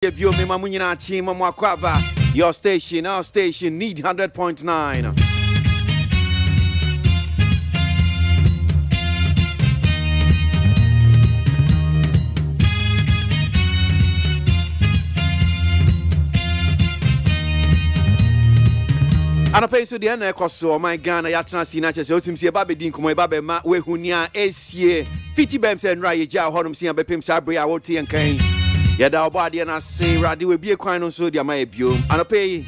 Bio me mamunyina chima mwakwaba. Your station, our station, need 100.9. And I pay so the end so my Ghana yatna sinache so tim see babe din komo babe ma we hunia esie fiti bem se nra ye ja honum sia be pem sabre a woti en kan ye da obade na se rade we bie kwan no so dia ma ebio and I pay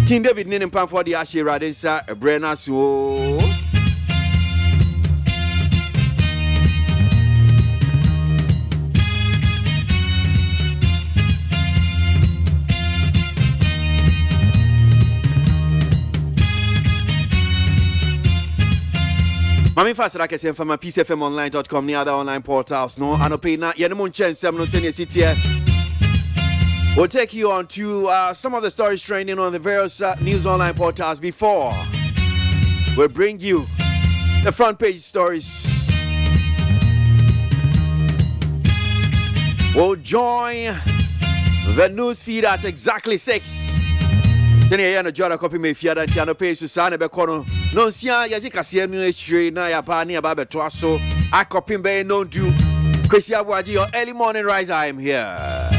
King David nin pam for the ashe rade sa ebre na so Mami fast like I say from my peacefmonline.com near other online portals no and pay na ye no mon chance no senior city here. We'll take you on to some of the stories trending on the various news online portals before we'll bring you the front page stories. We'll join the news feed at exactly 6. Then you no jara copy me fiada tiano page to sana be kono no sia ya jika sia no echire na ya ba ni aba beto so I copy be no do kwesi ABOAGYE your early morning rise I am here.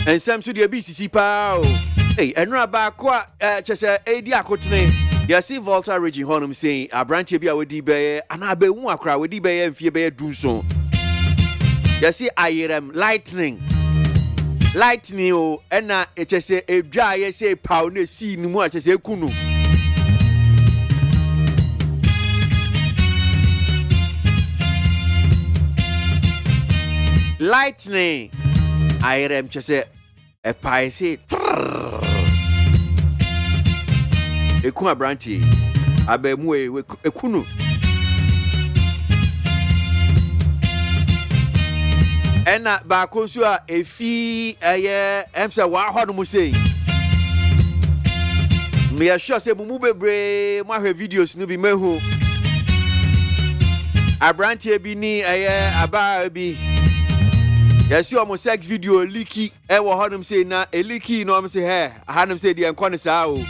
And some to the BCC pal. Hey, enra ba kwa chese edi akotene. You see Volta Region Honum saying a branch be a wedi be and I be one cry wedi be and fear be do so. You see I am lightning oh and na it just say a dry say pound see no more say kunu. Lightning I am just say a pie say Ekuma branchi abemu ekunu ena ba konsu a efi emse wa ho no mu sei me assure say mumu bebre mo ahwe videos no bi mehu abranchi bi ni aba bi yesi o mo sex video leaky e wo ho no sei na leaky no am say he hanum say de enko ne saa o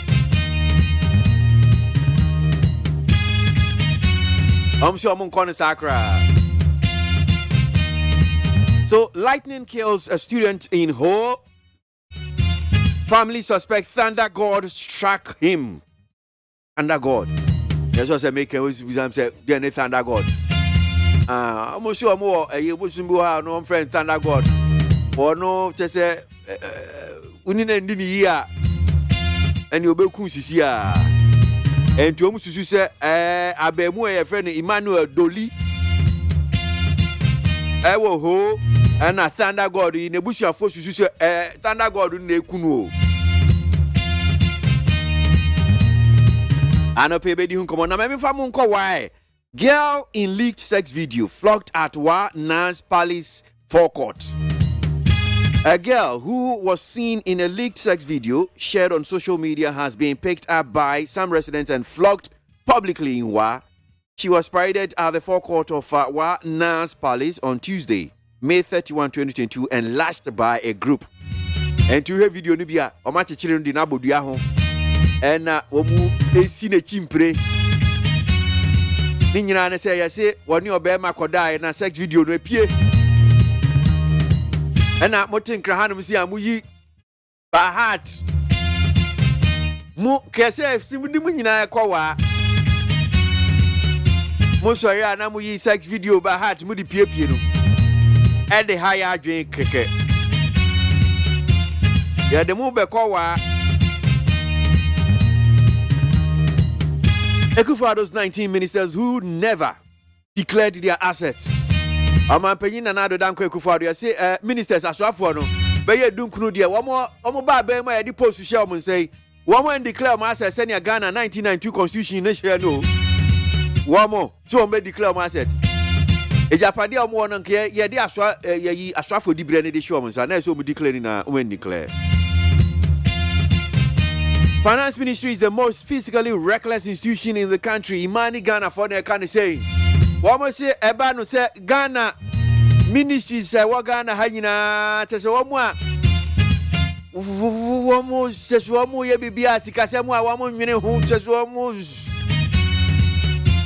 I'm sure I'm going to Sakra. So, lightning kills a student in Ho. Family suspect Thunder God struck him. Thunder God. That's what I make a say, then Thunder God. I'm sure more a year was no friend Thunder God. Or no, just say, we need a year. And you'll be here. And to almost say, Abemu, a friend Emmanuel Dolly. I will ho and a Thunder God in a bush of force. Thunder God in the Kuno. I know baby who come on. I'm having fun. Why? Girl in leaked sex video flogged at Wa Nance Palace forecourt. A girl who was seen in a leaked sex video shared on social media has been picked up by some residents and flogged publicly in Wa. She was paraded at the forecourt of Wa Nance Palace on Tuesday, May 31, 2022, and lashed by a group. And to her video, Nubia, Omachi children did not be home. And Omu, a seen a chimpre. Ninja say, I say, when your bear Makodai and a sex video no appear. And I'm motin krahanum si amuyi by heart. Mu kese simudi mu nyina kwa wa. Mo sori ana mu yi sex video by heart mu di piepie no. E de higher adwen keke. Ya de mu be kwa wa. Ekufado's 19 ministers who never declared their assets. Ama penyin na nado danko Ekufado ya say ministers aswafo no be ye dunkunu de omo ba be ma ye di post share omo say woman declare ma assets senior Ghana 1992 constitution na share no woman so omo declare ma assets ejapade omo no nke ye di aswafo di bre ne de share omo say na so omo declare na omo declare Finance Ministry is the most fiscally reckless institution in the country. Imani Ghana for the kind of say. What must say Ebano say Ghana Ministry say what Ghana Hajina says one more. Womo says one more Bibia Sikasamwa, one more minute who says one more.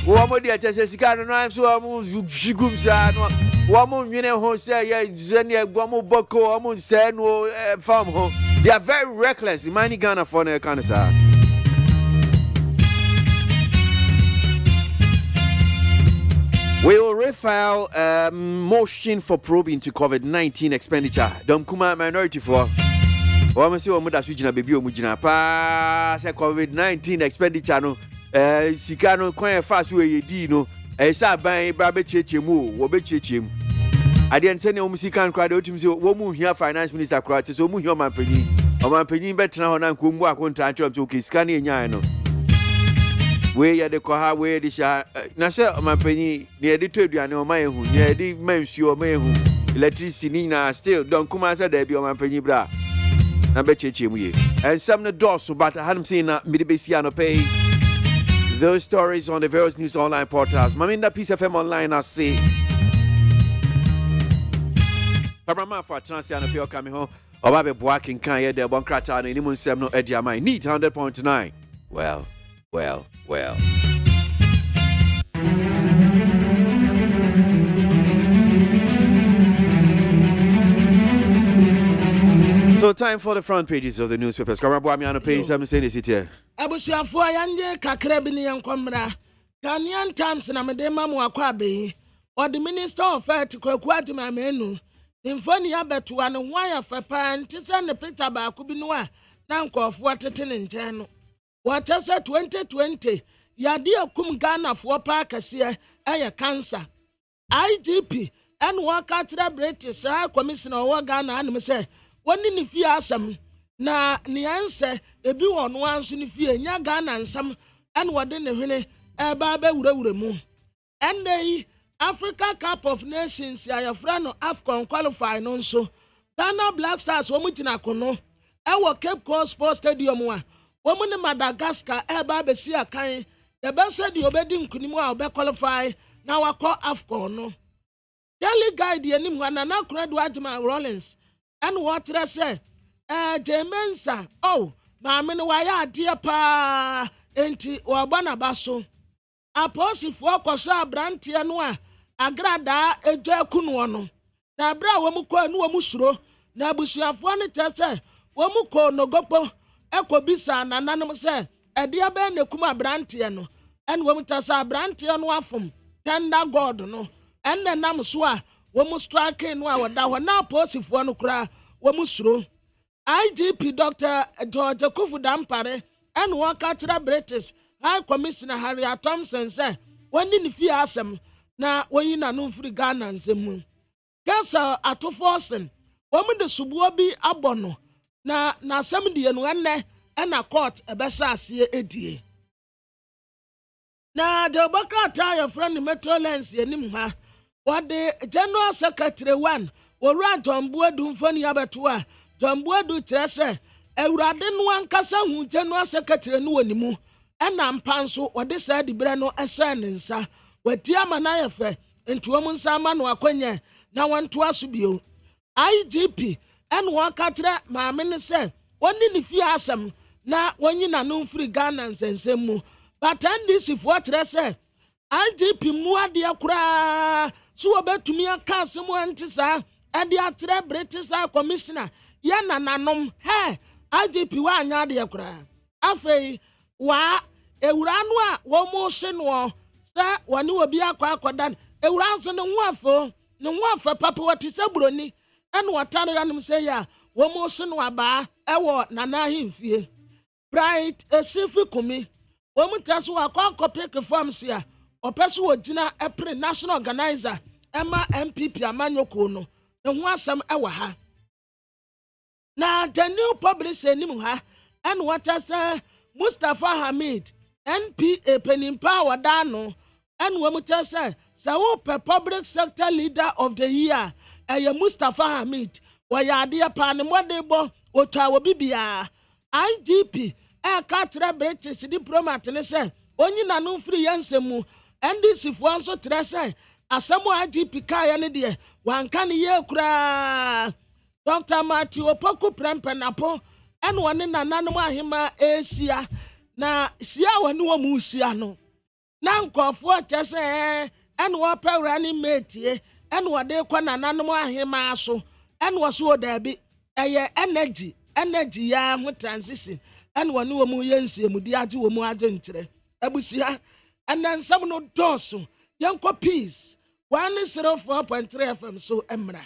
One more dear says Ghana, no, I'm so Shigumsa. One more minute who say, yeah, Zenia, one more Boko, one more say no farm home. They are very reckless. Imani Ghana for the kind of say. We will refile motion for probe into COVID-19 expenditure. Dom kuma minority for. Wama si wamu da switch na baby omujina pa se COVID-19 expenditure no sika no kwan fast we yedi no sa ban bra be chechemu wo be chechemu. Ade nse ne omusika nkra de otum se wo mu hia finance minister kra te so mu hia omanpanyin betena ho na nkombu akontra antwom so sika ne enyan no. We ya de ko ha we de sha na se omanpanyin ne de to aduane o man ehu ne de mansuo o man ehu electricity na still don kuma se da bi omanpanyin bra na be chechemu ye and some the doors but I hadn't seen midibesi no pay those stories on the various news online portals. Maminda Peace FM online I see Pamama for Transia no pay coming home oba be boaking kan ye de bon krata no animu nsem no edia man need 100.9 well So time for the front pages of the newspapers. Kamarabuamiano page 7 saying this here. Abusuafo yanje kakra bi ne yankomra. Ghanaian Times na medema mu akwabe. Or the Minister of Health KWASI mamenu. Infoni abeto ane waya fepa ntise ne Peter ba ku bi no a na nkofo atete ne nten no. What say 2020 yade akum Ghana fo pa akase eye cancer. IGP and waka tra British commissioner of Ghana and me say woni ni fie asem na ne anse ebi wonu anso ni fie nya Ghana nsam en wode ne hwene eba ba wurawura mu ennei Africa Cup of Nations ya fra no AFCON qualify no nso Ghana Black Stars wo mutina kono e wo Cape Coast Sports Stadium a wo mu ne Madagascar eba be si akan e be se di obedi nkunimu a obe qualify na wakọ AFCON no Daily Guide yenim wana na Kredo Ajima Rollins and what I say, Jemensa, oh, Mamma, why are dear pa, enti or Banabaso. A possi for Cosa Brantianoa, Agrada, a Jacunono. Na bra womuko no musro, na busia fone tese, womuko no gopo, Eco Bisa, and anonymous say, a dear ben ne kuma Brantiano, and womutasa Brantiano afum, tender God no, and the Namswa. Womu strike no awada wana posifo no kra womu suro IGP Dr. George Kufu Dampare and waka tra British High Commissioner Harry Thompson say woni ni fi asem na woyi na no firi Ghana nsemu kesa atoforsen womu de subuo bi abono na asem die no enne na court ebesa ase edie na de baka ta your friend Metro Lens yenim ha what the General Secretary one, or right on board Dumfoni Abatua, John Boadu Tresse, a Radin one Casa who General Secretary knew anymore, and I'm Panso or this side the Breno Ascendance, where Tiamanayafe, and Tuamun Saman or Quenya, now one to us you. IGP, and Wakatra, my minister, one in the Fiasam, now when you know free Ghanans and Semu, but and this if what I say, IGP Muadia Kra. So about to me a castle antisa and the atre British commissioner yana nanom he IGP wa nya de kra afei wa ewura no a wo mo hye no sa wani obi akwa akodan ewura so ne ho afa papa wati se broni en watare yanim se ya wo mo hye no aba ewo nana himfie bright esifi kumi wo mo taso akwa pick forms ya opeso ogina epre national organizer Emma MPP amanyoko no ho asem ewa ha na the new publisher enim ha and what I say Mustafa Hamid NPA penimpa wadano and womuta say wo public sector leader of the year Mustafa Hamid wa ya de pa ne modebo otwa wo bibia IGP katra British diplomat ne say onyi na no free yansemu NDC fo anso tre say asemo IGP kaya ne de wanka ne ye kura Dr. Matthew Opoku Prempenapo and one in ananum ahima esia na sia wani wa musia no na nkofo chese and wa pewrani metie and wa de kwa nananum ahima so and was so there be energy ya mu transition and wani wa mu yensie mu di age wa mu age ntre abusia and then some no doso yanko peace 104.3 FM so emra.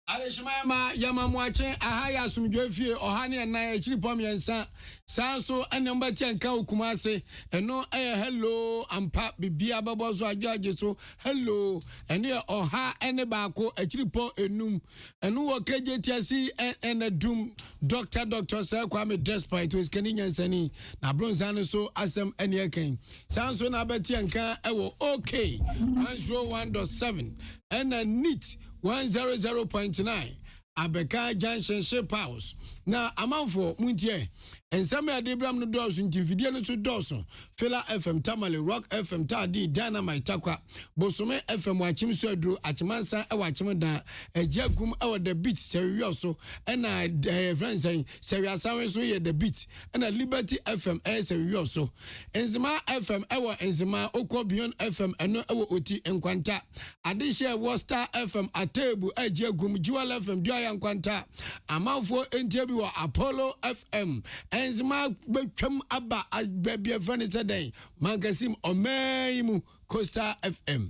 Arishmayama Yamamwache Ahaya Sumjofie Ohani and Naya Chilipom Yansa Sanso and number 10 Kumase and no hello and pap bibia babozo ajaje so hello and here Oha and the Bako a Chilipo enum and no KJTC and a doom Dr. Sir Kwame despite to his Kenyan Sani na Bronzano so asem and yakin Sanso Nabetianka ewo okay 101.7 and a neat 100.9 Abeka Junction Ship House. Na amanfo muntie ensame adebram no doso ntifidie no to doso Fela FM Tamale Rock FM Tadi Dynamite Takwa Bosome FM wachim so aduru achimansa e wachim da ejiagum e the beat serious so na friends say seriasan so ye the beat na Liberty FM serious so enzima FM e enzima okọ beyond FM eno e oti enkwanta adishe Worcester FM atebu ejiagum Jewel FM dio enkwanta amanfo entie bi Apollo FM enzima betwam aba babia furniture day magasim omeimu Costa FM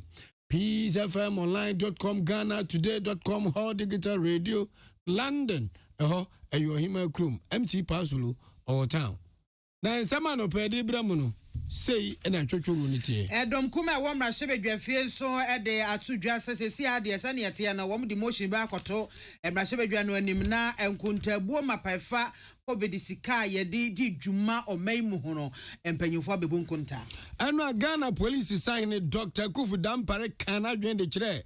peacefmonline.com Ghana-today.com Hall Digital Radio London ayohima krum MC Pasulu all town na ensama no pedi bramuno sei na twotworo ni tie edom kuma wo mra hyebedwafie so de atudwa sesesi ade esa ne yete na wo de motion ba akoto mra hyebedwa no anim na enkuntabuo mapaifa covid sika ye di dwuma omaimu hono empanyufo bebu nkunta anu Ghana police sign Dr. Kufu Dampare kana dwen de kire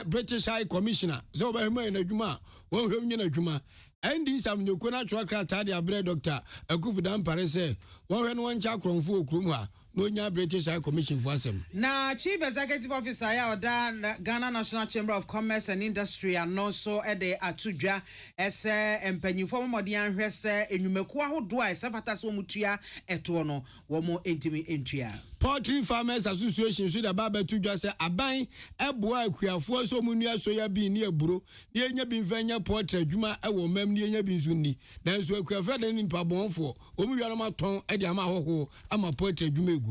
British High Commissioner so ba hema na dwuma wo hwem nyina dwuma Endi sam nyoko na chwakra tade abre Dr. Kufu Dampare se wo hwe no wancha kronfo okrum ha no nya British High Commission for asem na Chief Executive Officer ya oda Ghana National Chamber of Commerce and Industry anonso de atudwa ese empanyufo modian hwese enwumaku ahodo a esafata so mutua eto no wo mo entimi entua Poultry Farmers Association so da baba tudwa se aban eboa akuafo so munua so ya bi ni eburo ni enya bi mfanya poultry adwuma ewo mam ni enya bi nso ni nanso akuafo da ni mpabonfo omu wiara ma ton e de ama hoho ama poultry adwuma egu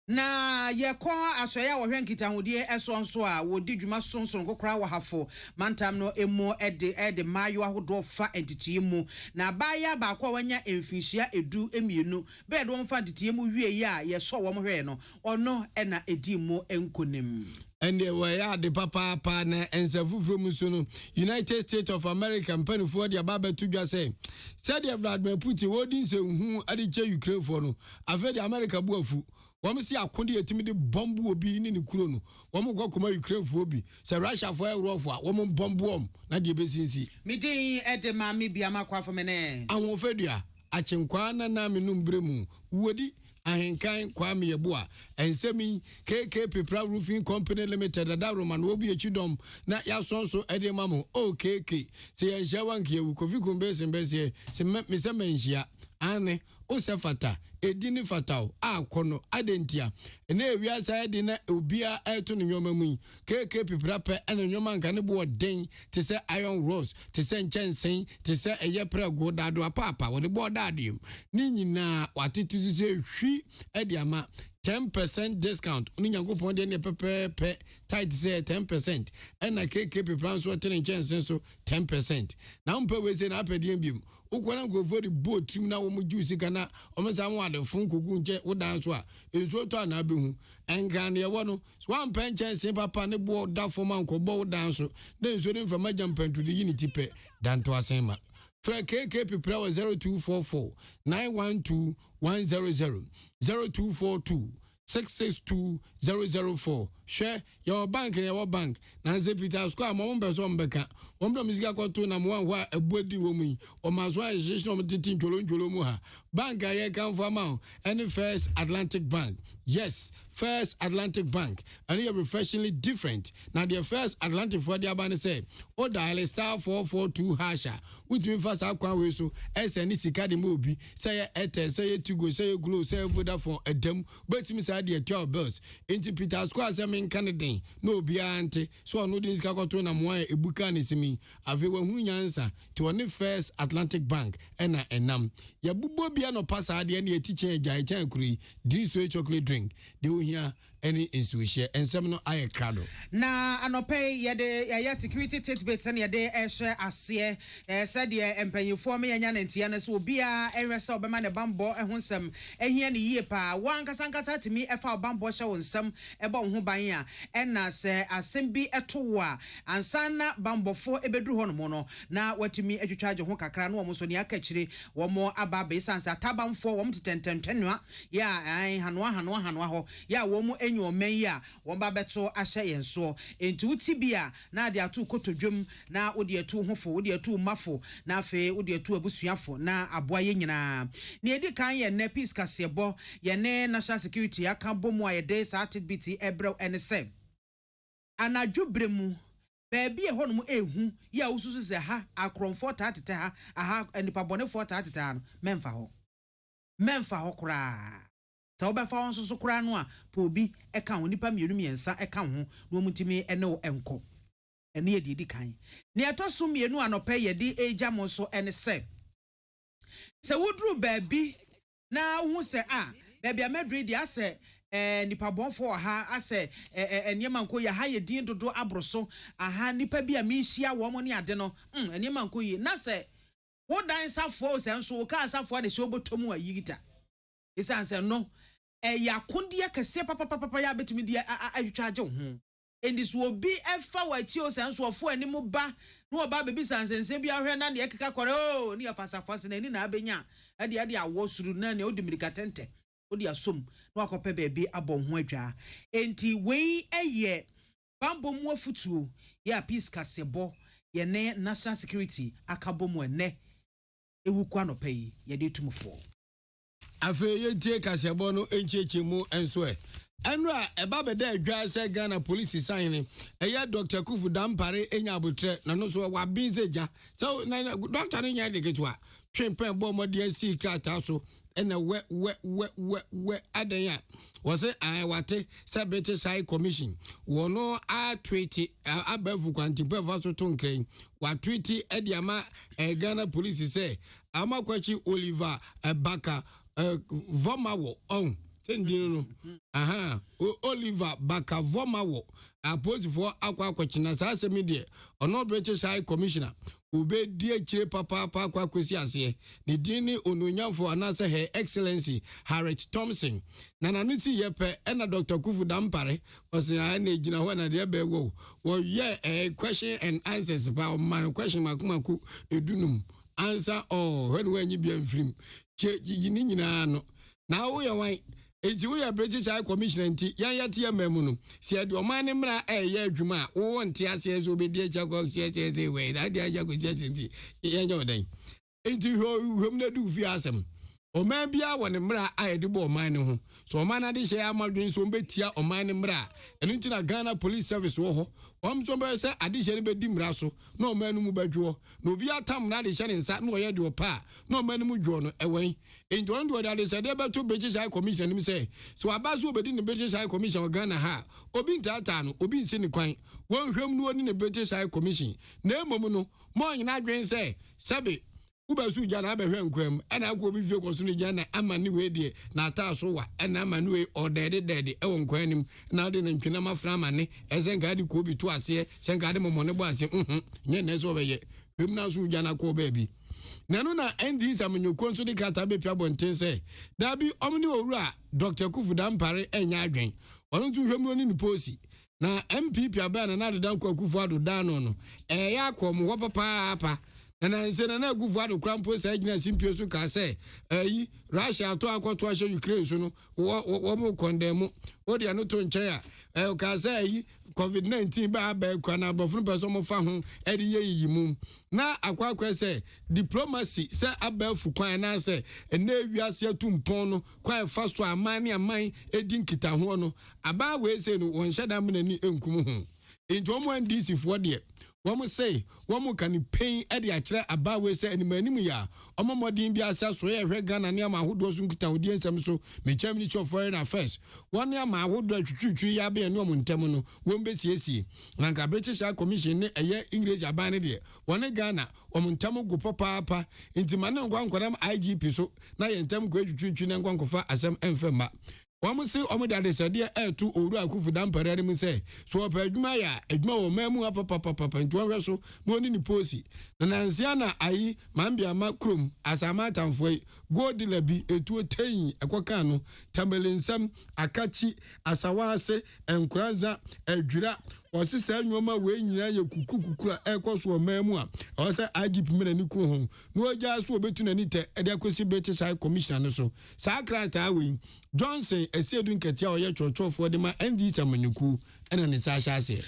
na yekọ asoya wo hwenkita hodie esonso a wodi dwuma sonson kokora wo hafo mantam no emu ede mayo ahodo fa entitiye mu na baya ba kwa wanya emfinhia edu emienu be do mfa entitiye mu wie a yeso wo hwe no ono na edi mu enkonem and we are the papa na ensafu from so United States of America pen for the baba tudwa say said Vladimir Putin wodin se hu adiche Ukraine for no afa the America buafu wọ́n si akonde yetimi de bombu obi ni ne kuro no wọ́n go koma Ukraine fo bi se Russia fo Europe a wọ́n bombu om na de besinsi midin ede ma me bia makwa fo me ne awon fadua achenkwa na menum bremu wodi ahenkan Kwame Yeboa ensemi KK Pipra Roofing Company Limited da Roman obi echidom na ya sonso ede mamo OKK se ya njawanke wu kofi kumbese mbese se menhia ane osefata edini fatao akono adentia na ewiasa edi na obia eto ne nyoma mu KK Pipra pe ene nyoma nka ne bo den te se iron rose te se nchensen te se eye prego dado apapa wo de bo dadem ni nyina watetu se hwi edi ama 10% discount oni nyankopon de ne pepepe tight say 10% ena KK Pipra so tene nchensen so 10% na mpe we se na apediem bim ukwana go for the boat team na wo mu juice kana o me san wa de fun kogu nche wo dan so a enso to na behu enga ne wo no so one pension se papa ne bo da form an ko bo wo dan so na enso de mfama jampan to the unity pe dan to asema fra KK Pipra 0244 912 100 0242 662-004. Share your bank and your bank. Nancy Peter Square, Mom Besson Becca. Omdo Musica to Namwa, a body woman, or Maswa is of the team Jolomuha. Bank I come for amount. And the First Atlantic Bank. Yes, First Atlantic Bank. And you're refreshingly different. Now, the First Atlantic for the Abane say, O dial *442# hasha. Which means first Aqua so SNC Cadi Mobi, say Ete, say to go, say glow, say Vodafone, a dem, but Miss Adia job bills. Into Peter Square, I mean, Canada, no biante, so I know this Kakotona Moy, a bucanis me. Ave who answer to a First Atlantic Bank, and nam. Ya bubo biano pass at the end of teaching a giant cree, this way chocolate drink. Do here any insuition and some no eye crado. Na anope yede security tidbits and yede eshe asie said ye empanyu for me and yantiana so bia eresa obema ne bambo ehonsem ehia ne yie pa wankasankasa timi efa bambo hye wonsem eba ho ban a ena se asem bi eto a ansana bambofo ebedru ho no no na watimi atwitwaje ho kakra no omo so ne akachire womo aba be sansa tabamfo wom tetententenwa ya hanoa ho ya womo enyo omen ya womba beto ahye yenso enti utibia na de atu kotodwem na odi atu hofo odi atu mafo na afe odi atu abusuafo na aboaye nyina ne edi kan ye ne peace kasebo ye ne national security aka bomu ayede started biti ebrew ense anadwobremu baabi e honom ehu ya ususu se ha akromfo tatete ha aha enipa bonefo tatete ha no memfa ho kura sa obefa won so kura no a pa obi eka ho nipa mienu miensa eka ho no omutimi ene wo enko ene ye di kan ne etoso mienu anopa ye di eja mo so ene se wudru baabi na hu se baabi amedre di ase nipa bonfo ha ase eniema nko ya ha ye din dodo abroso aha nipa bi a mehia wo mo ne ade no eniema nko yi na se wo dan safo se nso wo ka safo de shobotomu ayigita isa se no yakundia kese papa ya betumi dia atwaje ho endis obi efa wachi o se nso ofo animu ba no oba bebi sansense bi ahwe na ne ekeka kore ni afasafase na ni na abenya ade awo suru na ne odimirika tente odi asom no akope bebi abon ho adwa enti wei eye bambo mu afutuo ya peace kasebo ye ne national security akabomu ene ewukwa no pay ye de tumfo afe yentie kasebo no encheche mu enso enra eba beda adwa se Ghana police sign eya Dr. Kufu Dampare enya abotre na no so wa binzeja so na doctor nya de ketwa twempen bo mode si krata so ena we adanya wose wate se British High Commission wono a tweet abavu kwantimpe fa so tonken wa tweet ediama Ghana police say amakwachi Oliver Baka Vomawo on tendino Oliver Baka Vomawo appoint for akwakwachina sa media ono British High Commissioner ube die chire papa kwa kwesi ase ni dini ononyafo anase Her Excellency Harriet Thompson na nanuti yepe ena Dr. Kufu Dampare osi na ejina ho na de be wo ye question and answers ba man question makumaku edunum answer when you be film yini nyina no na wo ye wan enti wo ye British High Commission enti yan yate ya mamu no se de o man ne mra ye adwuma wo nte ase so be die chakwa se we da dia ja ko se enti yan yo dan enti hom na du fi asem o man bia wo ne mra de bo man ne ho so o man na de hye amadwen so betia o man ne mra enu nti na Ghana Police Service wo ho om so be se ade hye ne be di mra so na o man nu mu badwo na obi atam na de hye ne nsa na o ye de o pa na o man nu mu dwo no ewen enti on do de se de be to British High Commission ni say so abazo obedi ne British High Commission Ghana ha obi ntata no obi nsi ne kwan won hwem nu oni ne British High Commission na emom no mo nyina adwen se sebe ubasu jana abehwe nkwam ena akwo bi fie koso no jana amani we die na ata so wa ena amani we odede e won kwanim na de ntwena mafra amani esenga de ko bi to ase senga de momone bo ase nye na so beye hwem na so jana ko ba bi nanu na endi samanyoko nso de kata be pia bonten se da bi omni owura Dr. Kufu Dampare enya adwen onu tu hwem no ni posi na MPP aba na de dan Kufu ado dan no ya akom wo papa And I said, and I go for the crampos, I didn't simply so can say, Russia, to Russia, Ukraine, so no, what more condemn, what they are not on chair. I can say, COVID-19, Baba, Kana, but from person of Fahon, Eddie Yimum. Now, I quite say, diplomacy, say, Abel Fuqua, and I say, and there we are here to Pono, quite fast to a money and mine, Edin Kitahono, about way saying, one shadam in Nkumu. In Jomo DC for dear. One must say, one more can pay Eddie actually about we say any many ya. Omo modin be assess where Regan and Yama who doesn't get audience so me Germany of foreign affairs. One Yama who do ya be a no Montemono, won't be CSC. Lanka British Commission a year English abandoned. One Ghana, or Montamo go papa into Manon Guanquam IGP so now in term great treaty and Guancofa as some enfema. One must say, Omo that is a dear air to Ura Kufudam Peredimu say, so a Perjumaya, a Mo Memu up papa and John Russell, no any posi. The Nansiana ai, Mambia Macrum, as a matter for go de lebi, a two tain, a quacano, Tambelin Sam, Akachi, Asawase, and Kranza, a Jura, or Sister Noma weighing your cuckoo, echoes or memoir, or say I give me a new home. No just will between any adequacy better side commissioner so. Sakrata wing. Johnson, a said Katia or Yacho for the man and the Tamanuku and an Sasha say.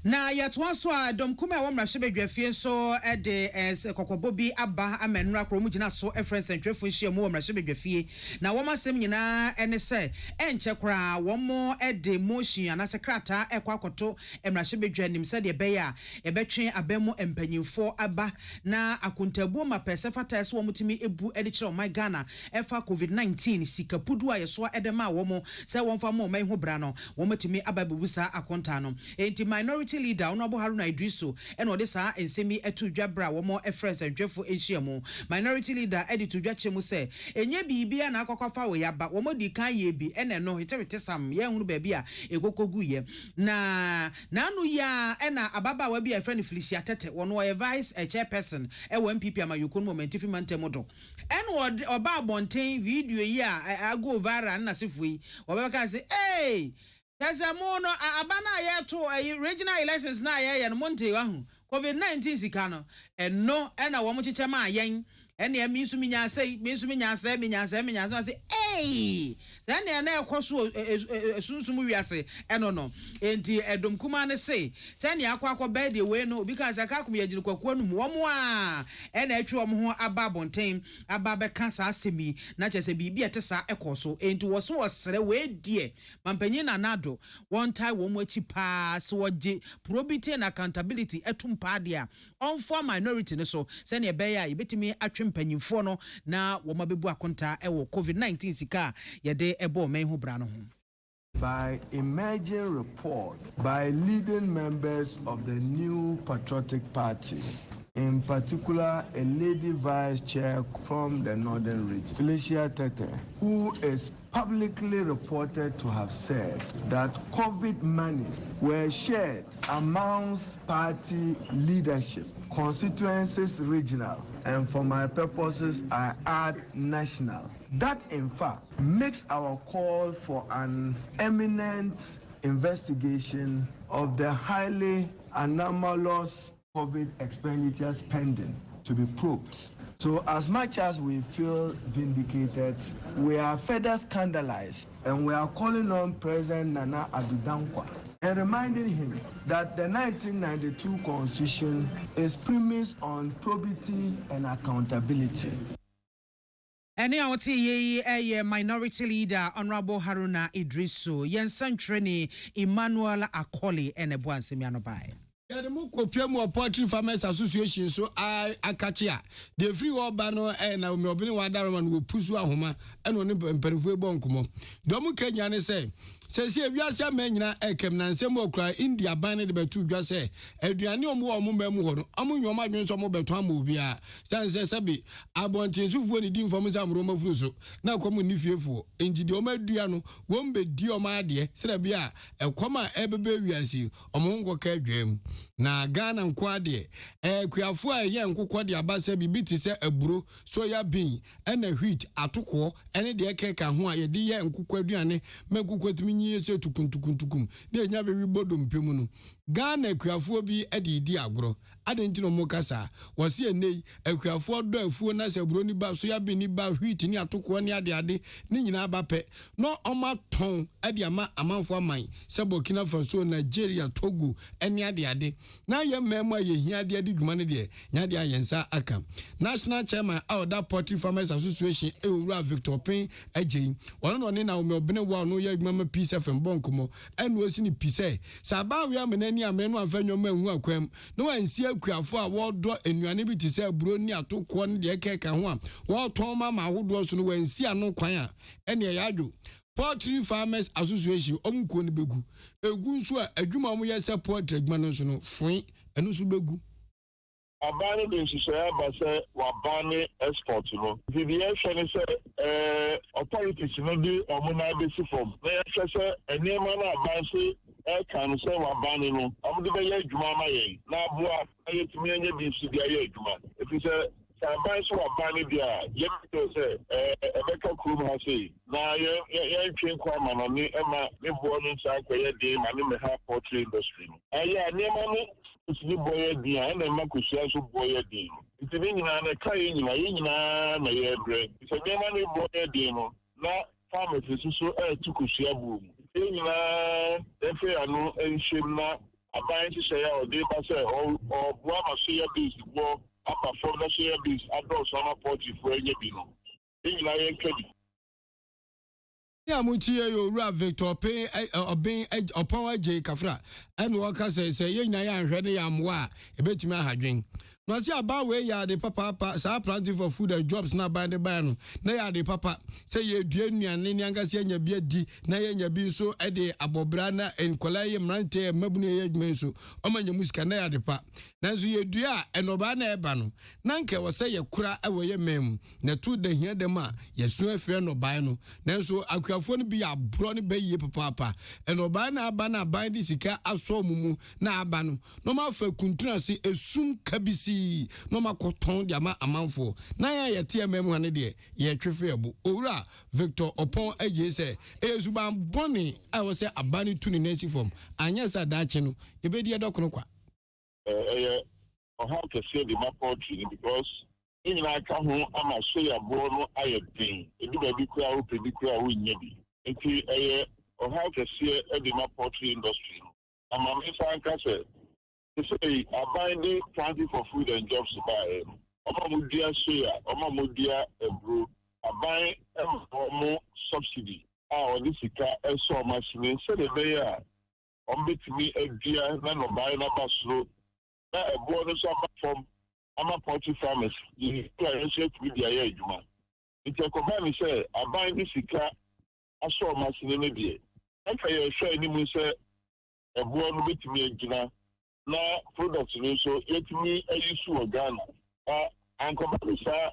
Now, yet once I don't come out my Shebe so at the as a Cocobobi Abba, a man rock Romujina so a friend and Jeffrey Shea more my Shebe. Now, one must semina and say, and Chakra, one more at the motion and as a crata, a quacoto, and my Shebe Jenim said a bear, a betray a bemo and penny for Abba. Now, I couldn't tell my Persefa test one to me a boo editor of my Ghana, F.A. COVID-19, Sika Pudua, so Edema, womo, say one for more, my Hobrano, woman to me Ababusa, a contano, a minority leader, Honorable Haruna Idrisu, and Odessa, and semi a two Jabra, one more a friends and Jeffo in Shiamo. Minority leader Eddie to Jachemu say, and ye be an Akofa, but one more decay ye be, and no, he tell some young baby, a Gokoguye. Nanu ya, and Ababa will be a friend of Felicia Tete, one way vice a chairperson, and one people my Yukun moment if you mantemodo. And what about MONTIE video, yeah, I go viral as if we, or can say, hey. There's a mono abana ya to a regional elections na ya and MONTIE COVID-19 sikano and no and a woman chama yang and ya means to me say hey then na kwaso sunsumu wiase eno no enti edom kuma ne say send ya akwa bed the way no because akakum ya jiri kwakwa no mo a ena atwe om ho aba bonten aba be kansa asemi na chese bibi etesa ekoso enti wo so sere we die mampanyi na nado one time wo mo achi pa so woje probity and accountability etumpa dia on for minority ne so send ya be ya ibetimi atwe mpanyimfo no na wo mabebu akonta e wo COVID-19 sika ya de ebo men ho bra no ho. By emerging reports by leading members of the new Patriotic Party, in particular a lady vice chair from the Northern Region, Felicia Tete, who is publicly reported to have said that COVID monies were shared amongst party leadership, constituencies regional, and for my purposes I add national. That in fact makes our call for an eminent investigation of the highly anomalous COVID expenditure spending to be probed. So as much as we feel vindicated, we are further scandalized, and we are calling on President Nana Addo Dankwa and reminding him that the 1992 Constitution is premised on probity and accountability. And now a minority leader, Honorable Haruna Idrisu, Yensan Treni, Emmanuel Akoli, and a Buansimiano Bai. The Muko Poultry Farmers Association, so I catch ya. The free war banner and our mobile one will push Homa and on Perifu Bonkumo. Domu Kenyan say, says here we are some men in a kem and some more cry India banned by two just say, Adriano more memo, among your migrants or mobile to movie. Says Sabi, I want to do the information Roma Fruso. Now come in if you for in the Diano won't be dear my dear, Serabia, a comma ever baby as you among what dream. Na Ghana nkwade kuafo a ye nkokwade abase bibiti se aburo soya bean ena wheat atoko ene de keka ho a ye de ye nkokwaduane menkokwatumnyi se tukuntukuntukum na enya be wibodo mpemu no Ghana akuafoɔ bi di agro adentino mo kasa wɔse enei akuafoɔ dɔ afuo na sɛ buro ni ba so ya bi ni ba wheat ni atoko ni ade ni nyina ba pɛ no ɔma ton ama amanfo aman sɛ Burkina Faso Nigeria Togo ni ade na ye memo ye hia de dwuma ne de nya de ayensa aka national chairman of that poultry farmers association ewura Victor Pen agye wɔno no ne na o me obene wa no ye adwuma ma peace fm bonkomo ɛno osi ni peace saba wi amenani amenu afanyo ma hu akwam no wansi akuafo a wɔdɔ enuane bi te sɛ buro ni atoko ne de keka ho a wɔtɔn ma ahodoɔ so no wansi ano kwan a ɛne ya adwo Poultry Farmers Association omkuo ne begu egu nso a adwuma mo yɛ sɛ poultry adwuma no so no fun ɛno so begu abane de nhyehyɛ aba sɛ wabane export no the yɛhwɛ ne sɛ authorities no de ɔmo na abɛsi fam na yɛhwɛ sɛ nneɛma no aban so ɛka no sɛ wabane no ɔmo de bɛyɛ adwuma ama yɛn na aboa ayɛtumi anya bi nso de ayɛ adwuma ɛfiri sɛ aban so wabane bi a yɛmɛtɛ sɛ ɛbɛka kurom ha sei na yɛntwe nkɔ ama no ne ɛma ne boɔ no nsa akɔyɛ den ma ne meha poultry industry no ɛyɛ a nneɛma no nsi boy din a na ma kosia so boy din nti ne nyina na kai nyina na ye bre nti ne ma ne boy din no na farmers so tu kosia bu mu ne nyina efe anu enhyem na aban hye ya ode ba se o boa ma so ya base bo apa for na so ya base adult sama poultry for enye bi no ne nyina ye nkadi ya mutie yo Victor Pen obin opon agye kafra ene woka sɛ ye nya ya nhwɛ ne ya mwa ebetimi ahadwen no se aba we ya de papa sa planting for food and jobs na ban de ban no na ya de papa sɛ ye dua nuane ne angase anya bi adi na ye nya bi so de abobra na enkola ye mrante mabunu ye adwuma so omanya musika na ya de pa nanso ye dua enoba na eba no na nke wo sɛ ye kura ewo ye mem na tu de hia dem a ye so afre no ban no nanso akuafo no bi ya bro ne bayiye papa enoba na aba na ban di sika aso mumu na aba no no ma fa kuntuna se esum kabisi no ma koton de ama amanfo na ya yete amemu ane de ye twefe ebo owura Victor Opon agye se ezuban boni a wo se abani tu ni nancy form anya sa daache no ebedi edokono kwa how to say the map poultry because in aka ho ama so ya bo no ayedin edu ba bi kura o pedi kura o nya bi enti how to say the map poultry industry ama me fa anka se say abiding planting for food and jobs by omamudia soya omamudia ebro aban mo subsidy or this sika eso machine say the be ya ombetimi adua na no buy na basro na ebo no so from ama poultry farmers you try to be the aye adwuma it ko me say aban this sika aso machine ne die aka ye hwe ni mu say ebo no betimi agina na products ni so yetimi ayisu organ ankomisa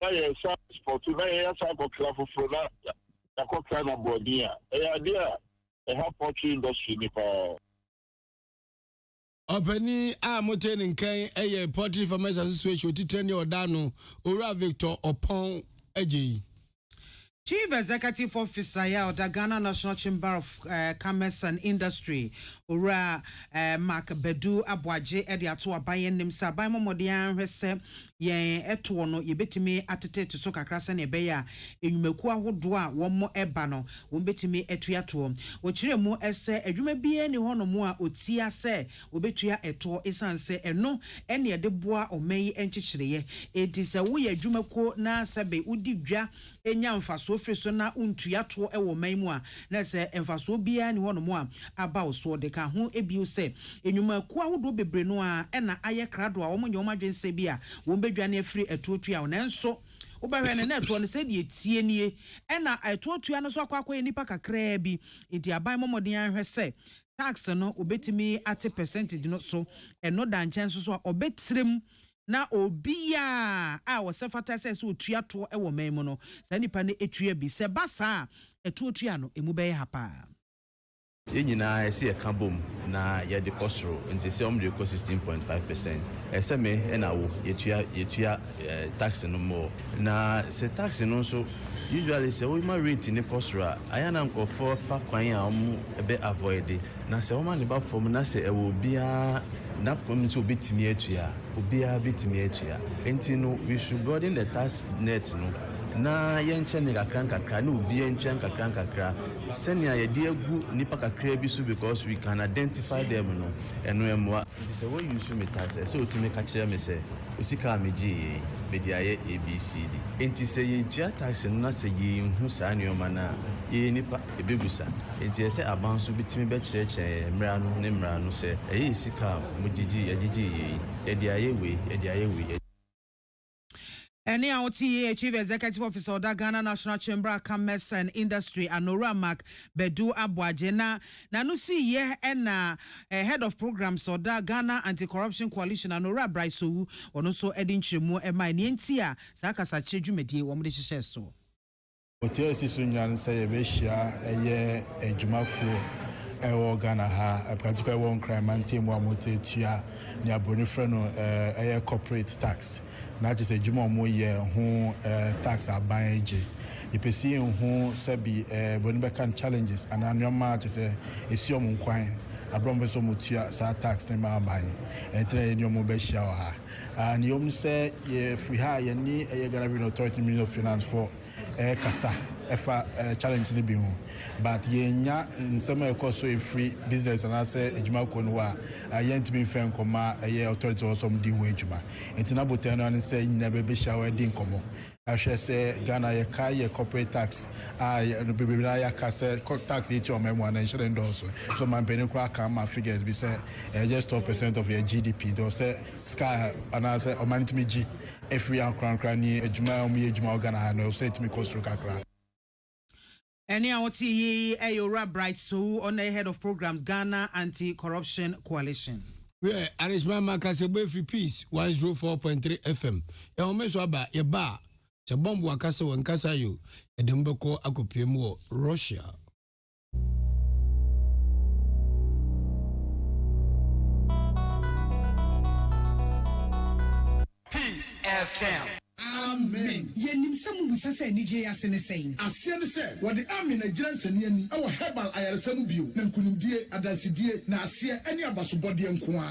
na ye sa sport na ye sa ko klafo fro na ko kana bodia dia ha poultry industry ni pa Openi a moten nkan Poultry Farmers Association titrani odano owura Victor Opon agye Chief Executive Officer ya the Ghana National Chamber of Commerce and Industry ora Mark Bedu Aboagye ede ato aban nim sa aban momodian hwese yen eto no yebetimi atete to so kakra se ne be ya enwumaku ahodo a wo eba no wo betimi etuato wo kire mu ese adwuma bie ni hono mu a otia se wo betua eto esanse eno ene ede boa omayi enchichireye edi se wo ye adwumako na sebe udi dwa enya mfaso ofreso na untuato ewo maimu a na se mfaso bia ni hono mu a aba oso de ka ho ebio se enwumaku ahodo bebre no a ena aye krado a wo monye wo madwense bia wo bedwane afiri etotua wo nanso ubahwe ne neto ne se die tie nie ena etotua no so akwa nipa kakra bi enti aban momodin ahwe se tax no obetimi at percentage no so eno da nchen so obetrem na obia a wo se fata se otua to e wo man mu no sa nipa ne etua bi se basa etotua no emu be hapa Yenyina ese ekabom na ye de kosro nti se omde ko 16.5%. Ese me na wo yetua tax no mo na se tax no so usually se we ma rate ni kosro aya na nkofo fa kwan a ebe avoid na se wo ma ne ba form na se ewo bia na community obetimi atua obia betimi atua enti no we should broaden the tax net no na yenche ne kakra na obi yenche kakra senia ye de agu nipa kakra bi so because we can identify them no eno emwa it is a way you should me tax so otimi ka kire me say osika meji media ye abcd enti say ye tua tax no na say ye hu sa nioma na ye nipa ebegusa enti say aban so bitimi be kire mra no say e sika mujiji ye de aye we Any OTA Chief Executive Officer of the Ghana National Chamber of Commerce and Industry Anora Mark Bedu ABOAGYE na no see ye and head of programs of the Ghana Anti-Corruption Coalition Anora Braiso ono so edin chemu e ma ni ntia sa kasa chedwumedie wo mde hyehyɛ so. OTA sisunyan say be hia eye adwumako ewo Ghana ha particularly one crime and team wa motetua ni abroni frɛ no corporate tax na just a juma mo ye ho tax aban age ipesi ho sabi boni bekan challenges and anoma just esiom nkwan abrom so mutua sa tax ne ma aban entre enyomo be hia ha and yom say ye free ha ye ni Ghana Revenue Authority Ministry of Finance for kasa efa challenge ni bi ho but yenya nsema ekoso e free business and say ejuma ko no wa yentimi fen koma authority also mdi ho ejuma entina botano an say nyina be shawe din komo ahwe say Ghana ye kai ye corporate tax no be na ya kase tax it your memo and insurance also so man peni kwa kama figures be say just 12% of your GDP do say sky and say o man timi gi every ankran ni ejuma Ghana no say timi cost kakra. Any OTA Ayora Bright so on the head of programs Ghana Anti-Corruption Coalition. Yeah, Arishma Makasebe free peace 104.3 FM. E omeso aba ye ba che bombu akasa wankasa yo e dembeko akopiem wo Russia. Peace FM. Amen. Yenim samu busase ni je asene sein. Asene se what the army Nigerian seniani our herbal ayaresam bio na nkunimdie adasidie na ase ani abasobode nkoa.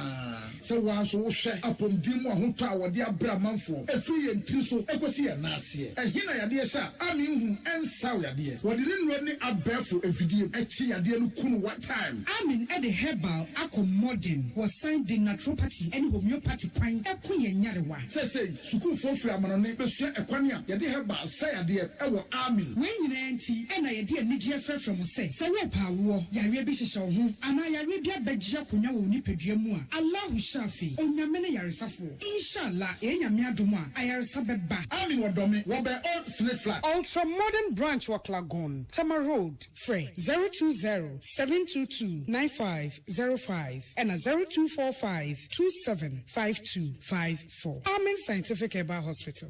Se wanso wo hwe apomdim ahoto a wode abra manfo efiri yentri so ekosi ya na ase. Ehina yade sha ami hu ensaw yade. Wode ni nro ni abefo efidie echi yade no kunu what time. Amen e the herbal accommoding was signed the naturopathy and homeopathy kwan ekun ye nyarewa. Say sukuu fofri amano ne besua ekwania yade herbal say yade ewo army. We nyina enti e na yade anigye frefrem say se we pa wo yare bi hyehye wo ho ana yare bi abagye akonya wo nipadua mu a Allahu shafi onyame ne yaresafo inshallah enyame adom a ayaresa beba. Army wodome wo be old snake flat Ultra modern branch Waklagon Tama Road Frey 020-722-9505 and 0245-275254. Amen Scientific Herbal Hospital.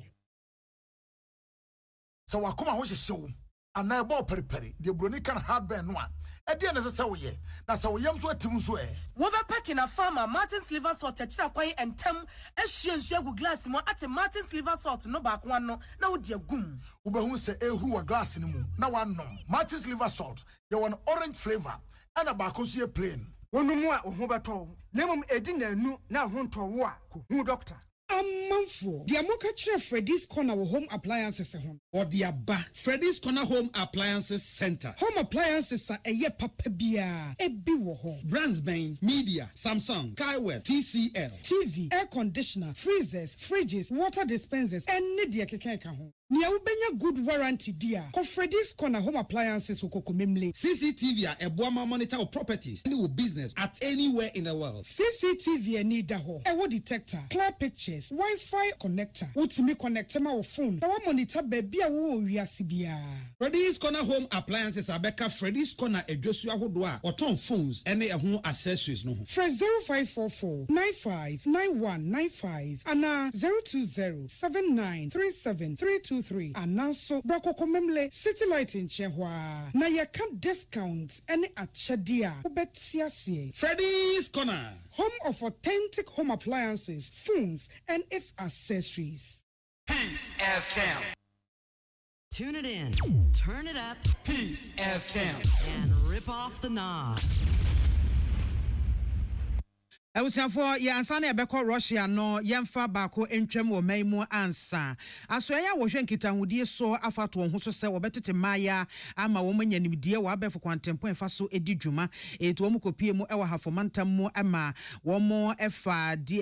So wakoma ho hyehyew ana ebo periperi de broni kan hardware no a e de na se wo ye na se wo yam so atim so e wo be packing a farmer Martin's liver salt akira kwan entem ehwie nsu agu glass mo ate Martin's liver salt no ba kwa no na wo de agum wo be hu se ehu wa glass ni mu na wa nom Martin's liver salt ye won orange flavor ana ba ko so ye plain wonumu a ho beto na mum edi nanu na ho ntowo a ko hu doctor Amanfo the amoka kire Freddy's Corner home appliances ho or the aba Freddy's Corner Home Appliances Center. Home appliances are eye papa bia ebi wo ho brands ben Media, Samsung, Kaiwell, TCL, TV, air conditioner, freezers, fridges, water dispensers and de keke ka ho. Nia ubenya good warranty dia. Ko Freddy's Corner Home Appliances ukokomemle. CCTV a eboama monitor of properties and your business at anywhere in the world. CCTV ni da ho. Ewo detector, clear pictures, Wi-Fi connector. Utimi connect ma wo phone. Na wo monitor baby a wo wiase bia. Freddy's Corner Home Appliances abeka Freddy's Corner edwosu ahodo a oton phones ene ehun accessories no ho. Fresh 0544 959195 and 020 793732 0223 ananso brokoko memle city light in Chehwa na yeka discount any achadia ubetiasie Freddy's Corner, home of authentic home appliances, phones and its accessories. Peace FM. Tune it in, turn it up, Peace FM. and rip off the knob. Awusiafo ya ansane ebekọ Russia no yemfa baako entwem wo maimu ansa asoya wo hwe nkitahudie so afato ho so se wo betete maya ama wo manyanimdie wo abefo kwantempo enfa so edi dwuma eto wo mukopie mu ewa hafomantam mu ama wo mo efa di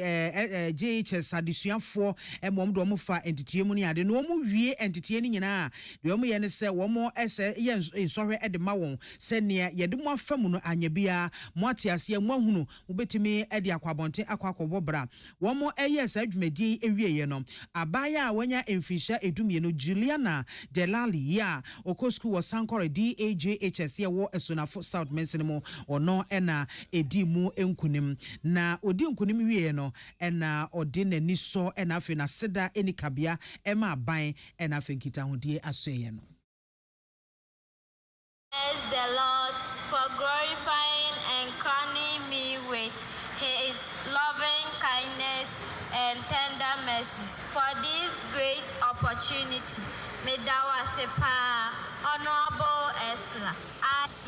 JHS adesuafo emom do mo fa entitie mu ni ade no mo wie entitie ni nyina de wo mo ye ne se wo mo ese ye nsohwe ede ma won se ne ye de mo afam no anyabia mo atiase mo ahunu wo betimi di akwabonte akwakobobra womo eyes adwumadi ewieye no abaya wanya emfisha edumie no Juliana Delali ya okosku wo sankore DAJHS ye wo Esunafo South Mensinimo ono ena edimu enkunim na odi nkunim wieye no ena odi nani so ena afi na seda eni kabia ema aban ena afi nkitahudie asoye no. Praise the Lord for glorifying and crowning me with His loving kindness and tender mercies. For this great opportunity, Medawasepa, Honorable Esla,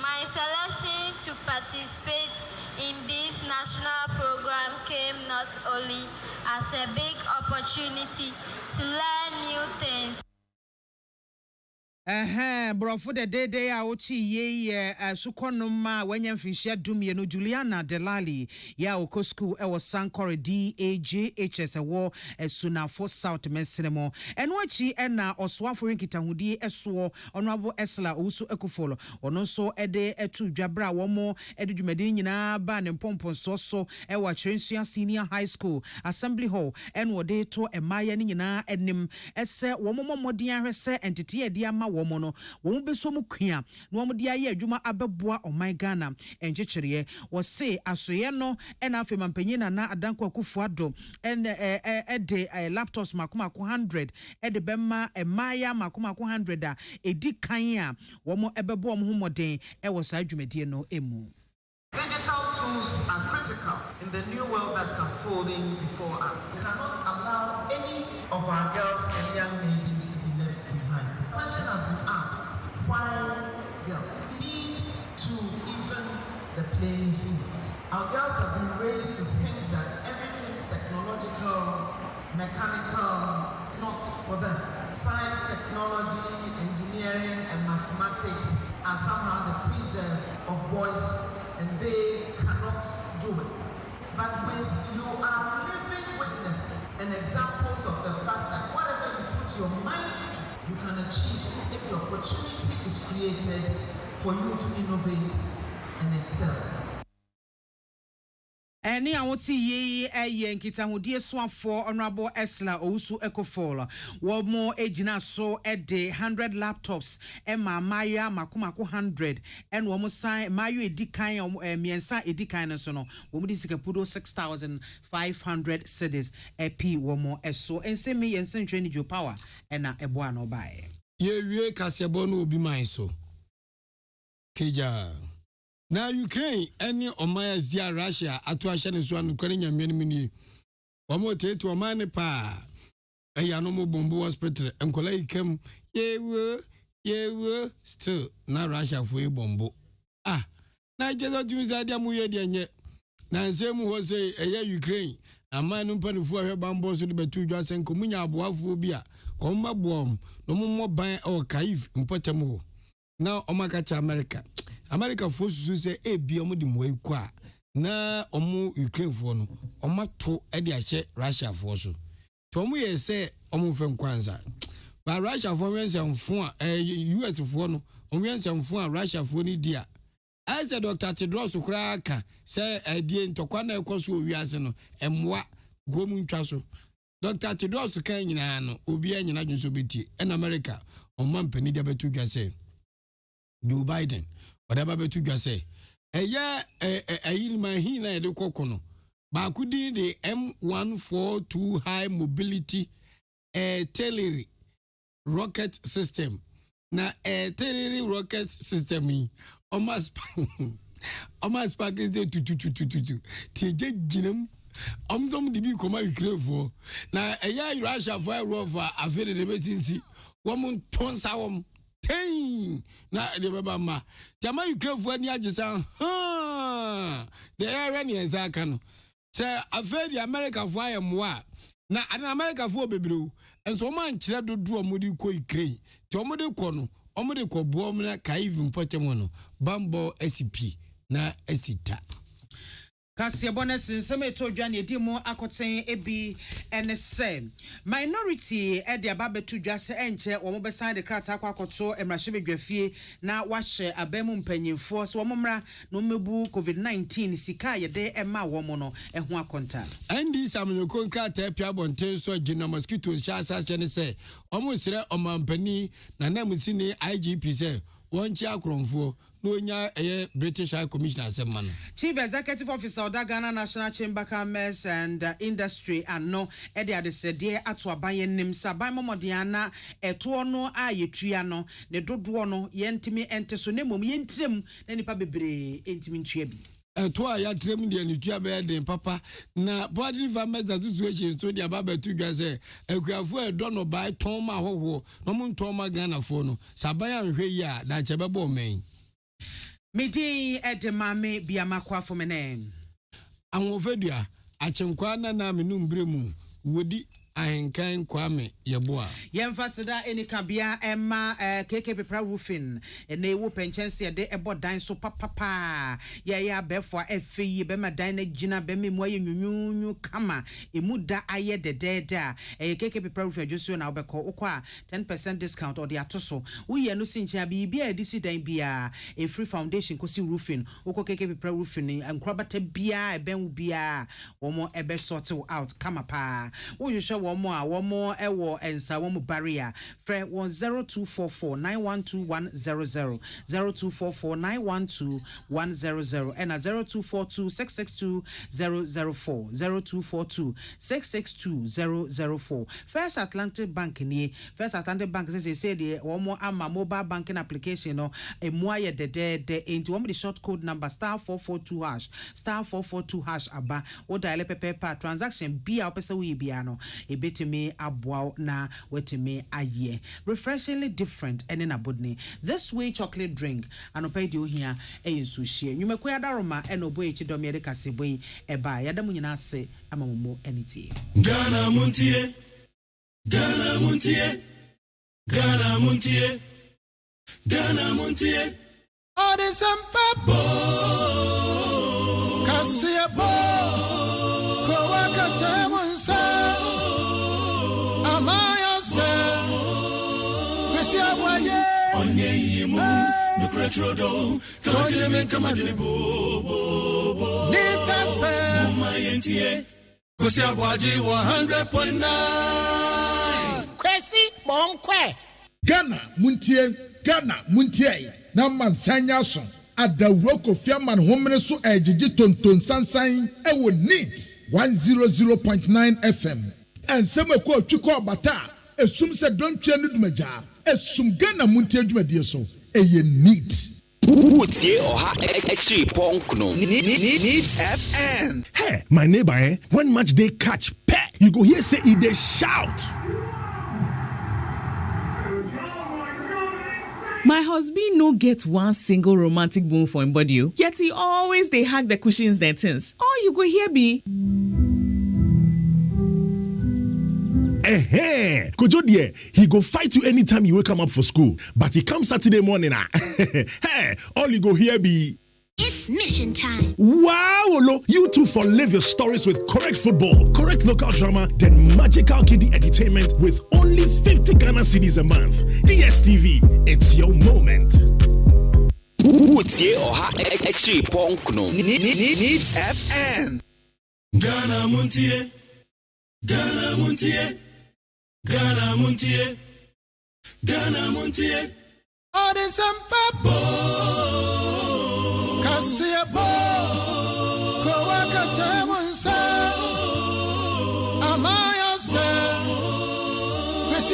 my selection to participate in this national program came not only as a big opportunity to learn new things. Brofo de day out ye sukonoma wenya mfishia dumie no Juliana Delali ya oko school e was Sankore DAJHS wo Esunafo South Mensinimo enwachi ena oswafo nkitahudie eso Honorable Esla usu ekufolo ono so ede etu dwabra wo mo ede dwumadi nyina ba ne mpompo so e wa Chirensua Senior High School Assembly Hall enwo de to emaya ni nyina enim ese wo mo modin ahwese entity e dia ma womo no wo beso mu kua no wo de aye adwuma abeboa oman Ghana enchecheriye wo se asoye no ena afi mampanyi na adanko akufuado en de laptops makomako 100 de bema emaya makomako 100 a edi kan a wo mo ebebo mo homoden e wo sa adwumadie no emu. Digital tools are critical in the new world that's unfolding before us. We cannot allow any of our girls and young maidens to be left behind. The question has been asked, why girls? We need to even the playing field. Our girls have been raised to think that everything's technological, mechanical, it's not for them. Science, technology, engineering, and mathematics are somehow the preserve of boys, and they cannot do it. But when you are living witnesses and examples of the fact that whatever you put your mind to, you can achieve it if the opportunity is created for you to innovate and excel. Eni awoti ye nkitahudie swafo Honorable Esla Ousu Ekofol wo mo ejina so ede 100 laptops ema maya makomako 100 en wo mo san mayo edikan miensa edikan no so no wo mo disikapudo 6500 cedis epi wo mo eso ensemi yensen twani jo power ena eboa no bae ye wie kasebo no obi man so keja na Ukraine any omaya zia Russia atu ahye ne so anu kwani nyamye ne mini omo tetu omane pa eya no mo bombo hospital enkola ikem yewo still na Russia fo e bombo na jeso timiza dia mu ye de nye na nsemu ho se eya Ukraine amanu mpanifo ahwe bambo so de betu dwa sen komunya aboafo bi a komba boom no mo ban o kaif mpotem ho na omakacha America forces say ebi omo di moy kwa na omo Ukraine fo no omato e de ahye Russia fo so to omo ye say omo mfen kwanza ba Russia fo wensemfo US fo no omo wensemfo a Russia fo ni dia I said Dr. Tedros kraka say die ntokwa na ekoso owiase no emwa gomu ntwa so Dr. Tedros kan nyina no obi anyina dwonso beti en America omo mpani dia betu dwa say Joe Biden whatever betu dwa say eya ayilma hi na de kokono ba kudi the M142 high mobility artillery rocket system. Na teriri rocket system yi. Almost package to TJ Ginum. Omdom di bi koma Ukraine for. Na eya Russia for a affair the betinsi. Woman tons awom. Hey, na de baba ma. Jama Ukraine for ni agisa. Ha. The Iranians are kano. Say affair the America for amwa. Na an America for bebreu. And so man chira do omudi ko Ukraine. Ti omudi ko no. Omudi ko boom na ka even potemono. Bambo SCP na esita. Kasia bonus nseme to dwane edi mu akoten ebi NSM minority e de ababetu dwase enche wo mo besan de krata akoto emrahye bedwafie na wahye abemu mpanyimfo so wo mmra no mebu COVID-19 sika ye de ema wo mo no ho akonta andi samyoko krata pia bonten so gina mosquito sha asase ne se omo sire omampani na namusini IGP se wonchi akronfo Nonya British High Commissioner Semman. Chief Executive Officer of the Ghana National Chamber Commerce and Industry and no Eddie Adesede atwa bayen nim saban momodiana eto no ayetuano ne dodo no yentimi enteso ne mom yentrem na nipa bebre entimi ntua bi. To a yatrem de nitua be den papa na body farmers association so dia baba tu gwa se akuafo edo no bai ton ma hoho no mo ton ma Ghana fo no saban anhwe yi a da chebe bo men. Midi edemame biamakwa fomene. Anwofedua achenkwa na menumbremu wodi ahenkan kwame yeboa. Yemfasida enikabia emma KK Pepra roofing ene wo penchense de ebo dan so papa ya befo afeyi be ma dan na gina be memu aye nyunyunyu kama emuda aye dededa KK Pepra roofing adwoso na obekọ ukwa 10% discount or the atoso wo ye no sincha bi edisi dan bia a free foundation kosi roofing ukọ KK Pepra roofing ankrabata bia eben bia wo mo ebe sort out kama pa wo yosho womo ewo ensa womo barrier fre 00244912100 024491210 and 02426620040 02426620040 First Atlantic Bank ni First Atlantic Bank say the womo ama mobile banking application no emuaye de into womo the short code number *442# aba o dial pepe transaction bia opesa we bia no betimi abwao na wetimi aye refreshingly different and in abodni this way chocolate drink anopa di ohia eyinsu hie nwumekwa yadaroma enobo echi domere kaseboyi eba yadamu nyina ase amamumo eniti Ghana Montie Ghana Montie Ghana Montie Ghana Montie Odisampa Kasiabo Kowakate Munsa ABOAGYE Onye yimu Nukretrodo Kagile kamadile bo Nitafe Mama yentie Kwasi ABOAGYE 100.9 Kwasi Monkwe Ghana Montie na mansanya so adawro kofiaman homene so ejiji tonton sansan ewo neat 100.9 FM ensem ekọ twiko bata esum se dontwe no dumaja esum Ghana Montie dwumadie so eye neat Utie oha extra ponkno Neat FM. Hey, my neighbor, when match day catch pet, you go hear say e dey shout. My husband no get one single romantic bone for him body, yet he always they hack the cushions and things. Oh, you go hear me. Kojo dear, he go fight you anytime you wake him up for school. But he come Saturday morning, hey, all you go hear be. It's mission time. Wow, Olo, you too for live your stories with correct football, correct local drama, then magical kiddie entertainment with only 50 Ghana cedis a month. DSTV, it's your moment. Utie oha extra ponkno Neat FM. Ghana Montie Ghana Montie Ghana Montie Ghana Montie Odisampa Kasiabo Kowakate Munsa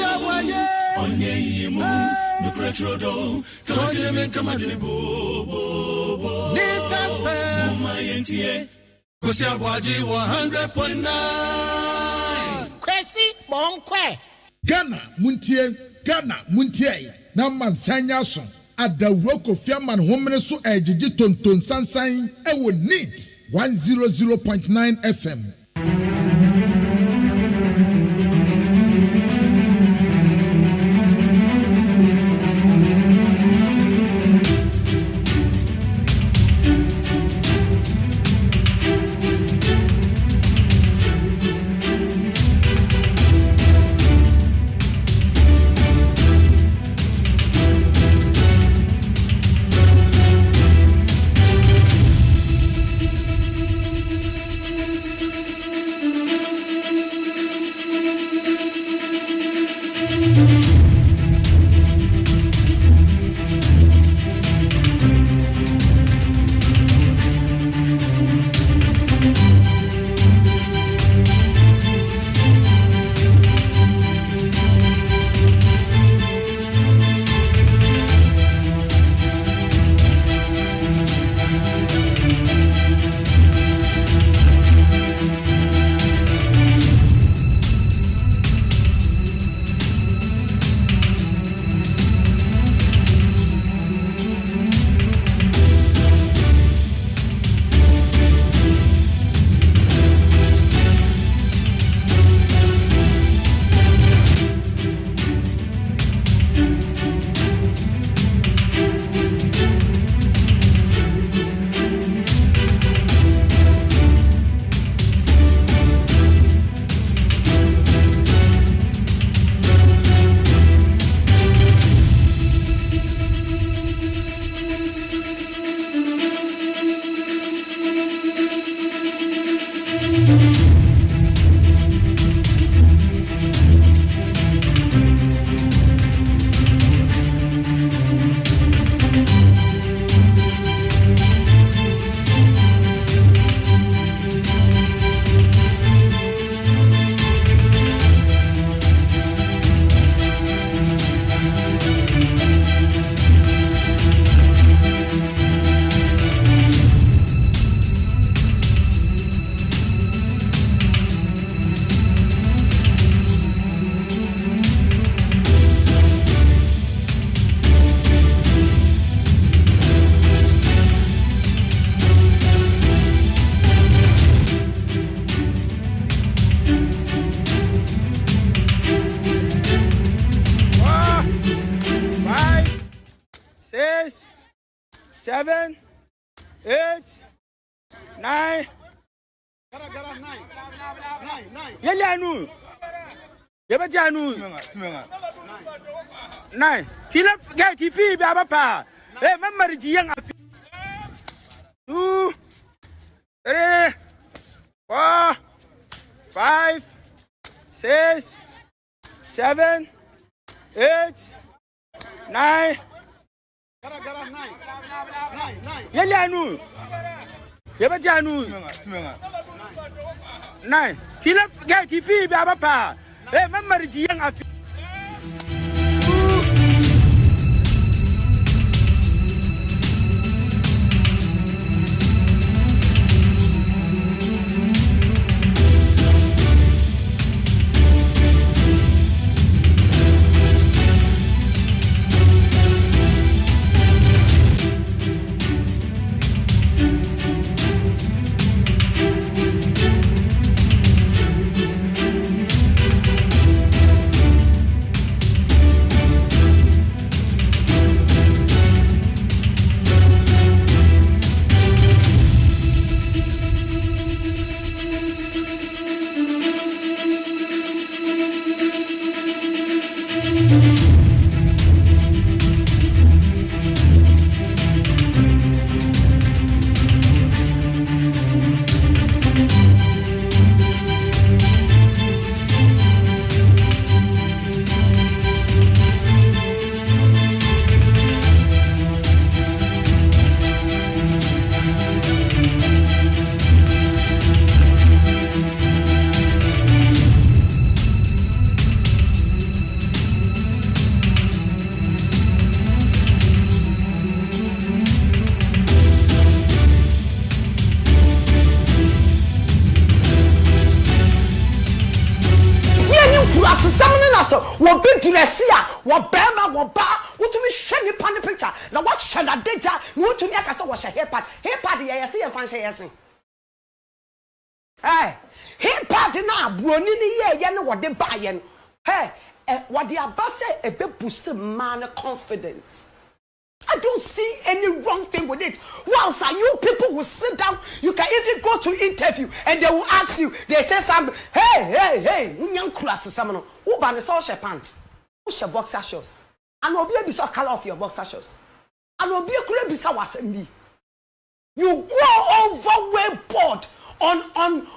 ABOAGYE Onye Yeyimu, Nukretrodo, Kamadine Kamadine Bo. Nita FM. Montie. Kwasi Aboagye 100.9. Kwasi Bonkwe. Ghana muntie na mansanya so adawro Kofi Aman homene so ejiji tonton sansan ewo NEET 100.9 FM. Yelianu. Yabajanu. Nine. Kila kifi baba. Eh, memory jiyang afi. 2, 3, 4, 5, 6, 7, 8, 9. Yelianu. Yabajanu. 9. Kila kifi baba. Eh, memory jiyang afi. kurase samne na so wo be duresia wo bema wo ba wotumi hwe ni pan picture na wo hwe na deja na wotumi akasa wo hwe hip hop ye yesi ye fan hwe yesi hip hop na abuoni ni ye ne wo de ba ye no what the abase a bit boost man confidence. I don't see any wrong thing with it. Whilst you people will sit down, you can even go to interview and they will ask you, they say something, hey, young class someone who ban the social pants, who shall boxer shorts, and will be so color of your boxer shorts, and will be a crib was me. You grow overboard on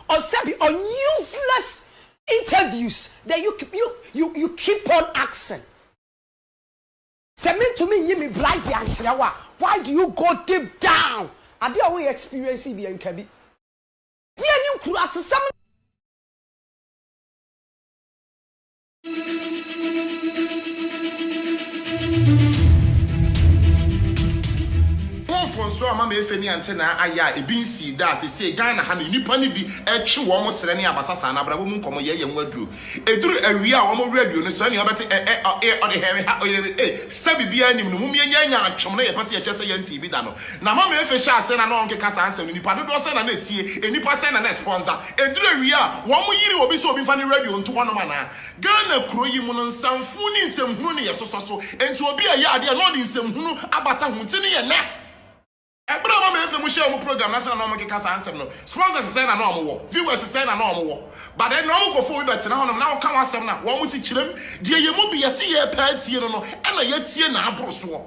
useless interviews that you keep on asking. Say me to me, you me blind the why do you go deep down? I did only experience it in Kabi. Dear new class some. So ama me feni antena aya e bin si da se Ghana ha ni nipa ni bi e twe wo mo sere ne abasasa na brabo mu nkomo ye nwaduru eduru awia wo mo radio no so ne obete o de hewe ha o sabi bia nim no mum ye nya atwom na ye pase ye chese ye nti bi da no na ma me fe sha ase na no nkeka sa ansem nipa do se na na tie nipa se na na sponsor eduru awia wo mo yiri obi so obi fa ni radio nto wono ma na Ghana kuro yi mu no nsamfu ni nsemhunu ne ye sososo enti obi a ye ade no de nsemhunu abata huntini ye na Ebra ma me fe mu share mu program na say na no keka sa ansem no sponsors say na no mo viewers say na no mo but then no mo go for we bet na honom na wo kan asem na wo mo ti kirem de ye mu bi ye se ye pa tie no e na ye tie na abroso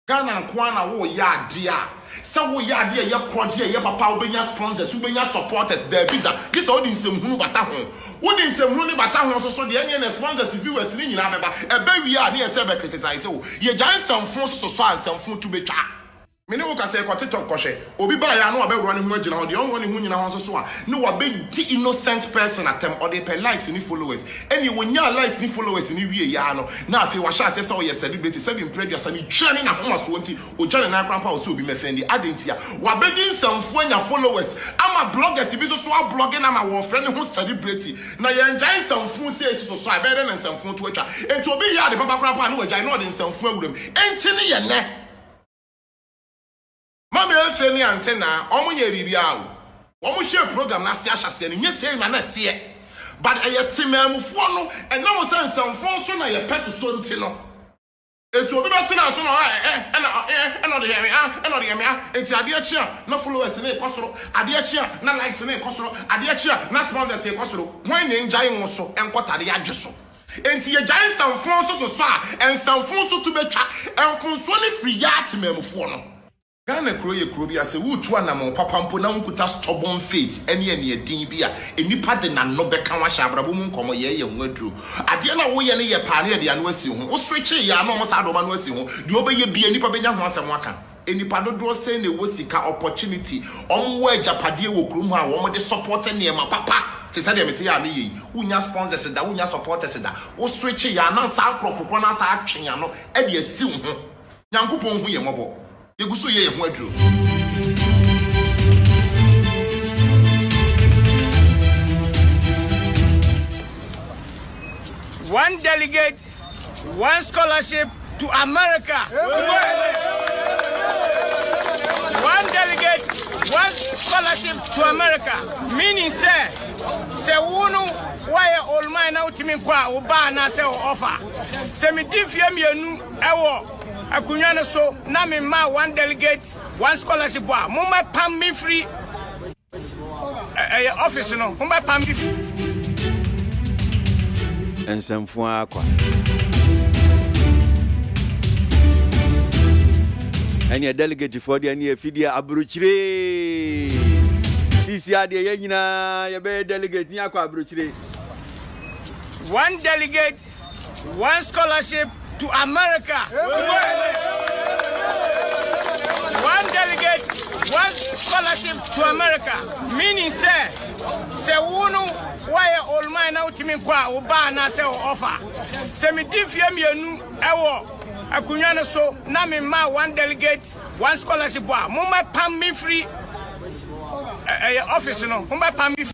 Ghana nko na wo ya ade a se wo ya ade ye kroje ye papa wo benya sponsors wo benya supporters there bi da this all nsem hunu bata ho wo di nsem hunu ni bata ho so de enye na sponsors viewers ni nyina beba eba wi a na ye se be criticize wo ye jan samfo so samfo tu betwa Mene wo ka say ko TikTok ko hwe obi ba ya na obewro ne hu agina ho de onwo ne hu nyina ho so a ne wo be di innocent person atem or dey per likes ni followers eni wo nya likes ni followers ni wie ya no na afi wa sha say so ye celebrity seven producer ni twani na ho so nti o jane na krampa o so obi mefendi adentia wa be di nsamfo nya followers ama bloggers bi so a blogging na ma wo friend ho celebrity na ye njan nsamfo say so a be na nsamfo to atwa enti obi ya de papa krampa na wo jane no de nsamfo awuram enti ne ye ne Mama efe ni antena omo ye bibia o omo share program na se ahase ni nyese na na tie but ayetimamufo no ena wo sansamfo so na ye peso so nti no etu obi betina so no ena de yemi enti ade achia na followers na ekosoro ade achia na likes na ekosoro ade achia na sponsors ekosoro when ye njai wo so enkotade agyeso enti ye giant sanfo so a ensanfo so to betwa enfonso ni free ya atimamufo no Ghana kuro ye kuro bi ase wutu anam papa mpo na nkuta stubborn faith ene edin bi a enipa de na no beka wa sha abrabo mu nkomo ye nwaduru ade na wo ye ne ye paane de anu asi ho wo switch ya na mo sa do ma no asi ho de obeye bi enipa benya ho asem aka enipa dodo se na wo sika opportunity omwo ajapade wo kuro mu a wo mo de support ne ma papa te say dem te ya me yi unya sponsors da unya supporters da wo switch ya na sa krofo na sa atwen ya no e de asi ho nyankopon hu ye mobo Yegusu ye hu aduro One delegate, one scholarship to America. One delegate, one scholarship to America. Meaning say wunu why all mine now to me kwa uba na say offer. Say me diffia me anu ewo akunyane so na me ma one delegate, one scholarship wa mumma pam me free office no mumma pam me free. Ensamfo akwa any delegate for the any fidia abruchire this year the yina ya be delegate ni akwa abruchire. One delegate, one scholarship to America. One delegate, one scholarship to America. Meaning say wunu why all mine now to me kwa uba na say offer. Say me diffia me anu ewo akunyane so na me ma one delegate, one scholarship wa mumma pam me free office no mumma pam me free.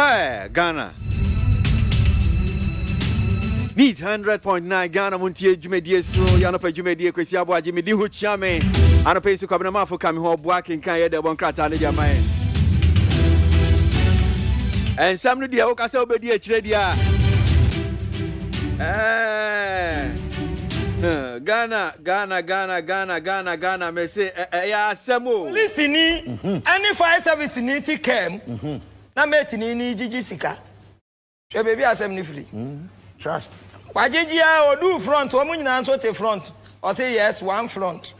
Hey, Ghana. Need 100.9 Ghana Montie Jumedie so Yanopa Jumedie Kwesi ABOAGYE Medi Hu Chiame. Anopa Isu Kwabena Mafo Kami Ho Boakin kan ye de bon krata ne dia man. En sam no dia wo ka se obedi a kire dia. Ghana me say ya asemo. Police ni any fire service ni ti kem. Na meti ni jiji sika. Hwe baby asem ni free. Trust. Wajejia odu front, omu nyina nso te front. O say yes, one front.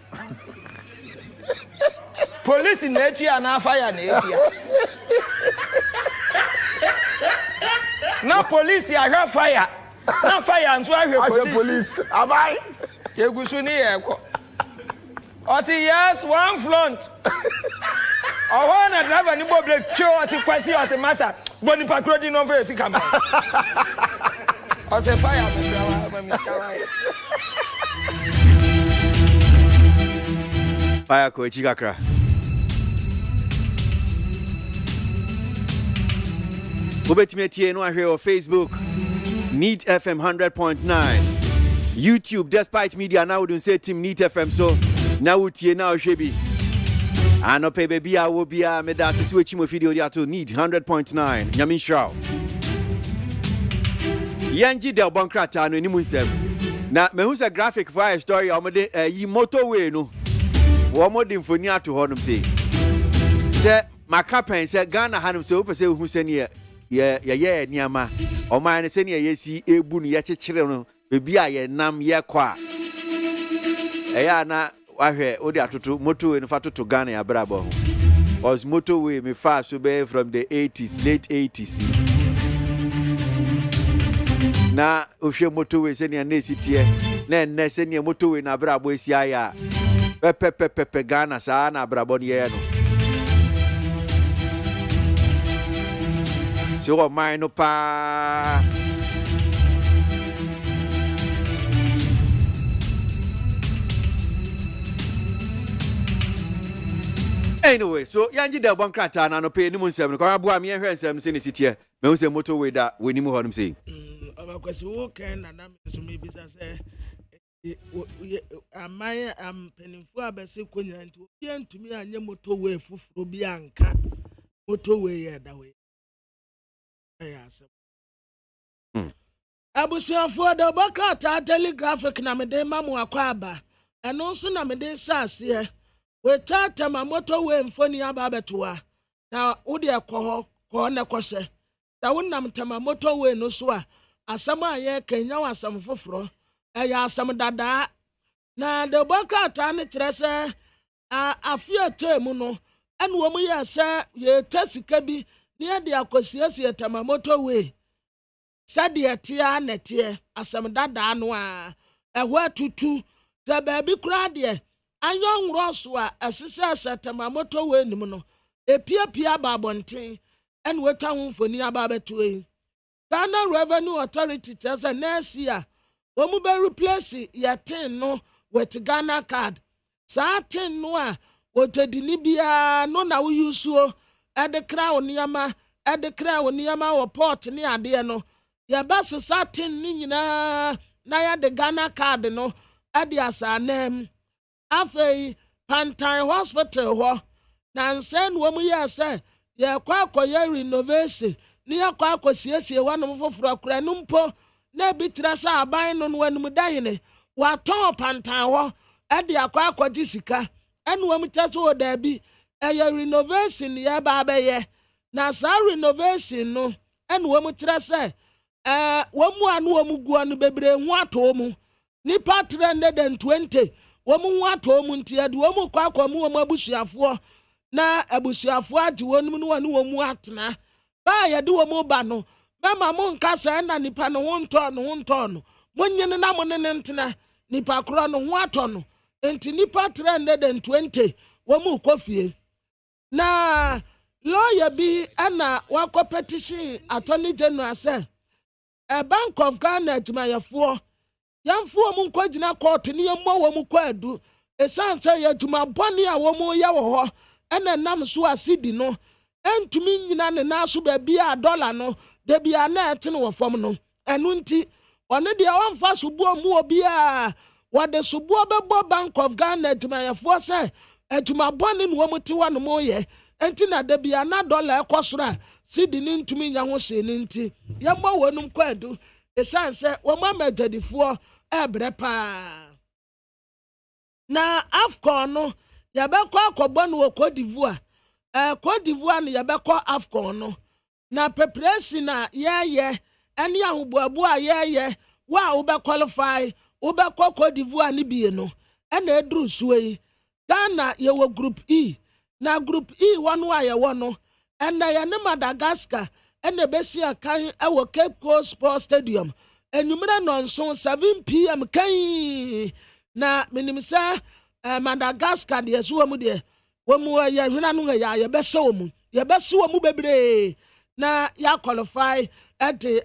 Police na etia na fire na etia. Na police ya fire. Na fire nso ahwe police. Abai. Yegusu ni yeko. O say yes, one front. Oh, na driver ni bo break show ati kwasi ati masa. Boni patrol di no face kama. O say fire me Fire ko chigakra. Obetime tie no ahwe on Facebook. Neat FM 100.9. YouTube Despite Media now don't say team Neat FM so now tie now shebi. Ano pe baby a wo bia me da se switch mo video dia to Neat 100.9. Nyami show. Yanji del bonkrata no ni munsem. Na me hu se graphic for a story omode yi motorway no. Wo mo de mfoni ato ho nom se. Se makapen se Ghana hanum se wo pese hu se ne ye niama. O man se ne ye si ebu no ye kekere no bebi a ye nam ye kwa. Eya na wahwe odi atoto motorway no fatoto Ghana ya brabo ho. Was motorway me fast so be from the 80s, late 80s. Na ohwe motorway se ne na sitie na enne se ne motorway na brabo esi aya. Pepe Ghana sa na brabo ne ye no. So what mine no pa. Anyway, so yanji del bankrata na no pay ni munsem no kwa boa me hwe nsem se ne sitie me hu se motorway da weni mu honum sei abakwasi wo kan na me so me bisa se amaya penimfu abese konya nti obi antumi anye motorway fufuro bi anka motorway ya da we ayase abusiafo da bankrata telegraphic na me de mamu akwa aba eno so na me de sase we tata ma motorway mfoni aba betua na wode ekọ na kwose da wonnam tama motorway no so a asam aye kenya wasam foforo eya asam dada na de bokata ne kire se afia temu no ene wo mu ye se ye tasika bi ne de akosiesie tama motorway sade etia na tie asam dada no a eho atutu da ba bi kura de anyon roso a asisa satama motorway nim no epia babonten en weta hu mfoni aba betu Ghana Revenue Authority tesa next year omu be replace ya tin no with Ghana card sa tin no a wotedini bia no na wo yusuo ede kra oniama wo port ni ade no ya bas sa tin ni nyina na ya de Ghana card no ade asanem afei Pantai Hospital ho na nsen wo mu ya se ye kwa akoye renovation ni ya kwa akosiesie wanom foforo akura numpo na bitira sa aban no wanum dahene wa ton Pantai ho e de akwa akoji sika enu wo mu teso da bi eye renovation ya ba ye na sa renovation no enu wo mu tira se wo mu anu wo mu guo no bebre hu ato mu nipa 320 womu wato mu ntia de womu kwakwa mu womu abusuafo na abusuafo ati wonum no wonu womu atena ba ya de womu ba no mama mu nkasa na nipa no wonto no munyene na mo ne ntena nipa kro no ho ato no enti nipa 320 womu kofie na lawyer bi ana wakọ petition attorney general say a Bank of Ghana adwumayefo yamfo mu nkogina court ni yemmo wo mu kwadu esanse ya dwuma boni a wo mu ye wo ho ena nam so asidi no entumi nyina ne naso ba bia dollar no de bia na ete no fam no enu nti one de wamfa subuo mu obi a wode subuo bebo Bank of Ghana tumayefo se atuma bone no mu ti wano mo ye enti na de bia na dollar ekosoro sidi ni ntumi nya ho hye ni nti ye mo wonum kwadu esanse wo ma madadifo ebre pa na afcon no ya bekọ akọbọ no Cote d'Ivoire Cote d'Ivoire no ya bekọ afcon no na preparation na ye eni ahobuabu a ye wa wo be qualify wo be Cote d'Ivoire ni bie no ena edru suwe Ghana ye wo group E na group E wonu a ye wo no ena ye ne Madagascar ena besi akan e wo Cape Coast Sports Stadium enumere nonso 7 p.m. kan na minimisa Madagascar de so mu de wo mu ya hwena no ya ye be se wo mu bebre na ya qualify at the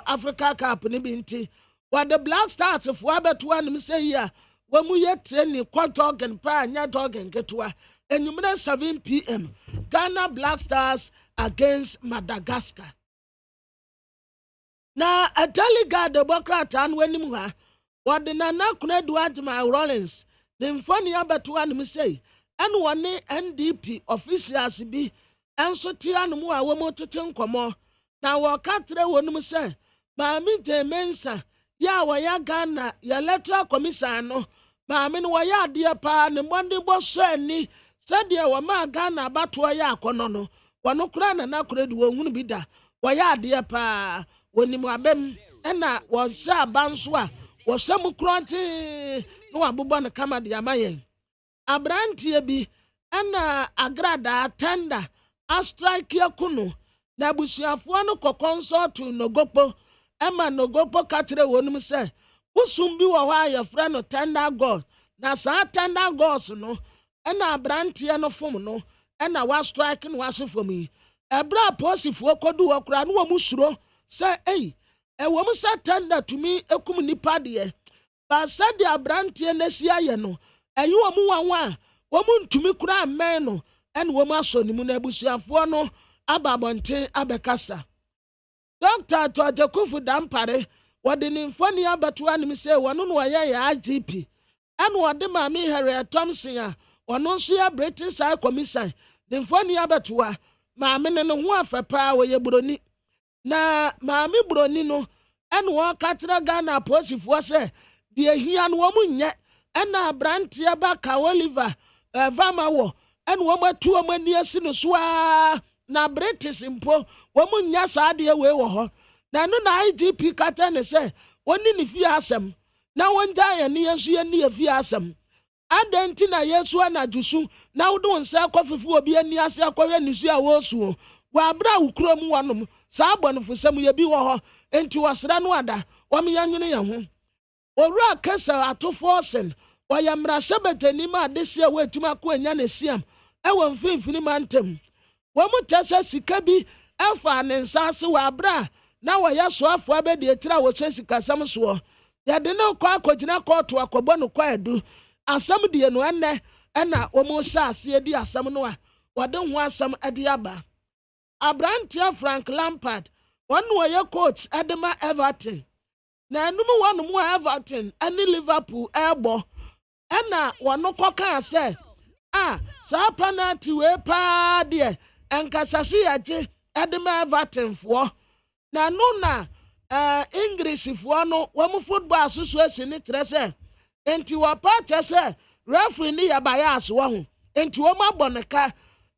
Africa Cup ni binti what the Black Stars for abeto anim say here wo mu ye training Quantogen pa nya Togen ketwa enumere 7 p.m. Ghana Black Stars against Madagascar na Ataliga de Bokrata an wenim ha what the Nana Kunedu Adma Rollins the mfoni abeto anim say and one NDP officials bi enso ti anu a wo mo tete nkomo na wo katre wonum se maami je mensa ya wo ya Ghana ya electoral commission no maami no wo ya ade pa ne monde boso ani sade wo ma Ghana bato ya akono no wono kura na kura de wo hunu bi da wo ya ade pa wonim abem na wo sha banso a wo sam kronte no abobọ na kama de amayen abrantie bi na agrada tender astrike yakunu na busuafo no kokonsort no gopo ema no gopo katre wonum se usum bi wo ha ya fra no tender god na sa tender gods no na abrantie no fom no na wa strike no wa sefom yi ebra posifo kodu okura no wo musuro se wo mu sa tender tumi ekum nipa de ba sa de abrantie na sia ye no eyi wo mu wanwa wo mu ntumi kura amen no en wo ma so ni mu na abusuafo no ababonten abekasa Dr. Tojakufu Dampare wode ni mfoni abeto anim se wono no ye ya IGP en wode Mami Harriet Thompson a ono nso ya British High Commission ni mfoni abeto a maame ne no ho afepa wo ye broni na maame broni no en wo katra Ghana posifo se de ehia no wo munye en na brantia ba ka Oliver vama wo en wo matu amani asi no so na British mpo wo munya saade we wo ho na no na IGP kata ne se woni ne fi asem na wonja ye ne yesu ye ne fi asem adenti na yesu na jusu na wodo nsa kofifu obi ani ase akɔhwe nisu a wo suo wa abra ukrom wonom sa abonfo sem ye bi wo ho enti wasra no ada wo me yanwene ye ho owura kasa atofo sen waya mrasebetani ma adese we tuma ko anya ne siam ewo mfimfini mantem wo mu tese sika bi efa ne nsase wa abra na waya so afo abedi etira wo che sika sam so ya de no kwa akogina koto akobo no kwa edu asam die no enne na wo mu saase edi asam no a wode ho asam edi aba Abrantia Frank Lampard one way coach Edema Everton na enum one mu Everton ani Liverpool ebo na wano koka se sa penalty we pa de enkasase yaje Edema Everton fo na no na English fo no wo football association ni tre se enti wo pa che se referee ni ya bias wo ho enti wo maboneka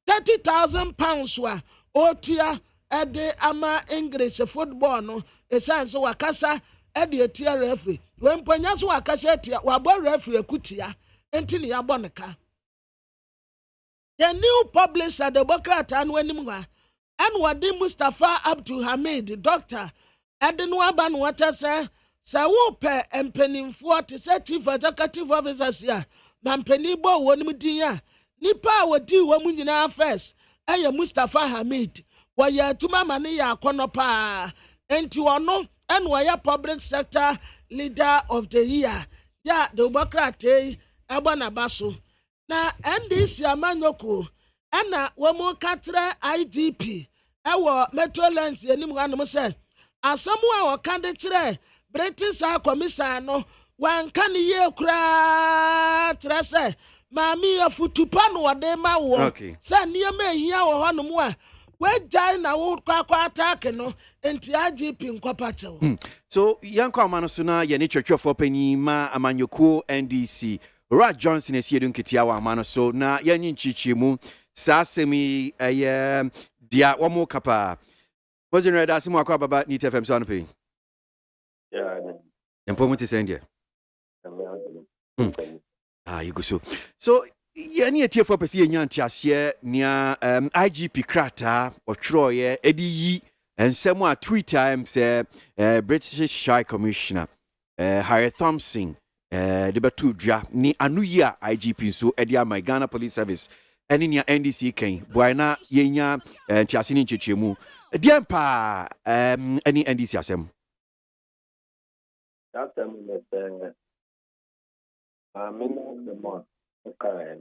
£30,000 wa otia ede ama English football no esanse wakasa ede etia referee wemponya so wakasa etia wabo referee kutia enti ne yaboneka the new publisher the Bokrata an wanim wa an wadi Mustafa Abdul Hamid doctor ede no aba no wata se wo pe empanimfo te se chief executive officers ya na mpanibo wonim din ya nipa wodi wo mu nyina first eye Mustafa Hamid waya tuma mane ya akono pa enti ono en waya public sector leader of the year ya the Bokrata eba na baso na NDC amanyoko ɛna wɔn ka kyerɛ IDP ɛwɔ Metrolands anim hɔ anom sɛ asɛm a wɔka de kyerɛ British High Commission no wanka ne yie koraa kyerɛ sɛ maame afutupa no wɔde ma wɔ sɛ nneɛma ehia wɔ hɔ nom a wagyae na wokɔ atake no enti IGP nkɔpa kyɛw. So yanko amano so na yɛne twɛtwɛfoɔ panyin ma amanyɔkuo NDC Rod Johnson esi edu nketea wɔ amano so na yɛnyi nkyikyiremu saa asɛm yi ɛyɛ dia wɔn kapa. President Red Asimu akɔ baba Nit FM so anpe. Yɛmpɔ mu te sɛ ndeɛ. You go so yɛne atiefoɔ pɛ sɛ yɛnya nteaseɛ nea IGP krataa ɔtwerɛeɛ ɛde yi nsɛm a Twitter sɛ British High Commissioner Harry Thompson de bɛto dwa ne ano yi a IGP nso ɛde ama Ghana Police Service ɛne nea NDC kan boa na yɛnya ntease ne nkyekyeɛmu deɛ mpa ɛne NDC asɛm. Okay.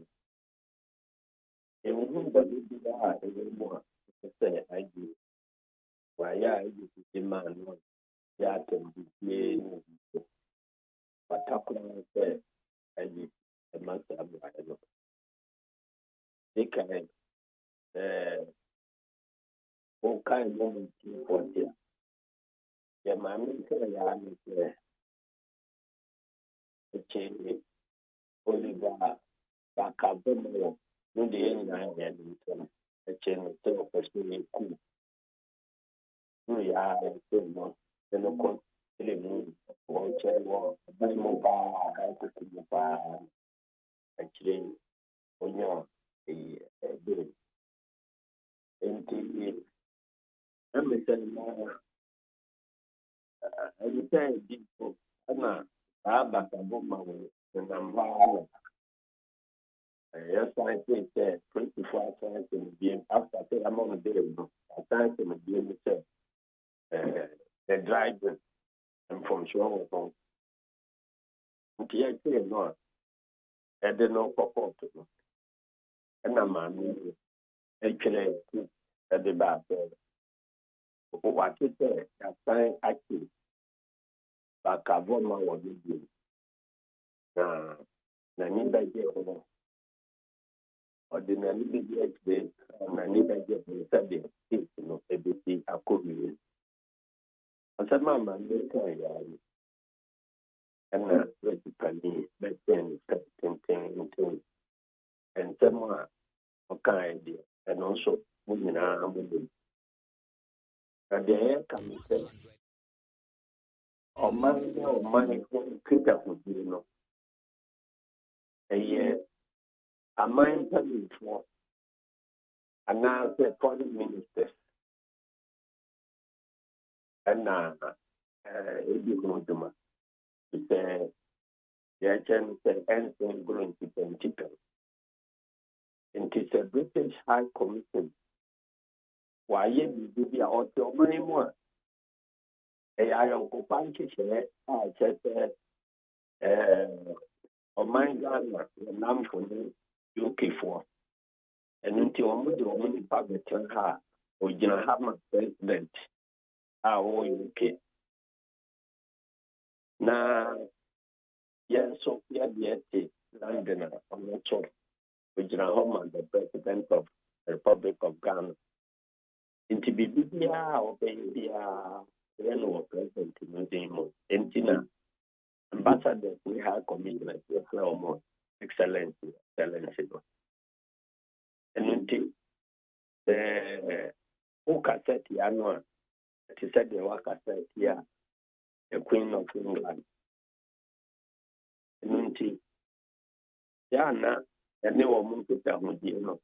I do. Why, I use the man, yeah, can be but talk about that. I use a month of they can, all kind of moments for there. Yeah, my man, a change. Oliver Bacabemo, no, the end I had a chain of pursuing cool. We are so much, then of course, the moon, or chair, very mobile, actually, on your day. And the Emerson, I returned people, Anna, Bacaboma. And I'm violent. Yes, I think that 24 times in the game after I'm on a day, I time in the game the driver and from Shore home. Okay, I say no, I didn't know pop up to me. And I'm actually at the back. What is there? I find active. But I've won my one. Na ni baje ono ordinary baje na ni baje sabe no ebiti akobi asama ma ne kan ya ana basically beten ten and someone okay idea and also muna amudu and there come say o man kita no a mind for announce foreign ministers and anything going to political. And it's a British High Commission. Why you be auto money more? I don't go punch it. I said, o my Ghana, the name for the UK for. And until only public her or General Hammer president, our UK. Now, yes, so London on the top, with General Hammer, the president of the Republic of Ghana. Into Bibia or Bibia, the president in Tina. Ambassador, we have commitment to more excellency. And until the who cassette annual, it is said the work cassette here, the Queen of England. And until Yana, and they were moved to Tamudino.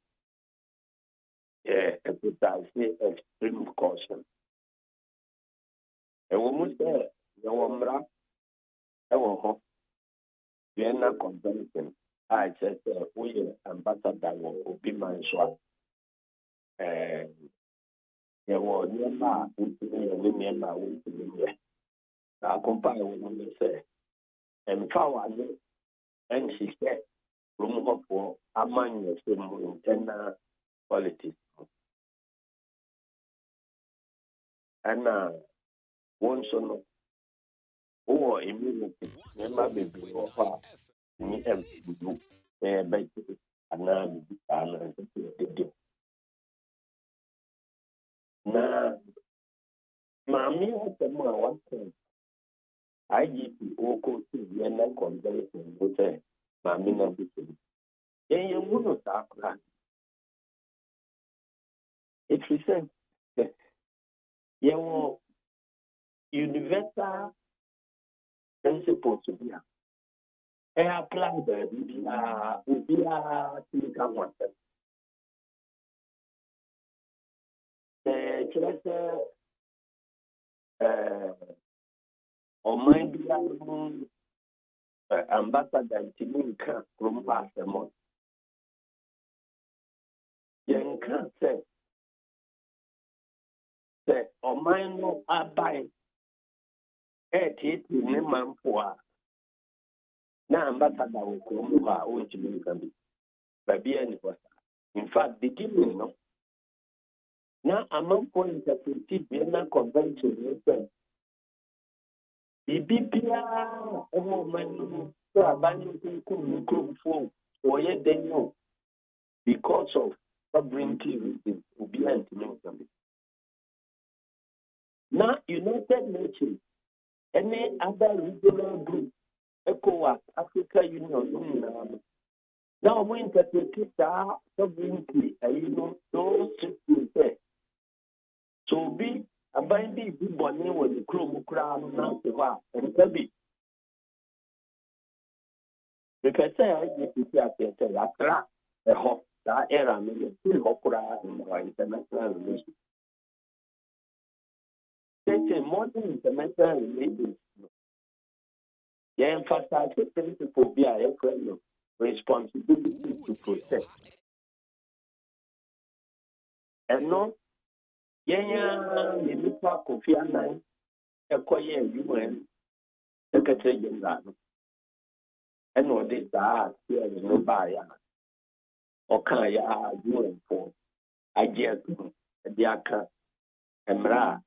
A extreme caution. A woman there, the woman. Vienna Convention, I said, we ambassador will be my swap. There were nearby, I compare with me, say, and power, and she said, room for a man, you politics. And one son or immunity, never be before me and you, and now Mammy, one thing. I give you all to the end of conversation with her, Mammy, not be. Then you wouldn't start crying. If you say, you universal principle to be a apply the typical one. Or mind ambassador Timinka from Passamon. Young can't say, or mine no abide. 88 man for now, ambassador will come over which you can be. Baby, in fact, beginning no. Now, among points that we see Vienna Convention, you say, BBPA, a woman, so abandoned to phone, or yet they know because of sovereignty reasons to be anti-Muslim. Now, United Nations, any other regional group, ECOWAS, Africa Union, now we interpret that sovereignty, those systems there. So be a binding people with the Chrome crown now and Kabi. Because I get to see a hop that era, still opera in our international relations. They say modern international relations. They emphasize the principle be a friend of responsibility to protect. And no. The Mipa Kofi Annan, a quiet UN, Secretary General, and what this are here is no buyer. Or can ya UN for? I just the Aka, Emra,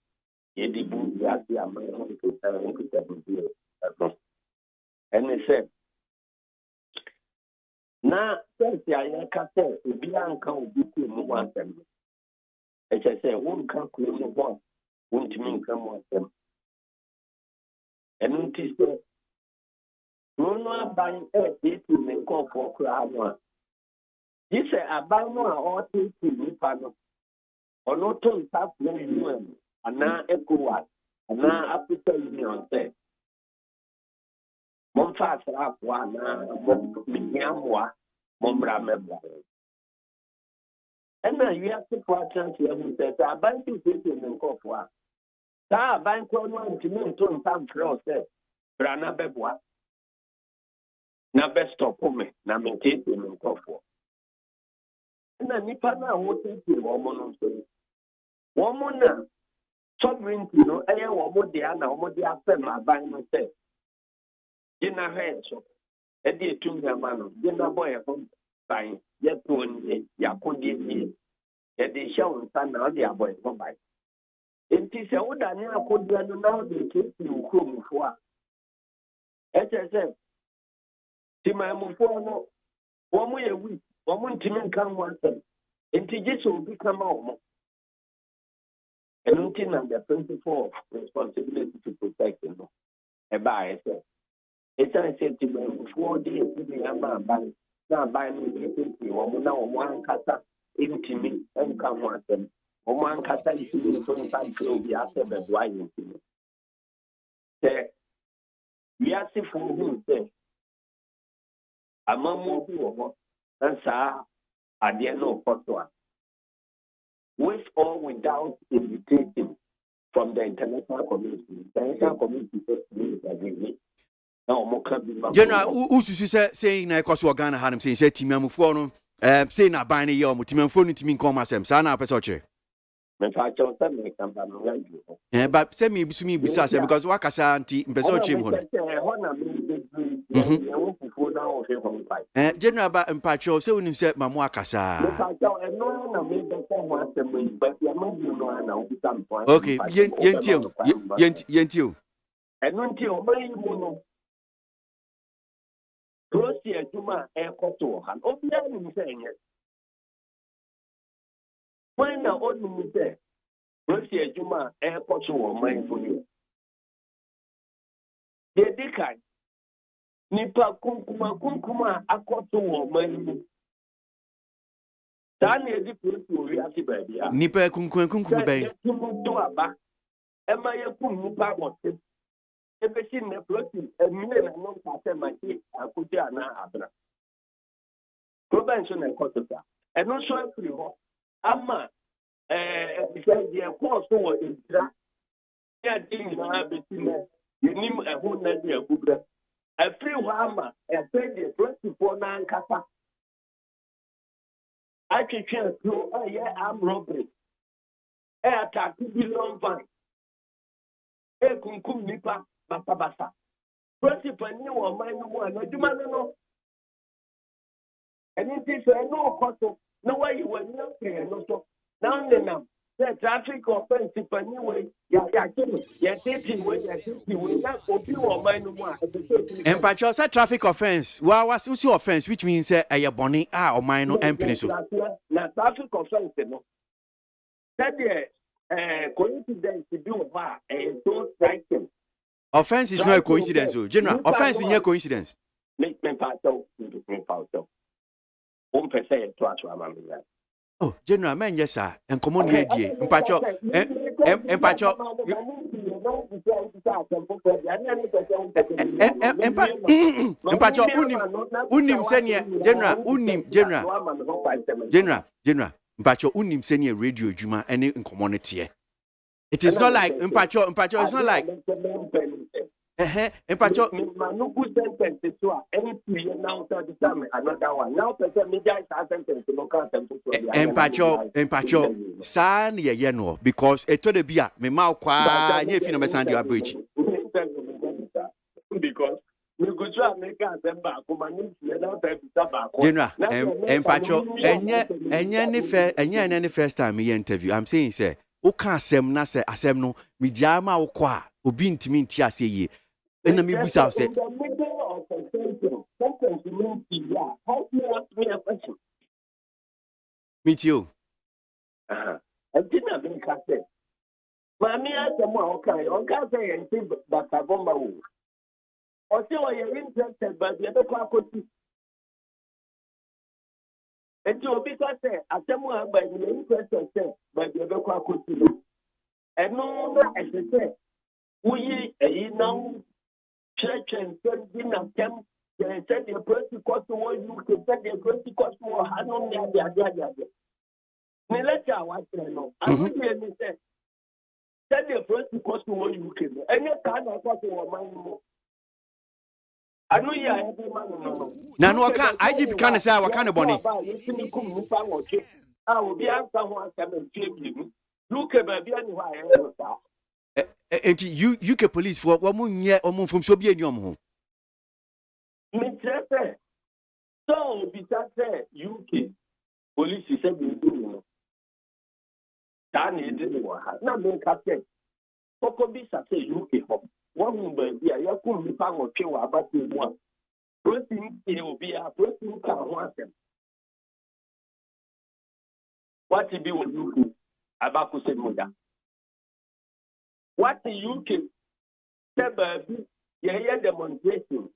Yedibu, Yasia, my home to 7 years. And they said, now, since the Ayaka said, Bianca will be to move on them. As I say, one can't claim one, won't mean come with them. And it is the Rona buying a dating and call for crowd. This is a buy no or take to panel. Or not to tap no UN, and now ECOWAS, and now Africa Union say. Monfas up one, Miamwa, Mombra Mebra. And now you have to put chance who says, I buy two people in Kofwa. That I buy one to me to some cross, Brana Bebwa. Now best stop for me, now maintain in Kofwa. And then Nipana won't take you woman. Woman, sovereignty, no, I am what they are now, what they are my buying myself. In a head, so a dear to the man, dinner boy upon. Yet one Yakundi, yet they show and son now they are boys go by. It is a wood and I could now they keep you home for. As I said, Timamufono, 1 way a week, 1 Timan come once, and Tigis will become out. And until the principle of responsibility to protect them. A buyer said, it's I said to me, 4 days to be a man. Now, by me, now one cata into me and come once them. One cata into me, sometimes will be after the wine. We are see for whom say, a mamma who and sir, I dare no photo. With or without invitation from the international community, the international community says, agree. General, who's saying I cost Ghana had him saying, say, Timamufono, saying a binding your Timamufono to me come as him, Sana Pesoche. But send me to me besides because Wakasa anti Pesoche. General, but Pacho, so when you said Mamuakasa. asɛm but yɛma no ana wobisa mpo okay yentio ɛno nti ɔma yi mu no prosi adwuma a ɛkɔto wɔ ha obiara nim sɛ ɛnyɛ wɔn na ɔnim sɛ prosi adwuma a ɛkɔto wɔ ɔman fo yi yɛdi kan nipa kunkuma a akɔto wɔ ɔman mu saa na yɛdi prosi wɔ wiase baabi a nipa kunkum bɛn yɛtum to aba ɛma yɛkum nipa wɔte ebesi na prosi emile na no mpasɛ maki akute ana abra probenso na ɛkɔto sa ɛno nso afiri hɔ ama ɛsɛ deɛ kɔɔ so wɔ ntira ne ade nyinaa besi na yɛnim ɛho na de agubrɛ afiri hɔ ama ɛsɛ deɛ prosifoɔ n'ankasa atwitwe atuo ɛyɛ arm robbery ɛyɛtaako billion van ɛkunkum nipa basa prosipo ni wɔ ɔman no mu a n'adwuma no ɛne nti sɛ ɛne ɔkɔ so na wayi w'ani afiri no so na ɔnenam sɛ traffic offense pani wei yɛakye no yɛtete wei na obi wɔ ɔman no mu a mpatwɛ sɛ traffic offense wosi offense which means sɛ ɛyɛ bɔne a ɔman no ɛmpene so na traffic offense no sɛdeɛ coincidence bi wɔ hɔ a ɛyɛ so striking. Offense is not a coincidence, General. Offense is not a coincidence. Oh, General, man, yes, sir. And come on here, dear. Mpacho. Unim senior, General. Mpacho, unim senior radio juma any in community. It is not like Mpacho. It's not like. Mpacho. Manuku sentence to any now the time another one. Now person media is sentence to local Mpacho. San ye no because it to the bia me mau kwa nye fi no mesan di abreach. Because we go to America them back come and you now type back. General, Mpacho enye first time me interview. I'm saying say Oka asem na se asem no me jama wo a obi ntimi nti ase ye na me busa se me too Adina bin ka se mami asem a oka se ye nti bata bomba wo o se o ye interested but ye be kwa akoti enti obi ka se asem a ba ye interested se but ye be kwa akoti eno na esese uyi eyi na church and na tem said the protocol to what you can said the protocol to hanon ya dia ni lecha wa no anu ye ni said the protocol to what you can any kind of what you man anu ya e ma no na no ka IGP kan say wa kan boni obi ansa ho asem ntwe look about the any why UK police for wamunye omufum so bi eni omho me trese so bi say UK police say be do no dan e de wo ha na me ka say koko bi say UK ho won ba bi a yakun mi pa ngotwe wa abate mu a protein e obi a protein ka ho asem what be wo UK abaku se moja what the UK said, yeah, demonstration.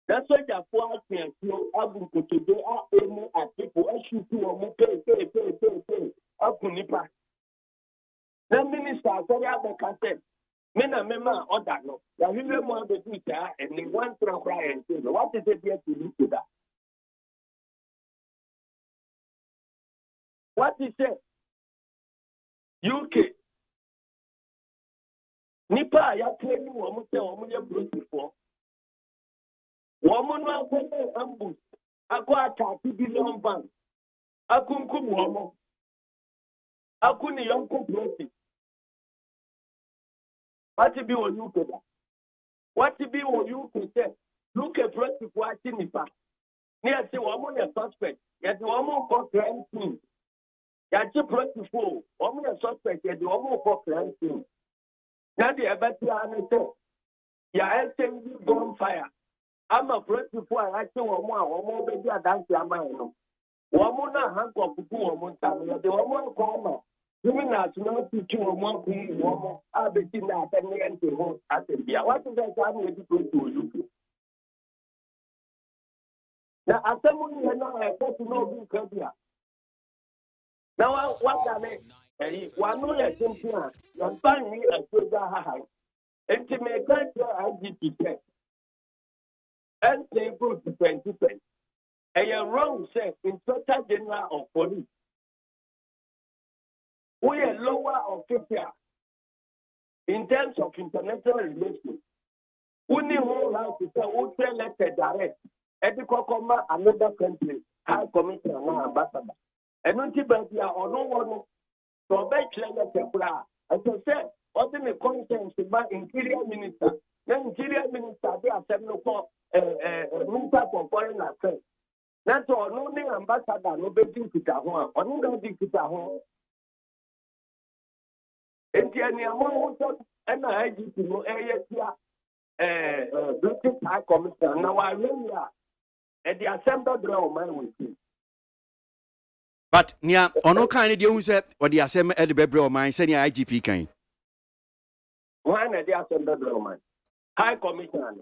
That's what the force can feel able to do. Aiming at people, I shoot you or pay. Up to Nipa. The minister said, I said, Mena Mema or that no. The women want to do that and they want to cry and say, what is it here to do to that? What is it? UK. Nipa ya kwenu wa mute wa munye brosifo. Wa munu akwene ambush. Akwa ataki billion van. Akunkum wamo. Akuni yonko brosif. Wati bi wo yuke da. Wati bi wo yuke se. Luke brosif wati nipa. Ni ati wa munu suspect. Yati wa munu kwa crime scene. Yachi protocol, almost suspect, the almost for cleansing. Now the Abati ya SMG bonfire. I'm a protocol, I actually one more baby a dance your mind. One more hand of the poor one time, the one more comma. Women are not teaching one thing, one more. I'll be seen that and the whole at the beer. What is that I'm going to go to you? Now, as someone you know, I thought to know who can be. Now, what I mean, one more simple, you find me a soldier high. And to make that IGP and say go to 20%. And you're wrong, sir, Inspector General of Police. We are lower official in terms of international relations. We need more how to say, we tell letter direct. Every comma another country, high commissioner and ambassador. And not even here or no one to obey letter. As I said, ordinary conscience about interior minister. The interior minister, they are seven o'clock, minister for foreign affairs. That's all, no ambassador, no betting to Tahua, or no betting to Tahua. And the amount and I did to know British High Commissioner. Now I really are at the Assembly Ground, man, with you. But near ono kind of said what the assembly at the bedroom mine said IGP kind. One at the Assembly Ground, High Commissioner.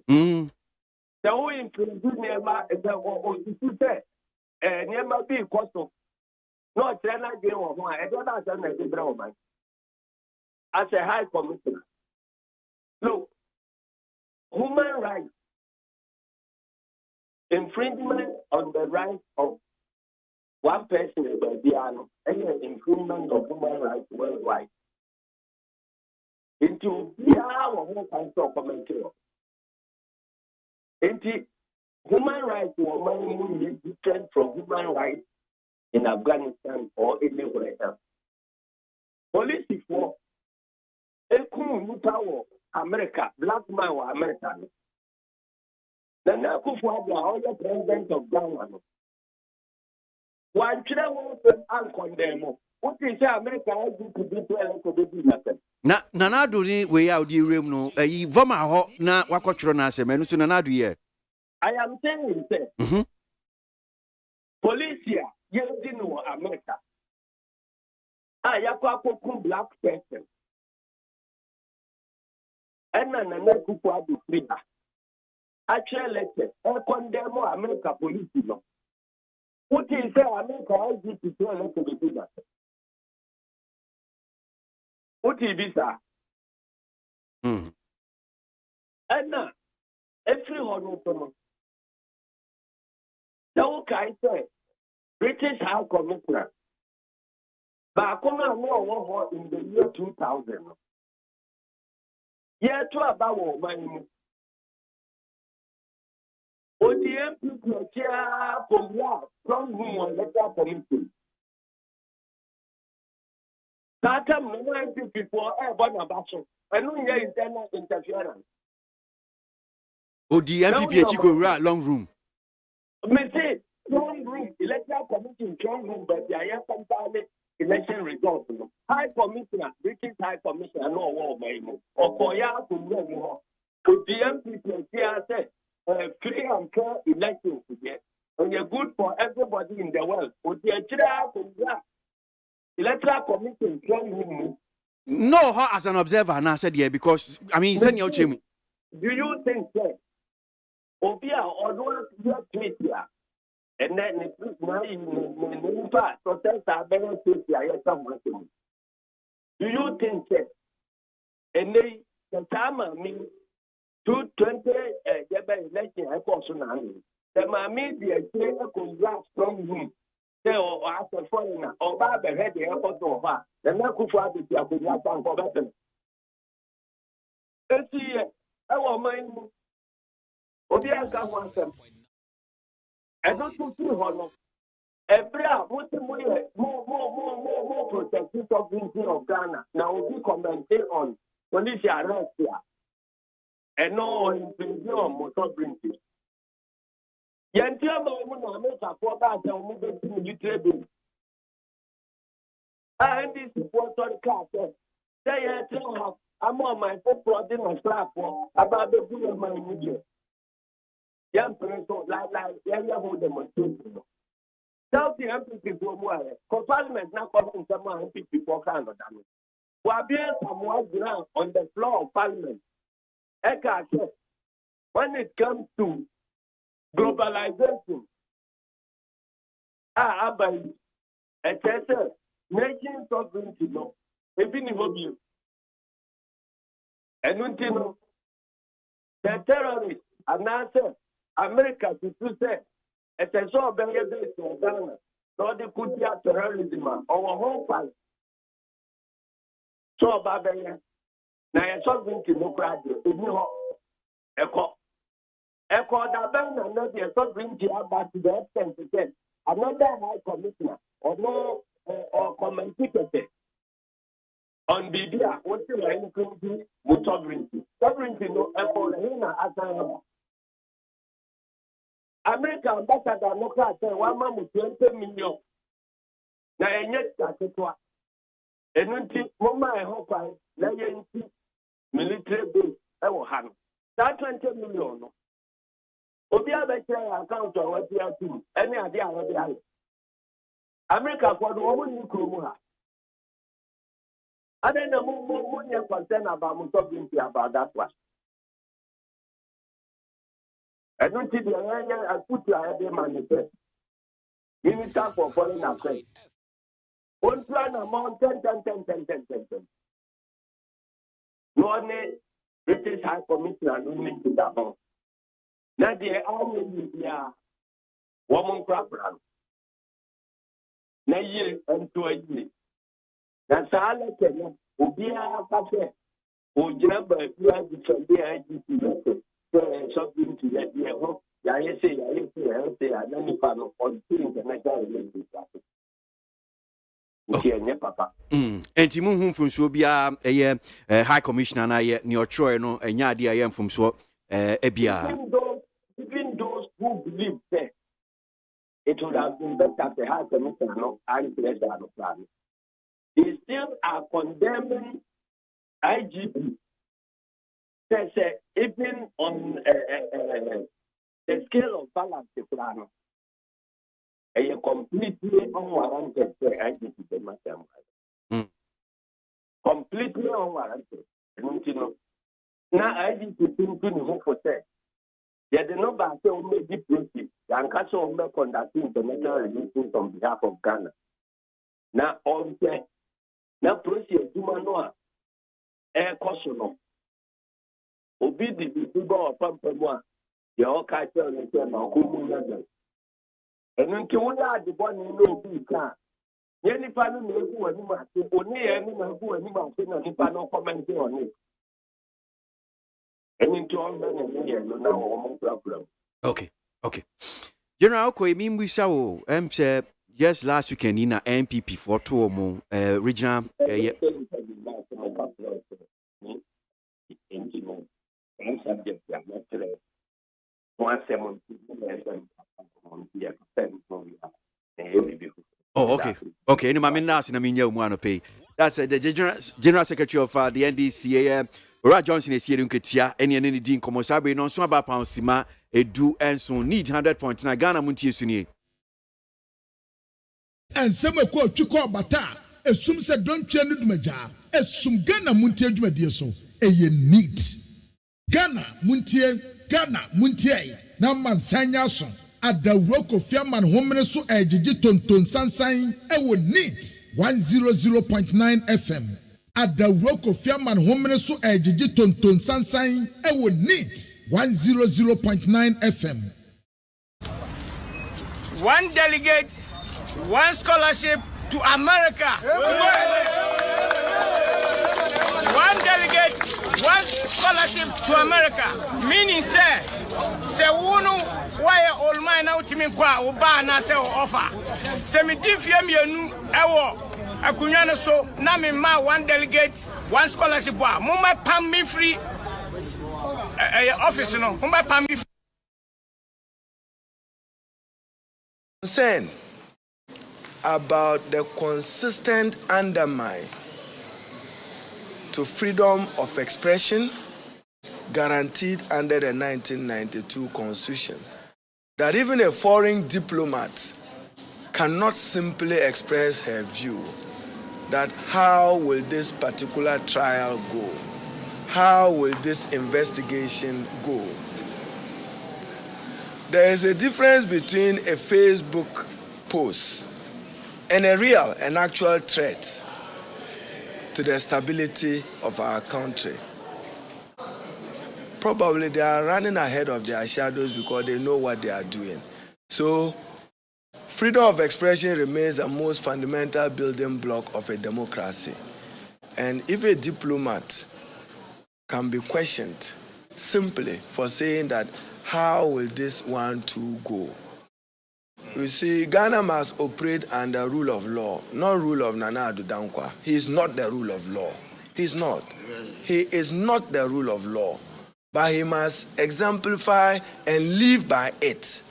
The only improvement nearby is the nearby be cost of no China game of one. I don't know the Ground, man. As a High Commissioner. Look, human rights, infringement on the rights of one person is and improvement of human rights worldwide. Into our whole country of commentary. Into human rights were different from human rights in Afghanistan or anywhere else. Police for America, black man or American. The Nakufu are the president of Ghana. One children will condemn. What is America to be nothing? Na do ni we out the room no voma ho na wakotworo na asem enu so na do ye. I am saying say police here using America. Yakwa black person. And na Nakufu are the free. Actually, let's condemn America police. What is America IGP to be do that? What is this? And now, every honorable, the I say, British High Commissioner, but in the year 2000. Yeah, to about money. ODM people care from what? From whom on letter committee. That time, no people are born about you. I know your internal interference. ODM people go long room. Me say, long room, electoral committee, long room, but they are sometimes election results. High Commissioner, British High Commissioner, no war, or Koya to know. ODM people care, say, free and fair elections today. And they're good for everybody in the world. Electoral commission strong. No, her as an observer, and I said yeah, because I mean, send your chim. Do you think that? Obia or do you tweet here? And then it's in fact, protest are better tweet here. Do you think that? And they the time I mean 220 election I also now. The mammy the strong room. Say or after foreigner or Baba had the airport of her. The Nakufa is a good one for better. Let's see, I want mine. Obianka wants them. I don't see honor. Every more protective of of Ghana. Now we commenting on police arrest here. And no on motor drinking. Yantia Mamma make a quarter and move it to you trading. And this is what on class. Say, I'm on my foot prodding and slap about the good of my media. Young people like, you hold them on two. Tell the MPP for Parliament now coming someone MPP for Canada. We are being someone ground on the floor of Parliament. When it comes to globalization, nation sovereignty, no, even if you and the terrorists and answer America to say, it's a so very based on Ghana, so they could be a terrorism or whole part. So, Babylon, now a sovereignty no crowd, Echo that Ben and not the sovereignty about to the extent another high commissioner or no or commentator on BBA, what you are including with sovereignty. Sovereignty no echo as America ambassador no class 1 man with 20 million. Now yet that and Mama I hope I military base ever have that 20 million. Obia better account on what we are doing. Any idea what they are. America for the woman in Kumuha. I don't know more concern about sovereignty about that one. I don't think the area I put to a manifest. Minister for Foreign Affairs. One plan amount 10. No one British High Commissioner don't need to that one. Now the army woman crap run. Na year and 2 years. That's all I can. Ubia Pate. Ujaba, you have to be something to that year. I say, I don't know on international relations. Okay, Papa. And Timu from Swabia, a high commissioner, and I near Troy, no, and Yadi, I am from Swap, Ebia. Even those who believe that it would have been better to have commissioner no and president of plan. They still are condemning IGP. They say even on the scale of balance the plan, a completely unwarranted IGP the matter. Completely unwarranted. Now IGP thinking who for say. There is no back to make process. And Castle will conduct international relations on behalf of Ghana. Now, on the now process, Dumanoa, air caution. Obi the people of Pampamua, the all catcher and the Kumu. And then to add the one in no car. Any family who are only any man who are no comment on it. Okay. General Koimi Mwisao, said yes last weekend in a MPP for 2 more regional. Oh, okay. No, I'm not in a one pay. That's the General Secretary of the NDCA. Ora Johnson is here in Ketia, any Dean Komosabe, non so about Pansima, Edu, and so need 100 points. Na Ghana Montie Suni. And some quote to call Bata, as soon said don't change Maja, as some Ghana Montie Jumedia a neat Ghana Montie, Naman Sanyason, at the rock of Yaman Woman so a Jiton Sansign, I would need 100.9 FM. At the rock of Yaman Woman so a Jiton Sansign, I would need 100.9 FM. One delegate, one scholarship to America. One delegate, one scholarship to America. Meaning, say wunu why all mine out to me qua oba na say offer. Say me diffia me nu ewo akunyana so na me ma one delegate, one scholarship wa. Mama pam me free office no. Mama pam me free. about the consistent undermine to freedom of expression guaranteed under the 1992 Constitution. That even a foreign diplomat cannot simply express her view that how will this particular trial go? How will this investigation go? There is a difference between a Facebook post and a real and actual threat to the stability of our country. Probably they are running ahead of their shadows because they know what they are doing. So, freedom of expression remains the most fundamental building block of a democracy. And if a diplomat can be questioned simply for saying that, how will this one too go? You see, Ghana must operate under rule of law, not rule of Nana Addo Dankwa. He is not the rule of law. He's not. He is not the rule of law. But he must exemplify and live by it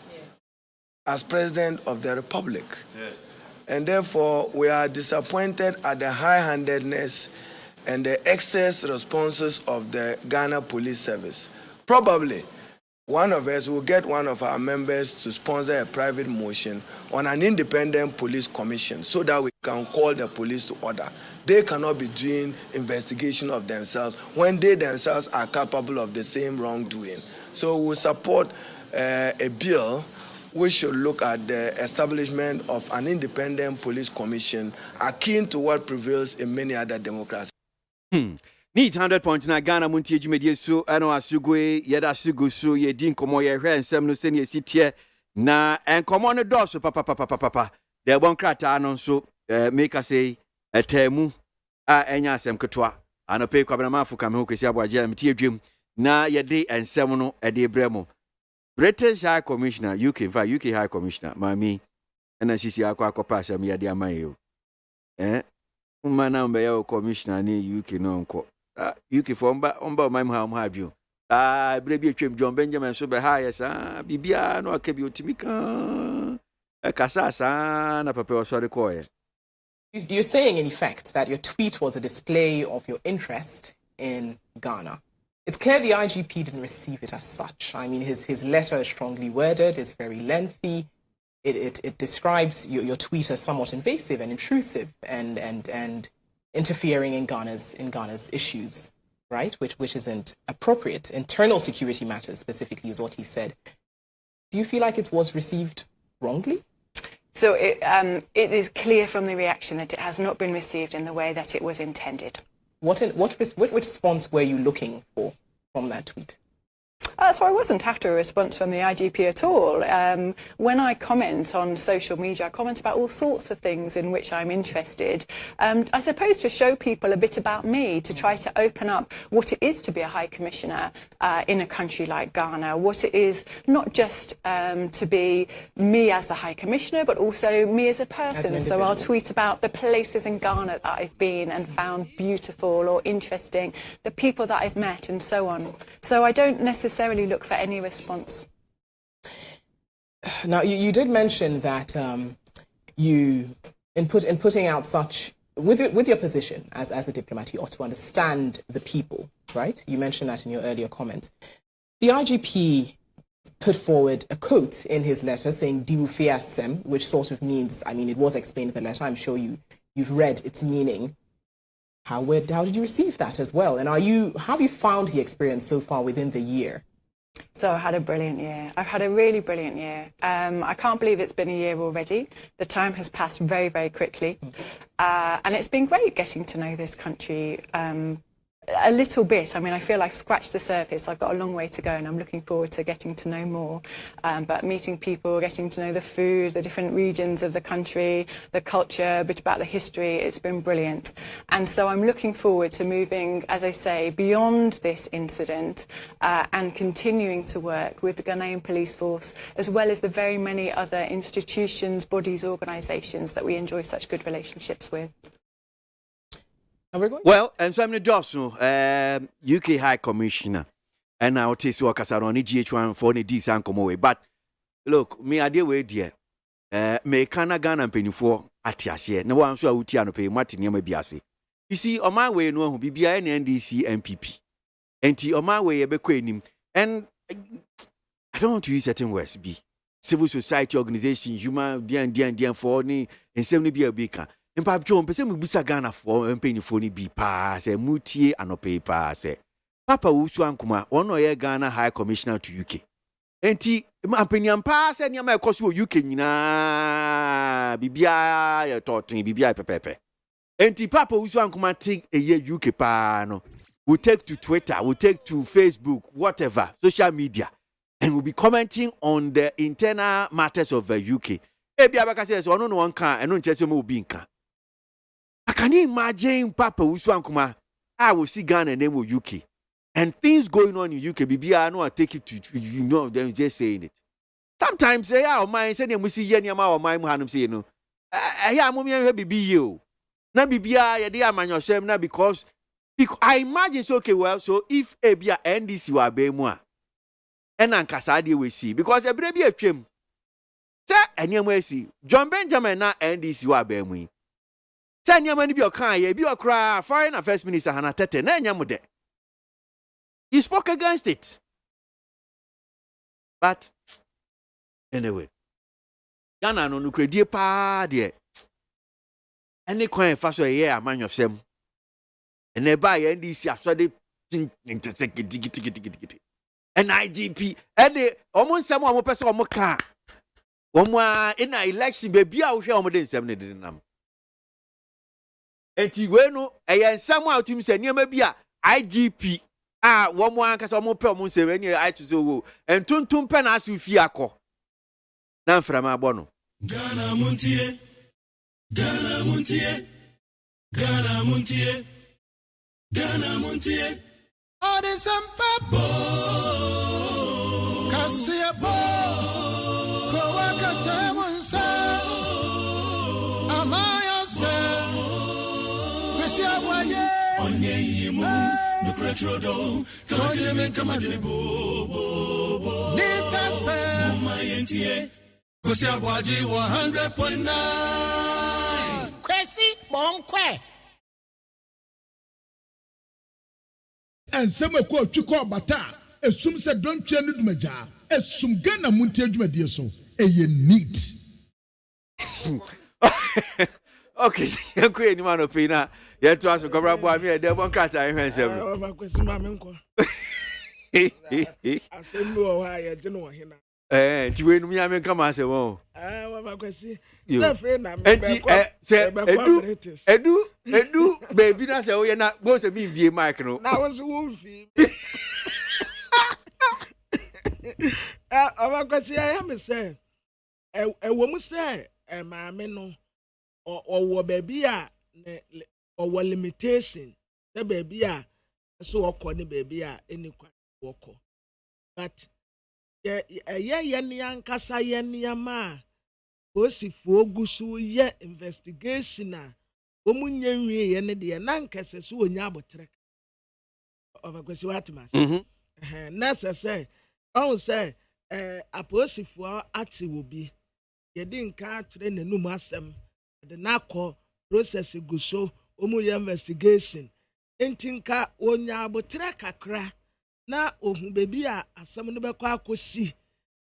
as President of the Republic. Yes. And therefore, we are disappointed at the high-handedness and the excess responses of the Ghana Police Service. Probably, one of us will get one of our members to sponsor a private motion on an independent police commission so that we can call the police to order. They cannot be doing investigation of themselves when they themselves are capable of the same wrongdoing. So we support a bill which should look at the establishment of an independent police commission akin to what prevails in many other democracies. Need 100 points na Ghana Montie Jumedie so ano asugwe yeda sugu so ye din komo ye hwe nsem no se ne sitie na enkomo no do so papa de bon krata no so make say etemu a enya asem ketwa anope kwabena mafu ka me ho kwesi aboagye mtie adwem na ye de ensem no e de bremo British High Commissioner UK High Commissioner mami na sisi akwa asem ye de amayo umana mbe ya commissioner ni UK no nko UK for omba my ham have you brebi atwem John Benjamin so be highest bibia no aka bi otimika kasasa na papa osore koye. You're saying in effect that your tweet was a display of your interest in Ghana. It's clear the IGP didn't receive it as such. I mean, his letter is strongly worded, it's very lengthy. It describes your tweet as somewhat invasive and intrusive and interfering in Ghana's issues, right? Which isn't appropriate. Internal security matters specifically is what he said. Do you feel like it was received wrongly? So it is clear from the reaction that it has not been received in the way that it was intended. What response were you looking for from that tweet? So I wasn't after a response from the IGP at all. When I comment on social media, I comment about all sorts of things in which I'm interested. I suppose to show people a bit about me, to try to open up what it is to be a High Commissioner in a country like Ghana, what it is not just to be me as the High Commissioner, but also me as a person. So I'll tweet about the places in Ghana that I've been and found beautiful or interesting, the people that I've met and so on. So I don't necessarily look for any response. Now, you did mention that you, in putting out such, with your position as a diplomat, you ought to understand the people, right? You mentioned that in your earlier comment. The IGP put forward a quote in his letter saying "diwufiasem," which sort of means, I mean, it was explained in the letter. I'm sure you've read its meaning. How did you receive that as well? And how have you found the experience so far within the year? So I had a brilliant year. I've had a really brilliant year. I can't believe it's been a year already. The time has passed very, very quickly. And it's been great getting to know this country a little bit. I mean, I feel I've scratched the surface. I've got a long way to go and I'm looking forward to getting to know more. But meeting people, getting to know the food, the different regions of the country, the culture, a bit about the history, it's been brilliant. And so I'm looking forward to moving, as I say, beyond this incident and continuing to work with the Ghanaian police force, as well as the very many other institutions, bodies, organisations that we enjoy such good relationships with. Well, and so I'm the Dawson, UK High Commissioner, and now Tessu Okasaroni GH1 for the decent come away. But look, me, I deal with dear. me kana Ghana mpenifo ate ase na wan so a wuti anope mate niam bi ase. You see on my way no hu bibia na NDC MPP. Enti on my way ebekọ enim. And I don't want to use certain words be civil society organization human dian for ni ensem ni bia ka. Mpa bjo mpese mu bisa Ghana for mpenifo ni bi pa se mutie anope pa se. Papa wusu ankuma ono ye Ghana High Commissioner to UK. Enti ampanyampa se niam ekoso UK nyina bibia ye totin bibia pepepe. Enti papa wusu ankuma take eye UK pa no. We take to Twitter, we take to Facebook, whatever, social media, and we'll be commenting on the internal matters of the UK. Ebi abaka says ono no one can and no chese mo bi nka. Can you imagine Papa Wusu Ankuma? I will see Ghana name of UK. And things going on in UK, BBI, I know I take it to you know them just saying it. Sometimes say our mind say we see any amount of mind hanum say no. Yeah, mommy BBI you. Na BBI ya dey amanyosem na because I imagine so okay well so if ebia NDC wa be mu a ena nkasa de we see because ebre bi atwam say eniam asi John Benjamin na NDC wa be mu say eniam ni bi okan ye bi okra foreign affairs minister Hana Tete na enyam de he spoke against it but anyway Ghana no nukredie pa de any kwan fa so ye amanyosem and nearby NDC after the and IGP and the almost someone person or car. One more in an election, baby, I will share more than 70 them. And Tigueno, and someone to him say near maybe IGP. One more because I'm more per 7 years I to so and Tuntum Penas with Fiaco. Now from my bono. Ghana Montie, Ghana Montie, Ghana Montie. Ghana Montie, all the sampa Kasia bo Kowaka Tamunsa Amaya se Kasia Waye Onye Yimu Nukretrodo Kagelemen Kamadini Bo Nita Fe Mumayentie Kasia Waji 100.9 Kwesi Bonkwe and some quote to call bata, assume said don't change the maja, assume Ghana Montie Jumedia so, a neat. Okay, you queen man of Pina, you to ask a cobra boy, me a devil cat. I answer. I said, no, I don't know him. And you win me, I mean, come as a won't. You say, Edu, baby, that's how you're not going to be a micro. Now was Wolfie. I am say, a woman say, a mamma or baby, or limitation, the baby, so a corny baby, any walk. But yan kasa yan ma osifo gusu ye investigation a omunye nwie ye ne de na nkese so onya abotre obakwesi watmas na sese on say aposifo ati wobi ye di nka atre nanum asem de nakọ process guso omuye investigation entinka onya abotre kakra na ohun bebi a asem no bekọ akosi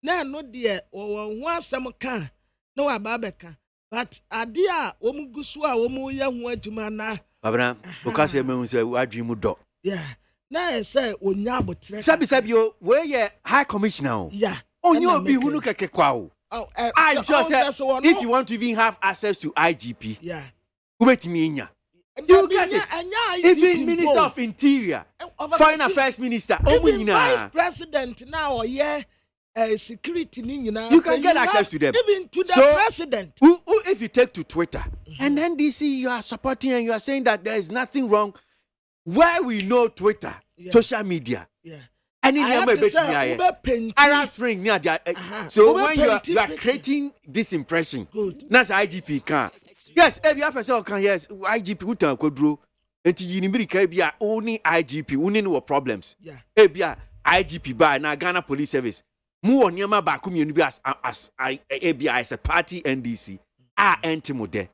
na no de wo ho asem ka na wa babeka but ade a omugusu a omuye ho adwuma na babra o se me say adwimu do yeah na say onya abotre sabi o we ye high commissioner o yeah onye obi hunu keke kwa o I'm sure if you want to even have access to IGP yeah ubetimi nya you get it. Even Minister of Interior, Foreign Affairs Minister, even Vice President now, or yeah, security. You can get access to them. Even to the president. If you take to Twitter, and NDC, you are supporting and you are saying that there is nothing wrong. Where we know Twitter, social media, any number of so when you are creating this impression, that's IGP can. Yes, every person can yes, IGP utan kodro. Enti yinibiri ka bia only IGP, only no problems. Yeah. Ebia IGP by na Ghana Police Service. Mu on yama ba community bi as ABI as a party NDC. Enti there.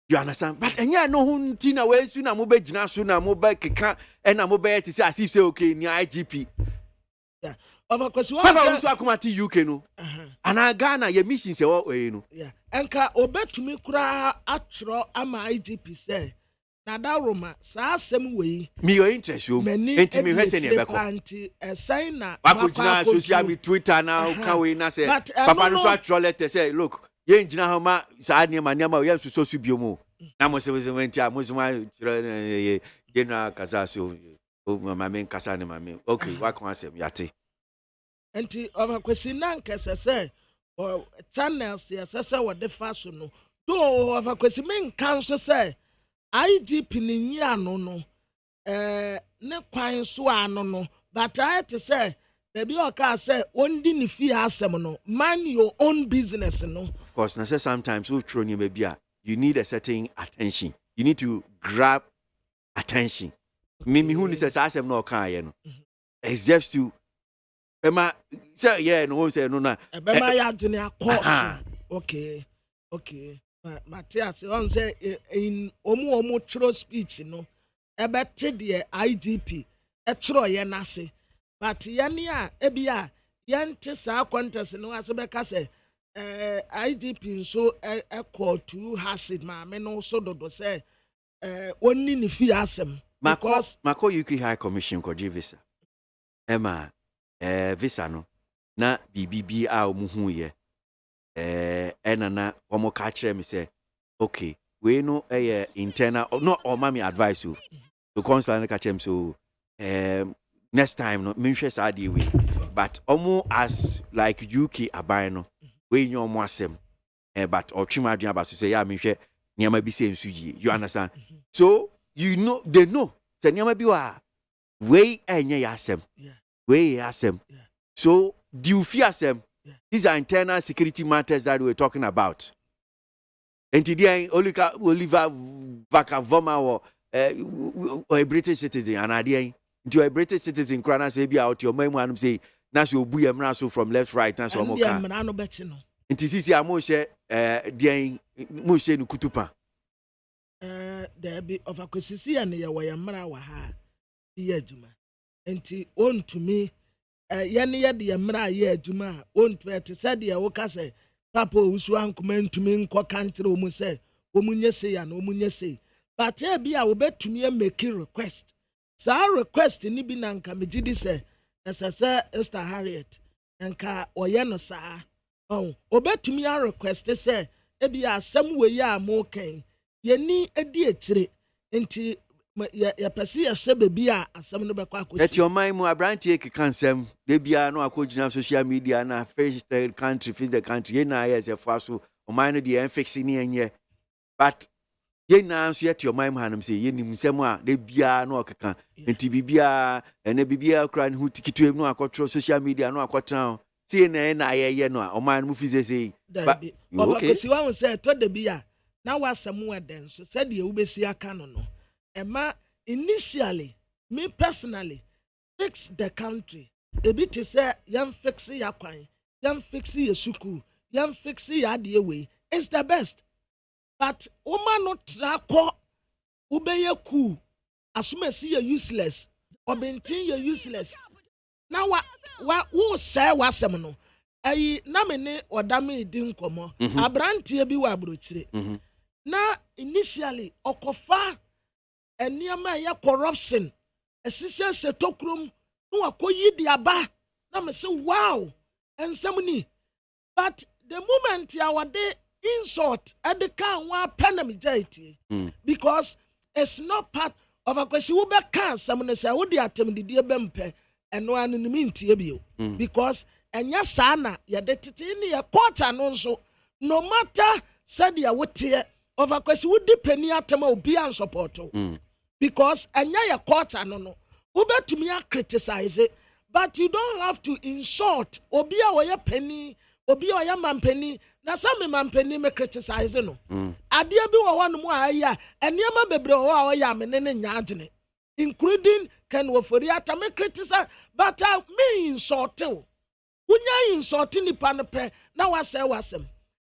You understand? But enya no hunti na we su na mo be gina so na mo be keka e na mo be ti say as if say okay ni IGP. Yeah. Over kwesi wa Papa so akomati UK no. Ana Ghana ye mission say wo no. Yeah. Enka obetumi kura atro ama IGP say na da Roma sa asem we. Me your interest yo. Enti me hwese ne beko. Anti sign na wakujina social media Twitter now can we na say papa no so atro letter say look ye ngina ho ma sa niam ye so so biomo na mo se wenti a mo so ma ye na kasa so o mama kasa ne mama okay wa kon asem yate enti over kwesi na nkese say channels ye say wo de fa so no do over kwesi men kan so say IGP ni nya no ne kwan so ano no but I to say baby oka say ondi ni fi asem no man your own business no. Of course na say sometimes we throw you baby you need a certain attention, you need to grab attention. Me who ni say asem no kan ye no it's just to ema say yeah no say no na ema ya dini akọ okay Matthias on say in omu chro speech no ebe de IGP etro ye nase but yane a ebia yente sa contest no asebeka say IGP so call to hasid ma me no so dodo say onni ni fi asem because mako UK High Commission ko visa ema visa no na BBB a omuhu ye enana omo ka kire me say okay we no internal no or mami advice you to consular ka kire me so next time no me hwe sa dey we but omo as like UK aban no we nyo omo asem but otwima adua ba so say ya me hwe niam bi say nsuji you understand so you know they know say niam bi wa we enye ya asem we ya asem so do you fear asem? These are internal security matters that we're talking about. And today, Oliver Vakavoma or a British citizen, and idea into a British citizen, Kranas may be out your main one say, National Buya Mraso from left, right, and so on. And this is a Moshe, dear Moshe Nukutupa. There be of a Kosisi and Yawayamra Waha, Yajuma. And he own to me. Yani ya de mra ye aduma onto ete said ya woka say papa usu ankoma ntumi nkọ kantre omu say omunye say ya na omunye say but e bia wo betumi make request sa request ni bi na nka megidi say esese Esther Harriet nka oye no sa obetumi a request say e bia asem we ya mo kan ye ni edi etire nti ya pesi ya se bebi a asem no bekwa akosi that your mind mu abrantie kekansem de bia no akogina social media na face the country ye na yes e faso o mind no de fix ni enye but ye na so yet your mind hanum say ye nim nsem a de bia no okeka enti bibia ene bibia kra ne hu tikitu no akotro social media no akotan see na ye no o mind mu fize say but okay si wa say to de bia na wasem weden so said ye ubesi aka no Emma, initially, me personally, fix the country. A bit to say, young fixi ya kwine, young fixi ya suku, young fixi ya the way, is the best. But, woman not trako, ubeye ku, assume see you useless, or bentin you useless. Now, what who say was seminal? Aye, namine or dame dinkomo, a branty be wabruchre. Now, initially, okofa. And near my corruption, a sister said, Tokrum, no, I call you the Abba. Now, I say, wow, and somebody. But the moment our day insult at the can one penalty because it's not part of a question. Who back can someone say, would you attempt the dear Bempe and no one in the mean to because and yes, Sana, you're the titini a quarter and also no matter said you would tear of a question would depend on be unsupported. Because anya ya quarter no ube to me criticize it but you don't have to insult obi a wo penny obi o ya man penny na some man penny me criticize no ade bi wo hono mu aya enema bebre wo ya me ne nyaadene including Ken Wofori ata me criticize but me insult Unya insulting nipa no pe na wase wasem.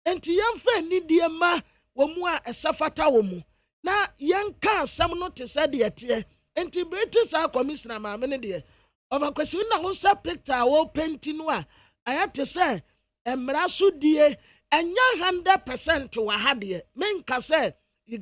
Enti yemfa ni die ma wo mu a esafata wo mu. Na yenka asam no te se de ete. Enti British commissioner ma me ne de. Over kwesi na wo sa picture wo penti no a ayate se emra so die enya 100% wa ha de. Menka se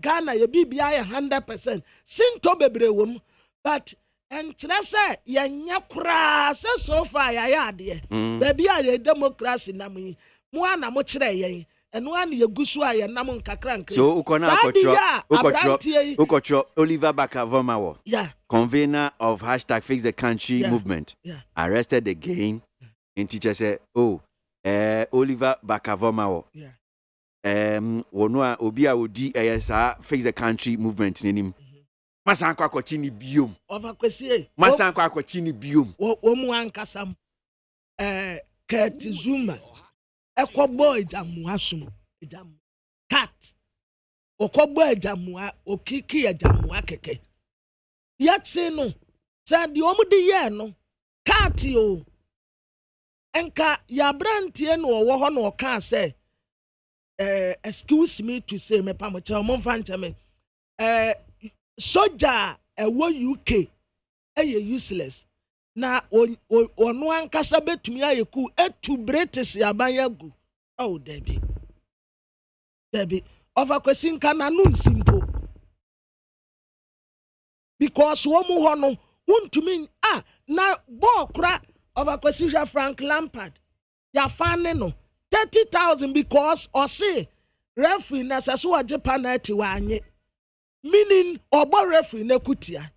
Ghana ye bibia ye 100%. Sinto bebre wo mu. But enkyerɛ sɛ yɛnyɛ koraa sɛ so far yɛayɛ adeɛ baabi a yɛ democracy nam yi mo a na mo kyerɛ yɛn ɛno a ne yɛgu so a yɛnam nkakra nkra so ukona ukotro Oliver Bakavomawo convener of #Fix the Country movement arrested again in teacher say Oliver Bakavomawo wonua obi a odi Fix the Country movement nenim Masanko akochini biom. Overkwesi. Masanko akochini biom. Wo mu ankasam. Kurt Zuma. Ekobo ejamu asum. Ejamu. Cat. Okobo ejamu okiki ejamu akeke. Yatse no. Sa di omu di ye no. Cat yo. Enka ya brantie no wo ho no ka say excuse me to say me pamocha omo fanta me. Soja ewo UK useless na onu ankasa betumi ayeku etu British yabanyagu Debbie over question kan anu nsimpo because wo mu ho no wontumi na ball kra over question Frank Lampard ya fane no 30,000 because say referee na saso waje penalty wa anye meaning obo referee na kutia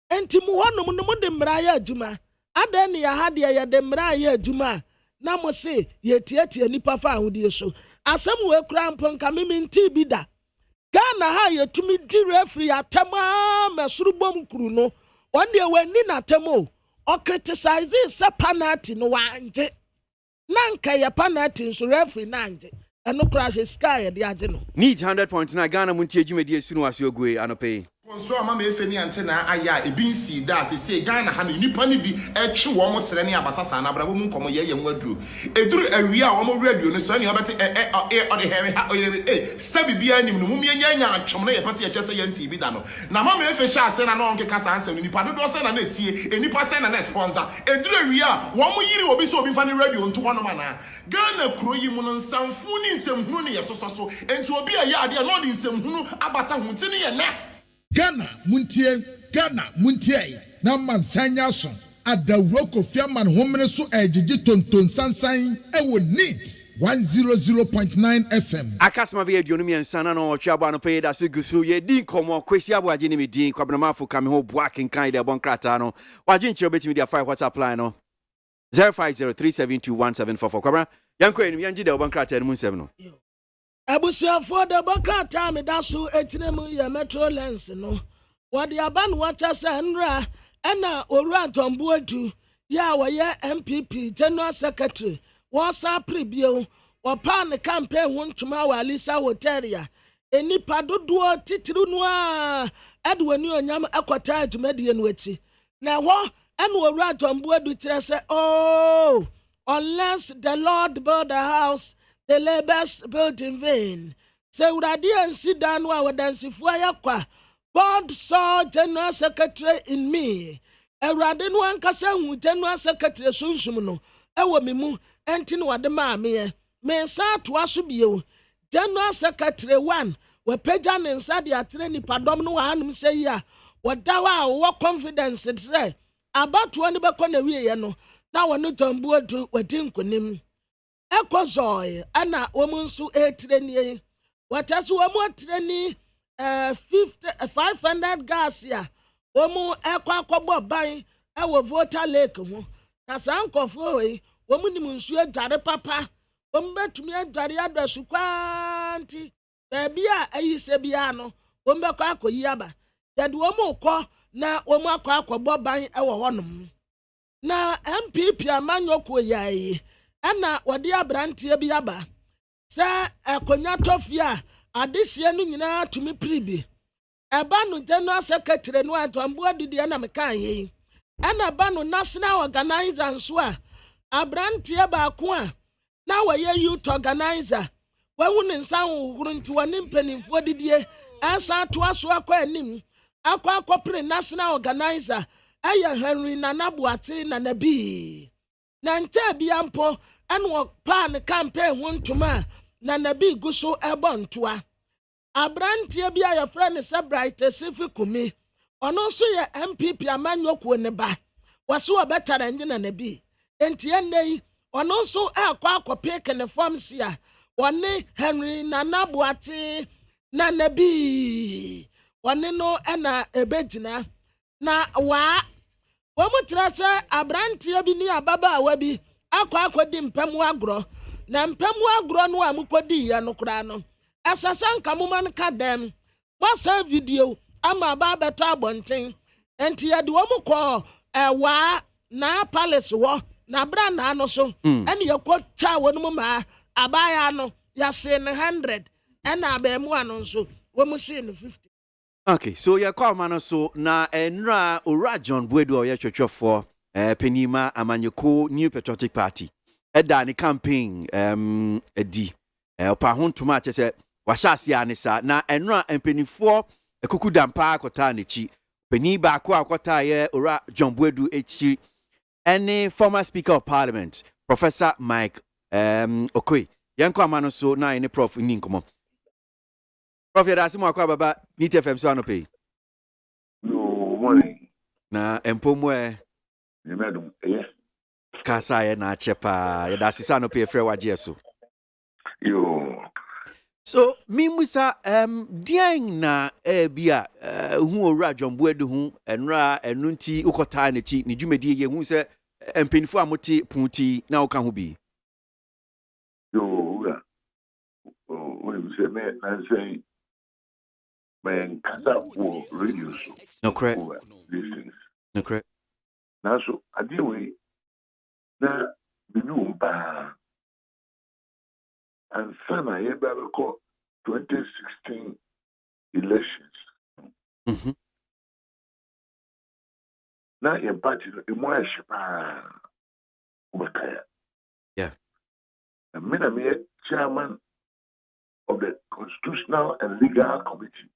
enti mu honom no de mra ya adwuma adan ya ha de ya de mra ya adwuma na mo se yetiatia nipa fa ahudie so asem we kura mponka miminti bi da Ghana ha yetumi di referee atema mesurubom kuru no won de wani na temo o criticize se penalty no wanje nanka ya penalty so referee na anje eno crash sky de age no need 100.9 Ghana muntie dwumadi asunu asogue anope so ama efe ni ante na aya ebin si da se Ghana ha nipa ni bi etwe wo mo sere ne abasasa na brabo mu nkomo ye nwaduru eduru awia wo mo radio no so ne obete o de hewe ha sabi bia anim no mum nya atwom na ye pase ye chese ye TV da no na mama efe sha ase na no nkeka sa anse no nipa dodo se na na tie enipa se na na sponsor eduru awia wo mo yiri obi so obi fa ne radio nto hono mana Ghana kuro yi mu no nsamfu ni nsamhunu ne ye sososo enti obi a ye ade no de nsamhunu abata hunti ne ye na Ghana muntie na mansanya so adawro kofiaman homene so ejiji tonton sansan ewo need 100.9 FM akasma be aduonu mi ensana no otwa aba no pay da so gusu ye din komo kwesi aboagye ne me din kwabnamafo kame ho boaking kan de bon krata no wagye nkyere betimi dia 5 WhatsApp line no 0503721744 kwabra yanko enum yangi de bon krata no mu nsem no Abusuafo de bokata me daso etinemu ye metro lens no wode aban water senra ena oru atombo adu ya woye MPP general secretary wasa prebio opa ne campaign wontuma wa Alisa Hotelia enipa dodo titiru no a edwani onyam akota adwumade no ati na wo ena oru atombo adu kire se unless the Lord build a house the labors built in vain. Say uradi and sit down while we dance if we are God saw general secretary in me. Uradi no one can general secretary Sunsumuno. Ewa mimu entin wa de maame. Me sa to asubio. General secretary 1 we pejan inside the atreni padom no hanum say ya. Wadawa wa confidence say about one beko na wie no. Na wonu tombu adu wadin kunim. Ekozoi ana womunsu etreni watasu womu treni 500 gas ya womu akwakobo ban ewo voter lake ho na sankofo we womu nimunsu edare papa womu betumi edare adosu kwanti baby a ayise bia no womu bekọ akoyi aba yade womu kọ na womu akwakobo ban ewo honom na MPP amanyoko yayi ana wadi abrantie bi aba se akonya tofia adesie no nyina tumi pribi eba no general secretary no atombo adidi na mekan yi ana ba no national organizer nso a abranteɛ baako a na wɔyɛ youth organizer wahu ne nsa hohoro nti wɔne mpanimfoɔ didie ɛsa atoa so akɔ anim akɔ national organizer ɛyɛ Henry Nana Boate Nana B na nta bia mpo ɛne wɔpaa ne campaign ho ntoma Nana B gu so ɛbɔ ntoa abranteɛ bi a yɛfrɛ ne sɛ Bright Sifi Kumi ɔno nso yɛ MPP amanyokuo ne ba wɔso wɔbɛtara nye Nana B enti ɛnnɛ yi ɔno nso akɔpeke ne fam si a wɔne Henry Nana Boate Nana B wɔne no ɛna ebegyina na wɔn mu tira sɛ abranteɛ bi ne ababaawa bi akɔdi mpɛmu agorɔ na mpɛmu agorɔ no a mukɔdi yɛ no koraa no ɛsɛsɛ nka moma no ka dɛm wɔsɛ video ama aba abɛtɔ abɔnten enti yɛde wɔn kɔ ɛwaa na palace wɔ na bra na no so ɛne yɛkɔtwa wɔn mu ma abaya no yɛse ne 100 ɛna abɛmu ano nso wɔn se ne 50. Okay, so your call so na enra ora John Buedu or for penima amanyoko New Patriotic Party. Eda ni campaign edi pa ho ntoma che washasi anisa na enra empenifo ekuku dampa akota nechi peni ba akota ye ora John Buedu echi any former Speaker of Parliament Professor Mike Okoye. Yanko amano so na any prof ni nkomo. Prof, yadasimu akwa baba Niti FM so anope. No morning. Na empomwe. Yemedum, yes. Kasa ye na chepa yadasisa anope efre wagye so. Yo. So mimusa diang na bia hu owura John Buedu hu enra enunti ukota na chi ni dwumedi ye hu se empenifo amote punti na uka hu bi. Yo, when you say me and say man, kasa for radio show. No correct. These things. No correct. Now, so I deal with na bibi ba and sana ye ba ko 2016 elections. Na ye party e mo ashipa ubakaya. Yeah. And me na me chairman of the Constitutional and Legal Committee.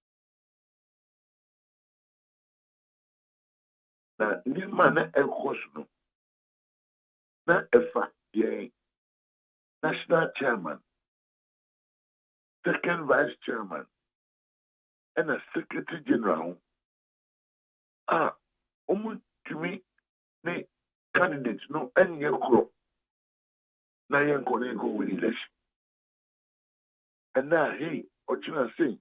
Na ni mana ekoso na efa ye national chairman, second vice chairman, and a secretary general. To me, the candidates no any crop. Na yen go with election. And now, hey, what you are saying?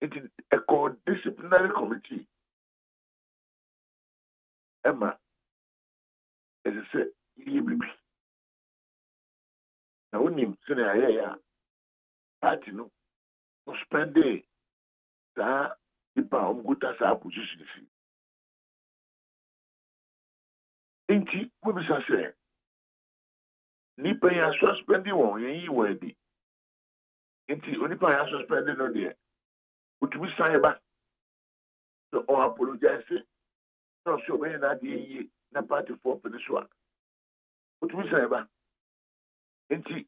It is a disciplinary committee. Emma, as I said, now when you say, yeah, party no spend day, that the pound good as our position. Inti, we be say, nipa ya suspend one, ye will be. Inti, onipa ya suspend no dear. Would we sign back? So, or apologize. No, so many that ye na party for Peninsula. What we say about it?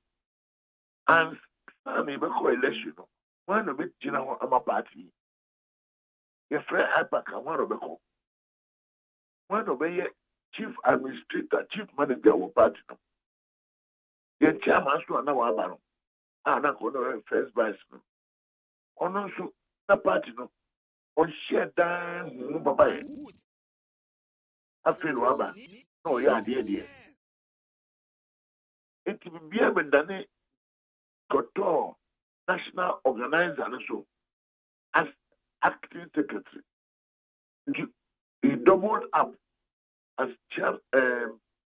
And some even coalition. One of it, you know, I'm a party. Your friend Alpaca, one of the one of the chief administrator, chief manager of party. Your chairman to another one. I'm not going to first vice. On also the party, no, on share down, Baba. I feel rubber. No, yeah, dear. It will be able to Koto national organizer and so as acting secretary. He doubled up as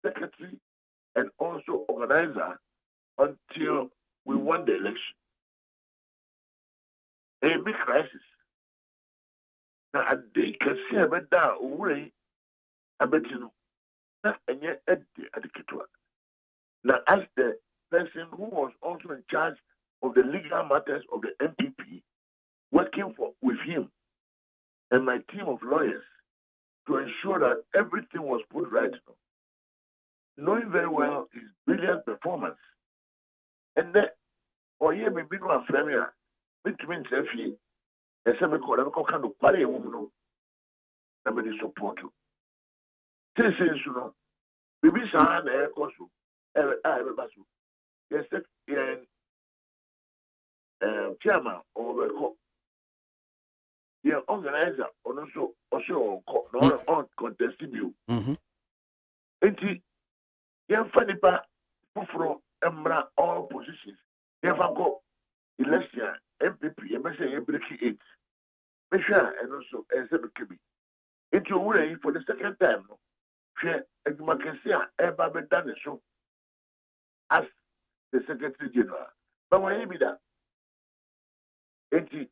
secretary and also organizer until we won the election. A big crisis. Now, a day can see a bit down away. I bet you know. And yet, at the Kitwa. Now, as the person who was also in charge of the legal matters of the MPP, working with him and my team of lawyers to ensure that everything was put right. knowing very well his brilliant performance. And then, or yeah, maybe no affair, between Sefi, and some kind of party woman, nobody support you. Since you know, maybe Sahan air cosu, basu. Yes, chairman or the organizer, or also on contested you. Enti yɛmfa nipa foforɔ mmra all positions yɛmfa nkɔ election MPP yɛbɛsɛ yɛbreki 8 mehwɛ a ɛno nso ɛsɛ bɛka bi enti owura yi for the second time no hwɛ adwuma kɛse a ɛba bɛda ne so as the secretary general but wɔyɛ bi da enti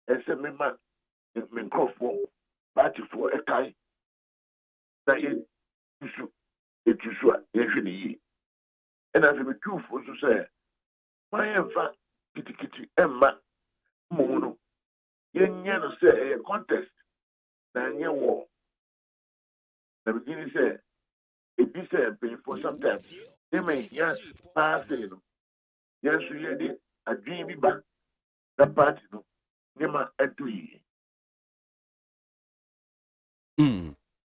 ɛsɛ mema me nkurɔfoɔ partyfoɔ ɛkae na etusu a yɛhwɛ ne yie ɛna afei metwufo nso sɛ ma yɛmfa kitikiti ɛmma mmom no yɛnyɛ no sɛ ɛyɛ contest na ɛnyɛ wɔ na begini sɛ ebi sɛ mpanyinfoɔ sometimes ɛma yɛhia paa sɛ no yɛn nso yɛde adwene bi ba na party no nneɛma ɛdo yie.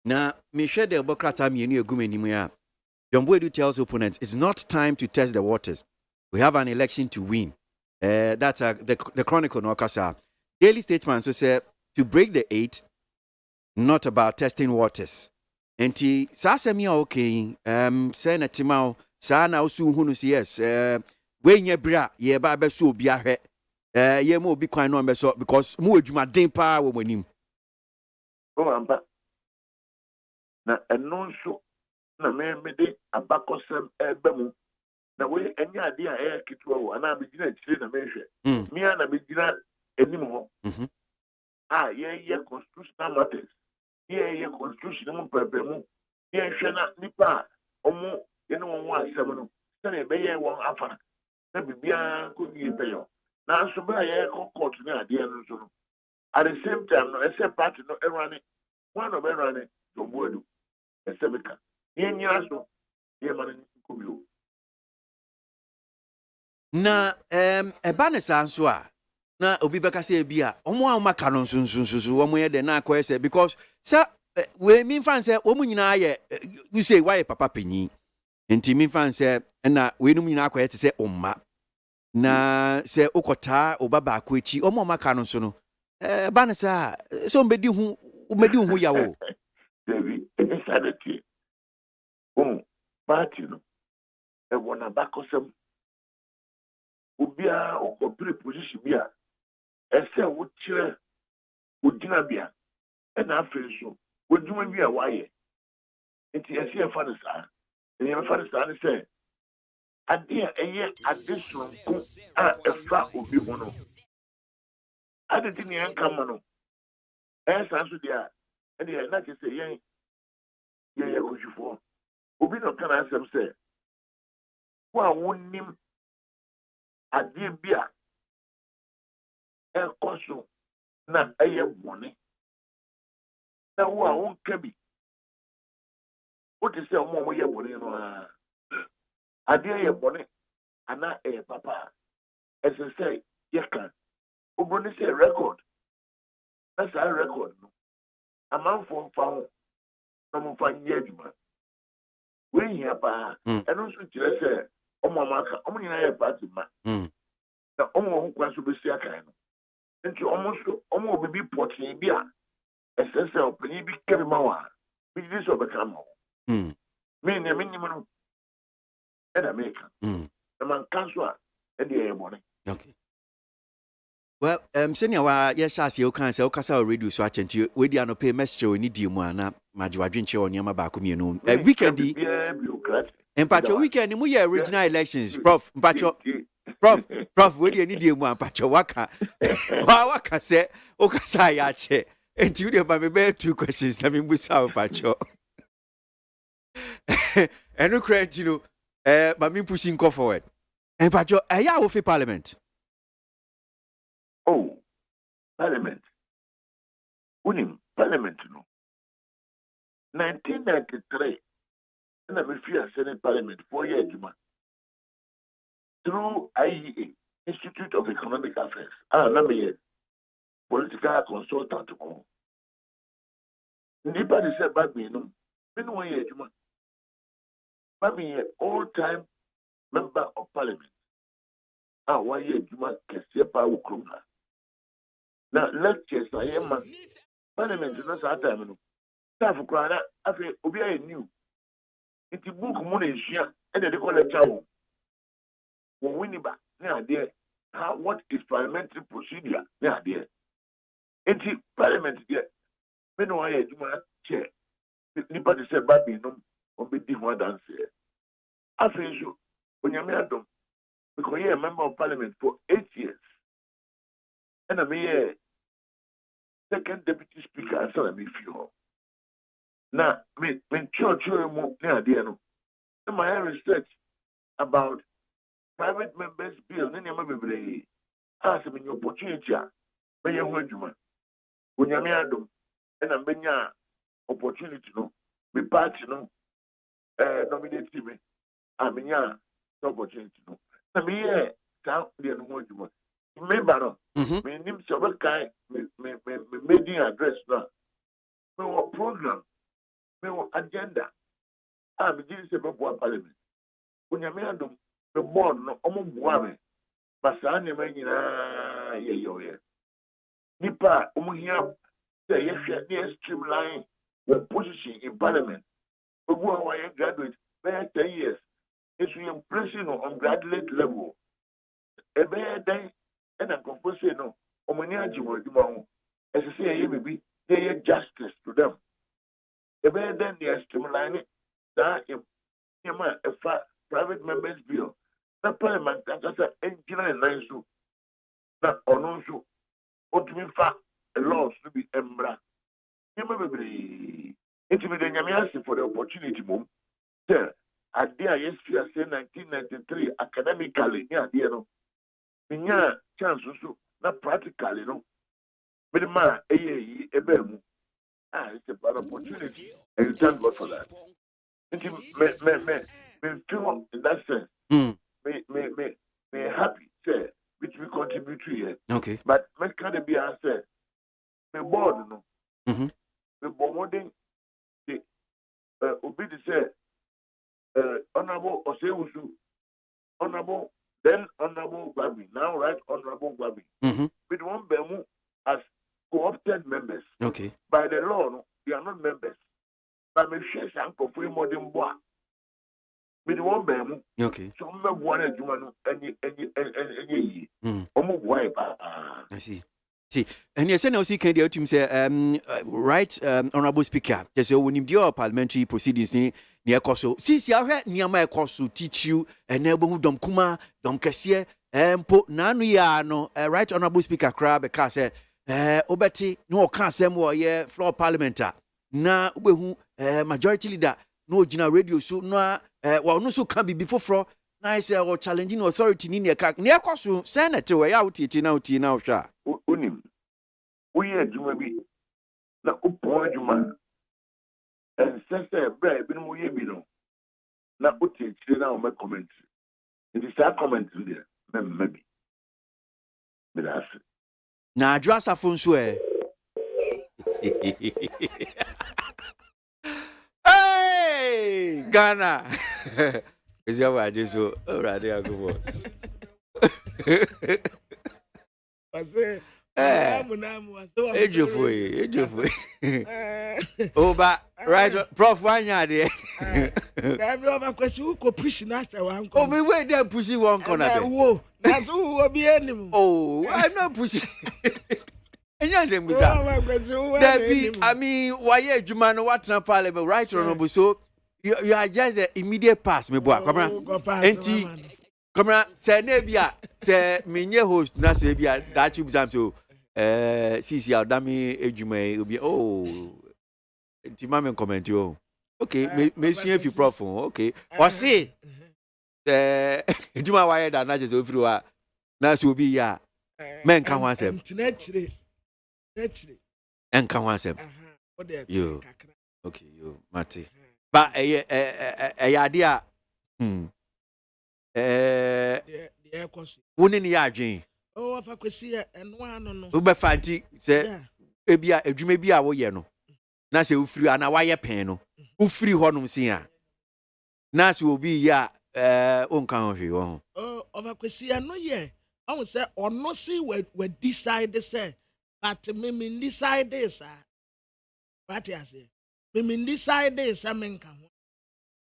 Now, Michelle de Bokrata Mienu Gumenimuya. John Boydu tells opponents, it's not time to test the waters. We have an election to win. That's the Chronicle no Kasa. Daily Statesman so say to break the 8, not about testing waters. And ti sasemia okay, sena timao, sana usu hunus yes, when ye bra, ye ba so biahe, ye mo be quite no beso because mu ejuma den pa wo monim. Na ɛno nso na mede abakɔsɛm ɛba mu na wei ɛnyɛ ade a ɛyɛ ketewa wɔ anaa megyina akyire na mehwɛ mea na megyina anim hɔ a yɛyɛ constitutional matters yɛyɛ constitution mu mpɛpɛ mu yɛhwɛ na nipa a ɔmo yɛne wɔn wɔ asɛm no sɛdeɛ ɛbɛyɛ wɔn afa na biribiara nkɔyie pɛyɛ nanso bere a yɛyɛkɔ court ne adeɛ no nso no at the same time no ɛsɛ party no ɛrane one of ɛrane Jobuadu Esebeka. Na ebanesa nso a na obi beka se bia omo a maka no nso omo ye de na akoyese because sa we mean fan say omo nyina ye you say why papa panyi enti mean fan say na we no nyina akoyese se omma na se okota obaba akoechi omo maka no nso no ebanesa so mbedi hu yawo David, insanity. Party no. E wana bakosem. Ubia o position bia. Ese wo kire odina bia. E na afi so. Oduma bia waye. Enti ese e fa ne sa. E fa ne sa ne se ade a eye ade sonko a efa obi ho no. Ade ti ne anka ma no. E sa so dia and the night is saying, yeah, for Obi no can answer say, who won't name a dear beer, a consul, not a year money. Now, who won't cabby. What is the more year money? A dear money, and not a papa. As I say, yes, can. Obroni say record. That's our record. A man from found no fine judgment. We hear pa, and also just say, oh, mamma, only I have party man. The Omo who to be sick. And you almost be porting beer. As I say, open be carry my with this overcome. Mean a minimum and American. The man cancer and the air money. Okay. Well, senior wa yes as you can say okasa radio so achenti we dia no pay message we need mu ana majiwa dwenche onyama ba ko mienu weekend empacho weekend mu ye original elections prof we dia need mu ampacho waka waka say okasa ya che enti we ba me be two questions na me busa ampacho enu credit you know ba me pushing go forward empacho eya wo fi parliament. Oh, Parliament. Unim, Parliament, no. 1993, And I'm a fear Senate Parliament 4 years, through IEA, Institute of Economic Affairs. I'm a political consultant. Nobody said, Baby, no, been 1 year, Baby, all-time member of Parliament. 1 year, can see a power. Now, lectures, I am Parliament, not that time. Staff of Crana, after Obia knew. It's a book money, and they call a child. When winning back, now, dear, what is parliamentary procedure? Now, dear. It's Parliament, dear. Men know I had chair. Nobody said, Baby, no, or be different than say. I feel you when you're married, because you're a member of Parliament for 8 years. And I'm a second deputy speaker, and so I'm a few. Now, when church, you're my research about private members' bill, then you're maybe ask me your opportunity. When you're when you're married, and I'm being opportunity, no, me party, no, nominate me. I'm in your opportunity, no. I'm here, down the one. Remember, no, me name several kind, me making address now. Me what program, me what agenda. I'm beginning to work one parliament. When you're married, the board, no, almost one. But I never, yeah. Nipa, here, say, yes, streamline the position in parliament. But who are graduate, 10 years. It's impressive on graduate level. A bear day, and I'm going to say no. Omaniaji will do as I say, maybe they are justice to them. A bear then they are streamlining that a private members bill. The parliament that's an engineer and nice so. That also, what we fact a laws to be embra. It's been a for the opportunity, mom. Sir, at the ISP, 1993, academically, yeah, dear, no. Minya chance also, not practically, no. But the man, a bemu. It's a bad opportunity. And you thank God for that. Me feel in that sense. Me happy, say, which we contribute to here. Okay. But me can't be answered. Me bored, no. Me bombarding the obedi say, honorable Osewusu, honorable, then honorable Gwabi, now right honorable Gwabi. With one Bemu as co-opted members. Okay. By the law, no, they are not members. But me share some for modern boy. With one Bemu. Okay. So me one eduman any I see. See, and yes, I see Canada to say, right, honorable speaker, there's a winning deal parliamentary proceedings near Koso. Since you are near my Koso, teach you a neighborhood Dom Kuma, Dom Cassia, put Nanu, right, honorable speaker, crab, a case, Obeti, no can't more, yeah, floor parliamentar. Na, who majority leader, no general radio, so no, well, no, so can be before for nice or challenging authority near Koso, Senator, way out it now, sha. Unim, we are Jumabi. Now, Upon Juma and Sensor Brad, Ben Muyabino. Now, put it now, my comments. It is our comment there, maybe. But I said, now, address a phone swear. Hey, Ghana. Is your word so? Oh, right, there, go on. Ejofwe. Oh, but right, Prof. One yard there. I have a question who could push after one. Oh, me wait there pushing one corner. That's who will be animal. Oh, I'm not pushing. And you say, I mean, why you man what's not parliament, right? Honorable, so you are just the immediate pass, me boy. Come on, come on, say Nebia, say Minya host, not Sabia, that you exam to CC Dami Ejume will be Timam comment you. Okay, may see if you prof. Okay, or see Juma wired and not just over now, will be ya. Men can once him. And can once him. You. Okay, you, Matty. But a idea. Wouldn't the adjin? Oh, if I could see it and one no. Uber Fanti said, Ebia, a Jumebia, Woyeno. Nasi Ufri and a wire panel. Ufri honum singer. Nasi will be ya, uncountry. Oh, if I could see no year. I would say, or no see we decide to say, but me decide this, sir. What I say? Me decide this, I mean, come.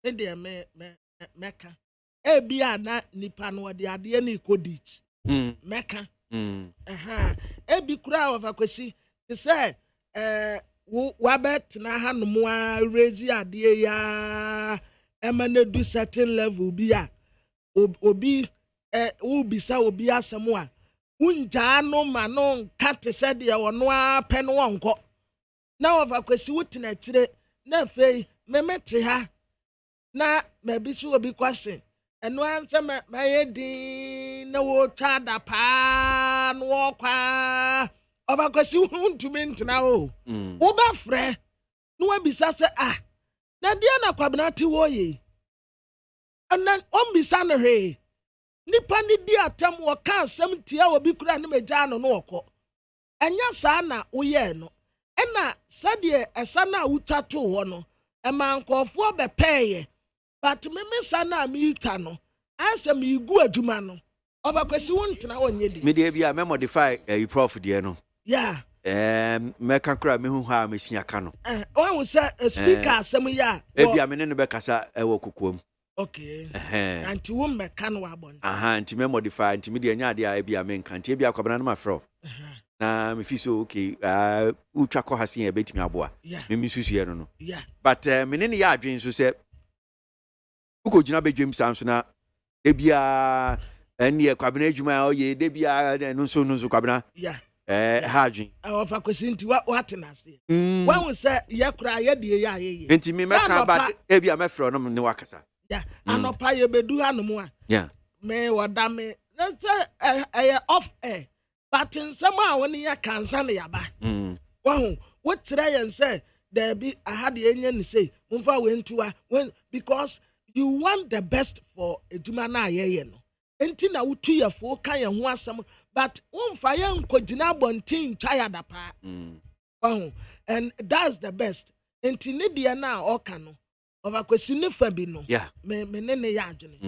Dear Mecca. Ebia na nipa no de ade na ikodich meka ebi kura of akwesi te say wa bet na hanom a raise ade ya emane do certain level bi a obi wo bisa obi asem a unja no ma no nka te say de wono a pe no wonko na of akwesi wutina kire na fei memete ha na maybe so obi question and once my heading no chada pa no kwa over because you want to mean now. Oba fre no bisa say na dia na kwabnati wo ye anan bisa no he nipa ni di atam wo ka asem tia obi kura ne meja no no okọ anya sa na wo ye no na sade esa na wuta to wo no e man kofo be peye. But me sana mi utano. Asa mi gu adwuma no. Oba kwesi wontina onye di. Me dey bia me modify prof de no. Yeah. Me kan kra me hu ha me sia ka no. When we say speaker asem ya. E bia me ne be kasa e wo kokom. Okay. Anti wo me kan wa bon. Anti me modify anti me de nya de a bia me kan. Anti bia kwabana na ma fro. Na me fi so okay utwa ko hasen e betimi aboa. Me susu ye no. Yeah. But me ne ya adwen so say uko jina be dwem sanso na ebia ene kwabena adwuma oye de bia no so kwabena ha adwen of akwesi nti what na say when we say ye kura ye de ye nti me meka ba ebia me frɛ no ne wakasa anopa ye bedu hanom a me wada me say off air but in some a woni ya kansa ne yaba what try and say there be I had the enyen say mfa we ntua when because you want the best for eduma na ye no enti na wutu ye fo kan ye ho asem but umfa ye nkogina bontin twa da pa and that's the best enti ne dia na oka no over kwesi ne fa bi no me ne ya adwene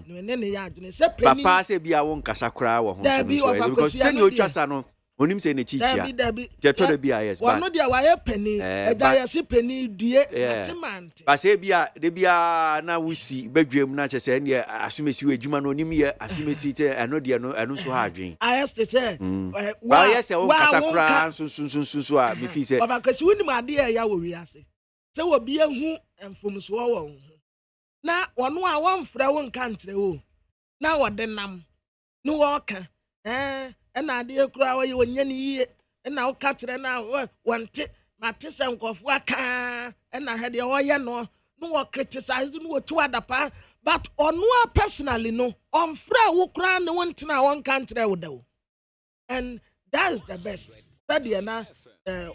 me ne ya adwene se pani papa se bia won kasa kra wo ho so because se ne otwasa no onim se ne chichia je to da bia yes but no dia wa ye pani eja ye se pani due atimante ba se bia de bia na wusi badwam na che se ne asumesi adwuma no onim ye asumesi te eno de no eno so ha adwen ayeste se wa yes won kasa kra so a me fi se baba kwesi wonim ade ya wo wi ase se wo bia hu emfomso wo ho na wono a wonfra won kantre wo na wode nam no wo ka na ade ekura wo ye wonye ne yie na wo katere na wonte mate se nkofo aka na hede wo ye no wo criticize no wo tu adapa but ono personally no on fra wo kura ne wonte won kantere wo da wo and that is the best study na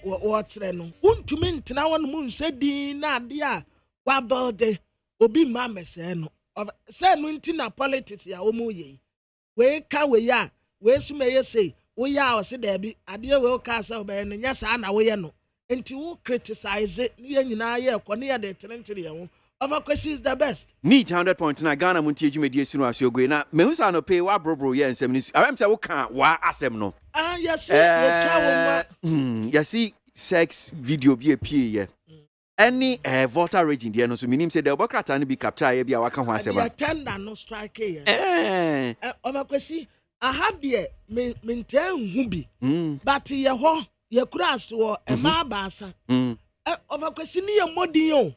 wo tere no untumi ntina won mu nsedi na ade a wa build obi ma mese no se no ntina politics ya wo mu ye we ka we ya we sume ye say we ya o se da bi ade we ka say obe no nya sa na we ye no enti wo criticize ye nyina ye ko ne ye de tenentere ye ho Overquest is the best. Need 100.9 Ghana Montie Jumedi Sunu Asio na me hu sa no pay wa brobro ye nsem ni. Am say wo kan wa asem no. Yes, you see sex video be a pie. Any voter rating there no so minim say the obokrata no be capture ye bia wa kan ho asem ba. Tender no strike here. Overquest I had there maintain hu bi. But ye ho ye kura so e ma baasa. Overquest ni ye modin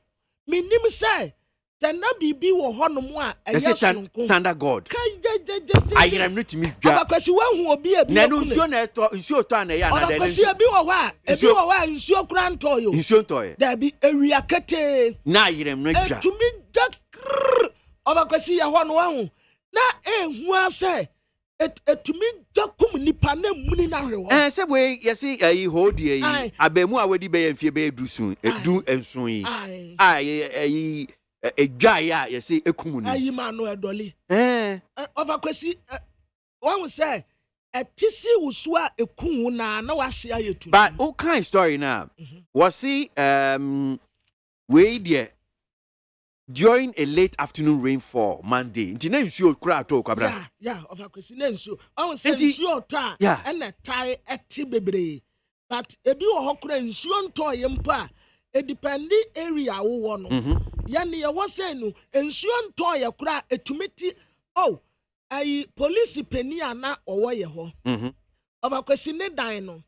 minim say tena bibi wo honom a eyesunko thunder god ayram no timi dwa abakwasi wahu obi abi na no nsuo na eto nsuo to na ya na da abakwasi abi wo hɔ a nsuo kura nto yo nsuo nto ye da bi ewia kete na ayram no dwa tumi da abakwasi ya hɔ no wahu na ehu ase etumi jakum nipa na muni na hwe ho say we yesi ayi ho die yi abemu a wedi be yemfie be edusun edu ensun yi ayi edwa ya yesi ekumu ni ayi ma no edoli over kwesi one say etisi wusua ekun na wahye ayetu but what kind story now was he we there during a late afternoon rainfall Monday nti na nsuo kura to kwabra over kwesi na nsuo on say nsuo to a na tai eti bebre but ebi wo hokura nsuo nto yempa e dependi area wo no ya ne ye wo say no nsuo nto ye kura etumiti ayi police peni ana owo ye ho over kwesi ne dan no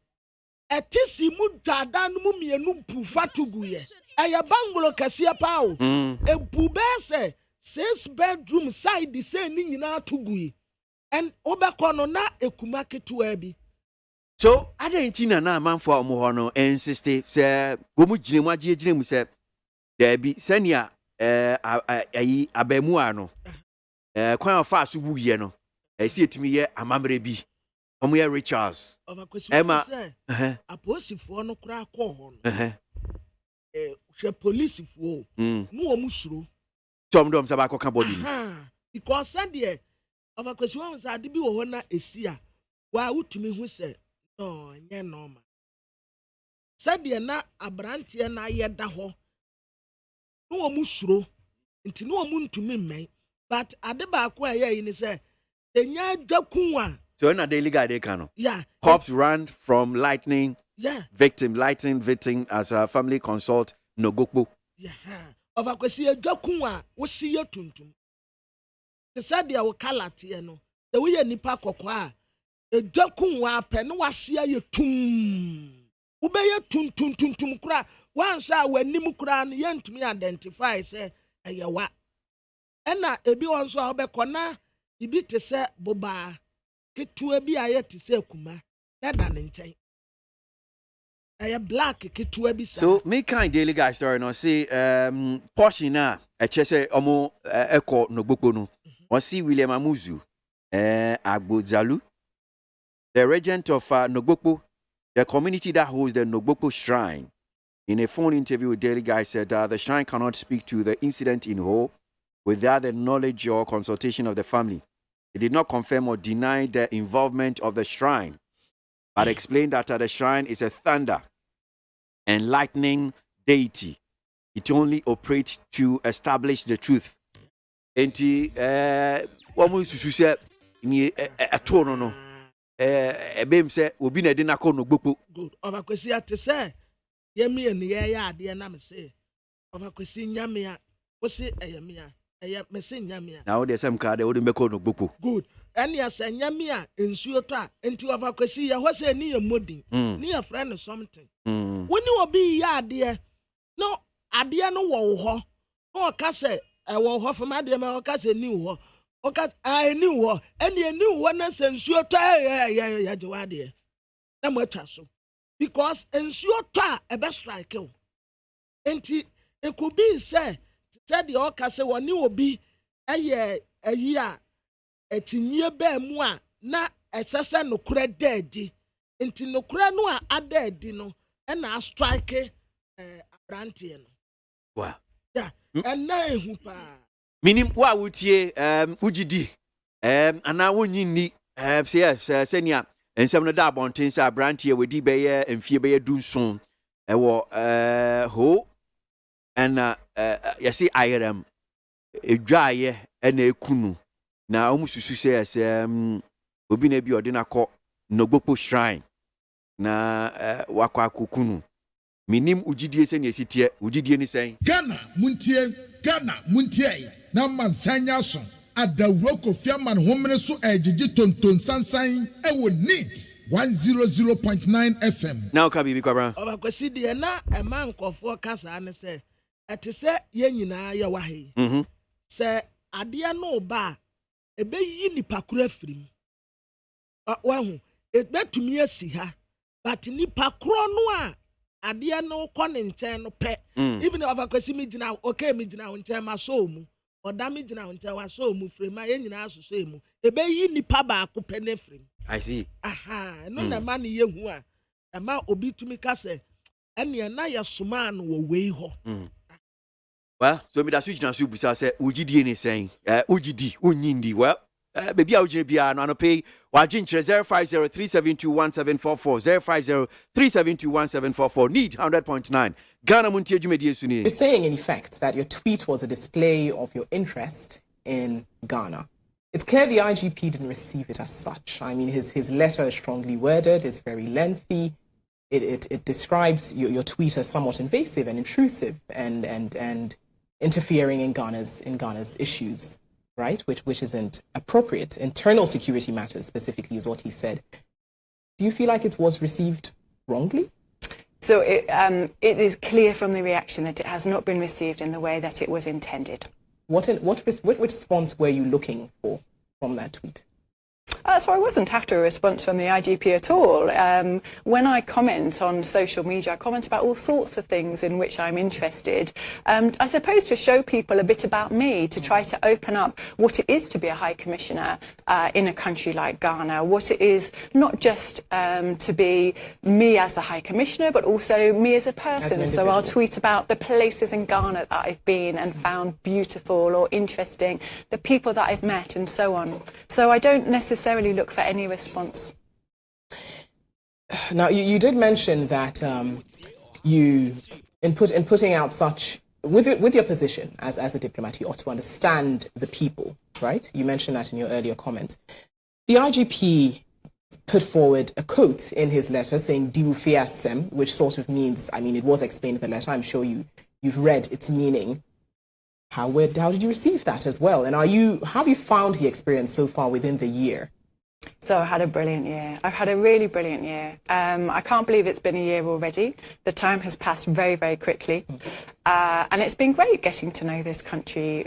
etisi mu dada no mu mienu pu fatugu ye aya banglo kase pa o ebu be se 6 bedroom side say ni nyina tugu and obekọ no na ekuma ketua bi so adentina na amanfo a mo ho no insist se gomu ginemu agiegiremu se da bi senia ayi abemu ano kwan ofa so wuye no esi etimi ye amamre bi omo ye Richards Emma aposifo no kura akọ ho no she police fo no omusuro tom dom saba akọ ka body because said there of a question was ade bi wo ho na esia wa wutumi hu se no nye normal said there na abrante na yeda ho no omusuro nti no omuntumi mmɛn but ade ba akọ aye ni se enya dwakunwa so na daily guy they can cops ran from lightning victim as a family consult Nogokpo of a kwesi adwakunwa wo si ye tuntum te said dia wo kalate no the we nipa kokwa adwakunwa pe no wahye ye tum wo be ye tuntum kura wansa wanim kura no ye ntumi identify say eyewa ena ebi wonso a obekona ibi te se boba ketua bi aye te se kuma na da ne nchen black ketua bi sa so me kind daily guy story no say portion na echese omo eko Nogokpo no on see William Amuzu Agbozalu the regent of Nogokpo, the community that holds the Nogokpo shrine. In a phone interview with Daily Guy said the shrine cannot speak to the incident in whole without the knowledge or consultation of the family. He did not confirm or deny the involvement of the shrine, but explained that the shrine is a thunder and lightning deity. It only operates to establish the truth. Enti wamu susu ni atono no ebem se obi na de na ko Nogokpo. Good. Ova kwesi ate se yemi eni ye ya ade na me se ova kwesi nyame a wo se eyemi a me se nyame a na wo de sem ka de wo de meko Nogokpo. Good. Eni ase nyame a ensuo to a enti ova kwesi ye ho se ni ye modin ni ye friend something woni obi ya ade no ade no wo ho no ka se wo ho fama ade me o ka se ni wo o ka ni wo eni wo na se ensuo to ya jewade na mo ta so because ensuo to a ebe strike o enti it could be say the o ka se woni obi ayi a etinye ba mu a na esese nokura daadi enti nokura no a adaadi no na strike abrante no wow yeah na ehu pa minim wa wutie ugidi ana wonyi ni senia ensem no da abonten sa abrante wedi beye emfie beye dunson ewo ho and yesi ayerem edwaye na ekunu na omususu se obi na bi odina ko Nogokpo shrine na wakwa akukunu minim ugidie se ne esitie ugidie ni sen Ghana muntie na mansanya so adawro kofiaman homene so ejiji tonton sansan ewo neat 100.9 FM now ka bibi kwabra obakwasi de na emankofo kasa ne se ete se ye nyina ye wahe se ade no ba ebe yi nipa kura firim wahu ebetumi asi ha but nipa kura no a ade no kɔ ne nkyɛn no pɛ even obakwasi mi gina okay mi gina nkyɛn ma so mu Odami jina unta wa so mu frame ma yen nyina aso so emu. Ebe yi nipa ba ko pene frame. I see. Aha, no na man ye hu a. Ama obi tumi ka se ene na ya soma no wo wei ho. Well, so me da switch na so busa say ugidi ni saying. Ugidi, unyindi. Well, baby a ugidi bia no pay wagin 0503721744 0503721744 need 100.9 Ghana Montie Jumedie Suni. You're saying in effect that your tweet was a display of your interest in Ghana. It's clear the IGP didn't receive it as such. I mean, his letter is strongly worded, it's very lengthy. It describes your tweet as somewhat invasive and intrusive and interfering in Ghana's issues, right? Which isn't appropriate. Internal security matters specifically is what he said. Do you feel like it was received wrongly? So it is clear from the reaction that it has not been received in the way that it was intended. What response were you looking for from that tweet? So I wasn't after a response from the IGP at all. When I comment on social media, I comment about all sorts of things in which I'm interested. I suppose to show people a bit about me, to try to open up what it is to be a High Commissioner in a country like Ghana, what it is not just to be me as a High Commissioner, but also me as a person. So I'll tweet about the places in Ghana that I've been and found beautiful or interesting, the people that I've met and so on. So I don't necessarily look for any response. Now, you did mention that you, in putting out such, with your position as a diplomat, you ought to understand the people, right? You mentioned that in your earlier comment. The IGP put forward a quote in his letter saying "dibufiasem," which sort of means, I mean, it was explained in the letter. I'm sure you've read its meaning. How did you receive that as well? And how have you found the experience so far within the year? So I had a brilliant year. I've had a really brilliant year. I can't believe it's been a year already. The time has passed very, very quickly. And it's been great getting to know this country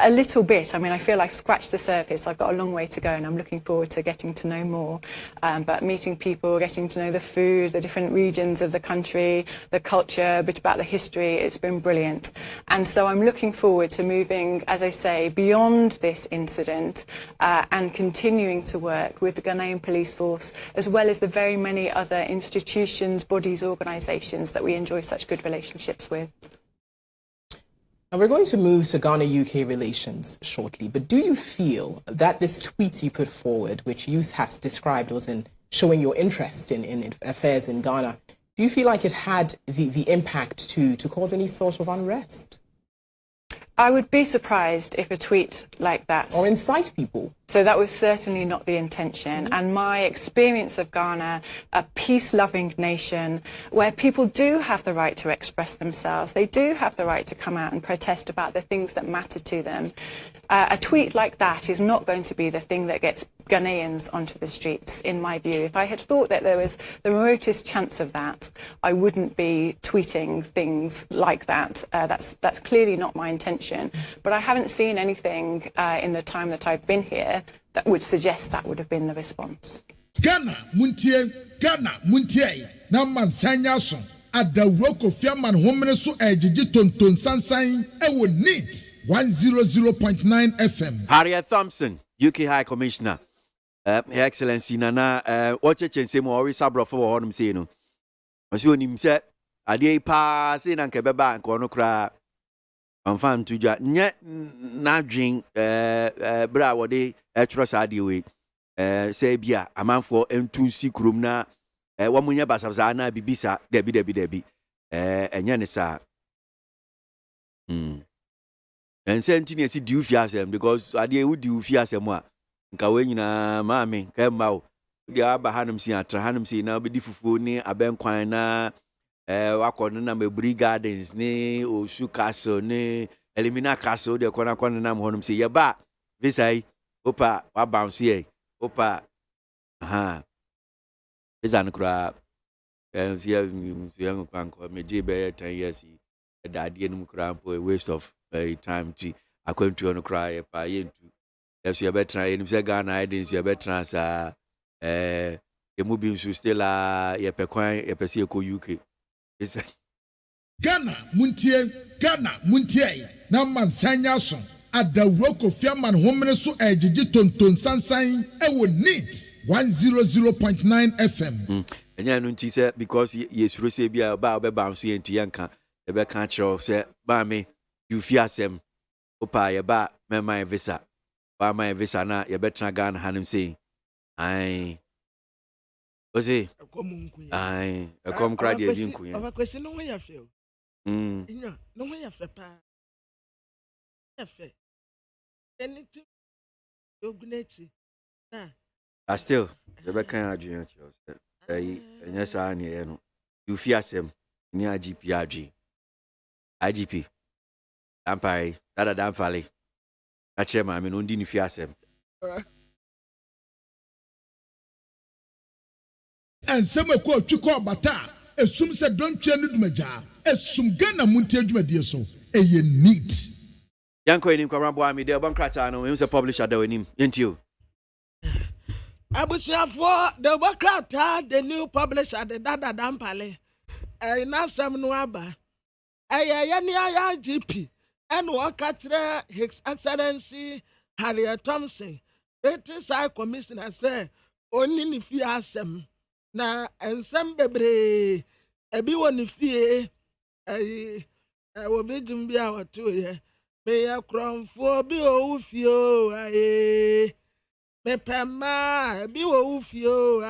a little bit. I mean, I feel I've scratched the surface. I've got a long way to go and I'm looking forward to getting to know more. But meeting people, getting to know the food, the different regions of the country, the culture, a bit about the history, it's been brilliant. And so I'm looking forward to moving, as I say, beyond this incident and continuing to work with the Ghanaian police force, as well as the very many other institutions, bodies, organisations that we enjoy such good relationships with. Now we're going to move to Ghana-UK relations shortly, but do you feel that this tweet you put forward, which you have described was in showing your interest in affairs in Ghana, do you feel like it had the impact to cause any sort of unrest? I would be surprised if a tweet like that... Or incite people. So that was certainly not the intention. And my experience of Ghana, a peace-loving nation where people do have the right to express themselves, they do have the right to come out and protest about the things that matter to them. A tweet like that is not going to be the thing that gets Ghanaians onto the streets, in my view. If I had thought that there was the remotest chance of that, I wouldn't be tweeting things like that. That's clearly not my intention. But I haven't seen anything in the time that I've been here that would suggest that would have been the response. Ghana Montie na mansanya so adawro kofiaman homene so ejiji tonton sansan e wo need 100.9 FM. Harriet Thompson, UK High Commissioner. Her Excellency Nana Oche Chense mo ori sabro for honum say no. Osi onim se ade pa say na nke beba nke ono kra amfan tuja nye nadwen bra wode etro saade we say bia amanfo entunsi krom na wamunya basabza na bibisa debi enye ne sa and sentini esi di ufiasem because ade wu di ufiasem a nka we nyina maame ka mawo dia aba hanum si atra hanum si na obedi fufuo ni abenkwan na wakọ na Mebri Gardens ni Osu Castle ni Elimina Castle de kona na honum si yeba visai opa wa bounce ye opa izan kura young kwanko meje be 10 years daddy enum kura a waste of time ti akwantu on cry pa yentu yes you better enum se Ghana identity you better sa emu bi nsu still ye pekwan ye pese ko UK. Ghana Montie na mansanya so adawro kofiaman homene so ejiji tonton sansan ewo neat 100.9 FM. Enya no nti se because yesuro se bia ba bounce enti yanka e be kan kire se ba me you fi asem opa ye ba me my visa ba my visa na ye betra Ghana hanim say ai ozi ai e kom kra de dinku ye ova kwesi no ya fe nya no ya fe pa ya fe anything oguneti na still ye be kan adwen ti o se enya sa na ye no you fi asem ni IGP Ampare dada damfale ache ma me no ndi ni fi asem ensem ekọ twikọ bata esum se dontwe no dumaja esum Ghana munti adwumadie so eye neat yanko enim kwa rambo ami de bankrata no him se publisher da enim yentio abusuafo the bankrata the new publisher the dada dampale na sam no aba ye ni IGP and wakatre His Excellency Harriet Thompson British High Commissioner say oni ni fi asem na ensem bebre ebi woni fie wo bidum bia wato ye me ya kromfo bi o fie o me pema bi o fie o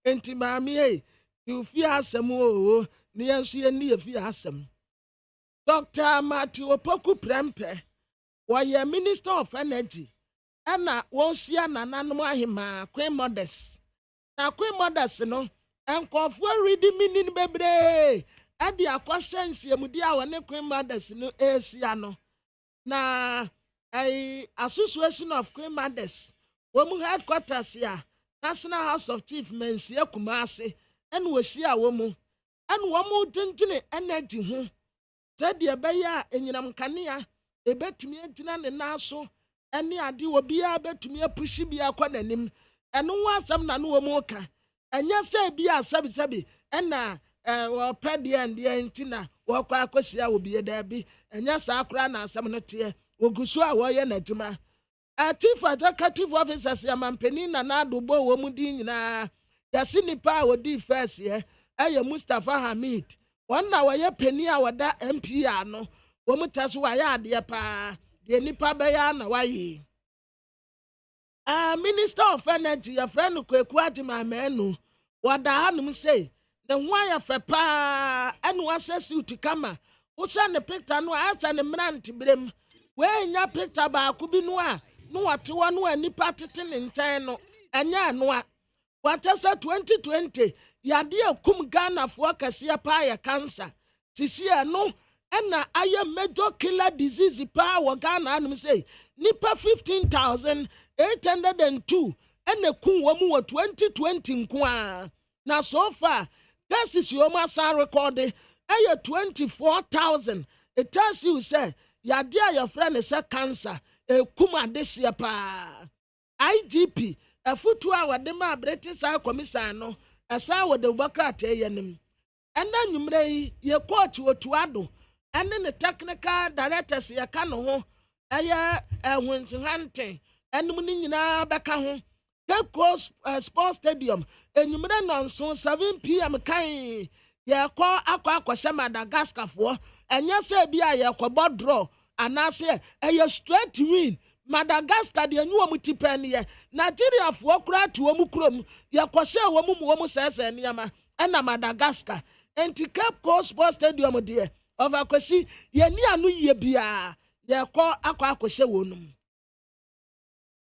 enti mami you fi asem o ni enso ye ni fi asem Dr. Matthew Opoku Prempe was Minister of Energy and was here nananom ahima Queen Modest. Na Queen Modest no enkofu ready meaning bebre and the questions yemudia wane Queen Modest no esia no. Na Association of Queen Modest womu headquarters ya National House of Chief Mensi Kumasi and was here womu and womu tintine energy ho. Said the Baya enyinam kanea ebetumi agyina ne naso ene ade obi a betumi apushi bia kwa nanim eno wasam na no wo ka enya se bia sabi ena wo pede ende entina wo kwa akosia obi da bi enya sa akra na asam no te ogusu a wo ye nadwuma Chief Executive Officers ya mampeni na adogbo wo mu din nyina yasi nipa a wodi first ye Mustafa Hamid Wana waye penny a wada MP ano womutaso waye ade pa de nipa beya na waye Minister of Energy your friend KWASI mamenu wada hanum say the wire fe pa enu asesi utikama usa ne picture no asa ne mranti brem we nya picture ba ku bi no a no watewa no anipa tete ne ntan no enya no a watasa 2020 yade akum Ghana fo akase pa ya cancer sisi no ena aye major killer disease pa wo Ghana anum say nipa 15,802 ena kun wo mu 2020 nko a na so far cases yo ma san record aye 24,000 it tells you say yade your friend say cancer ekum adesia pa IGP afutu a wade ma British High Commission no asa wo de bakrata yenim ena nwumre ye court otuado ene ne technical directors ye ka no ho eye ehunhante enum ni nyina beka ho Cape Coast Sports Stadium enwumre nonso 7 PM kan ye ko akwa Madagascar fo enya se bia ye ko draw anase eye straight win Madagascar de enyu omu tipani ye Nigeria fo kura to omu krom ye kwose omu sese niama ena Madagascar enti Cape Coast Sports Stadium de over kwesi ye ni anu ye bia ye ko akwa kwose wonum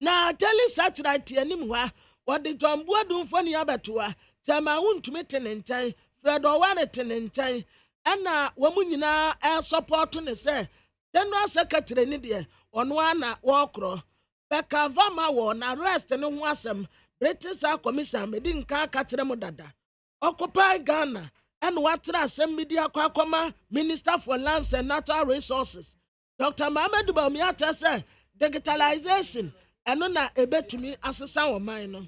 na tele satellite anim hwa wode tombo adumfo ne abetoa tema wuntumi tene ntan Fred Owane tene ntan ena womu nyina support ne se General Secretary ni de ono ana wokro beka vama wo na rest ne ho asem British Commission medi nka kakyere mu dada occupy Ghana and watra asem media kwakoma Minister for Lands and Natural Resources Dr. Mohamed Bawumia say digitalization eno na ebetumi asesa wo man no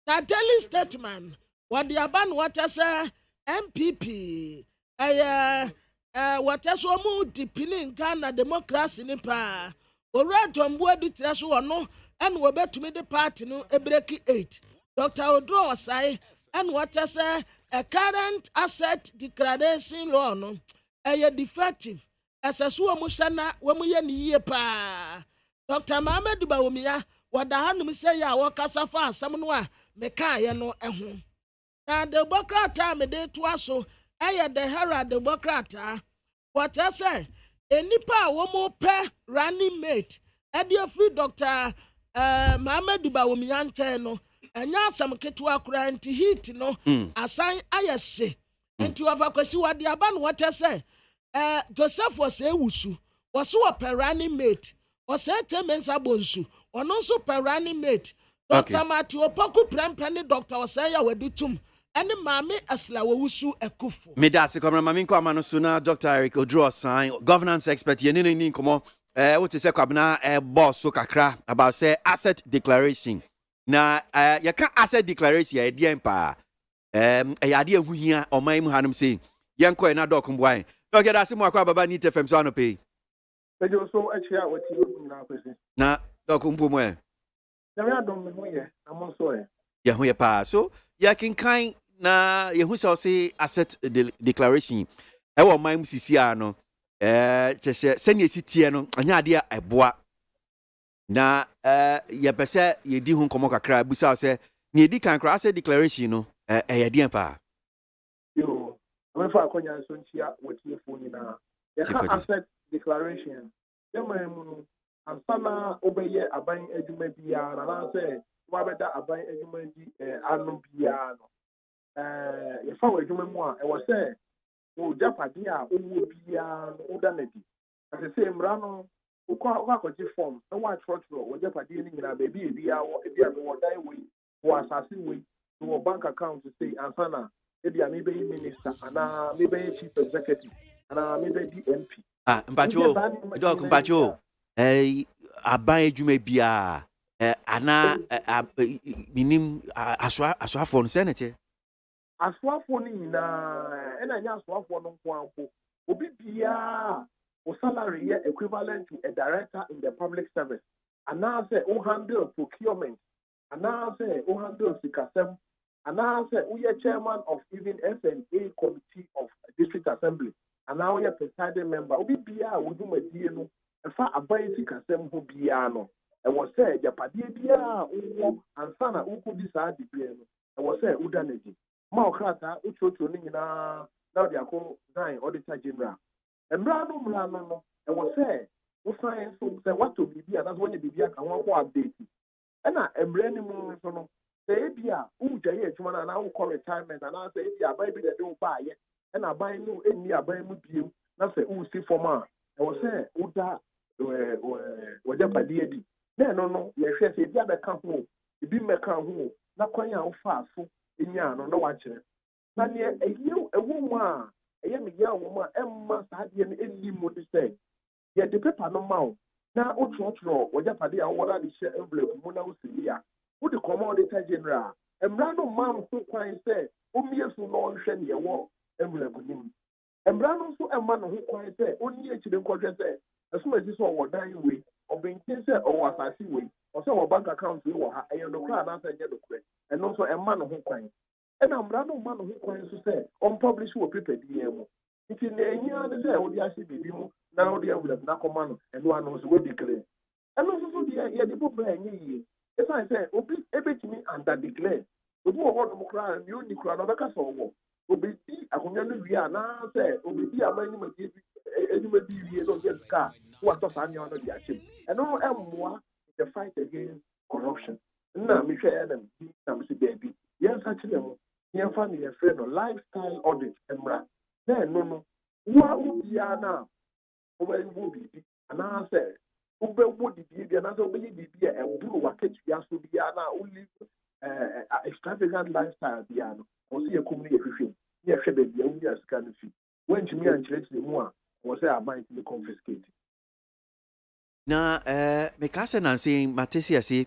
na daily statement what the aban what say MPP what else would depending Ghana democracy ni pa. Ora Jombo di traso ono and we bet to me the party no a break 8. Dr. Odro say and what else a current asset declaration law no a defective as a suamusana when we ye pa. Dr. Mohamed Bawumia what the hand say ya wakasa fa samnoa meka ye no ehun. Na the Democrat me de to aso the Herald Democrat what I say enipa wo mo pe running mate e free Dr. Mohamed Bawumia nche no enya asam ketua kura nti hit no asan ayese nti ovakwasi wade aba no what I say Joseph was ewusu was so pe running mate was temensa bonsu ono so pe running mate Dr. Matthew Opoku prempeni Dr. Osaya wadutum ene mame asla wawusu ekufu medase komra mame nko amano suna Dr. Eric Odro sign governance expert ye ni nkomo what say kwabna boss so kakra about say asset declaration na ya ka asset declaration ya die mpa ya de ahuhia oman mu hanum say yenko na dokum boy okay dase mo akwa baba ni tfm so anope pejo so achia wati na kwesi na dokum bomo ya dom me hoye amon so ya hoye pa so ya kinkan na yehu say asset declaration e wo man sisi ano chese sene sitie no anya ade eboa na ye pese ye di hu komo kakra busa say na edi kan kra asset declaration no ye di pa yo we fa akonya so ntia watie foni na ya asset declaration ye man mu ansana obeye aban adwuma bia na say wa beda aban adwuma di anu bia no ye fa adwuma mu a e wo say o japade a owo bia no odanadi ase say mra no ukwa kwaji form na wa trotro o japade ni nyina ba bia wo bia no dan we wo asase we wo bank account say ansana bia me be minister ana me be chief executive ana me be MP mpacho dok mpacho aban adwuma bia ana minim aswafo no senete aswafo ni na ena nya aswafo no nko obi bia o salary is equivalent to a director in the public service and now say o handle procurement and now say o handle sikasem and now say we are chairman of even SNA committee of district assembly and now we are presiding member obi bia wo dum adie no efa aban sikasem ho bia no e wo say japade bia wo ansana wo ko di saa dibia no e wo say udanaji ma okrata utroto ni nyina na de akọ nine auditor general emra no e wo say wo sign so say what to bibia that's when bibia kan wo update e na emra ni mu so no say bia u jaye adwuma na wo call retirement na say bia abai bi de do ba ye e na abai no eni abai mu biem na say u si forma e wo say u da wo japade adi na no ye hwe say bia be ka ho bi me ka ho na kwan ya wo fa so enya no na wachire na ne ewu mu a eye me ya wo mu a emma saade ne enni mu de say ye de paper no ma na otrotro wo japade a wo ra de share envelope mu na wo silia wo de auditor general emra no ma so kwan say o miesu no nhwe ne wo envelope nim emra no so emma no ho kwan say oni echire nkwhwe say asuma ji so wo dan we obentin say o wasasi we o say wo bank account we wo ha eyo no kra na say je do kre eno so emma no ho kwan and I'm running man who coins to say, on publish will prepare the emo. It's in the year the day, the actually be now the other Nacoman and one knows what declare. And also the book by ye. As I say, Obi ebet me and that declare. The more what cry and you declare another castle war. Obi, I can we are now say, Obi, I might anybody don't get car. What of any other the action? And no more the fight against corruption. Now, me share them, I'm baby. Yes, actually. Your family and friend or lifestyle audit emra then no wo bia na wo be and I say wo be wo di bia na so be bia e buru wakati bia so bia na wo live extravagant lifestyle bia no wo see ekum ne hwehwem ne hwe be bia wo bia sika no fi when tumi ankyerɛ ti mu a wo say aban ti confiscate na me ka se nan say matesi ase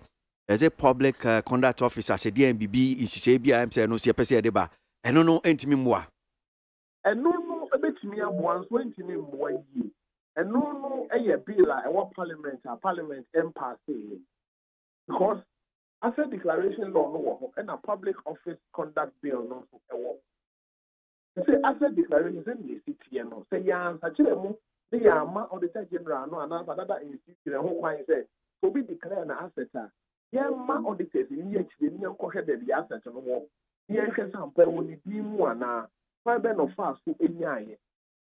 as a public conduct officer said the MBB in Sisabia am saying no see a person deba and no entimi mwa and no me a one 20 minutes 1 year. And no, a bill I want parliament impasse because I said declaration law no and a public office conduct bill no so say I said declaration in the city no say ya answer mu the yama auditor general no and another institution who why say to be declare an asset ya ma auditors in the nko hwe the asset no wo ya hwe sampa woni bi mu ana five ben of fast so enyaye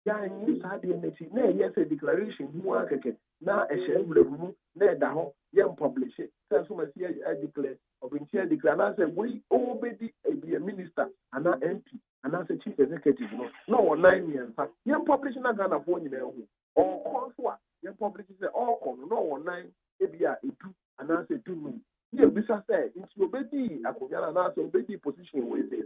ya ni sa de neti na yes a declaration mu akeke na e share mu na da ho ya publish it so ma see I declare of in declare na say we obedi be a minister and an MP and as a chief executive no 9 years ya publish na Ghana for nyina ho or conso ya publish say all come no 9 ebia edu and as a do yeah, bisa say into obedi akonya na so obedi position we say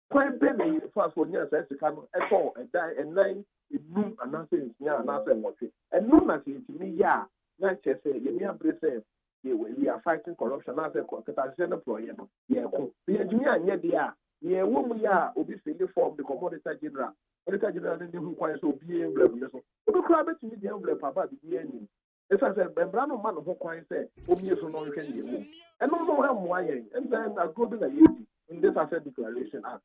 quite baby fast for years as can at all and die and 9 room and nothing and nothing what and no nothing to me yeah na say you me abre say we are fighting corruption na say capitalization employer no yeah ko yeah me anya dia yeah wo mu ya obi fill form the commodity general ni hu kwan so obi envelope so obi kura be to me the envelope aba bi ani esa say bembra no man ho kwan say omi so no hwe ni mu and no ha mo ayen and then I go to the in this asset declaration act.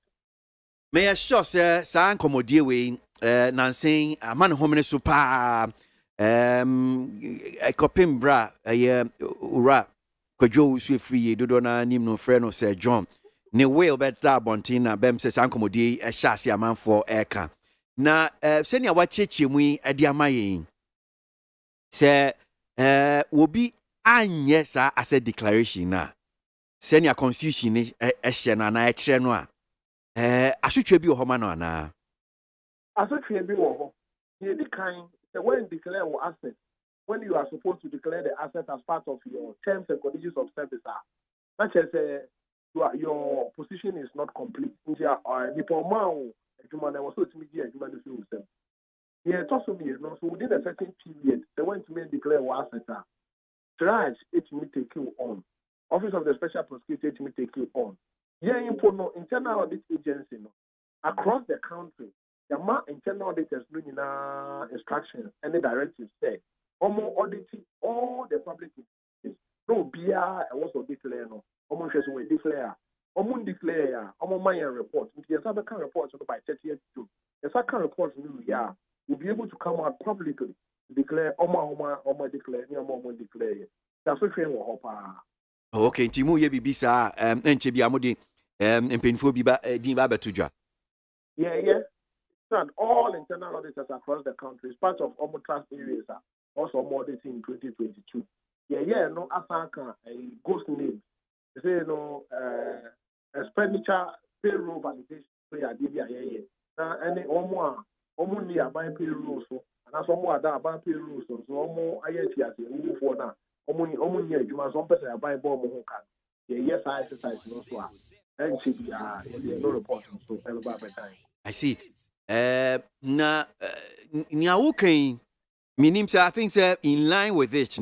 May I sure say san komodie we nansen aman homene so pa ekopim bra ura kwadwo su free dodo na nim no frɛ no Sir John ne will better bontina bem se san komodie hyase amanfo eka na senia wacheche mu ade amaye se obi anye sa asset declaration na senia constitution ni ehye na na ekire no a asotwe bi wo homa no ana asotwe bi wo ho ye di kan the when declare your asset when you are supposed to declare the asset as part of your terms and conditions of service that is your position is not complete ntia before now adwuma na was so to me di adwuma no so usem ye to so me no so within a certain period they went to declare your asset triage it may take you on office of the special prosecutor it may take you on. Yeah, no internal audit agency no across the country. The internal auditors bring in instructions and the directives say auditing all the public institutions. No beer and also declare no. Just we declare. Declare. Maya report. Yes, I can report by 30th June. Yes, I can report will be able to come out publicly to declare declare declare. That's what we want. Okay, Timu ye bibisa enche bi amode empenfo bi ba din ba betudwa. Yeah. And all internal auditors across the country is part of trust areas also auditing in 2022. Yeah, no asaka a ghost name. They say no expenditure payroll validation so ya DBA yeah. Na any omo ni aban payroll so and as omo ada aban payroll so omo ayeti ase wu for na omo ni adwuma so person aban bo mo ho kan. Yes I exercise no so a and she be no report so everybody by time. I see. Na Niawukain, meaning I think sir in line with it,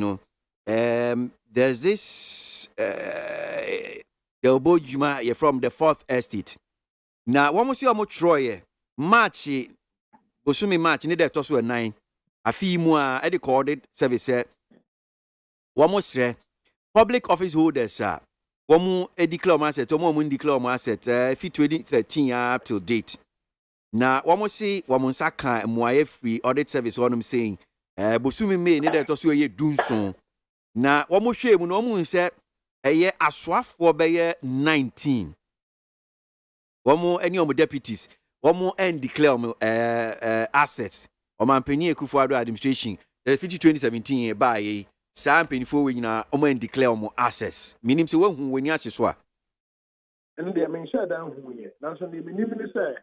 there's this the ABOAGYE from the 4th estate. Now, one more see how much Troy March, Bosumi March, need that also 9. A fee more at the corded service. One more public office holders, one more declare asset, one more declare asset, 2013 up till date. Now, one more see one more saka and free audit service. What I'm saying, Bosumi may need that also ye do so. Now, one more shame, no more said a year as swap for by 19. One more any of my deputies, one more and declare assets. Or my penny Kufuado administration, 2017 by Sam penny for when you declare more assets. Meaning to one when you actually and they may share down who ye. Now, so the minimum say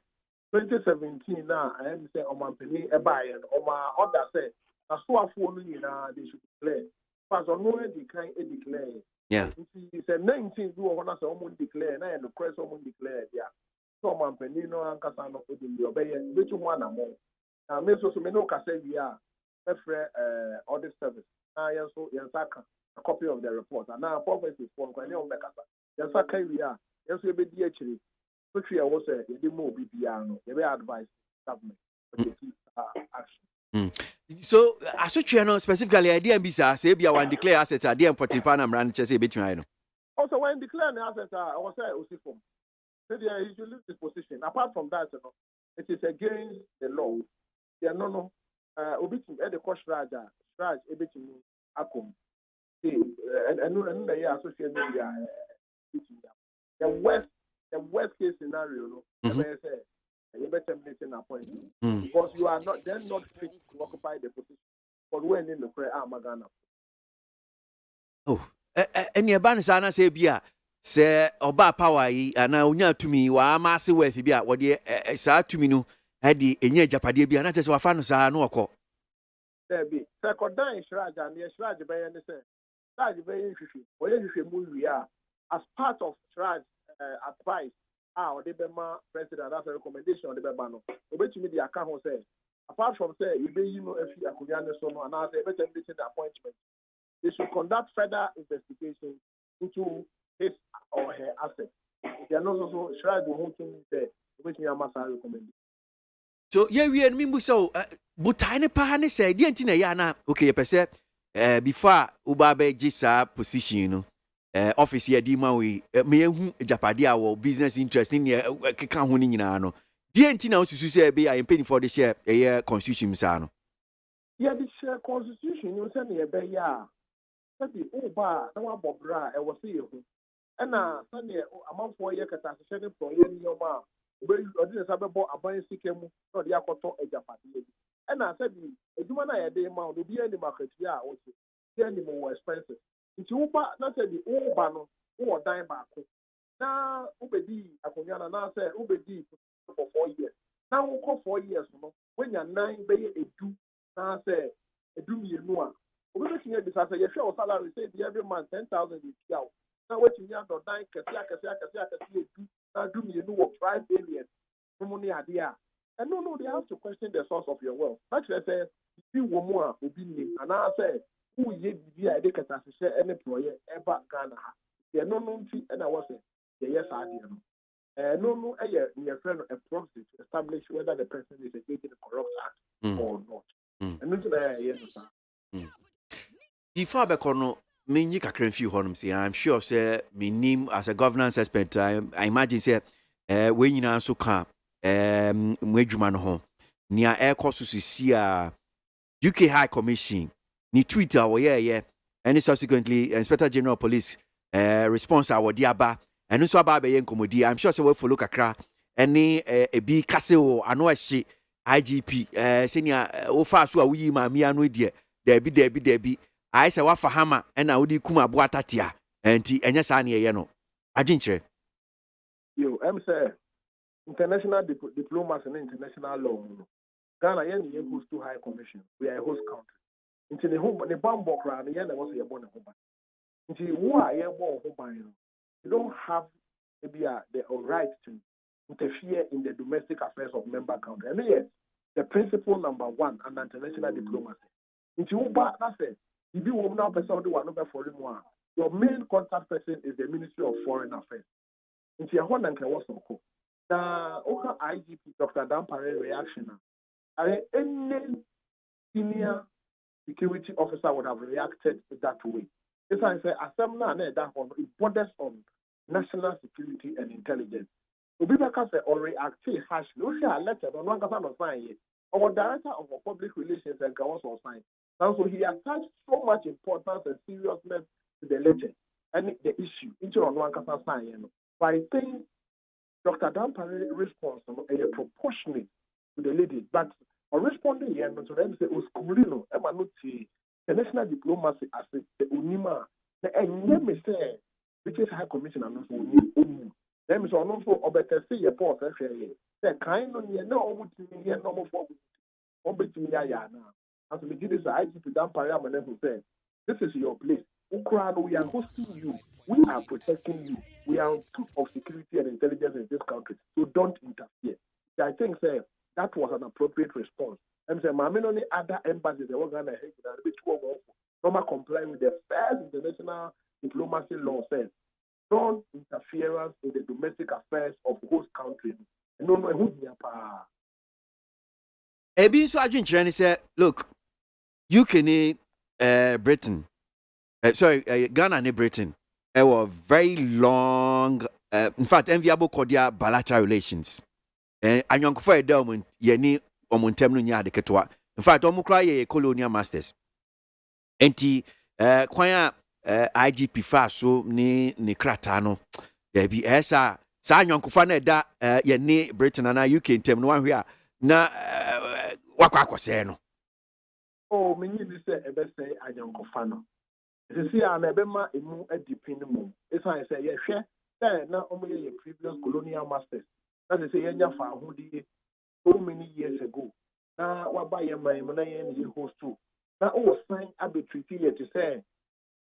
2017 now, I am say, my penny a buy and my order say, a swap for me they should declare. Because on no they can't declare. Yeah. He said 19 do one as someone declare, and the press someone declare, yeah. So my penny no and Casano put in the obey, which one more. Now, Miss Osumeno Casay, yeah, that's audit service. I also, yes, a copy of the report. And now, prophecy for Quanion Becasa. Yes, I can, yeah, yes, we be actually. Which I was a more BPR, no, you advise government. action. So, as you know, specifically, idea and bisa say be one declare assets are the important pan and run chess a bit. Also, when declaring the assets, I was saying Osifum. So he should lose his position. Apart from that, it is against the law. Yeah, no. Obitum at the court Raja, Raj, Ebitum Akum. And the associate media. The worst case scenario, you better make an appointment because you are not fit to occupy the position. But when in the prayer, Magana. Oh, and your banner sana say bia say oba power yi ana unya tumi wa amase worth bia what the sa tumi no edi enye japade bia na tese wa fa no sa no okọ. There be second Shraj and the Shraj be any say Shraj be hwehwe oye hwehwe mu wi as part of Shraj advice or the Bema president as a recommendation the Bema no obetumi the account ho say apart from say you be if you akunya ne so no and say better meeting the appointment they should conduct further investigation into his or her assets. If they are not also Shraj will hold to say obetumi amasa recommend. So yeah, we and me so butane pa ne say die nti na ya na okay you pese before uba be gisa position no office here di ma we me ehu japade a business interest ni keka ho ni nyina no die nti na osusu say be I am paying for the share constitution sa no yeah the share constitution you say na be ya say uba na wa bobra e wo say ehu na say amanfo ye kata se ne pro ye ni o ma odin sa bebo aban sikemu no de akoto ejapade bi na say bi eduma na ye de ma no bi ani market bi a o say ye ni mo expensive nti uba na say di uba no wo dan ba ko na ubedi akonya na say ubedi for 4 years na wo ko 4 years no when ya nine be edu na say edu mienu a obi tinye bi say ye share salary say every month 10,000 is yaw na wetin ya do dan kese edu na do mienu wo 5 billion money idea and no they have to question the source of your wealth that say bi wo mu a obi ni and say who ye bi a de kata se any employer ever Ghana ha ye no nti na wo say ye yes idea no no your friend a proxy to establish whether the person is engaged in a corrupt act or not and no yes sir before be kono me nyi kakran fi honum say I'm sure say me nim as a governance expert I imagine say we nyina so ka mwadwuma no ho nia ekoso sisi a UK High Commission ni Twitter wo ye and subsequently Inspector General Police response awodi aba and so aba be ye nkomodi I'm sure say we follow kakra any ebi kase wo ano ahye IGP senior wo fa so a wuyi ma mi anu de debi I say wa fahama na wodi kuma bo atatia enti enye sa na ye no adwenkyere yo say international diplomacy and international law Ghana yen ye host to high commission we are a host country into the home the bambo crowd yen was ye born home into who ye born home you don't have maybe the right to interfere in the domestic affairs of member country and yes the principle number 1 under international diplomacy into who back that says if you will now person do one foreign one your main contact person is the Ministry of Foreign Affairs into your one and can was so now, Oka IGP Dr. Dampare reaction. Any senior security officer would have reacted that way. This I say, assembly that one it borders on national security and intelligence. Obibaka say or react harshly. We shall letter on one person of sign. Our director of public relations and Kawas or sign. And so he attached so much importance and seriousness to the letter and the issue into on one person sign. By saying Dr. Dampare response is proportionate to the lady, but on responding here, to them say, "Oskulino, emanuti, international diplomacy as the unima." And let me say, which is High Commission and also uni. Them is also obete say your port. The kind of no omuti here no more. Obeti ya na. As we did this, I to Dampare who said, "This is your place. Ukraine, we are hosting you. We are protecting you. We are on top of security and intelligence in this country. So don't interfere." I think that was an appropriate response. And say, only other embassies they were going to hate that bit normal comply with the first international diplomacy law says non-interference in the domestic affairs of host countries. No, who's Ebi so adwenkyerɛ ne sɛ look UK ne Britain Ghana ne Britain were very long in fact enviable cordial bilateral relations anyankofo ɛda ɔmo yɛni ɔmo ntɛm no nya ade ketewa in fact ɔmo kora yɛ colonial masters enti kwan a IGP fa so ne krataa no bi ɛsa saa anyankofa na ɛda yɛni Britain na UK ntɛm no wanhwe a na wakɔ akɔsɛɛ no oh menyi bi sɛ ɛbɛsɛ anyankofa no sisi a na ɛbɛma emu adipin mu esan sɛ yɛhwɛ sɛ na ɔmo yɛ previous colonial masters na sɛ yɛnya fa ahodie so many years ago na waba yɛ man mu na yɛn ne host to na o sign abetreaty yɛ te sɛ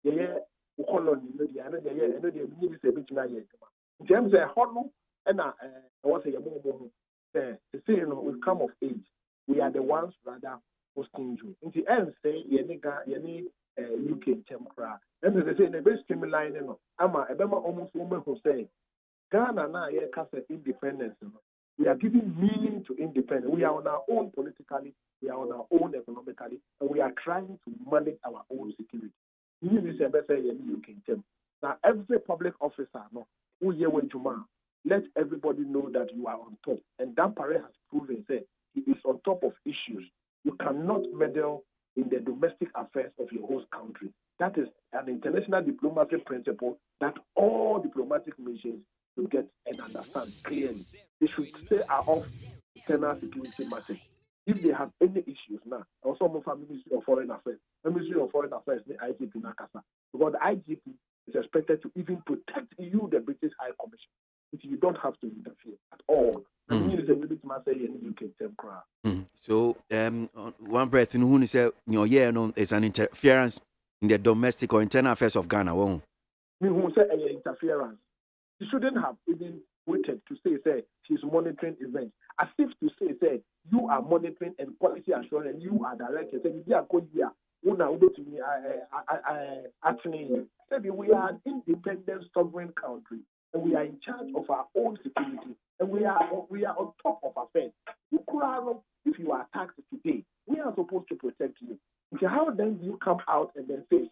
yɛyɛ colony no deɛ ano deɛ yɛ ɛno deɛ menyi bi sɛ ebetumi ayɛ adwuma nkyɛn sɛ hɔ no ɛna ɛwɔ sɛ yɛbɔ ɔmo ho sɛ sisi no we come of age we are the ones rather hosting you nti ɛnsɛ yɛne UK nkyɛn koraa ɛnna sɛ sɛ ebe streamline no ama ɛbɛma ɔmo so ɔmo ho sɛ Ghana na yɛka sɛ independence no we are giving meaning to independence we are on our own politically we are on our own economically and we are trying to manage our own security yìí ni sɛ ɛbɛsɛ yɛne UK nkyɛn na every public officer no woyɛ wɔ adwuma let everybody know that you are on top and Dampare has proven that he is on top of issues you cannot meddle in the domestic affairs of your host country. That is an international diplomacy principle that all diplomatic missions should get and understand clearly. They should stay off internal security matters. If they have any issues now, also from Ministry of Foreign Affairs, the Ministry of Foreign Affairs, the IGP Nakasa, because the IGP is expected to even protect you, the British High Commission, which you don't have to interfere at all. So, one breath in who say your year no is an interference in the domestic or internal affairs of Ghana. Won't me who say interference? He shouldn't have even waited to say she's monitoring events, as if to say you are monitoring and policy assurance and you are director. Say we are going here. Say we are an independent sovereign country. And we are in charge of our own security, and we are on top of affairs. If you are attacked today, we are supposed to protect you. Okay, how then do you come out and then say,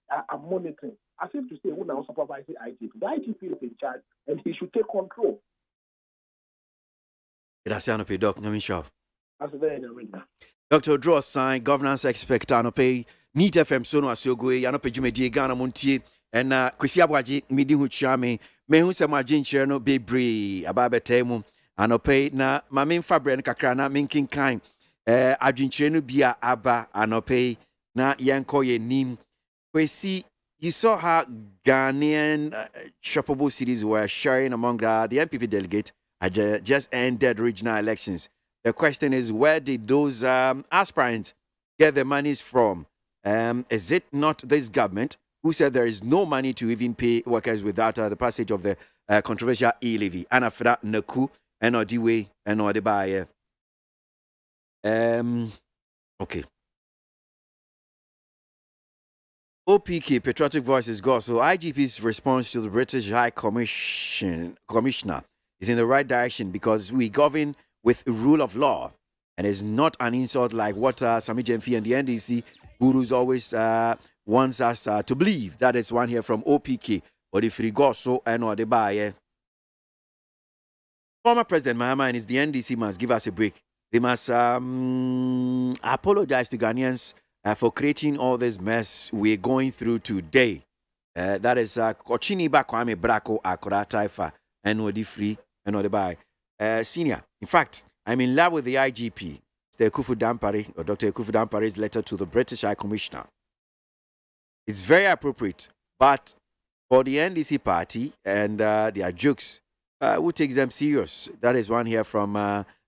I'm monitoring? As if to say, who now supervises the IGP? The IGP is in charge, and he should take control. Dr. Draw sign governance expert anope need FM sono asiogoe anope jumedie Ghana montie and kwasi ABOAGYE midi hu chiame me hu se ma dwenkyere no bebre ababetemu anope na mame mfa bre no kakra na menkinkan adwenkyere no bia aba anope na yenko ye nim kwasi. You saw how Ghanaian shoppable cities were sharing among the MPP delegate at just ended regional elections. The question is, where did those aspirants get their monies from? Is it not this government who said there is no money to even pay workers without the passage of the controversial e-levy? Anafra Naku and Odiwe and Odebaye. Okay. OPK, Patriotic Voices go. So IGP's response to the British High Commissioner is in the right direction because we govern with rule of law and is not an insult like what Sami Jemfi and the NDC gurus always wants us to believe. That is one here from OPK. Or the Frigoso and Odebaye. Former President Mahama and his the NDC must give us a break. They must apologize to Ghanaians for creating all this mess we're going through today. That is Kochini Bakwame Brako Akora Taifa and Odifri and Odebai. Senior, in fact, I'm in love with the IGP, Dr. Ekufu Dampare's letter to the British High Commissioner. It's very appropriate, but for the NDC party and their jokes, who takes them serious? That is one here from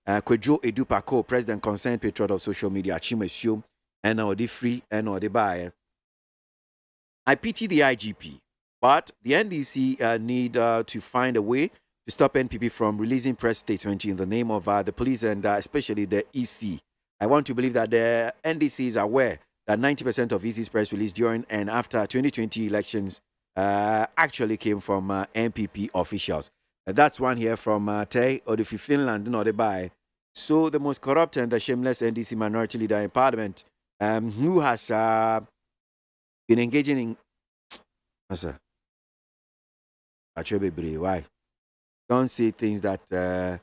Kwejo Edupako, President Concerned Patriot of Social Media, Chimesio, and Odifri and Odebaye. I pity the IGP, but the NDC need to find a way to stop NPP from releasing press statements in the name of the police and especially the EC. I want to believe that the NDC is aware that 90% of EC's press release during and after 2020 elections actually came from NPP officials. That's one here from Tay Odifi Finland, Odebaye. So the most corrupt and the shameless NDC minority leader in parliament, who has been engaging in... Why? Don't say things that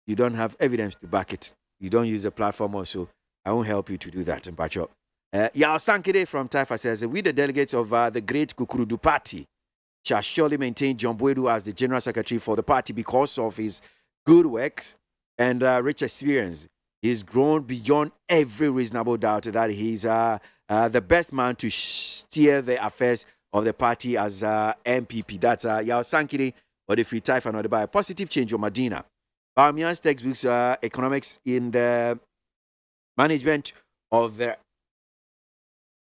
you don't have evidence to back it. You don't use a platform also. I won't help you to do that. Yao Sankide from Taifa says, we the delegates of the Great Kukurudu Party shall surely maintain John Boedu as the General Secretary for the party because of his good works and rich experience. He's grown beyond every reasonable doubt that he's the best man to steer the affairs of the party as MPP. That's Yao Sankide, or the Free Taifa, not by positive change of Medina. Bamian's textbooks, economics in the management of the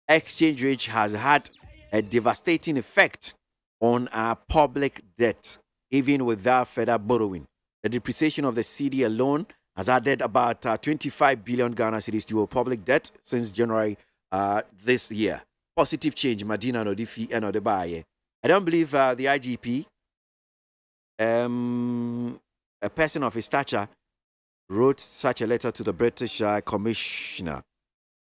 exchange rate has had a devastating effect on our public debt, even without further borrowing. The depreciation of the cedi alone has added about 25 billion Ghana cedis to our public debt since January this year. Positive change, Medina Nodifi and Odebaye. I don't believe the IGP, a person of his stature, wrote such a letter to the British Commissioner.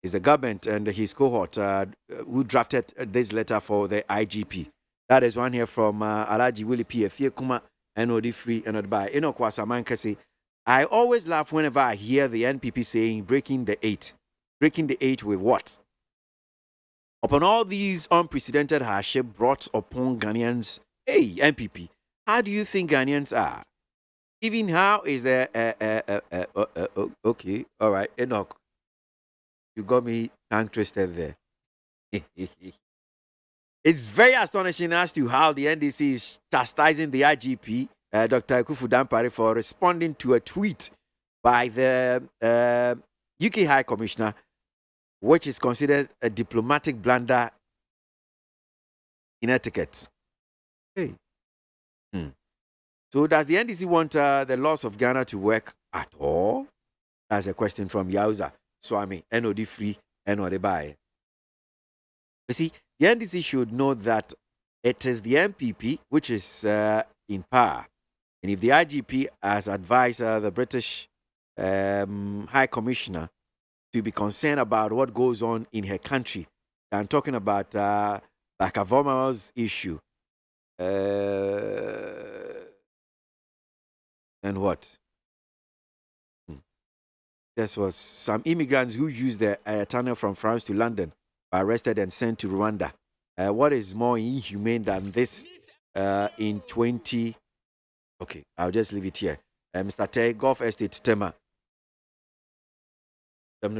It's the government and his cohort who drafted this letter for the IGP. That is one here from Alaji Willie P. Efie Kuma and Odifri and Odbai. KWASI Mankasi. I always laugh whenever I hear the NPP saying breaking the eight. Breaking the eight with what? Upon all these unprecedented hardship brought upon Ghanaians, hey, NPP, how do you think Ghanaians are? Even how is the okay, all right, Enoch, you got me tongue twisted there. It's very astonishing as to how the NDC is chastising the IGP, Dr. Kufu Dampare, for responding to a tweet by the UK High Commissioner, which is considered a diplomatic blunder in etiquette. Hey. So does the NDC want the laws of Ghana to work at all? That's a question from Yauza Swami, NOD free, NOD buy. You see, the NDC should know that it is the MPP which is in power. And if the IGP has advised the British High Commissioner to be concerned about what goes on in her country, I'm talking about Bakavoma's issue. And what? This was some immigrants who used the tunnel from France to London were arrested and sent to Rwanda. What is more inhumane than this in 20... Okay, I'll just leave it here. Mr. Tay, Golf Estate Tema. And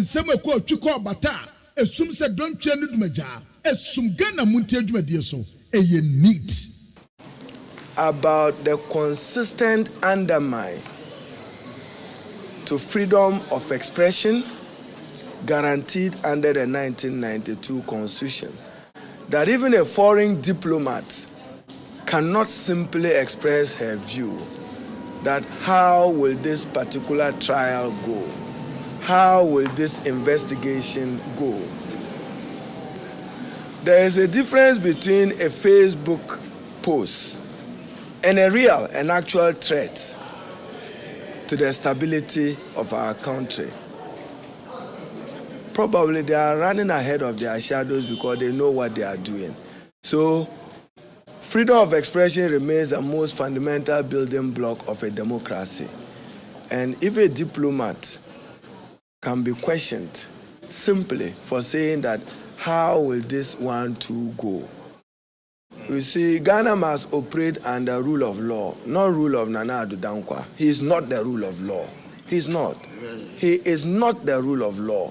some of what you call bata, assume said don't change the major, assume Ghana Montie Jumedia a neat. About the consistent undermine to freedom of expression guaranteed under the 1992 Constitution, that even a foreign diplomat cannot simply express her view that how will this particular trial go? How will this investigation go? There is a difference between a Facebook post and a real and actual threat to the stability of our country. Probably they are running ahead of their shadows because they know what they are doing. So, freedom of expression remains the most fundamental building block of a democracy. And if a diplomat can be questioned simply for saying that, how will this one too go? You see, Ghana must operate under rule of law, not rule of Nana Addo Dankwa. He is not the rule of law. He's not. He is not the rule of law.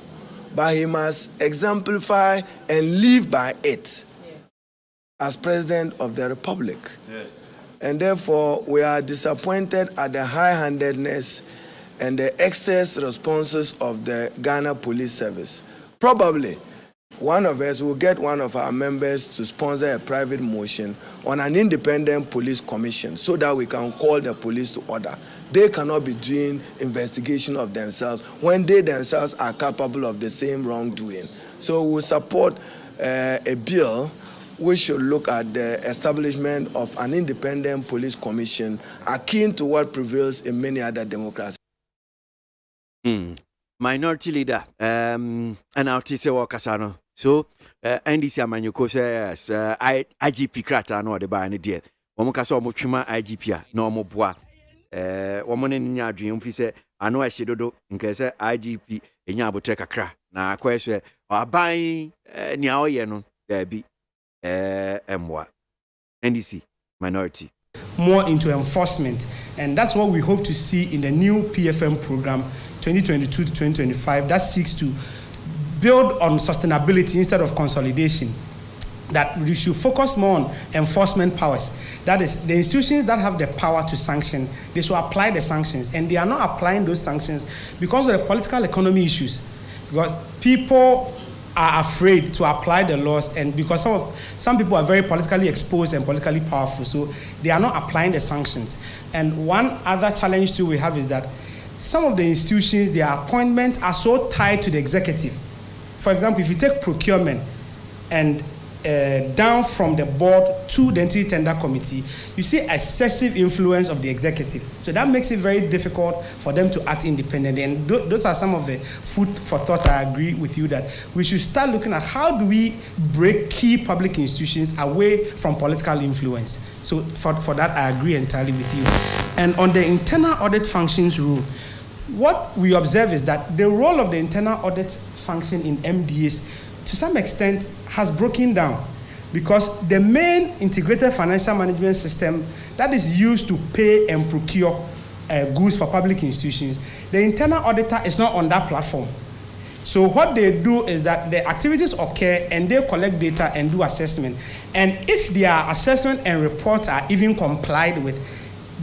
But he must exemplify and live by it as President of the Republic. Yes. And therefore, we are disappointed at the high-handedness and the excess responses of the Ghana Police Service. Probably, one of us will get one of our members to sponsor a private motion on an independent police commission so that we can call the police to order. They cannot be doing investigation of themselves when they themselves are capable of the same wrongdoing. So we support a bill we should look at the establishment of an independent police commission akin to what prevails in many other democracies. Minority leader, and I'll say Wakasano. So, NDC Amanyoko says, IGP Krata, no, the buy any dear. Omokaso Mochuma IGP, no more bois. Woman in your dream, he said, I know I should do in case IGP in Yaboteka cra. Now, question, or buying Niao Yeno, there be MWA. NDC, minority. More into enforcement, and that's what we hope to see in the new PFM program 2022 to 2025 that seeks to build on sustainability instead of consolidation. That we should focus more on enforcement powers. That is, the institutions that have the power to sanction, they should apply the sanctions, and they are not applying those sanctions because of the political economy issues. Because people are afraid to apply the laws, and because some people are very politically exposed and politically powerful, so they are not applying the sanctions. And one other challenge too we have is that some of the institutions, their appointments are so tied to the executive. For example, if you take procurement and down from the board to the entity tender committee, you see excessive influence of the executive. So that makes it very difficult for them to act independently. And those are some of the food for thought. I agree with you that we should start looking at how do we break key public institutions away from political influence. So for that, I agree entirely with you. And on the internal audit functions rule, what we observe is that the role of the internal audit function in MDAs to some extent has broken down, because the main integrated financial management system that is used to pay and procure goods for public institutions, the internal auditor is not on that platform. So what they do is that the activities occur and they collect data and do assessment. And if their assessment and reports are even complied with,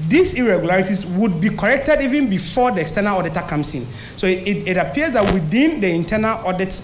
these irregularities would be corrected even before the external auditor comes in. So it appears that within the internal audit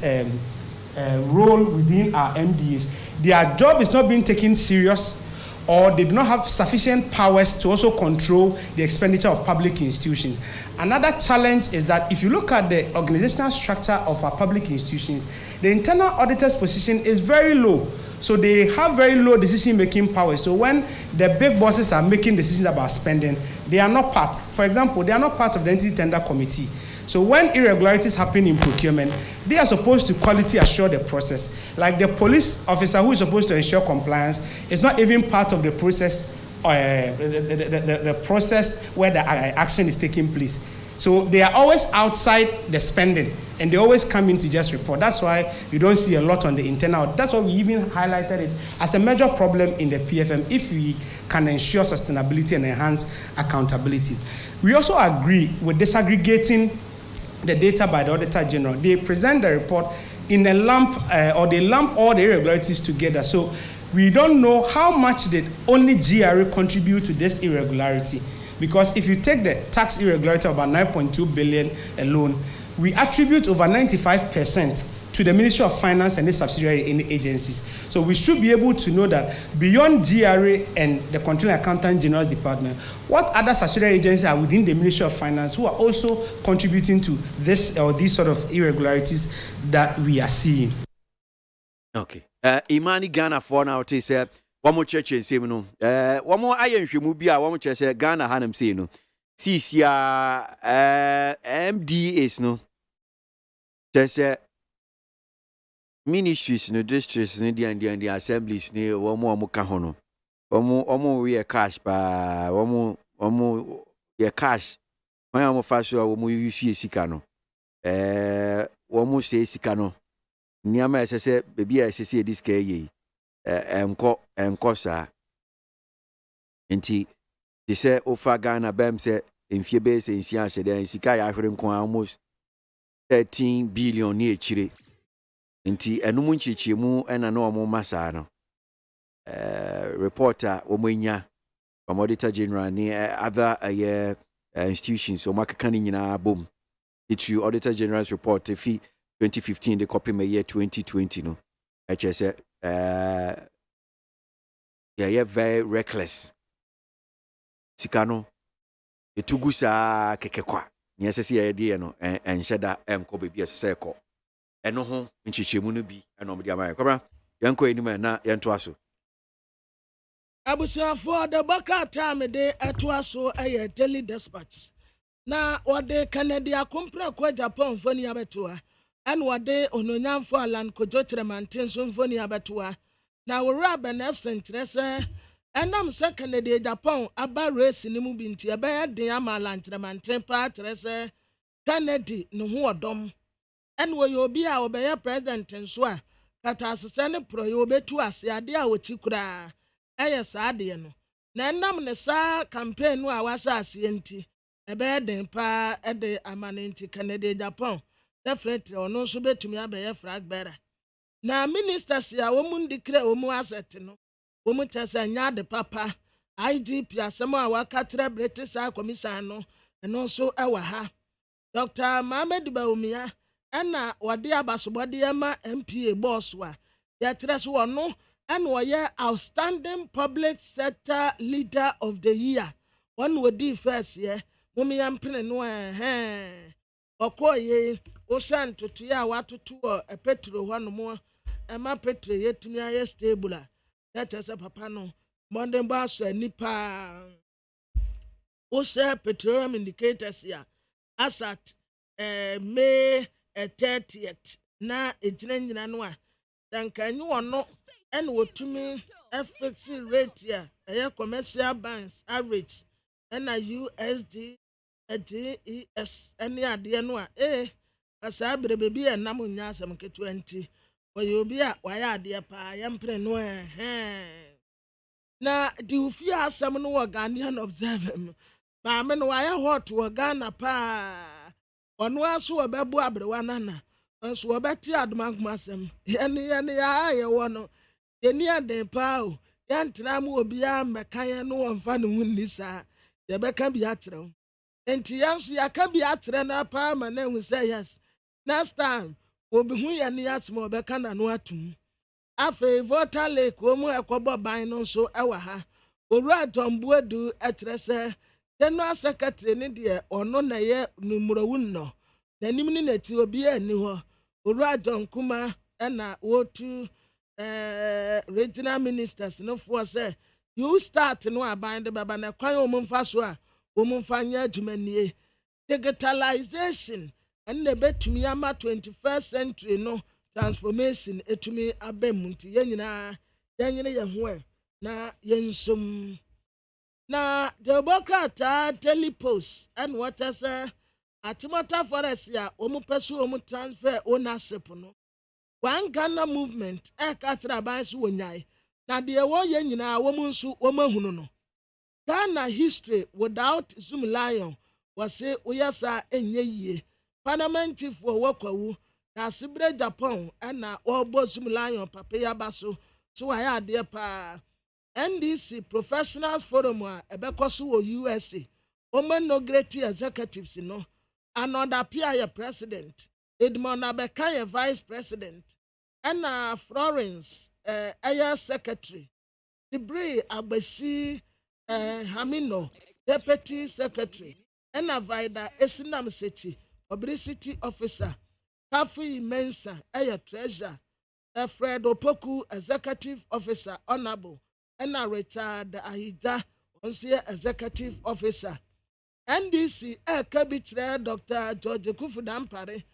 role within our MDAs, their job is not being taken serious, or they do not have sufficient powers to also control the expenditure of public institutions. Another challenge is that if you look at the organizational structure of our public institutions, the internal auditor's position is very low. So they have very low decision-making power. So when the big bosses are making decisions about spending, they are not part. For example, they are not part of the entity tender committee. So when irregularities happen in procurement, they are supposed to quality assure the process. Like the police officer who is supposed to ensure compliance is not even part of the process, the process where the action is taking place. So they are always outside the spending, and they always come in to just report. That's why you don't see a lot on the internal. That's why we even highlighted it as a major problem in the PFM if we can ensure sustainability and enhance accountability. We also agree with disaggregating the data by the Auditor General. They present the report in a lump, or they lump all the irregularities together. So we don't know how much did only GRA contribute to this irregularity. Because if you take the tax irregularity of about 9.2 billion alone, we attribute over 95% to the Ministry of Finance and its subsidiary agencies. So we should be able to know that beyond GRA and the Controlling Accountant General's Department, what other subsidiary agencies are within the Ministry of Finance who are also contributing to this or these sort of irregularities that we are seeing. Okay. Imani Ghana for now to say one more church in Semino. One more iron Shumubia, one more church Ghana Hanum Sino. CCR MDAs no. Just ministries no districts no the assemblies ne omo ka ho no omo we cash pa omo ye cash when omo fa so omo use sika no omo say sika no niama ese bebi ese this ka ye enko sa enti they say ofa Ghana bem say enfie be say nsia se den sika ya hwere nko almost 13 billion ni echire. Nti enum nchichimu ena no omo masa no reporter omenya from Auditor General ni other institutions o makaka ni nyina bom issue Auditor General's report fi 2015 the copy me year 2020 no say yeah very reckless sikano etugusa kekekwa ni asese ya de no enhyeda enko bebia seko eno ho nchichemu no bi eno mde amaya kwabra yanko enim na yento aso abusuafo de baka time de eto aso eye daily dispatch na wode Canada akumpra kwa Japan foni abetoa and wode ononyamfo alan kojo tremanten so foni abetoa na wura benef sentrese enam se Canada Japan aba race ni mu binti ebe den amalan tremanten pa trese Canada no ho odom en wo yo bi a obeye president nso a kata asese ne pro yo betu ase ade a wochi kura eye saade no na nam ne sa campaign no a wasa ase enti ebe den pa ede amanenti Canada Japan definitely ono nso betumi abeye flag bearer na ministers ya wo mu ndikre wo mu asset no wo mu tese nya de papa IGP asem a wakatra British commission no eno nso ewa ha Dr. Mohamed Baumia ena wade abasobode ma MPA boss wa ya tres wono and woye outstanding public sector leader of the year one wodi first year mumi yampene no okoye o shan tutu ya watutu e petro hono ma petro yetumi aye stable that is papa no monday bass nipa o share petroleum indicators ya asat May 30th na etinanyina no a dankanyi wono en wotumi FX rate ya commercial banks average na USD DES ene ade no a asa brebe bi enam nya asem ke 20 oyo bi a waya ade pa yempre no na di ufi asem no wo Ghanaian observer ba me no waya hot wo Ghana pa ono aso obebu abrewa nana nso obeti adomankuma asem yene ya ye wono yeni aden pa o yantra mu obi a mekan no wonfa ne hunni sa ye beka bi atrem enti yanso yaka bi atre na pa ma na hu say yes next time obi hu yene yatsem obeka na no atum afa voter lake wo mu ekobo ban no so ewa ha owura tombuedu etrese General Secretary ni de ono na ye numero no na nim ni na ti obi ani ho owura Kuma na wotu regional ministers no for say you start no aban de baba na kwan o mumfa so a o mumfa nya adwumanie digitalization and na betumi ama 21st century no transformation etumi abemunti yenyina yenyine ye ho na yensom na Democrat telepost and what I say Atimota Forest ya omupesu omu transfer ownership no one Ghana movement katra bansu wonyai na de wo ye nyina wo mu nsu wo mahunu no Ghana history without Zoom Lion was uyasa enye yie parliament for wokwawu na sibre Japan na obo Zoom Lion papa ya baso so aya de pa NDC Professionals Forum a ebekoso wo USA omen no great executives no another PIA president Edmond Abekaya vice president and Florence Aya secretary Tibri Abashi Hamino deputy secretary and Vida Esinam City publicity officer Kafi Mensa Aya treasurer Fred Opoku executive officer honorable and Richard Ahija onse executive officer NDC kabitre Dr. George Kufudampare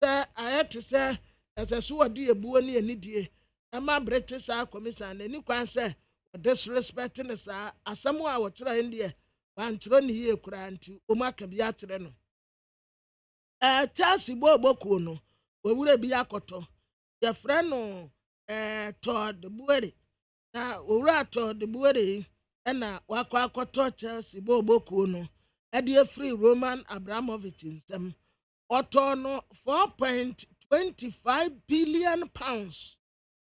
say ayete say eseso odi ebuo ne anidie ama British commission ni kwan say disrespect ne sa asamo a wotira ndie wantro ne yie kura nti omaka bi atere no Chelsea boku no wowura bi akoto ye frɛ no Todd Buere na owura Todd Buere na wakwa akoto Chelsea boku no ede free Roman Abramovich nsem oto no 4.25 billion pounds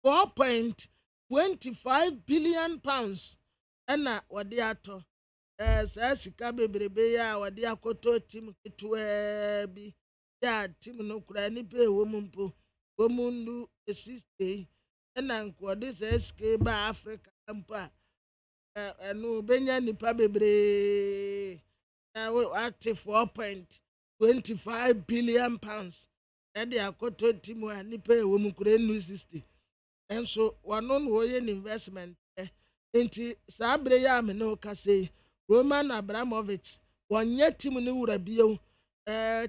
4.25 billion pounds na wode ato sa sika bebrebe ya wode akoto tim ketwa bi ya tim no kura ni pe wo mumpo wo mundu 60 na nkode sa sika ba Africa mpa no benya nipa bebre active 4.25 billion pounds ede akoto tim a nipa wo mukura nu 60 enso wano no ye investment enti sabre ya me no kase Roman Abramovich wonye tim ne wura bio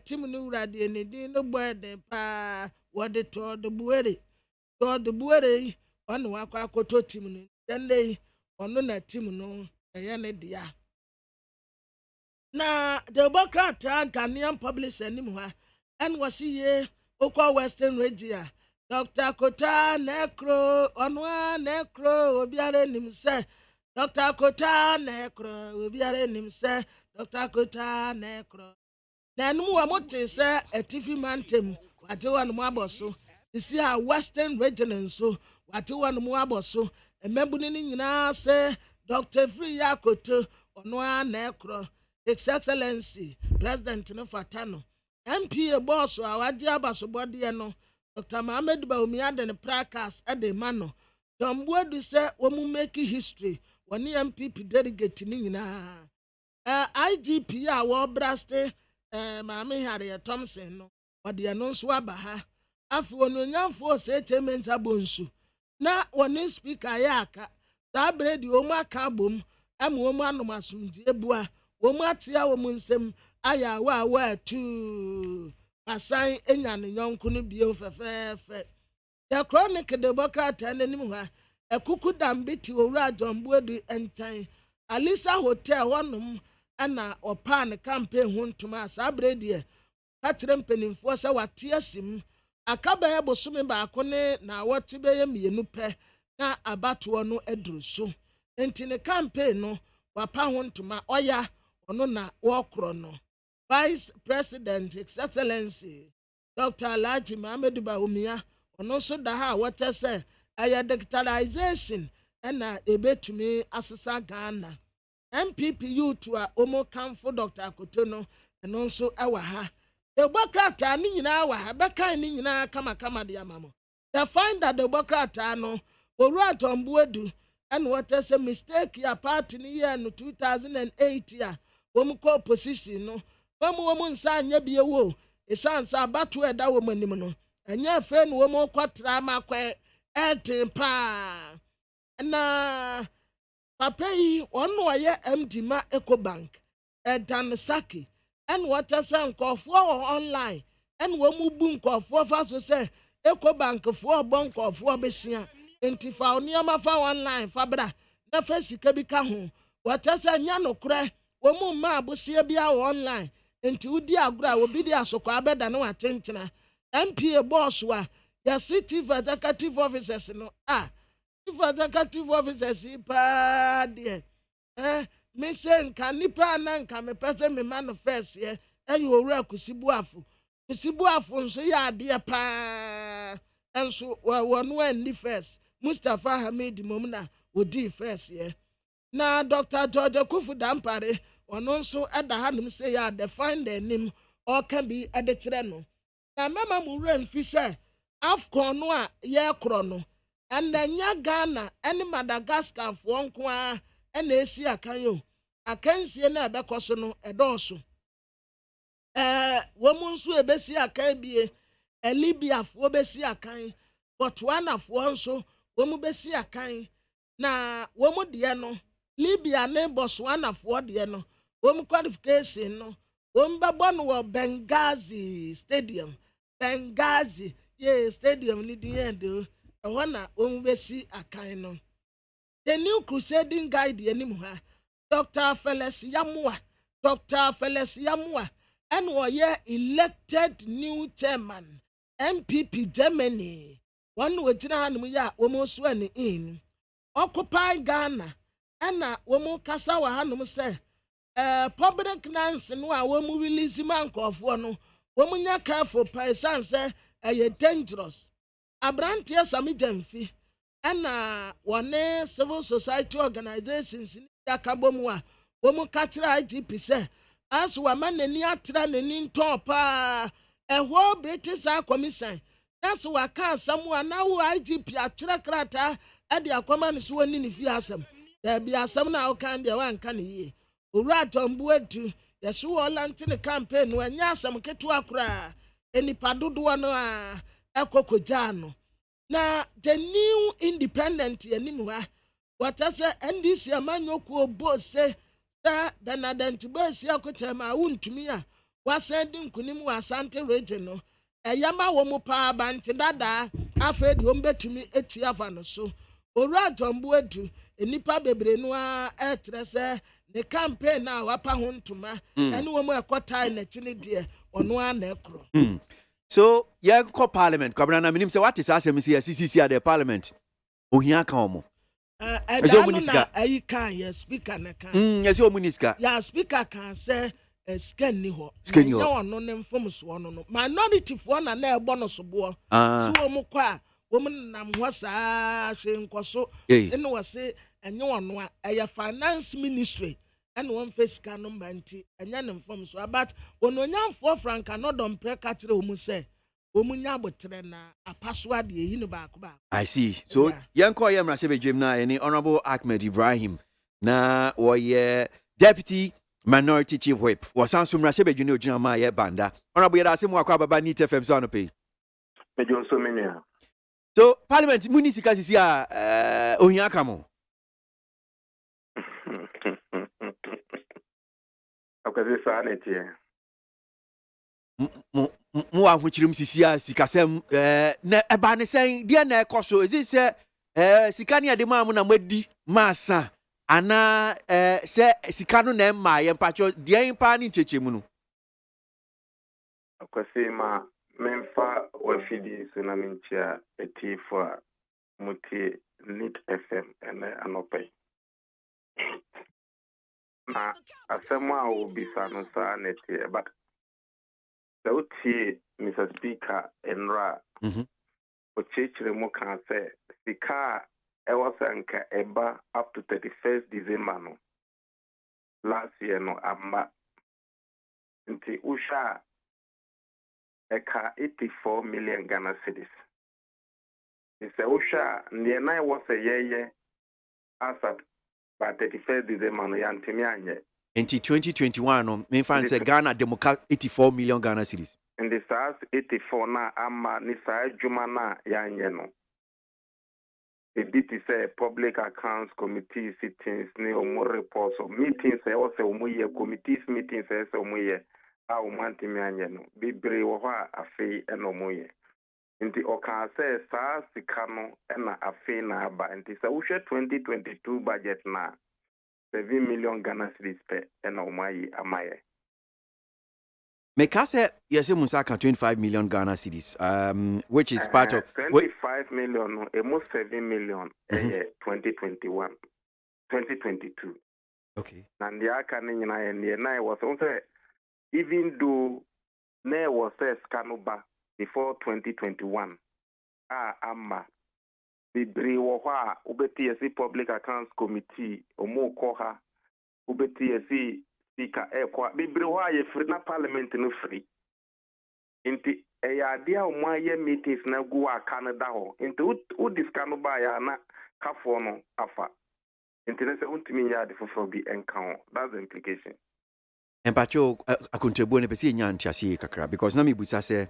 tim ne wura de ne din no boede pa wode to de buere ono wakwa akoto tim no dende ono na tim no eye ne dia na Democrat Ghanaian public anim ha en wasiye okwa Western Region Dr. Kota Nekro onwa Nekro obiare nimse Dr. Kota Nekro obiare nimse Dr. Kota Nekro na nmu wa mote se atifi mantem wate wa nmu aboso isi a Western Region nso wate wa nmu aboso emebuni ni nyina se Dr. Free Yakoto onwa Nekro His Excellency President no Fatano MP boss a wadi abaso body no Dr. Mohammed Baumia de Prakas ade mano Dombuedu se womu make history woni MPP delegate ni nyina IGP a wo braste Mami Harriet Thompson no ode no so aba ha afu ononyamfo se chemensa bonsu na woni speaker ya aka da bredi o maka bom emu o manomasumdie bua o matia o munsem aya wa tu asan enya ne yonko no bio fefefe the chronic Democrat anim ha ekuku dambiti owura Dombuedu entan Alisa Hotel wonum ana opan campaign huntuma sabredi katrem penimfo se wate asim akaba ya bosome ba akone na wate be ye mienu pe na abato no eduru so enti ne campaign no wapa huntuma oya ono na wokro no Vice President His Excellency Dr. Alhaji Mohammed Baumia ono so da ha wate se aya digitalization na ebetumi asesa Ghana MPP youth a omo kamfo Dr. Akotono eno nso ewa ha Democrat ni nyina wa ha beka ni nyina kama de amamo the find that Democrat no Owura Dombuedu and what is a mistake ya party ni year no 2008 ya womu ko opposition no womu nsa anya bie wo esansa abatu eda wo manim no anya fe no womu kwatra makwe etempa na papa yi ono ye MD ma Ecobank Dan Saki and what a san nkofo online and womu bu nkofo fa so se Ecobank fo bon nkofo besia enti fa oniama fa online fa bra na fa sika bi ka ho what a san nya nokre womu ma abosia bia online enti udi agura obi di asokwa abeda no atentena MPA boss wa ya city executive officers no executive officers pa de me say nka nipa na nka me pese me manifest ye ayi owura kusibuafo nso ya ade pa enso wonu ani first Mustafa Hamid Momna odi first ye na Dr. George Kufu Dampare ono nso eda hanum say ya define the name or can be adekire no na mama mu ren fi say Afcon no a ye kro no nya Ghana and Madagascar for nkwa na esi akan yo akansie na ebekoso no edoso womu nso ebesi akan bie Libya fo besi akan Botswana fo nso womu besi akan na womu de no Libya ne Botswana fo de no womu qualification no womu babo no wo Benghazi stadium stadium ni de endo ehona womu besi akan no the new crusading guide anim ha Dr. Felix Yamua and was elected new chairman MPP Germany one wejina hanum ya almost when in occupy Ghana and womu kasa wa hanum say public finance no a womu release man kofo no womu nya careful person say dangerous abrantie sami jamfi and one civil society organizations in Yakabomu a womu katra IGP say as woman ni atra ni ntopa whole British commission that's waka someone now IGP atra krata e de akoma ne so ni fi asem there be asem na o kan de wan kan yi Owura Dombuedu yeso Olante ne campaign no anya asem ketu akra enipa dodo no a ekokoja no na the new independent anim ha What I say, NDC Amanyoku boss say, sir, then identify Siakotema, wouldn't to me. Was sending Kunimu Asante regional. A yama womo pa banti dada, afraid wombe to me 8 years so. Ora Tombuedu, a nipa bebrenoa, etrese, the campaign now up a huntuma, and woman a quarter in a chili dear, on one necro. So, yeah, call parliament. Come on, I mean, so what is asking me here, CCC at the parliament? Oh, here come. Yes, speaker yes, your munisca. Yeah, speaker can say a scan ni ho. Scan you on no name from Swan. Minority for one and a bonus of war. So, Mukwa, woman, nam was a shame so. And was say, and you one a finance ministry and one face canon banty and yan from so. But when young 4 franc cannot don't pray catch the say. I see. So, young Koya Mrasebe Jimna, any Honorable Ahmed Ibrahim, na or Deputy Minority Chief Whip, or Sansum Rasebe Junior Jamaya Banda, Honorable Yasim Wakaba Nit FM Sonope. So, Parliament Municipal is here, Onyakamo. Mo ahwochirim sisia sikasem na eba ne sen dia na ekoso ezise sika ne ade ma mu na madi masa ana se sika no na ma ye mpacho dia impa ni chechemu no akwase ma memfa wafidi so na minchia etifo muti Lit FM ene anope na asema obisa no sa nete but Sauti, Mr. Speaker, Enra, Ochechre Mokan say, Sika, Ewasanka, Eba, up to 31st December, no. Last year, no, Amma. Nti Usha, Eka 84 million Ghana cedis. It's Usha, Nienai was a year, as at by 31st December, no, Yantimianye. In 2021, me find say Ghana Democrat 84 million Ghana cedis. In the SARS 84 na ama ni sa juma na yanye no. The DT say public accounts committee sittings ni omo reports or meetings say o say omo ye committees meetings say omo ye a omanti mi anye no. Bibre wo ha afei e no omo ye. Nti oka say SARS sika no e na afei na aba. Nti sa wo 2022 budget na 7 million Ghana cedis per and Omayi Amaye. Mekase yes Musaka 25 million Ghana cedis, which is part of 25 million, almost 7 million 2021, 2022. Okay. And the Akane and I was also even though there was a scanuba before 2021. Amma. Bibri woha ubeti public accounts committee omo koha ubeti speaker ekwa bibri wa ye free na parliament no free inti eyadia omo ye meetings na gu Canada ho inti u discount ba ya na kafo no afa inti na se untimi ya de fofo bi enka ho. That's the implication. Empacho akontribu ne pesi nya ntiase kakra because na me busa se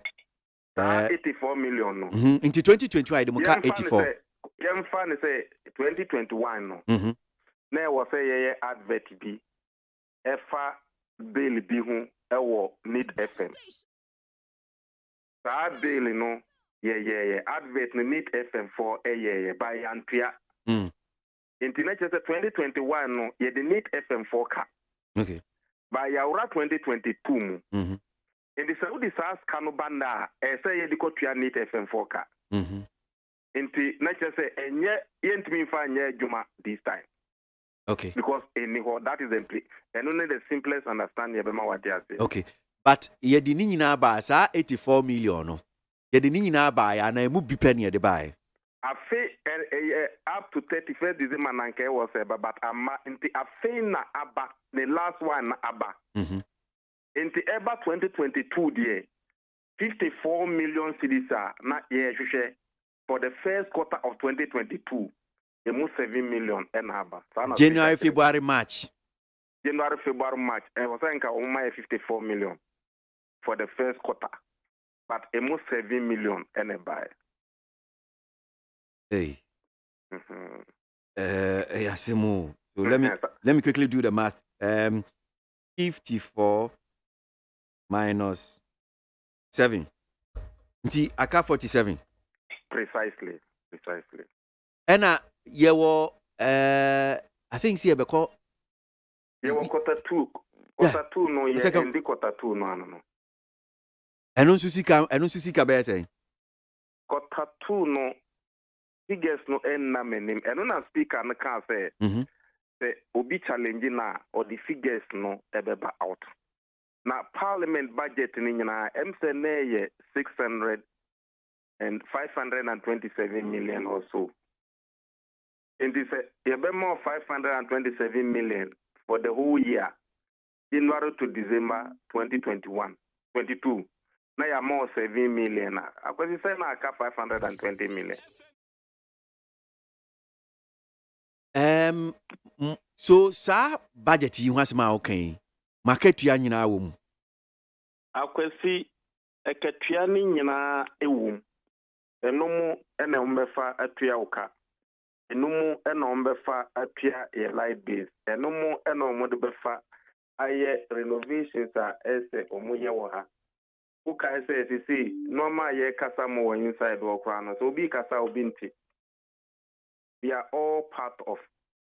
84 million no. Inti 2021 I Democrat 84. Young fan say 2021 no. Na was say advert bi efa bill bi hu ewo Need FM. Sa bill no advert no Need FM for by Antria. Internet say 2021 no ye the Need FM for ka. Okay. By yaura 2022 mu. In the Saudi SARS kanu banda say ye diko tua Need FM for ka. Inti nature say enye yentimi fa nye juma this time. Okay. Because anyhow that is and only the simplest understanding about what they are saying. Okay. But ye di ni nyina ba sa 84 million no. Ye di ni nyina ba ya na emu bi penny de buy. Afe up to 31st December nanke was but amma inti afe na aba the last one na aba. Inti eba 2022 there 54 million cedis na ye hwehwe for the first quarter of 2022, almost 7 million and haba. January, February, March. January, February, March. And was saying that 54 million for the first quarter, but almost 7 million and a buy. Hey. So let me quickly do the math. 54 minus 7. Aka 47. Precisely. And I think see because quarter two no and quarter 2 no. And no susika be say. Quarter 2 no figures no na menim. And na speaker no can say the obi challenge na or the figures no ebeba out. Na parliament budget ni nyina MCNA 600 and 527 million or so. In this, more 527 million for the whole year, January to December 2021, 22. Now you more 7 million. I was saying I got 520 million. So sa budget you want ma okay. Market ya nyina wo mu. Akwesi eketua ni nyina ewum. Enomu ena umbefa atua uka. Enumu ena umbefa atua ye light base. Enumu ena umudu befa aye renovations a ese omuye waha. Uka ese sisi normal ye kasa mo inside wakrano. So obi kasa obinti. We are all part of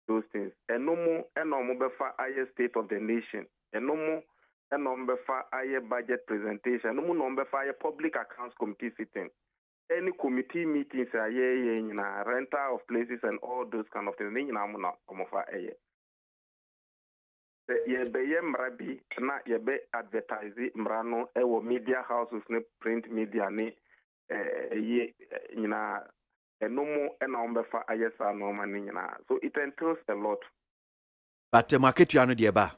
those things. Enumu ena umubefa aye state of the nation. Enumu ena umbefa aye budget presentation. Enumu ena umbefa aye public accounts committee sitting. Any committee meetings are rental of places and all those kind of things. Ye mrabi na ye be advertise mrano ewo media houses ne print media ne ye nyina enomo ena ombefa ayesa no mani nyina. So it entails a lot. But market you no dey ba.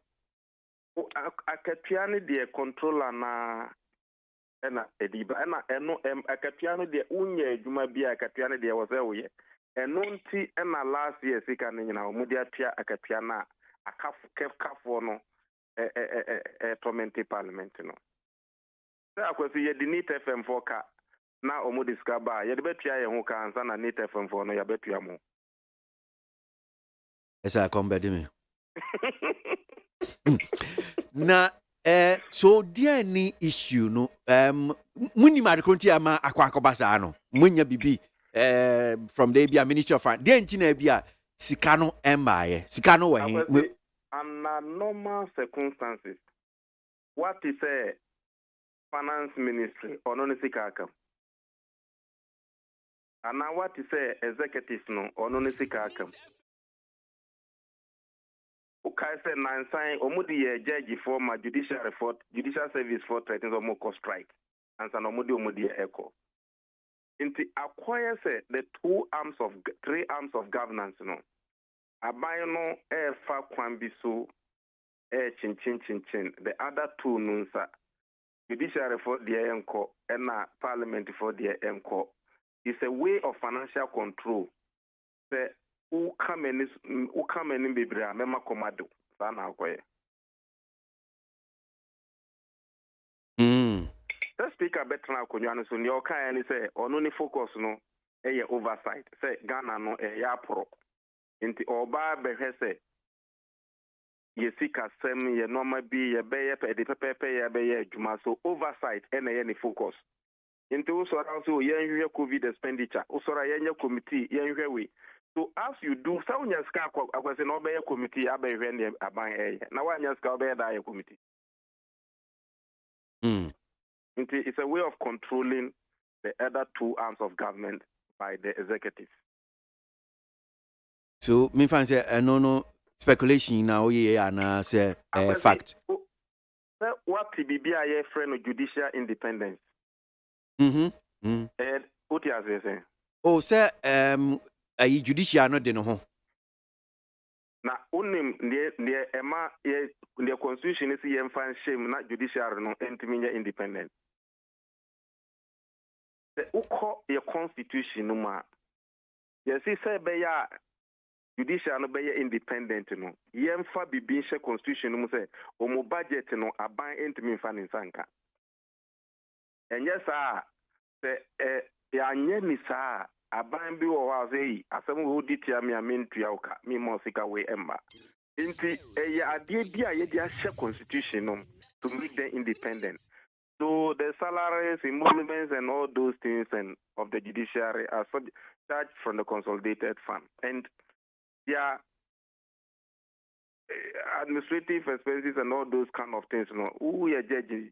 Akatuane dey controller na ena ediba ena eno akatuane de unye adwuma bia akatuane de wo se wo ye eno nti ena last year sika ne nyina omudi atua akatuana akafo no torment parliament no se akwesi ye di NIT FM 4 ka na omudi skaba ye de betua ye ho ka ansa na NIT FM 4 no ya betua mo esa kombedi me na so there any issue no muni marikonti ama akwakobasa no munya bibi from the Abia Ministry of Finance there ntina bia sika no embaye sika no wa he under normal circumstances what is a finance ministry or no sika akam and what is a executive no or no sika akam Ukaise Nansan Omudi judge for my judicial service for threatens or more strike and San Omudi echo. Inti acquire the three arms of governance no. Abayano fa kwambiso chin. The other two nunsa. Judiciary for the enco and parliament for the enco. It's a way of financial control. Who come in Bibria, Mema Komado, Sana Koye. The speaker better now, Kunyana, so your kind say, on only focus no, a oversight, say Ghana no, a yapro. Into Oba Behese, ye seek a semi, ye normal be, ye bay, the pepe, ye bay, Juma, so oversight, any focus. Into also, ye COVID expenditure, also a committee, ye so as you do, sound your scar, I was an obey committee, Abbey Rendy, Abbey. Now I just go obey the committee. It's a way of controlling the other two arms of government by the executive. So, me fancy no speculation now, and say fact. What TBBI friend of judicial independence? What you say? Oh, sir, a judicial no de no ho. Na unim near Emma the constitution is yen fan shame not judiciary no entiminya independent. The uko your constitution no ma. Yes, he say be ya judiciary no be independent no. Yen fa bibinshe constitution no say o mo budget no aban entimin fan insanka. And yes say ya nye ni sa aban bi wo wa say asem wo ditia me amentua uka me mo sika we emma inti ade bi a ye di ahye constitution no to make them independent. So the salaries, emoluments, and all those things and of the judiciary are charged from the consolidated fund. And their administrative expenses and all those kind of things, who are judging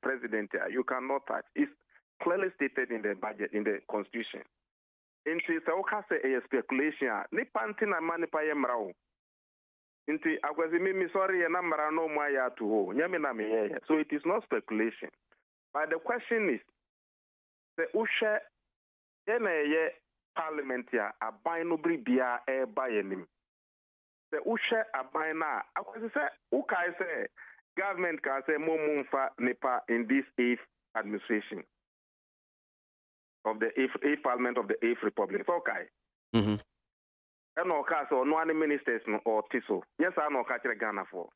president, you cannot touch. It's clearly stated in the budget, in the constitution. Into a speculation, ni pantin na mani pa yemrao. Into agwazi mimi sorry na mara no maya to ho. Nyame na me. So it is not speculation. But the question is, the ushe ene parliament ya abai no bribia e bayenim. The ushe abai na akwazi say ukai say government can say mo mumfa nipa in this 8th administration of the 8th parliament of the 8th republic. It's okay. And no case or no any ministers or tiso. Yes, I know catch Ghana for.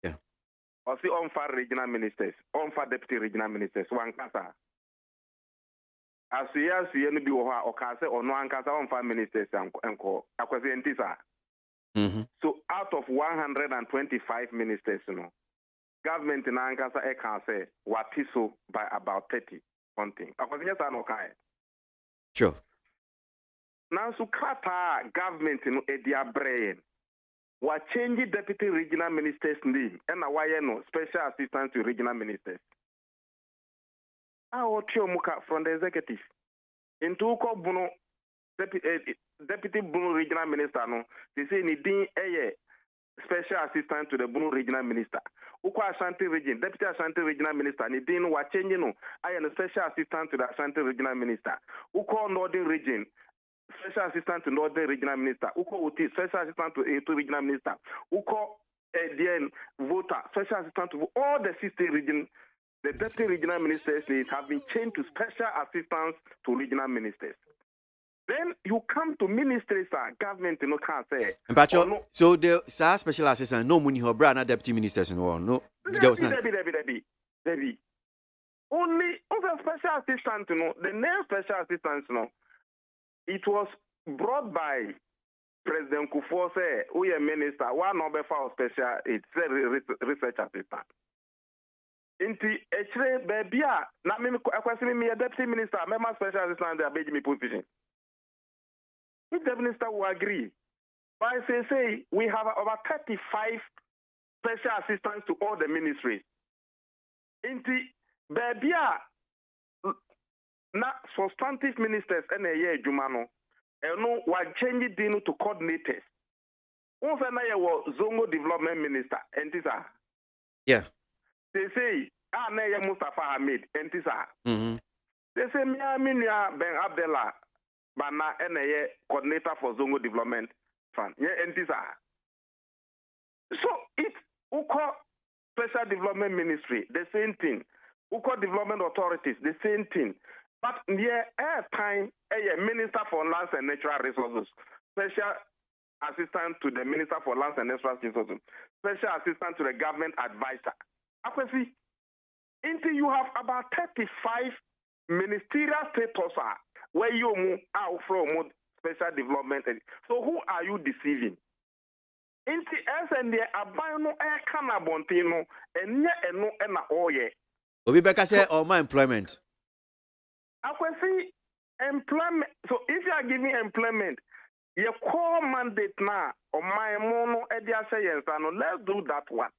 Yeah. Or see on far regional ministers, on far deputy regional ministers, one casa. As we are seeing be or casa or no casa on far ministers and call acquaintisa. So out of 125 ministers, government in Ankasa e can say what tiso by about 30 something. Yes, I know kai. Sure. Now, so kata government edia brain. What change deputy regional ministers name and why special assistant to regional ministers. Our muka from the executive. Into Buno deputy Buno regional minister no, they say ni din special assistant to the Buno regional minister. Uko Ashanti region, deputy Ashanti regional minister, ni din what change I am a special assistant to the Ashanti regional minister. Uko Northern region. Special assistant to Northern regional minister, Uko Uti, special assistant to A2 regional minister, Uko DN voter, special assistant to all the 60 region, the deputy regional ministers have been changed to special assistants to regional ministers. Then you come to ministers, government, can't say. So the special assistant, no money or brand deputy ministers in all, no. Debbie. Only special assistant, the name special assistants, it was brought by President Kufuor, who is a minister, one of the special research assistant. Inti echre bebia na me akwasi me deputy minister, me special assistant dey abeg me position. If the minister will agree, by say we have over 35 special assistants to all the ministries. Inti bebia na substantive ministers and a year Jumano, and no what change dino to coordinators. Also, na Zongo development minister, and this are. Yeah. They say, na Mustafa Hamid, and this are. They say, Miaminia Ben Abdallah, Bana, and a coordinator for Zongo development fund. Yeah, and this are. So it's Uko special development ministry, the same thing. Uko development authorities, the same thing. But near time, a minister for lands and natural resources, special assistant to the minister for lands and natural resources, special assistant to the government advisor. After until you have about 35 ministerial status where you are from special development. So who are you deceiving? Inti SND abano kana bontino enye eno ena oye. Obi beka say all my employment. Employment. So if you are giving employment, your core mandate now or my mono edia science, let's do that one.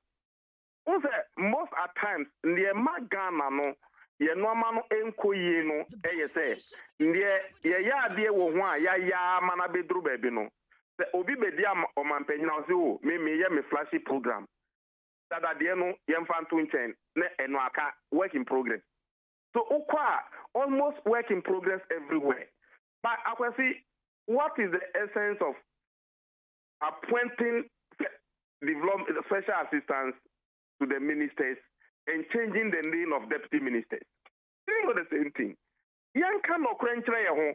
Most at times, near Magana no, ye no mano enko ye no, say, near ya dear one, ya mana bedru baby no. The obi bedia or man penina zo, me flashy program. That no yemfan twin ne enwaka work in progress. So Ukwa almost work in progress everywhere. But I can see what is the essence of appointing special assistants to the ministers and changing the name of deputy ministers. You know the same thing. Yan can no krenchre ho.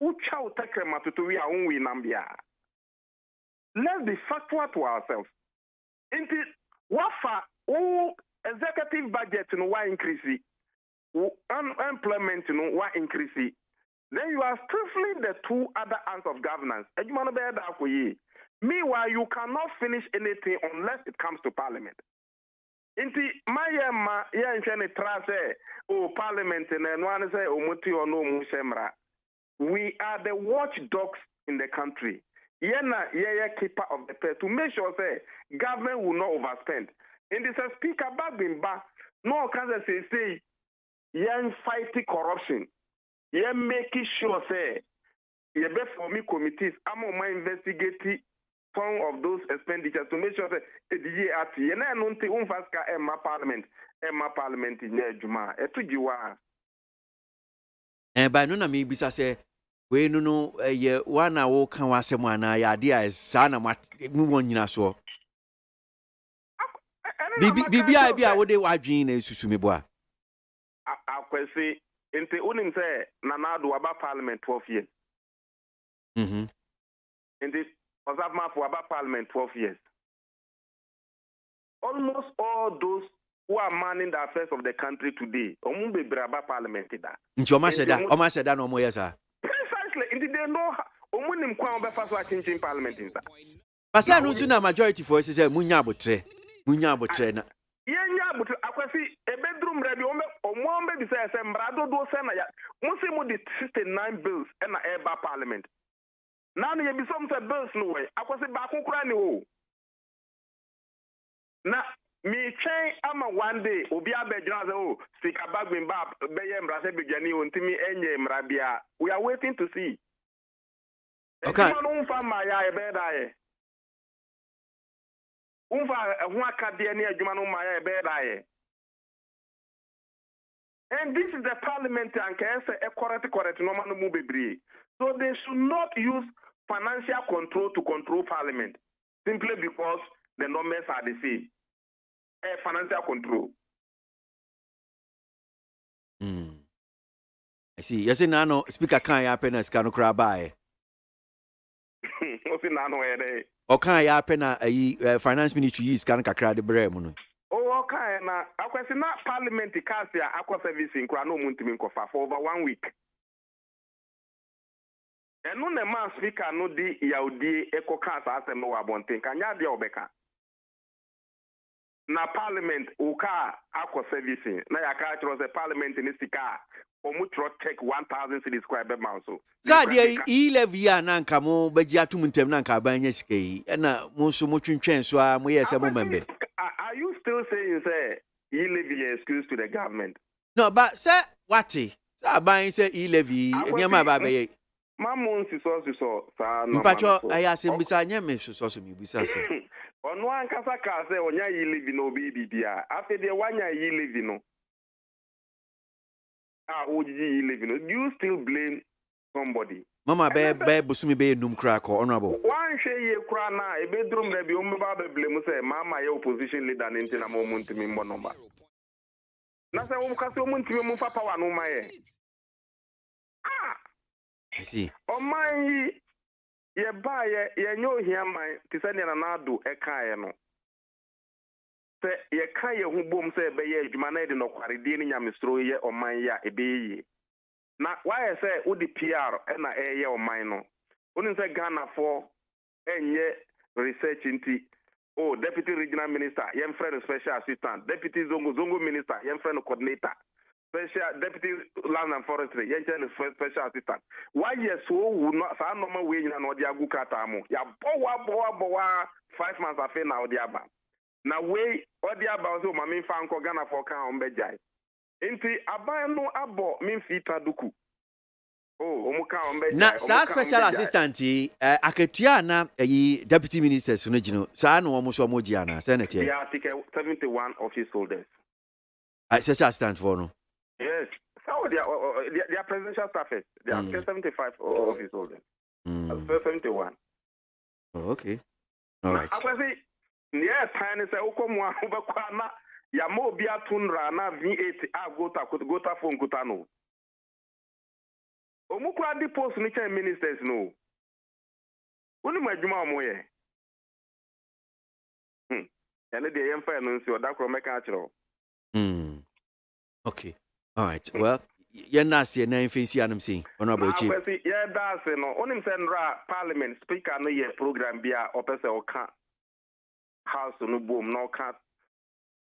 Ucha utekrema tutuwi a unwi nambia. Let's be factual to ourselves. Inti wafa executive budget no wa increase. Unemployment no wa increase. then you are stifling the two other arms of governance. Meanwhile, you cannot finish anything unless it comes to parliament. Inti mayema ya nchene trase o parliament and one say omuti ono musemra. We are the watchdogs in the country. Yena ye keeper of the peace to make sure say government will not overspend. In this speaker Babimba, no can say yen fighting corruption. Yen making sure say ye be for me committees I'm investigate some of those expenditures to make sure that the year at yen nunti umfaska Emma parliament in Juma etujiwa. By no na me bisa say we no ye one awo kan wasem ana ya dia is sana mat mu won nyina so. Bibi ai bia wo de wadwin na susu me boa. Akwesi ente unim say nanado aba parliament 12 years. Ente Osabma for about parliament 12 years. Almost all those who are manning the affairs of the country today, Omumbe Braba parliament. Oma seda no mo yesa. Precisely, indeed they know Omunim kwa obe faso achinching parliament in that. Pasa no tuna majority for say munya abotre na. Yenya abotre akwasi a bedroom ready omombe bi say mbrado do se na ya. Musi mu di 69 bills na eba parliament. Now you be some bills no way. I was back on o. Now me chain ama one day obi abedra o speak about me bab beye mrase bejani ontimi enye mrabia. We are waiting to see. Okay. Umfa ya ebeda ye. Umfa ho akade ne adwuma no ma ya ebeda ye. And this is the parliament and correct no man mu bebre. So they should not use financial control to control parliament simply because the numbers are the same. Financial control. I see. Yes, no speaker can happen as can cry. O can happen a finance ministry is can kakra de brem. Oh, okay. Now, I question not parliament Kasia aqua service in Krano Muntimin Kofa for over 1 week. And no man speaker no di yaudi eco casa as no abontin can ya de obeka. Na parliament uka aqua service na ya catch was a parliament in Sika or mutro take 1,000 cities square bed mouse. Sadia e levy nanka mo bejiatu muntem nanka banye ske na mo so mo twentwen so a mo yesa mo membe. Are you still saying say e levy excuse to the government? No, but say what? Say ban say e levy nyama ba be Mamon si so sa no. Mpacho ayase mbisa nyame so mi bisa se. Ono ankasa ka say onya e levy no bi bibia. Afi de wanya e levy no. Oji e levy no. You still blame somebody. Mama be busumi be num kra ko honorable. One shey ye kra na e bedroom na bi o me ba be blame say mama ye opposition leader nti na mo muntimi mbo number. Na say wo kasi o muntimi mo fa power no ma ye. I see. O man ye ba ye nyo hia man ti say na na do e kan ye no. Se ye kan ye hu bom say be ye adwuma na e de no kware die ni nyamestro ye o man ya e be ye. Na why say udi PR na eye o man no. Oni say Ghana for enye research inti deputy regional minister yem friend special assistant, deputy zongo minister yem friend coordinator, special deputy land and forestry yem special assistant. Why yes so would not sa normal way na no dia gukata mo. Ya bowa 5 months afa na odi aba. Na way odi aba so mama fa nko Ghana for kan on bejai. Inti aban no abo minfi traduku. Na sa special assistant aketua na deputy ministers no gino sa no mo so mo gia na senator. Yeah, Article 71 office holders. Special assistant for no. Yes. So they are presidential staffers. They are 75 office holders. 71. Oh, okay. All right. Akwasi yeah time say ukomu ubekwa na ya mo bi atunra na V8 gota phone kutano. Omukwa di post ni chen ministers no. Uni majuma omoye. Yana de yemfa no nsi odakro meka achiro. Okay. All right. Well, Yenasi na infancy anum saying. Honorable Chief. Yeah, that's no. Onim sendra Parliament speaker no ye program bia opese oka house no boom no cut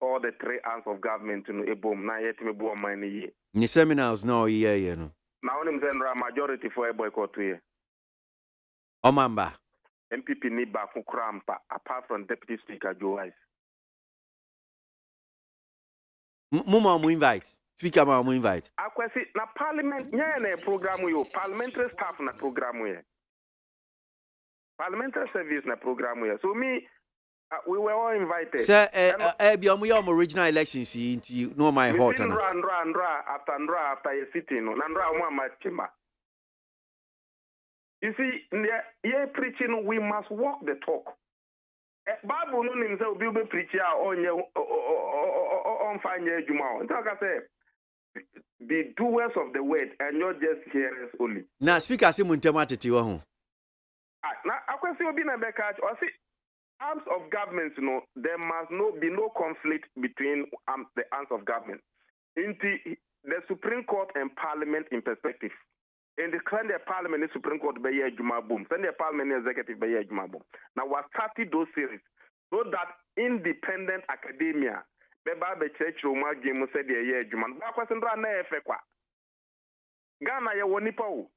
all the three arms of government no e boom na yet me boom man ye. Ni seminars no ye no. Na onim sendra majority for a boycott ye. Omamba. MPP ni ba krampa apart from Deputy Speaker Joe Wise. Muma mu invite. Speaker ma mu invite. Akwesi na parliament nya na program yo parliamentary staff na program yo. Parliamentary service na program yo. So me we were all invited. Sir, be omu original elections into no my hot na. After a sitting no. Nandra omu amachima. You see, ye preaching we must walk the talk. Bible no nim say obi be preach on fanye juma. Nta say be doers of the word and not just hearers only. Now speaker say muntema tete wa ho. Na akwesi obi na be catch or see arms of government no there must be no conflict between the arms of government. Into the Supreme Court and Parliament in perspective. In the kind of Parliament and Supreme Court by Juma boom, send the Parliament executive by Juma boom. Now we started those series so that independent academia beba be church Roma game said the year Juma. Bakwasendra na efe kwa. Ghana ye wonipa o.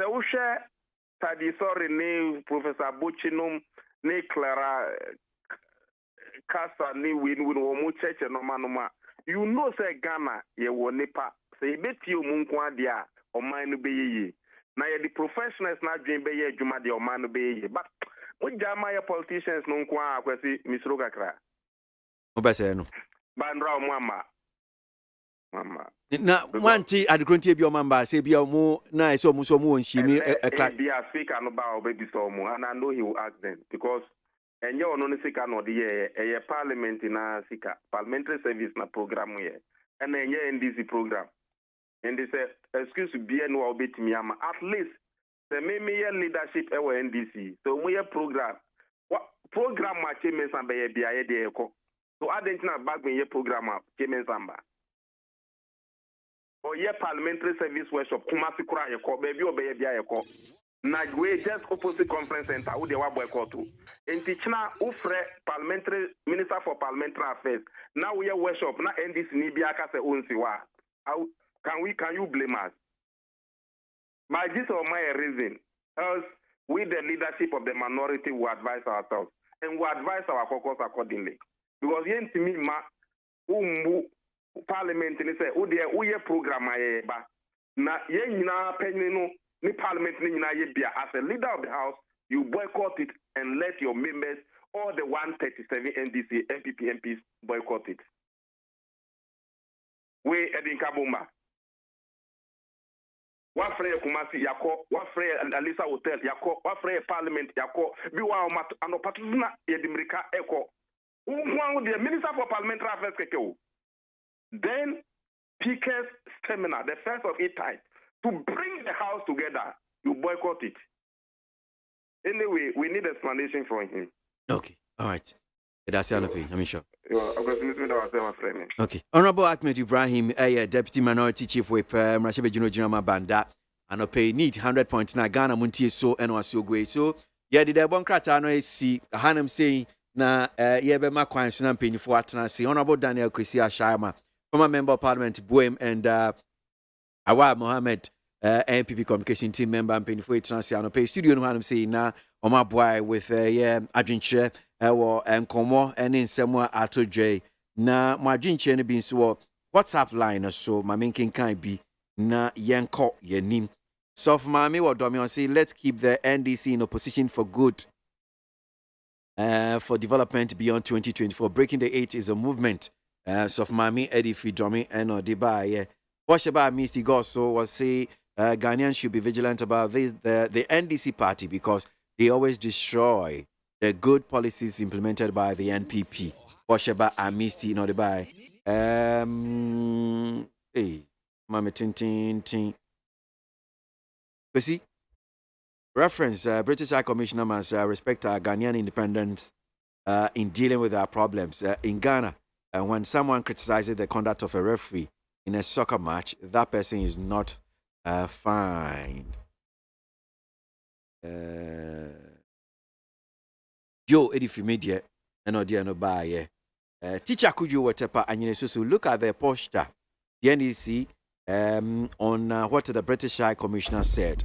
Se wo hwe Tadi sorry ni Professor Bochinum ni Clara Kasa ni win wo mu church no manoma. You know say Ghana ye wonipa. Se ibeti o munku ade a oman no beyeye. Na ye the professionals na dwen beye adwuma de oman no beyeye. But mo jama ye politicians no nko a kwesi misro kakra. Obese no. Bandra mama. Na wanti adekrontie bi omamba say bi omo na ese omo so omo wonhimi be a speaker no ba obebi so omo and I know he will ask them because enye ono no sika no de ye parliament na sika parliamentary service na program ye and enye NDC program. And they say, excuse me, no obetimi ama. At least the me leadership ewa NDC. So we program. What program ma cheme samba ye biaye de eko. So I didn't know back when ye program ma cheme samba. Or ye parliamentary service workshop kumasi kura ye ko baby obeye biaye ko. Na we just opposite conference center who they wa boycott to. In Tichna ufre parliamentary minister for parliamentary affairs. Now we workshop na NDC ni biaka se onsi wa. Can you blame us? By this or my reason, else we the leadership of the minority will advise ourselves and will advise our caucus accordingly. Because yen to me ma parliament ni say uye program ba na yen nyina penino ni parliament ni nyina ye bia as a leader of the house you boycott it and let your members all the 137 NDC MPP MPs boycott it. We Edin Kabuma. What free Kumasi Yako, what free Alisa Hotel Yako, what free Parliament Yako, Biwa Anopatuna Yedimrika Eko. One the Minister for Parliamentary Affairs Kekeo. Then Piquet's seminar, the first of its type, to bring the house together, you boycott it. Anyway, we need explanation from him. Okay, all right. That's the pain, I'm sure. Okay. Honorable Ahmed Ibrahim, Deputy Minority Chief Whip, Mrashabe Juno Jinama Banda, and pay need 100.9 Ghana Muntie so and was so great. So, yeah, did a bon crata no see Hanam saying, na yebe ma kwan so na mpanyifo atena se. Honorable Daniel Kwesi Ashayama, former member of Parliament Boem, and Awa Mohammed, NPP Communication Team member mpanyifo atena se anope studio no Hanam saying na Oma boy with adwenche ewo enkomo ene nsemo atodwe na madwenche ne bi nso WhatsApp line so ma menkenkan bi na yenko yenim so for mami wodomi on say let's keep the NDC in opposition for good for development beyond 2024. Breaking the 8 is a movement. So for mami Eddie Fridomi and Odiba Bosheba Misty Gosso was say Ghanaians should be vigilant about the NDC party because they always destroy the good policies implemented by the NPP. Bosheba Amisti no by hey Mama Tin. You see? Reference British High Commissioner must respect our Ghanaian independence in dealing with our problems in Ghana. When someone criticizes the conduct of a referee, in a soccer match, that person is not fined. Joe Edifimedia and Odiano Baye. Teacher could you whatever and you so look at the poster. The NEC on what the British High Commissioner said.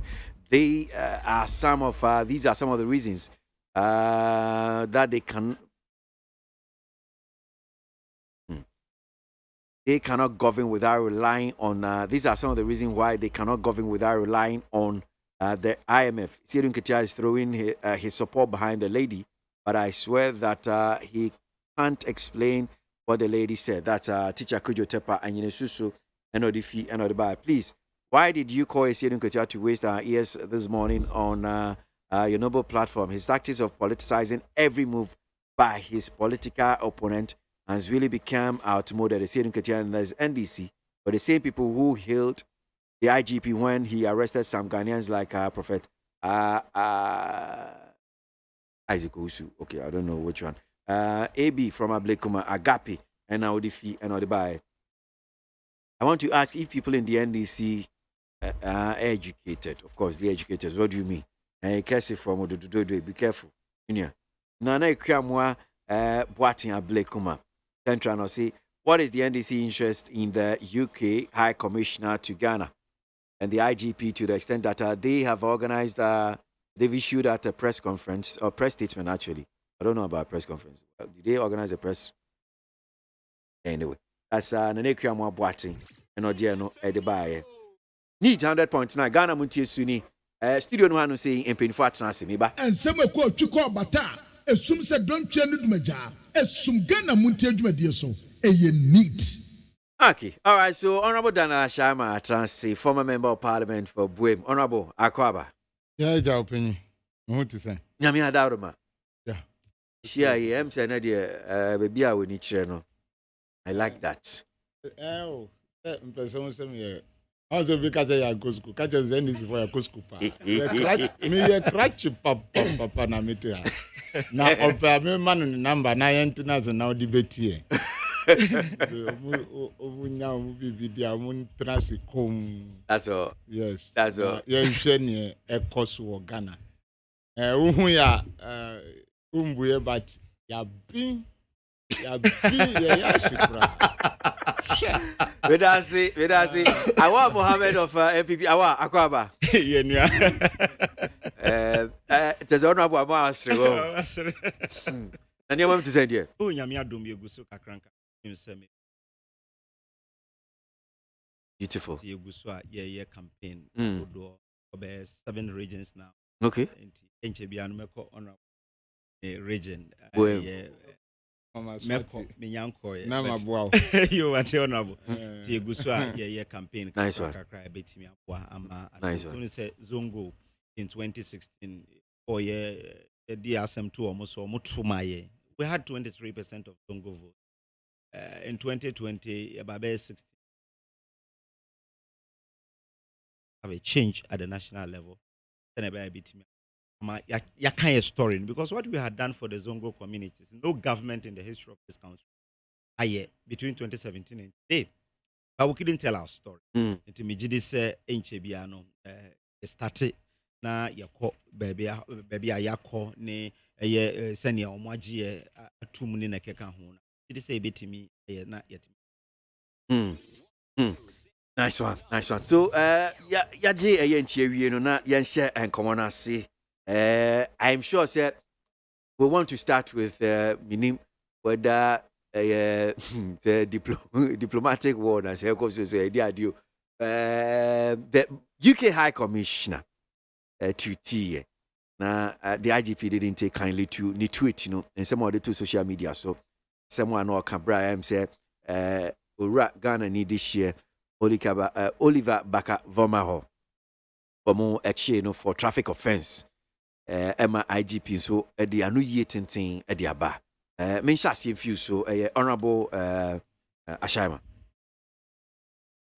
They are some of these are some of the reasons that they cannot govern without relying on. These are some of the reasons why they cannot govern without relying on the IMF. Sierra Nketia is throwing his support behind the lady, but I swear that he can't explain what the lady said. That's teacher Kujo Tepa and Yenesusu and Odifi and Odibai. Please, why did you call Sierra Nketia to waste our ears this morning on your noble platform? His tactics of politicizing every move by his political opponent has really become outmoded. Sierra Nketia and there's NDC, but the same people who hailed the IGP when he arrested some Ghanaians like Prophet Isaac Usu. Okay, I don't know which one. AB from Ablekuma, Agapi, and Audifi and Audibai. I want to ask if people in the NDC are educated. Of course, the educators. What do you mean? Kesi from Odododo, be careful. Nana Kramwa Boatin Ablekuma. Central say, what is the NDC interest in the UK High Commissioner to Ghana and the IGP to the extent that they have organized, they've issued at a press conference, or press statement actually. I don't know about press conference. Did they organize a press? Anyway, that's Nane Kramwa Boatin and Odiano Edibaye. Need 100.9 Ghana Montie Suni. Studio no hanu saying in painful atnase me ba. And some ko twiko bata. Esum se don't twa nudumaja. Esum Ghana Montie adwumadie so. Eye neat. Okay, all right. So Honorable Daniel Ashama Atranse, former member of Parliament for Buem. Honorable Akwaba. Yeah, ja opinion. What to say? Nyami Adaruma. Yeah. Shia am say na de baby a woni kire no. I like that. Oh, person say me. Also because I go school. Catch us any for go school pa. Me crutch papa na me to. Na opa me man number na yentina so na debate here. That's all. Yes. That's all. Yenhwe e course wo Ghana. Uhu ya umbuye but ya bin ya shikra. Vedasi. Awa Mohammed of MPP. Awa Akwaba. Yenua. There's honorable Asre. Nani am to say there? Oh, nyame adom yeguso kakranka. Beautiful. Yeguso a ye campaign do 7 regions now. Okay. Enchebia no meko on region. Meko minyanko na maboa. You want honorable. Yeguso a ye campaign kakra betimi aboa ama. Nice one. Say Zongo in 2016 for ye DSM2 almost mutumaye. We had 23% of Zongo vote. In 2020, about 60 have a change at the national level. Then about ya kind of story because what we had done for the Zongo communities, no government in the history of this country, between 2017 and today, but we couldn't tell our story. Into Mijidi say Enchebiano started na yako baby ayako ne senior omwaji atum ne nakeka ho. Did say betimi na yetimi. Nice one. So ya je nchiewie no na yan share enkomo na se. I'm sure sir we want to start with minim whether the diplomatic word as I go say the UK High Commissioner to T na the IGP didn't take kindly to ni tweet, and some of the two social media. So someone or Cabra say Ghana need this year Oliver Baka Vomaho for more action for traffic offense. Emma IGP so the anu ye tintin e dia ba. Me sha see few so honorable Ashama.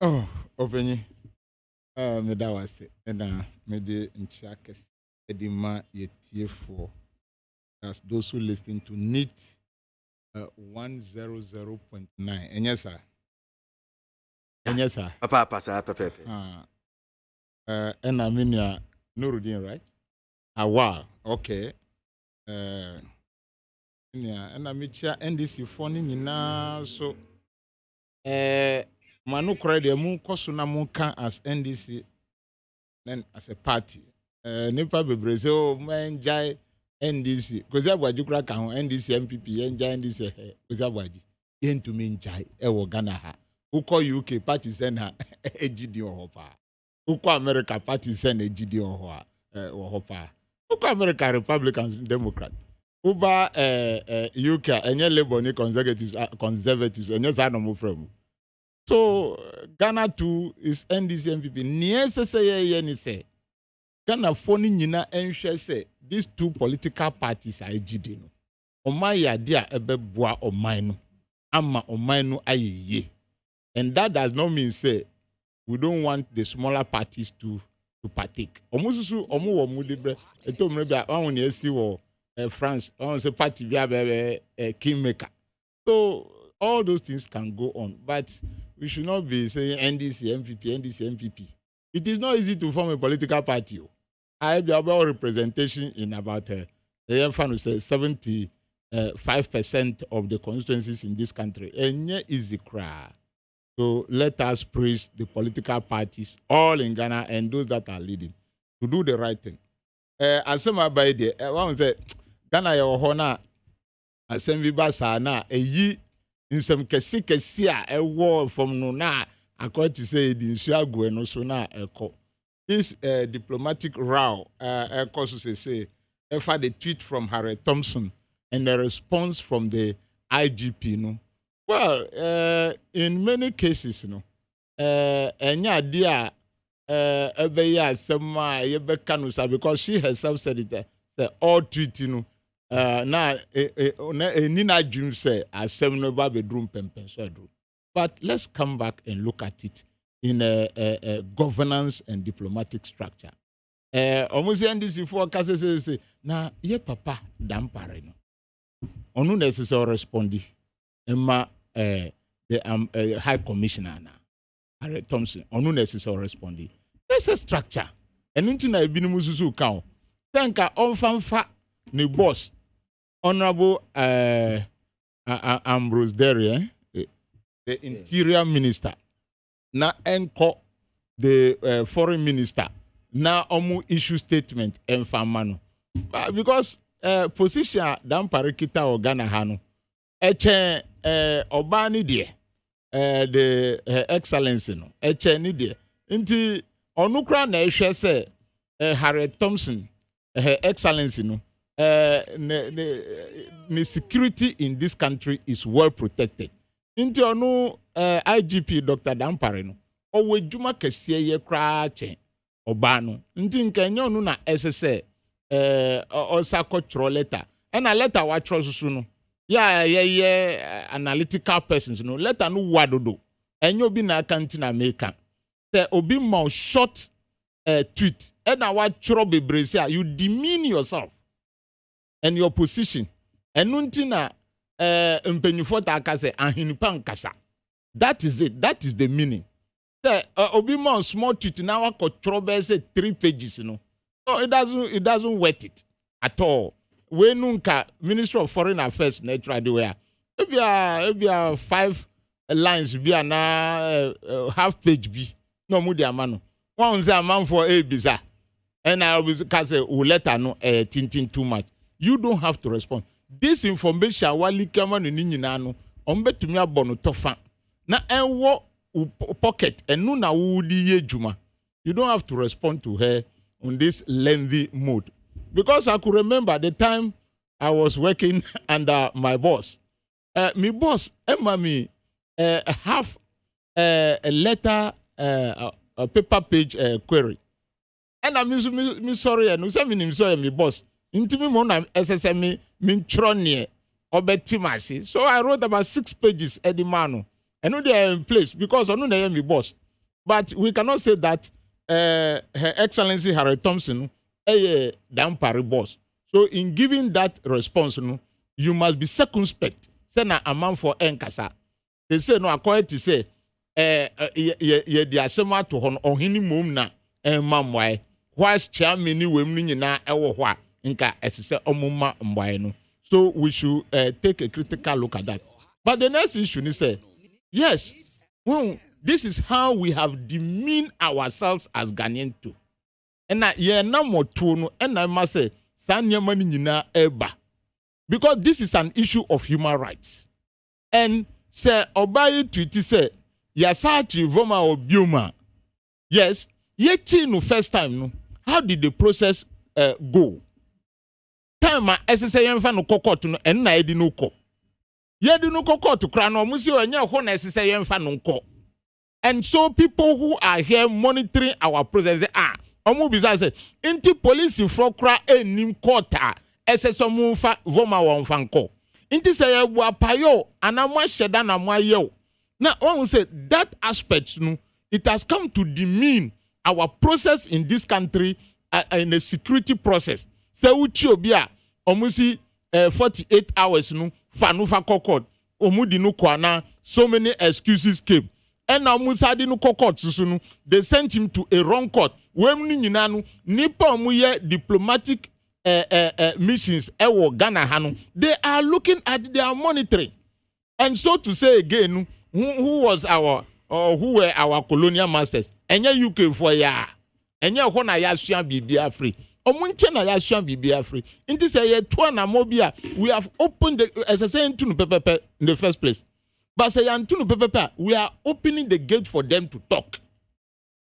Oh, openyi. Me da wase na me de nchiakes edima yetie for as those who listen to NEAT 100.9. And yes sir. yes, sir. Papa, sir, Pepe. And I mean, Nuruddin, right? Wow, okay. Yeah, and I meet ya NDC funding in so Manu credit moon kosuna munka as NDC then as a party. Nipa be Brazil man jai NDC. Because Abwaji crack on NDC MPP and jai NDC because Abwaji. Yen to mean jai ewo Ghana ha. Who call UK party send her AGD or hopa. Who call America party send AGD or hopa. Who call America Republicans Democrat. Uba UK and Labour ni conservatives and yes I no move from. So Ghana too is NDC MPP. Ni say Ghana phone nyina enhwe say these two political parties are GD no. Oman ya dia ebeboa oman no. Ama oman no ayeye. And that does not mean say we don't want the smaller parties to partake. Omususu omu wo mu libre eto mrebe awon ni esi wo France, on the party via kingmaker. So all those things can go on, but we should not be saying NDC, MPP. It is not easy to form a political party. I have about representation in about 75% of the constituencies in this country. And yeah, easy cry. So let us praise the political parties, all in Ghana and those that are leading, to do the right thing. As some by the one say Ghana ya hona assembly basa na eyi nsem kesi a war from no na according to say the nsuagu no so na eko this diplomatic row eko so say for the tweet from Harry Thompson and the response from the IGP no well in many cases no enya dia ebeya sema yebeka no sa because she herself said it all tweet you know na nina dream say asem no ba bedroom pempen so do. But let's come back and look at it in a governance and diplomatic structure. Almost NDC for say na ye papa dampare no onu necessary respondi emma the high commissioner na Harry Thompson onu necessary respondi. There's a structure and until na ebi no mususu kan tenka onfanfa ni boss Honorable Ambrose Derry, the interior minister, na enko the foreign minister, na omu issue statement enfamano. Because position dan parikita o Ghana hano, eche obani die, the excellency no, eche ni die. Inti onukra na eshe se Harry Thompson, excellency no. The security in this country is well protected. Into onu IGP Dr. Dampare no owe juma kese ye kra chen oba no nti nkenye onu na SSA osa control letter and a letter wa trust no ya analytical persons no letter no wadodo enyo bi na account na make say obi ma short tweet and wa tro bebrese you demean yourself and your position enunti na mpenyufo ta akase ahinipa nkasa. That is it. That is the meaning. The obi more small tweet now wa control say 3 pages no. So it doesn't worth it at all. We nunca Minister of Foreign Affairs na try the way. Maybe 5 lines be na half page be. No mu dia mano. One say man for a bizarre. And I always say we letter no tintin too much. You don't have to respond. This information wali kama ni nyina no ombetumi abono tofa na enwo pocket enu na wudi ye juma. You don't have to respond to her on this lengthy mode. Because I could remember the time I was working under my boss. My boss emma me have a letter a paper page query. And I'm sorry and say me sorry my boss. Intimi mo na SSM min trone obetimasi. So I wrote about 6 pages edimano. And no they are in place because I know they are my boss. But we cannot say that Her Excellency Harry Thompson Dampare boss. So in giving that response, you must be circumspect. Say na a man for enkasa. They say no according to say ye di asema to hon ohini mom na mamwae whilst chairman ni wem ni nyina ewo ho a nka esese omuma mwae no. So we should take a critical look at that. But the next issue is say yes, well, this is how we have demeaned ourselves as Ghanaian too. And na ye na moto no and I must say sanyama ni nyina eba. Because this is an issue of human rights. And say obayi tweet say yasachi voma obioma. Yes, ye no first time no. How did the process go? Time SSA yemfa no court no en na edi no ko. Ye di no court kra no musi onye ho na SSA yemfa no ko. And so people who are here monitoring our process say omo bisa say inti police for kra enim court SSA mu fa voma won fa nko. Inti say ye bu apayo anamwa sheda na mwa ye. Now one say that aspect no it has come to demean our process in this country in a security process. Se uchi obi a omusi 48 hours no fa no fa court omudi no kwana so many excuses came and now musa di no court susu no they sent him to a wrong court wem ni nyina no nipa omuye diplomatic missions ewo Ghana ha no they are looking at their monitoring. And so to say again who was our or who were our colonial masters enye UK for ya enye ho na ya sua bibia free omunche na ya sua bibia free inti say ye to na mobia we have opened the as I say into no pepepe in the first place but say into no pepepe we are opening the gate for them to talk.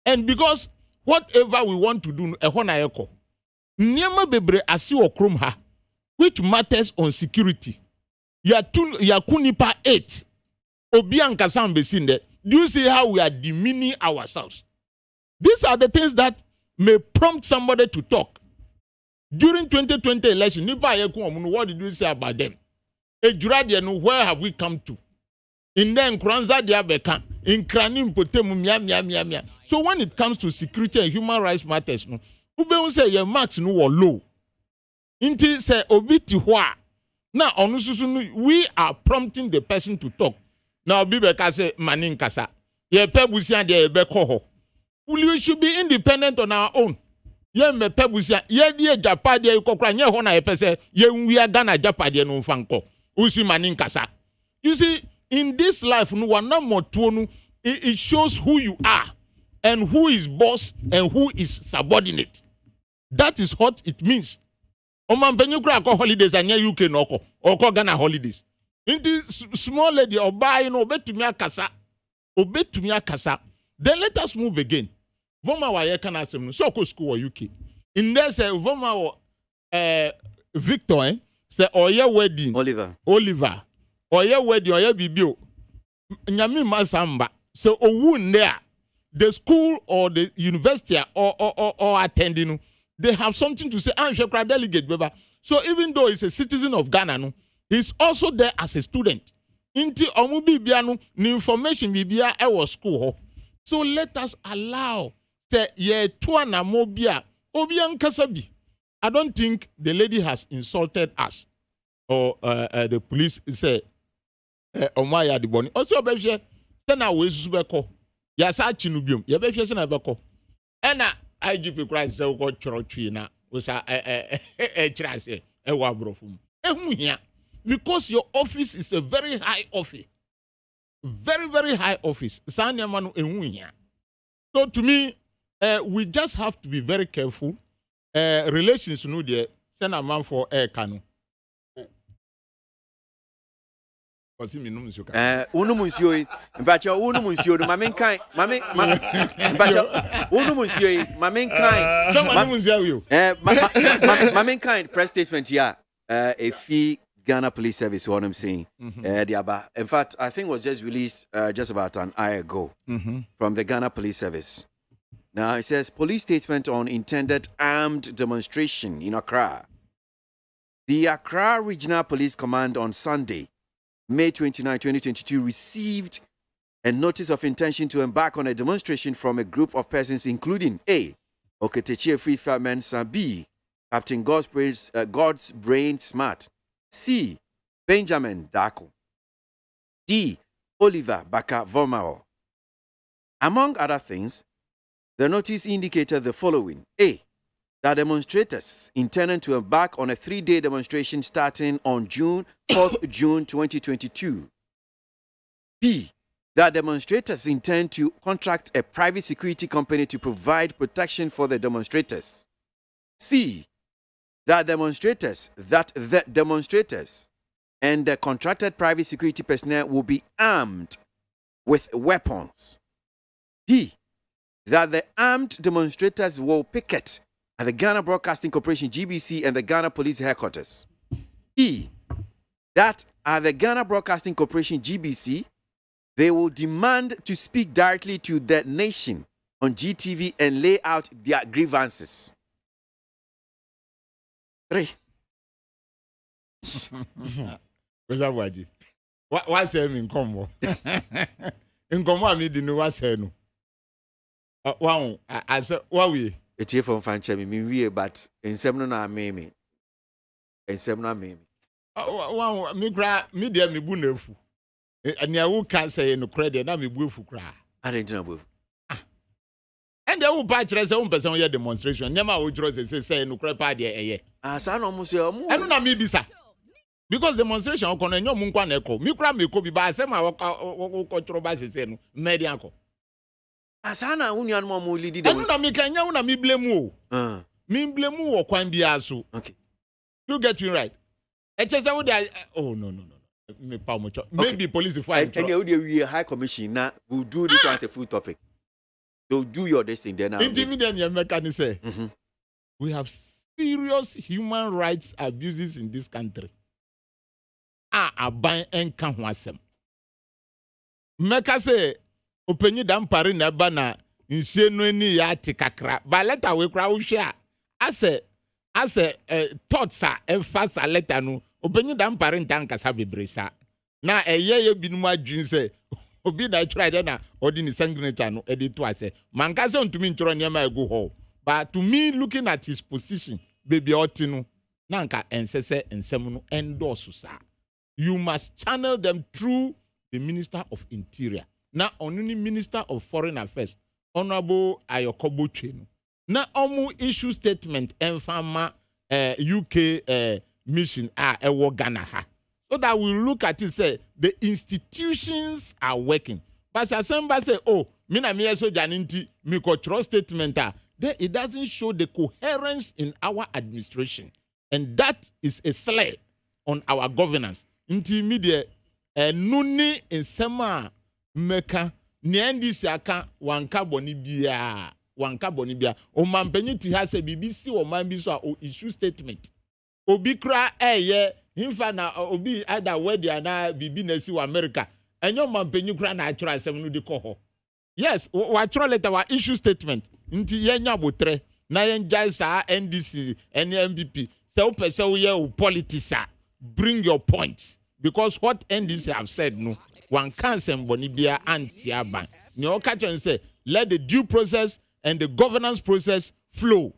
And because whatever we want to do e ho na yeko niema bebre asi okrom ha which matters on security ya kunipa 8 obi ankasa mbesinde. Do you see how we are demeaning ourselves? These are the things that may prompt somebody to talk. During 2020 election, what did you say about them? Where have we come to? In then Kranza Diabeka, in Kranim Potemu mia. So when it comes to security and human rights matters, no, ube say your marks no were low. Inti say obiti hwa. Now we are prompting the person to talk. Now, Bibeka say manin kasa. Ye pebusia de ebeko ho. We should be independent on our own. Ye me pebusia ye die Japan de kokra nye ho na epese ye nwi Ghana Japan de no fanko. Usi manin kasa. You see, in this life no wana moto no it shows who you are and who is boss and who is subordinate. That is what it means. Oman penyu kra ko holidays anya UK no ko or ko Ghana holidays. In this small lady or buy no obetumia kasa. Then let us move again. Voma wa ye kana asem no so ko school or UK. In there say Voma wa Victor say oye wedding Oliver oye wedding oye bibio nyame masamba so owu there the school or the university or attending they have something to say and shekra delegate beba. So even though he's a citizen of Ghana no he's also there as a student. Inti omu bibia no ni information bibia e was school ho. So let us allow te ye to na mobia obi ankasa bi. I don't think the lady has insulted us or the police say omaya di boni. Also obehwe se na we susu beko. Ya sa chi no biom. Ye behwe se na beko. Ena IGP Christ se ko chorotwi na we sa chira se e wa brofum. Ehu hia. Because your office is a very high office. Very, very high office. So to me, we just have to be very careful. Relations no there. Send a man for air canoe. Unumunsioi, but your unumunsioi, Maminkai, Maminkai, press statement here. A fee Ghana Police Service, what I'm saying. In fact, I think it was just released just about an hour ago from the Ghana Police Service. Now, it says, police statement on intended armed demonstration in Accra. The Accra Regional Police Command on Sunday, May 29, 2022, received a notice of intention to embark on a demonstration from a group of persons, including A. Oketechie Free Fireman B. Captain God's Brain Smart. C. Benjamin Dako. D. Oliver Baka Vomao. Among other things, the notice indicated the following. A, that demonstrators intended to embark on a 3-day demonstration starting on 4th June 2022. B, that demonstrators intend to contract a private security company to provide protection for the demonstrators. C, that the demonstrators and the contracted private security personnel will be armed with weapons. D, that the armed demonstrators will picket at the Ghana Broadcasting Corporation GBC and the Ghana Police Headquarters. E, that at the Ghana Broadcasting Corporation GBC, they will demand to speak directly to the nation on GTV and lay out their grievances. 3. ABOAGYE. What say me nkomo? Nkomo ami di no what say no. Wow, I said what we? It's here from Fanche me but in seven na me. In seven na me. Wow, me gra me dia me bu na efu. And ya who can say no credit na me bu efu kra. I didn't know. And they will buy dress on person here demonstration. Never will draw say no credit pa there Asa no mo say omo. I no me bisa. Because demonstration on kono nyom nkwa na eko. Me kra me ko bi ba say ma wo control ba say no media anko. Asa na unu anu mo lead dem. I no me kan nya una me blame o. Me blame wo kwan bia so. Okay. You get me right. E che say wo dey no. Me pa mo cho. Maybe police fire. And we high commission now will do this as a full topic. So do your destiny then. Intimidate your mechanic say. We have serious human rights abuses in this country. Aban enka ho asem. Meka say openyi dampare na ba na nsie no ani ya tikakra. Ba letter we kra wo hwe ase thoughts a emphasize letter no openyi dampare ntanka sa bebresa. Na ye binum adwin say obi na try dey na odi ni signature no e dey to ase. Manka say ntumi ntoro niam ego ho. But to me looking at his position baby otino na nka ensese ensem no endorse sa. You must channel them through the Minister of Interior. Now, only Minister of Foreign Affairs, Honorable Ayokobo Chenu. Now, omu issue statement enfama UK mission Ghana ha. So that we look at it say the institutions are working. But Asemba say, mina mi eso janinti mi ko trust statement then it doesn't show the coherence in our administration, and that is a slur on our governance. Inti media nuni nsema meka ni ndisi aka wanka boni bia o mampanyi ti ha se BBC o mambi so o issue statement obi kra himfa na obi ada wedi ana bibi na si wa America enyo mampanyi kra na atwra asem no de ko. Yes, wa atwra letter wa issue statement nti yenya botre na yenjai sa NDC NMPP se o pese o ye o politics bring your points, because what NDC have said no one can't send bonibia anti-aban. No catch and say let the due process and the governance process flow.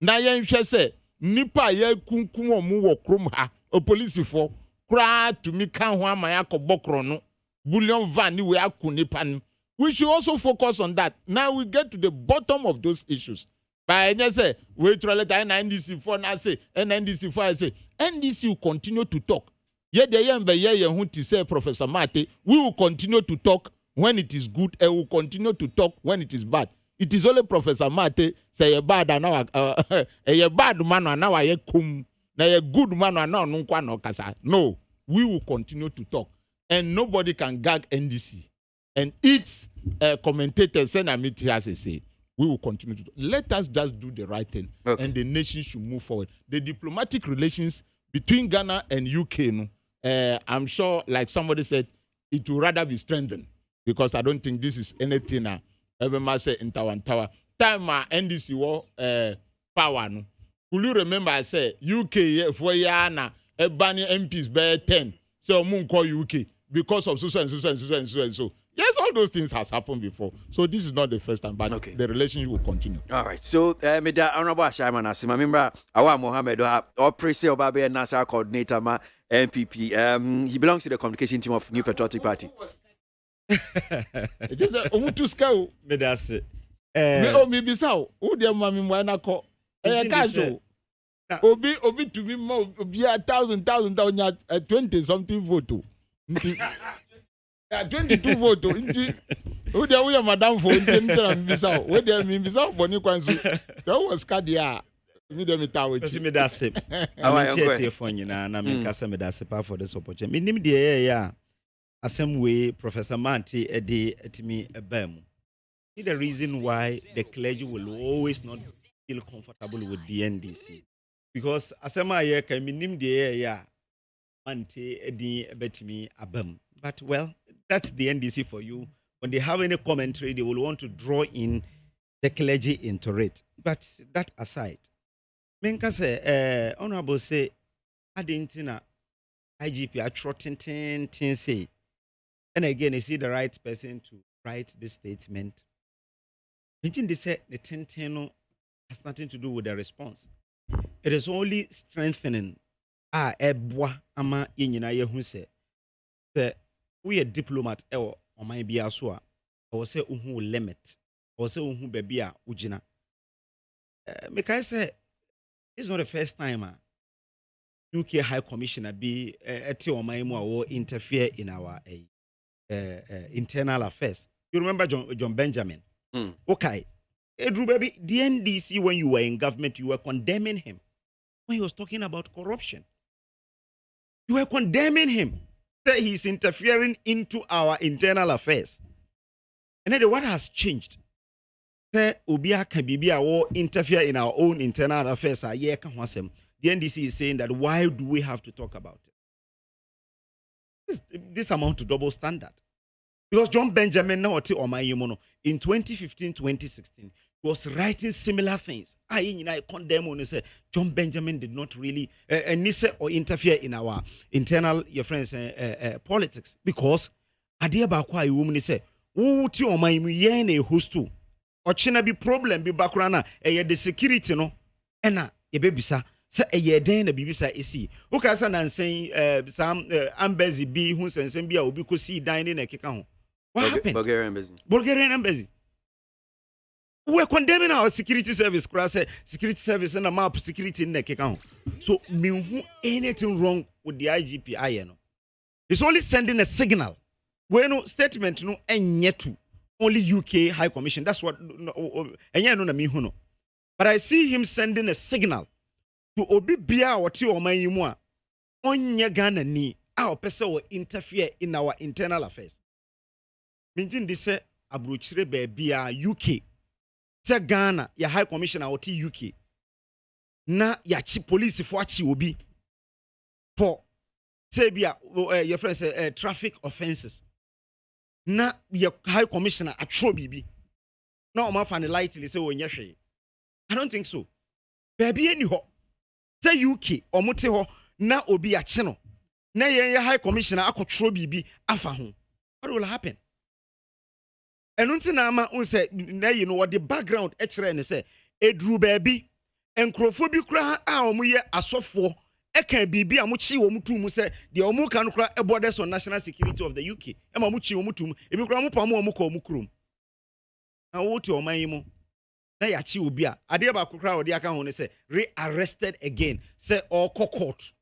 Na yen say nipa ye kunkum omu wo krom ha o police for kra to me kan ho amaya ko bokro no bullion van ni we akunipa no. We should also focus on that. Now we get to the bottom of those issues. By say we try let NDC for na say NDC for I say NDC will continue to talk. Ye de yembe ye hu ti say Professor Mate, we will continue to talk when it is good and we will continue to talk when it is bad. It is only Professor Mate say a bad and now a bad man and now I kum na a good man and now no kasa. No, we will continue to talk, and nobody can gag NDC and its commentators say na meet has a say. We will continue to do. Let us just do the right thing, and the nation should move forward. The diplomatic relations between Ghana and UK, I'm sure, like somebody said, it will rather be strengthened, because I don't think this is anything ever say in Tower. Time NDC war power. No. Could you remember I said UK for yana a banning MPs by 10, so moon call UK because of so and so. Yes, all those things has happened before. So this is not the first time, but the relationship will continue. All right. So, Mr. Honorable Ashaiman Asima, member Awa Mohammed, or Prese Obabe and Nasser coordinator, MPP. He belongs to the communication team of New Patriotic Party. Just omutu scout. Me that's it. Me bisa who dey mama me na ko. Casual. Obi to me more obi 1,000 20 something vote. 22 vote. Who dey we madam for ntina bisa. We dey me bisa boni kwansu. That was cardia. Me dey me tawo chi. Me that's it. I'm here for you na me kasa me that's it for this opportunity. Me nim dey ya. Same way Professor MONTIE etimi ebam. See the reason why the clergy will always not feel comfortable with the NDC. Because asema ye ka minim de ya MONTIE edi betimi abam. But well, that's the NDC for you. When they have any commentary, they will want to draw in the clergy into it. But that aside, menka say honorable say adintina IGP a trotting tin say. And again, is he the right person to write this statement? Mention they say the tenteno has nothing to do with the response. It is only strengthening ebwa ama yenyina ye hu se we a diplomat or my biaswa or say uhu limit or say uhu bebia ujina. Make I say this is not the first time UK High Commissioner be eti o maimu or interfere in our internal affairs. You remember John Benjamin? Okay. Edru baby, the NDC, when you were in government, you were condemning him. When he was talking about corruption. You were condemning him. Say he's interfering into our internal affairs. And then what has changed? Say Obia Kabibia will interfere in our own internal affairs. The NDC is saying that why do we have to talk about it? This amount to double standard. Because John Benjamin now in 2015-2016 was writing similar things. I condemn when say John Benjamin did not really or interfere in our internal politics. Because adia bakwa woman say, "Oh, ti o mai mu ye na hostu. Ochina bi problem bi bakrana the security no ena ebebisa." Say a den a bibisa isi. Ukasa nan saying some embassy be who sends and be a ubico see dining a kika. What happened? Bulgarian embassy. We're condemning our security service, security service and a map security in the kika. So me anything wrong with the IGP INO. It's only sending a signal. When no statement no and yet to only UK High Commission. That's what no. But I see him sending a signal. To obi bia wati oman mu a onye Ghana ni a opese wo interfere in our internal affairs. Minjin di se abrochire bia UK se Ghana ya High Commissioner wati UK na ya chi police for achi obi for say bia your friend say traffic offenses na ya High Commissioner atro bibi na o ma fa ne lightly say onye hwe. I don't think so. Baby any ho say UK omote ho na obi ache no na ye High Commissioner akotro bibi afa ho. What will happen? Enunti na ama unse na you know what the background ekere ne say edru baby enkrofo bi kura a omuye asofo eka bibi amuchi wo mutu mu say the omu kan kura borders on national security of the UK e ma muchi wo mutu mu ebi kura mu pa mu omu ko omukrum na wo ti oman yi mu na ya chi obi a ade ba kokra odi aka ho ne say re-arrested again say or court.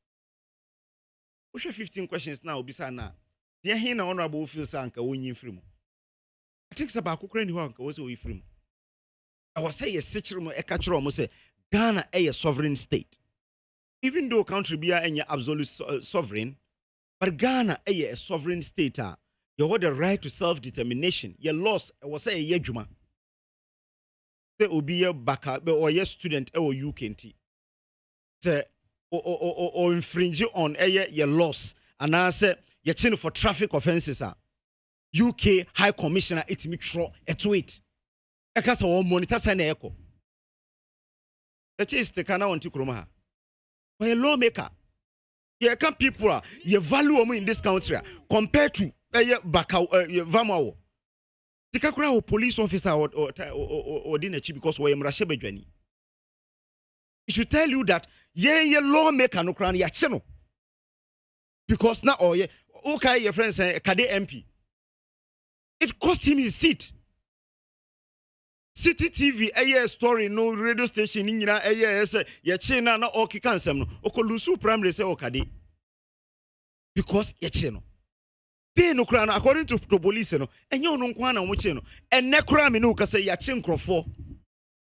We show 15 questions now obi sa na dey hin na honorable feel say anka wonyi free mu. I think about kokra ni ho anka wo say oyi free mu. I was say yes sechere mu e ka kire omo say Ghana a sovereign state. Even though country be a absolute sovereign, but Ghana a sovereign state you hold the right to self-determination. Your loss was say a juma. Say obi a baka or your student or you can say or infringe on your loss and I say you're chaining for traffic offenses UK High Commissioner it me tro a tweet. I can't say monitor sign echo. The chase the kana on Tikroma. For a lawmaker, you can people you value in this country compared to baka Vamao. The Kakura police officer or Dinechi because we are Rashebejani. It should tell you that ye lawmaker no crown ya channel. Because now okay your friends Kade MP. It cost him his seat. City TV, a story, no radio station, in ya china na oki kansem no, okolusu primary say okade. Because ya chino. They no krana, according to police, no, and you no kwana muchino, and nekra me no ka say ya chin crofo.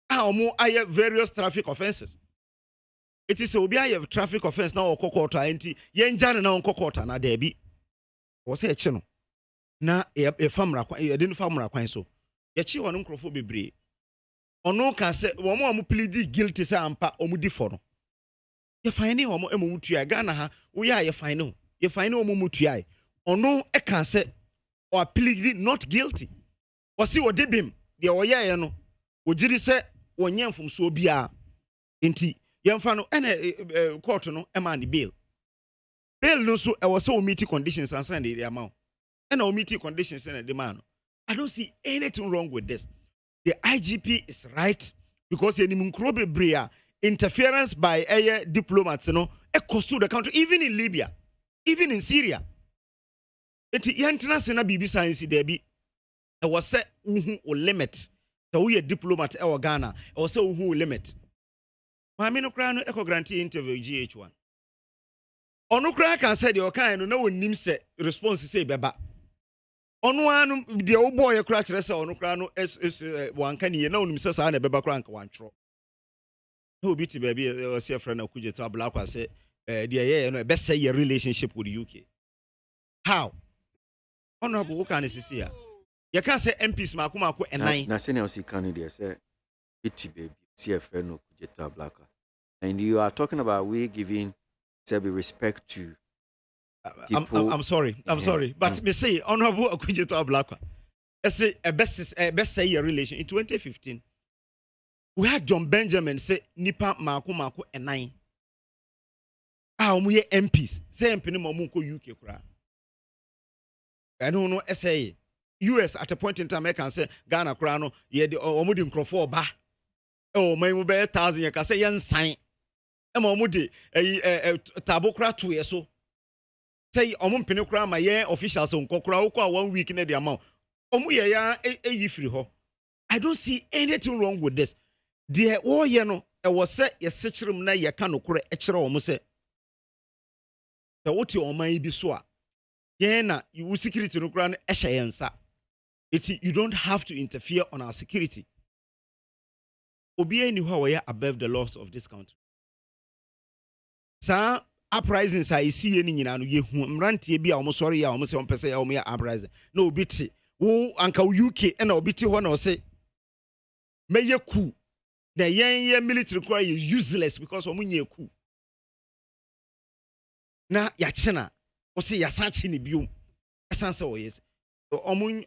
Ah, mo aye various traffic offenses. It is obi aye traffic offense na okokota enti, yen jana na okokota na debi. Was a chino. Na e famra kwa, e didn't famra kwan so. Yachi wanu nkrofo bebre. Ono ka se wo mo plead guilty say ampa omudi for no. Ye fine wo mo emutua Ghana ha wo ya ye fine no. Ye fine wo mo mutua. Ono e ka se or plead not guilty. O si wo debim de wo ye no. O jiri se wonye mfumso bia. Enti ye mfa no ene court no e ma ni bail. Bail no so e wo se o meet conditions ansan de amount. And our meeting conditions in a demand. I don't see anything wrong with this. The IGP is right because any munkrobe bria interference by air diplomats, a cost to the country, even in Libya, even in Syria. It yantina sena bibi science debi. I was say or limit. So we a diplomat or Ghana or so who limit. My minocrano eco grantee interview GH1. Onukra can say the kind no one names response say beba. Ono anu de oboy kra kire se ono kra no wanka ne na onim se sa na beba kra nka wantro no bi ti baby o se friend akuje to abla kwa se de ye no be say your relationship with the UK. How honorable can sisi ya ye can say MPs mako enan na se ne o si kan de say iti baby see friend akuje to abla kwa, and you are talking about we giving respect to I'm sorry, but me say honorable Akuje to Ablakwa. I say a best say your relation in 2015. We had John Benjamin say nipa mako enan. Ah, we MPs say MP no mamunko UK kura. I don't know SA US at a point in time I can say Ghana kura no ye de omudi nkrofo ba. Oh my mo be 1,000 ye ka say yen sign. E mo omudi tabo kura 2 years so. Say omo mpene kura ma ye officials nkokura ukwa 1 week na the amount omo ye ya eyi free ho. I don't see anything wrong with this. The wo ye no e wo se ye sechirim na ye ka nokura e kire omo se the woti oman bi so a ye na you security nokura no e hye yensa. You don't have to interfere on our security. Obi any ho we above the laws of this country. Sa uprisings I see any nyina no ye hu mrantie bi a omo sorry ya omo se omo pese ya omo ya uprising na obi ti wo anka UK na obi ti ho na o se meye ku na yen military kwa ye useless because omo nye ku na ya chena o se ya san chi ni biom esan se o yes omo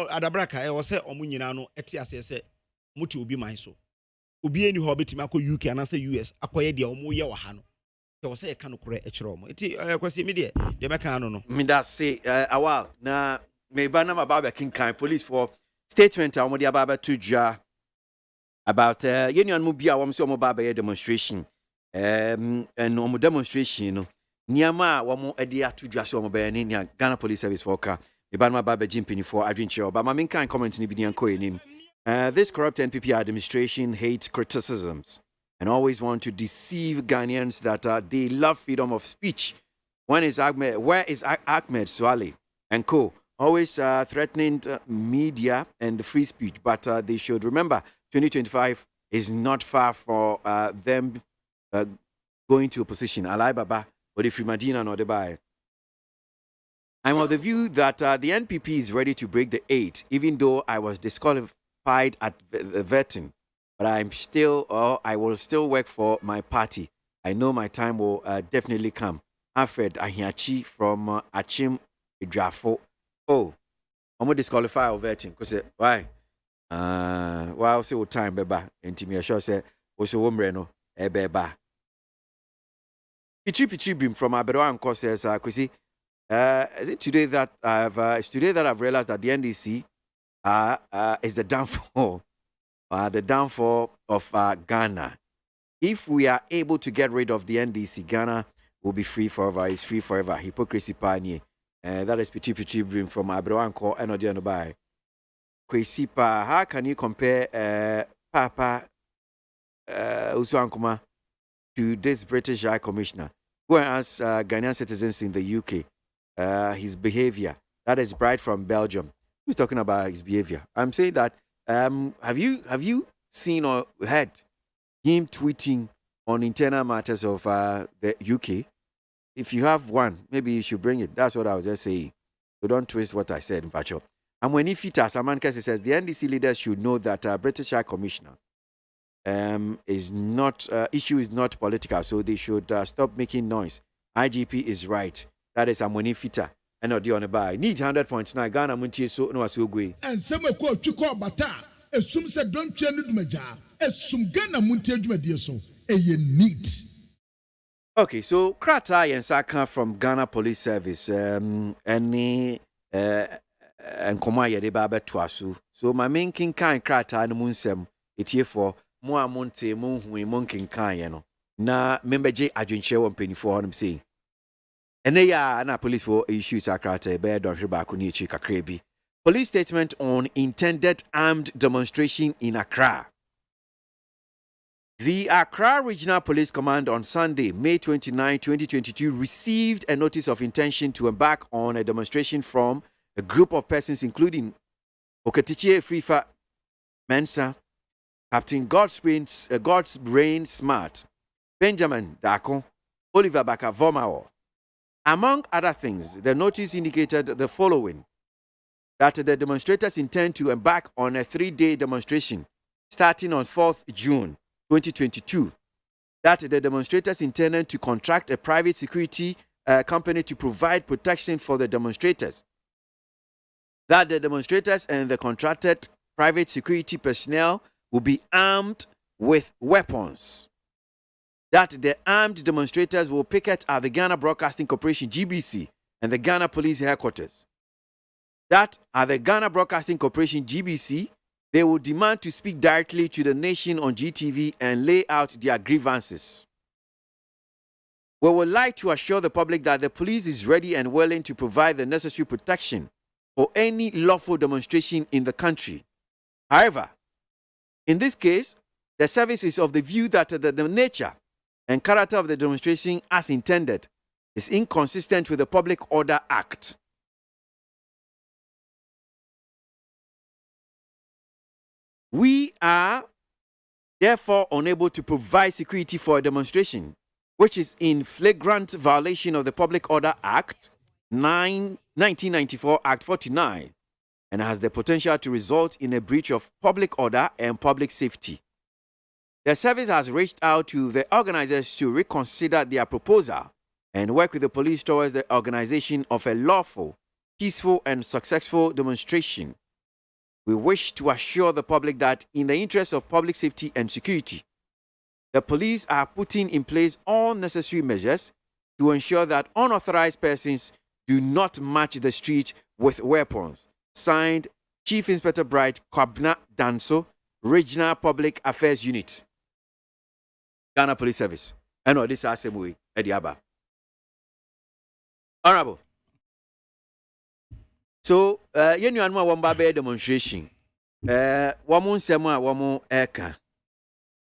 adabraka e o se omo nyina no eti ase se muti obi man so obi eni ho betimi akọ UK ana se US akoye de omo ye wa ha no so say can correct a chromo. It was immediate. The mecano no. Me that say awal na me bana mababa king kind police for statement amodi ababa tuja about union mubia wam so mobaba demonstration and no demonstration no niama wam ede atudwa so mobaba ni Ghana Police Service for ka me bana mababa jimpini for adventure but my main kind comment ni bi nko enim this corrupt NPP administration hates criticisms and always want to deceive Ghanaians that they love freedom of speech. Where is Ahmed Swale and co. Always threatening media and the free speech. But they should remember 2025 is not far for them going to opposition. Alai Baba, or the Free Madina no Debai. I'm of the view that the NPP is ready to break the 8, even though I was disqualified at the vetting. But I will still work for my party. I know my time will definitely come. Alfred Ahiachi from Achim Idrafo. Oh, I'm going to disqualify or vetting. Because why? Well, so time, beba. And to me, I sure say, also, Womreno, beba. Pichi Bim from Aberoa and says, Kwesi, is it today that I've realized that the NDC is the downfall. The downfall of Ghana. If we are able to get rid of the NDC, Ghana will be free forever. It's free forever. Hypocrisy pioneer. That is Pichi Brim from Abroanko and Odianobai. KWASI pa. How can you compare Papa Usuankuma to this British High Commissioner? Go and ask Ghanaian citizens in the UK his behavior. That is bride from Belgium. Who's talking about his behavior? I'm saying that have you seen or heard him tweeting on internal matters of the UK? If you have one, maybe you should bring it. That's what I was just saying. So don't twist what I said, Mpacho. And when he fitas, Amankasi says the NDC leaders should know that British High Commissioner is not issue is not political, so they should stop making noise. IGP is right. That is Amoni Fita. And not the on buy. Need 100.9 Ghana Montie so no asugwe. And some ko chuko bata. Esum se don't change meja. Esum Ghana Montie dwumadie so. Eye neat. Okay, so Krata Yensaka from Ghana Police Service any and Komaya de Baba Twasu. So my main king kind Krata and Munsem it here for Moa Monte Munhui Monkin Kayano. Na member J Adjunche 124 him saying. And they are na police for issues Krata bed or Bakunichi Kakrebi. Police statement on intended armed demonstration in Accra. The Accra Regional Police Command on Sunday, May 29, 2022, received a notice of intention to embark on a demonstration from a group of persons including Okatichie Frifa Mensa, Captain God's Smart, Benjamin Dako, Oliver Baka Vomao. Among other things, the notice indicated the following: that the demonstrators intend to embark on a 3-day demonstration starting on 4th June 2022, that the demonstrators intended to contract a private security company to provide protection for the demonstrators, that the demonstrators and the contracted private security personnel will be armed with weapons, that the armed demonstrators will picket at the Ghana Broadcasting Corporation GBC and the Ghana Police Headquarters, that at the Ghana Broadcasting Corporation GBC they will demand to speak directly to the nation on GTV and lay out their grievances. We would like to assure the public that the police is ready and willing to provide the necessary protection for any lawful demonstration in the country. However, in this case, the service is of the view that the nature and character of the demonstration as intended is inconsistent with the Public Order Act. We are therefore unable to provide security for a demonstration, which is in flagrant violation of the Public Order Act 1994 Act 49 and has the potential to result in a breach of public order and public safety. The service has reached out to the organizers to reconsider their proposal and work with the police towards the organization of a lawful, peaceful, and successful demonstration. We wish to assure the public that in the interest of public safety and security, the police are putting in place all necessary measures to ensure that unauthorized persons do not march the street with weapons. Signed, Chief Inspector Bright Kwabna Danso, Regional Public Affairs Unit, Ghana Police Service. I know this is Assembly, Ediaba. Honorable. So, you know, one baby demonstration. Woman Sema, woman Eka.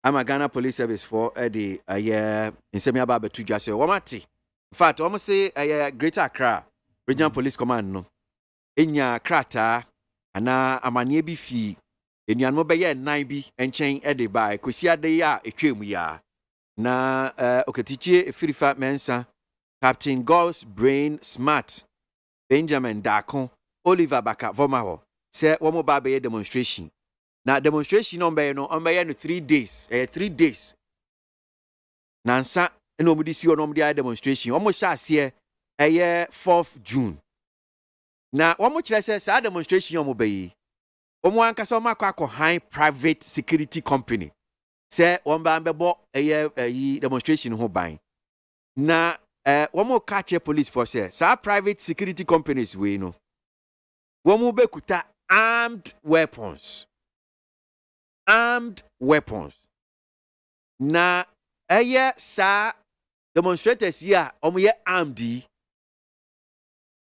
I'm a Ghana Police Service for the in Semiaba to just say, Wamati. In fact, almost say a Greater Accra Regional Police Command. No, in ya krata, ana amanye bi fi, in ya no be ye 9 bi, and chain Eddie by Kusia de ya, a cream ya. Na Okatichie Frifa Mensa, Captain God's Smart, Benjamin Dako, Oliver Baka Vomao, say one more baby demonstration. Now demonstration on by no 3 days. 3 days. Nansa nobody see on the demonstration. Almost say a year 4th June. Now one more says demonstration on mobile. One kasoma kwako high private security company. Say one bambebo a year demonstration ho buying. Na one more catch police force say private security companies we know. One more bekuta armed weapons. Armed weapons. Na sa demonstrators ya omuye armed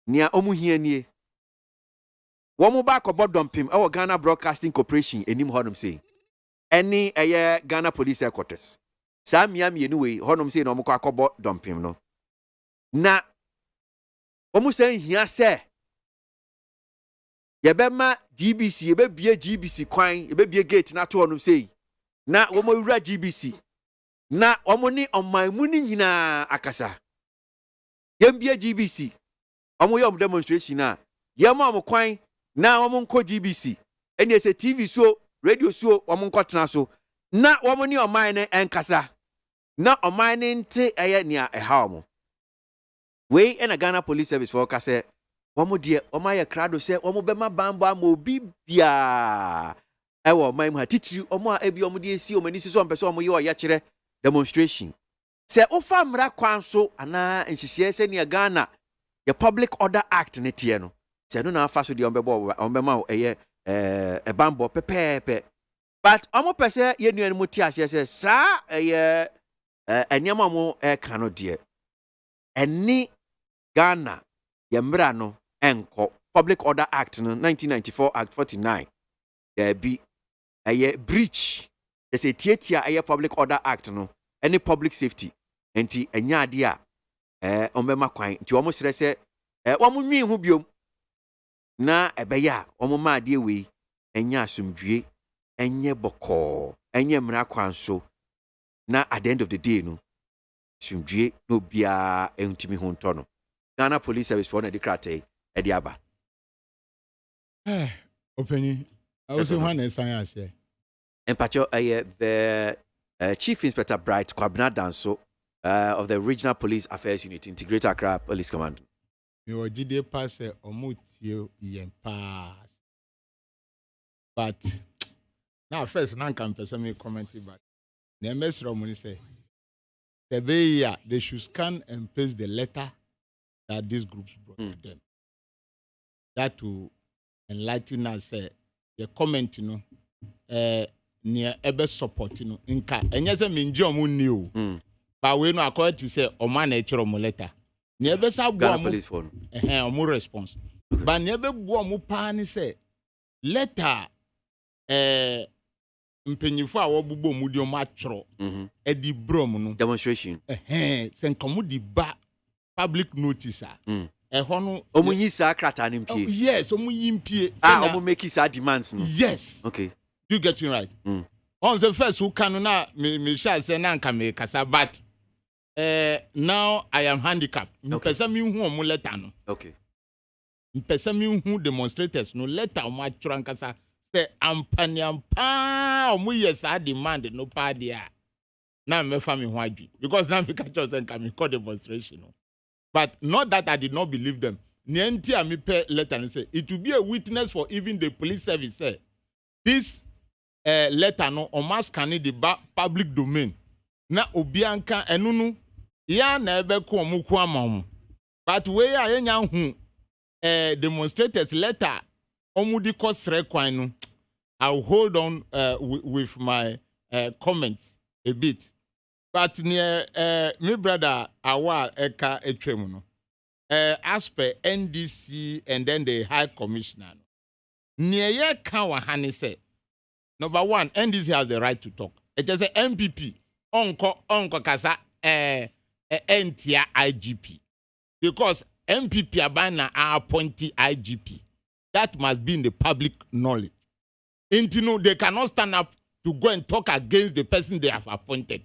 nia omu hianie Womo ba kobo dompim e Ghana Broadcasting Corporation enim honum say. Any Ghana Police Headquarters. Sa miami anyway, honum say no mo akobo dompim no. Na womo say hia say yebema GBC yebebie GBC kwan yebebie gate na to honum say. Na womo wura GBC. Na womo ni omanmu ni nyina akasa. Yembie GBC. Omo yom demonstration na. Yema omo kwan na womo nko GBC. Eni ese TV so, radio so, womo nko tena so. Na womo ni oman ne enkasa. Na oman ne nte eye nia eha omo. We ena Ghana Police Service for kase womo de oman ye krado se womo bema bamba ma obi bia. Ewo oman mu ha titiri omo a ebi omo de esi omo ni so mpese omo ye o ya kire demonstration. Se ofa mra kwan so ana nhihye se nia Ghana the Public Order Act ne tie no. Se no na afa so de ombema eye bambo pepepe. But omo pese ye nuan mu tie ase se sa eye enyama mo ka no de. Eni Ghana ye mra no enko Public Order Act no 1994 Act 49. There be eye breach. They say tietia eye Public Order Act no any public safety enti enya ade a ombema kwan ti omo sere se omo nwi hu biom na ebeya omo ma ade we enya asumdue enye boko enye mra kwan so na at the end of the day no asumdue no bia entimi hu nto no Ghana Police Service for na de krate e de aba openi I was one and science here empacho the Chief Inspector Bright Kwabena Danso of the Regional Police Affairs Unit, Integrated Accra Police Command. You GD pass omutio yen pass. But now first now can person me comment back. The MS Romani say they should scan and paste the letter that these groups brought to them. That to enlighten us the comment, you know, near ebe support no nka enye se menji omu ni o ba we no according to say o man na echiro mo letter ne ebe sa bo omu omu response ba ne ebe bo omu pa ni say letter mpenyifo a wo bubo mu di omu atro e di brom no demonstration se nkomu di ba public notice a ho no omu yi sa krata ni mpie yes omu yi mpie omu make sa demands no yes okay. You get me right. On the first who can na me shall say na nka me kasa but now I am handicapped. Okay. Mpesa mi hu omu letter no. Okay. Mpesa mi hu demonstrators no letter omu atro nkasa say ampani ampa omu yesa demand no pa dia. Na me fa me hu adwi because na me catch us nka me call demonstration no. But not that I did not believe them. Nienti a me pe letter and say it will be a witness for even the police service say this letter no o mas can the public domain na obianka enunu ya na ebe ko omuku amam but we ya enya hu demonstrators letter omudi kosre kwan no I'll hold on with my comments a bit but near me brother awa eka etwem no as per NDC and then the High Commissioner near ye kan wa hani say number one, NDC has the right to talk. It is a MPP. Onko kasa NTIA IGP. Because MPP abana are appointee IGP. That must be in the public knowledge. Intino, they cannot stand up to go and talk against the person they have appointed.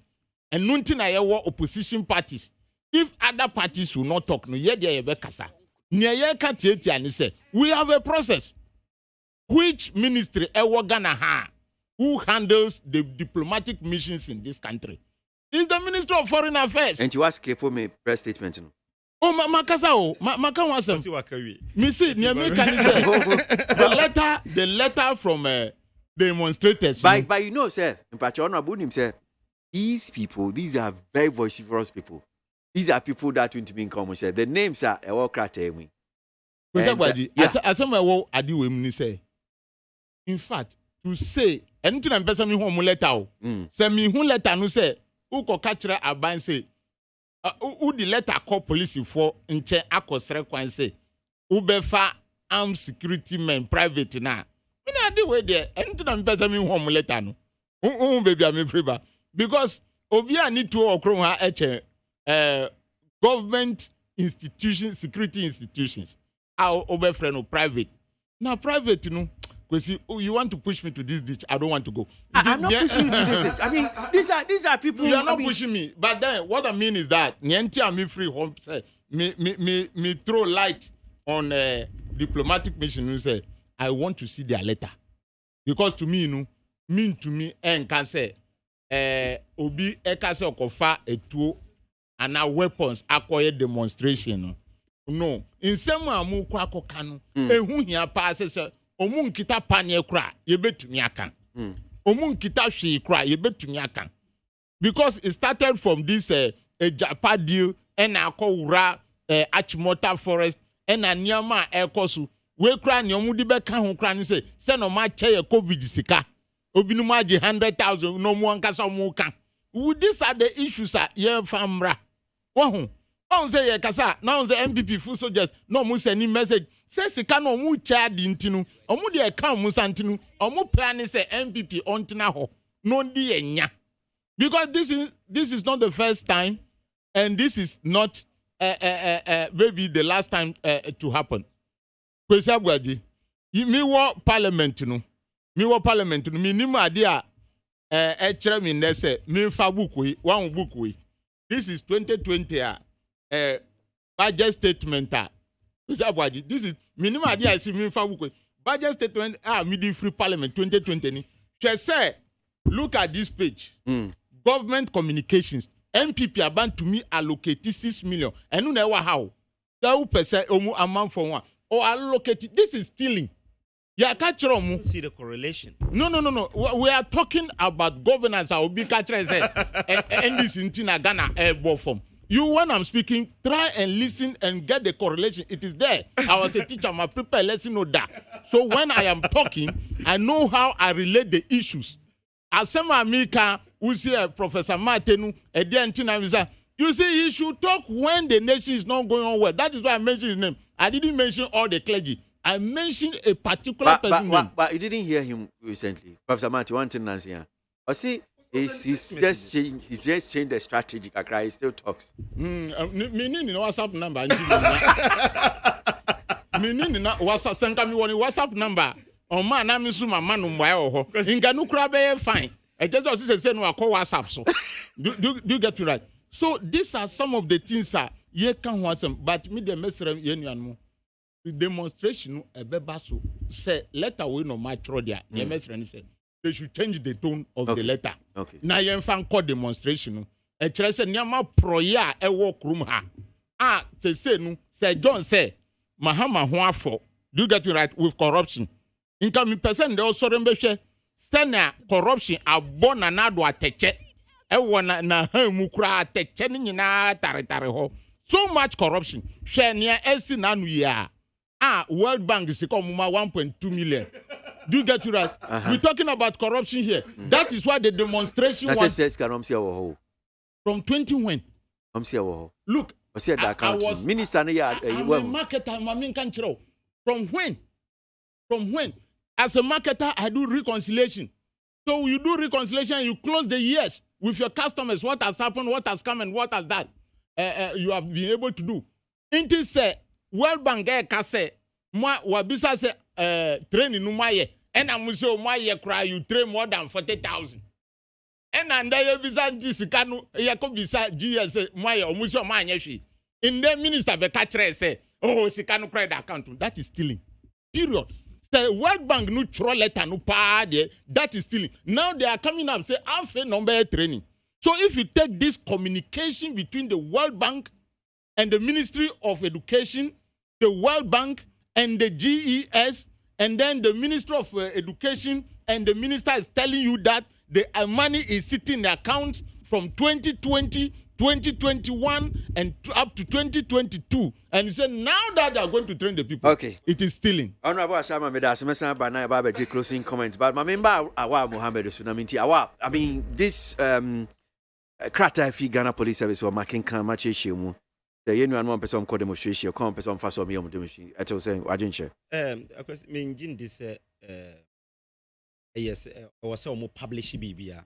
And nuntina yewa opposition parties. If other parties will not talk, no ye de kasa. Nye ka tietia ni say, we have a process. Which ministry ewa Ghana ha? Who handles the diplomatic missions in this country? Is the Minister of Foreign Affairs. And you ask for me press statement. Oh, makasa maka wasem. Me see, near me can say the letter from demonstrators. But you know, sir, in particular, Abunim said, these people, these are very vociferous people. These are people that want to be in common. The names are a walk at me. In fact, to say anything I'm person me home letter say me hu letter no say who ko catch aban say who the letter call police for nche akosere kwan say who be fa armed security men private na. Me na the way there. Anything I'm person me home later no. Baby I'm free ba. Because obi a need to okro ha government institutions, security institutions. Our over friend or private. Now private no. Because you want to push me to this ditch, I don't want to go. I'm not pushing you to this ditch. I mean, these are people. You are not pushing me. But then what I mean is that Niente me free home say me throw light on diplomatic mission who say I want to see their letter. Because to me, mean to me and can say obi ekase okofa etuo and our weapons acquire demonstration. No. In some amu kwa kokano ehu hia pa say omun kita panye kura yebetumi akan omun kita hwe kura yebetumi akan because it started from this a Japan deal and akowura Achimota forest and anyama ekosu we kura ne omudi beka ho kura ni say no ma che covid sika obinu ma je 100,000 no mu ankasa mu kan these are the issues ye famra wo on say ye kasa now say MPP full soldiers no mu send message say sika no mu cha di ntinu omu de account mu santinu omu plan say MPP ontina ho no di enya because this is not the first time and this is not maybe the last time to happen. Kwesi Abuaji me wo parliament no me nim ade a kire me ne say me fa book we one book we this is 2020 budget statement this is minimum idea I see me fa book budget statement midi free parliament 2020 ni say look at this page government communications MPP about to me allocate 6 million and no know how 2% omu amount for one or allocate this is stealing. Yeah, catch you see the correlation. No. We are talking about governance. I will be catching and this in Ghana airborne form. You, when I'm speaking, try and listen and get the correlation. It is there. I was a teacher. My prepare lesson know that. So when I am talking, I know how I relate the issues. As some America, who see Professor Martinu, you see, he should talk when the nation is not going on well. That is why I mentioned his name. I didn't mention all the clergy. I mentioned a particular person. But you didn't hear him recently. Professor Martin, one thing Nancy. I see. He's just changed the strategy. He still talks. Meaning WhatsApp number. Meaning WhatsApp. Send me one WhatsApp number. Oh man, I'm my man ho. Inganu krabe fine. I just also say no call WhatsApp so. Do you get me right? So these are some of the things ye can WhatsApp, but me the message ye nuanu. The demonstration ebebaso say letter we no match there. Ye message say they should change the tone of the letter. Okay. Na yen fan call demonstration. E kire se nyama proya e work room ha. Say no, say John say Mahama ho afọ. Do you get me right with corruption? Inka mi person de osore mbehwe say na corruption abona na do ateche. E wona na ha mu kura ateche ni nyina tare ho. So much corruption. Hwe ne esi na nu ya. World Bank is 1.2 million. Do you get it right? We're talking about corruption here. That is why the demonstration was from 20 when. Look, I was minister. I'm a marketer. From when? From when? As a marketer, I do reconciliation. So you do reconciliation, you close the years with your customers. What has happened? What has come? And what has that? You have been able to do. Inti say World Bank ka say moi wabisa say training no maye and amuso maye cry you train more than 40,000 and under visa sika no yakọ visa GS maye omuso manye hwe in the minister be ka kire say oh sika no credit account that is stealing period. The World Bank no throw letter no pa there that is stealing. Now they are coming up say alpha number training. So if you take this communication between the World Bank and the Ministry of Education, the World Bank and the GES, and then the Ministry of Education and the minister is telling you that the money is sitting in the accounts from 2020, 2021, and up to 2022. And he said now that they are going to train the people, okay, it is stealing. Honorable Asama Medas, Mesa Bana Babaji closing comments. But my member Awa Mohammed Sunaminti Awa. I mean this Krata Fi Ghana Police Service or Makin Kamachi Shimu. The union one person called demonstration, you can't person fast on me on demonstration. I was saying, I didn't share. Of course, me this yes, or so more publish BBA.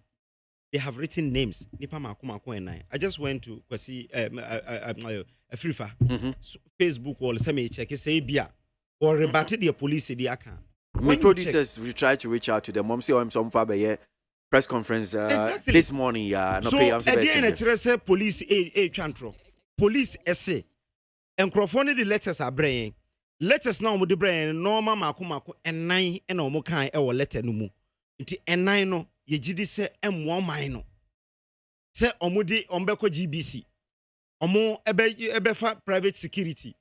They have written names. Nipa Makuma and I just went to KWASI a free Facebook or some check say bia or rebutted the police the account. My producers we try to reach out to them. Mom say I'm some press conference this morning. Yeah, no so pay. At the end, I police chantro. Police essay. And Crawford the letters are brain. Letters now with the brain. Norma Makumako and 9 and Omokai or letter no more. Inti and 9 no ye jidi se M1 minor. Se omudi ombeko GBC. Omo ebe private security.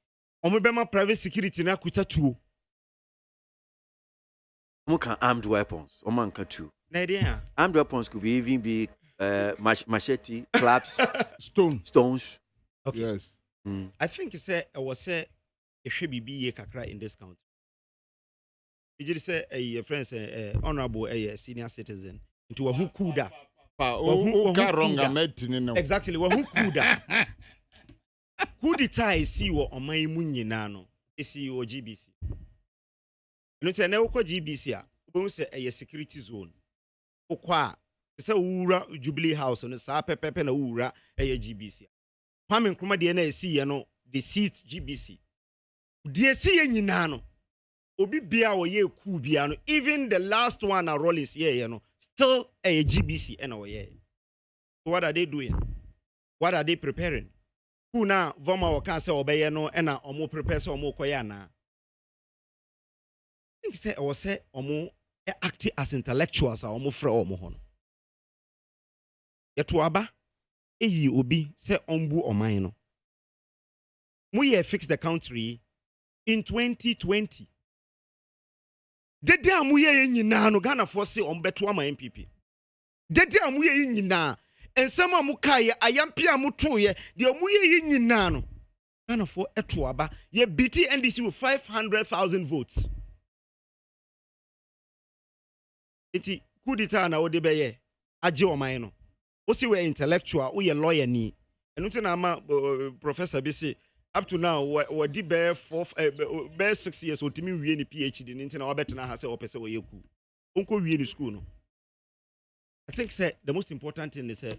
Omo bema private security na kuta tuo. Omo can armed weapons. Omo can too. Armed weapons could even be machete, claps, stones. Okay. Yes. I think it was a should be kakra in this country. You just say a friend honorable senior citizen into a hukuda. Exactly. Well, hukuda. Kudita see what on my munye nano. See or GBC. No say na uko GBC a say a security zone. Okwa say ura Jubilee House no sa pepe na ura GBC. Kwame Nkrumah de na see no the seized GBC. De see nyina no. Obi bia wo ye ku bia no even the last one at Rollins here no still a GBC and away. What are they doing? What are they preparing? Who now Voma or can say obey no and omo prepare so omo koyana. I think say or say omo act as intellectuals or omo fra omo hono. Yetuaba eyi obi say ombu oman no. We fix the country in 2020. Dede amuye nyina no Ghana for say ombeto ama MPP. Dede amuye nyina ensema mukaye ayampi amutoye de amuye nyina no Ghana for etuaba ye BT NDC with 500,000 votes. Iti kudita na odebeye aje oman no. Osi we intellectual, we a lawyer ni. Enu na ama professor bisi up to now we di bear 6 years otimi wie ni PhD ni ntina obetena ha se opese we yeku. Onko wie ni school no. I think say the most important thing is that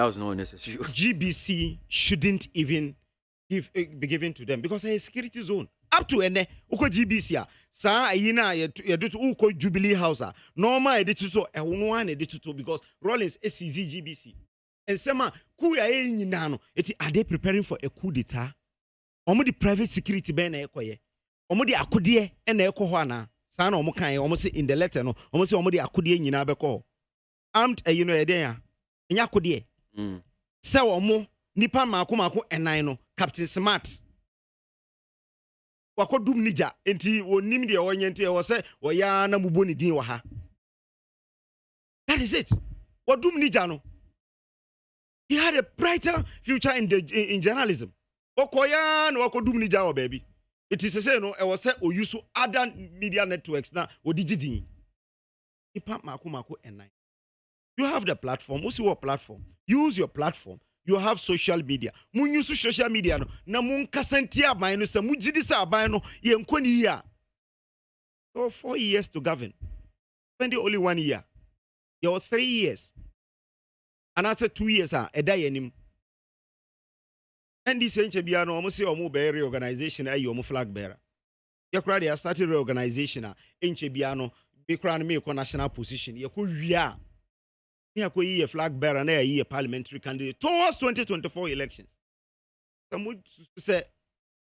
was not necessary. GBC shouldn't even be given to them because it's a security zone. Up to ene uko GBC a sa ayina ye do to uko Jubilee House a normal e to so e one e to because Rollins SCZ GBC and sema ku ya nyina no are they preparing for a coup d'etat? Omo the private security be na ekoye omo the akode e na ekoho ana sa na omo kan omo say in the letter no omo say omo the akode nyina be ko armed you know e den ya nya akode se omo nipa mako enan no Captain Smart wakodum nija enti wonim de wonye enti wo se wo ya na mubo ni din wa ha. That is it. Wodum nija no he had a brighter future in journalism. Okoya no wakodum nija wo baby. It is say no e wo se o use other media networks na odigidin. Ipa mako enan. You have the platform. What's your platform? Use your platform. You have social media. Mun use social media no na mun kasanti aban no se mu gidi sa aban no ye nkoni ya. So 4 years to govern. Spend only 1 year. You 3 years. And after 2 years eda yenim. And this enche bia no almost say omo be reorganization ayi omo flag bearer. You crowd started reorganization enche bia no be crown me national position. You ko wia. You ko yi flag bearer na yi parliamentary candidate towards 2024 elections. Some say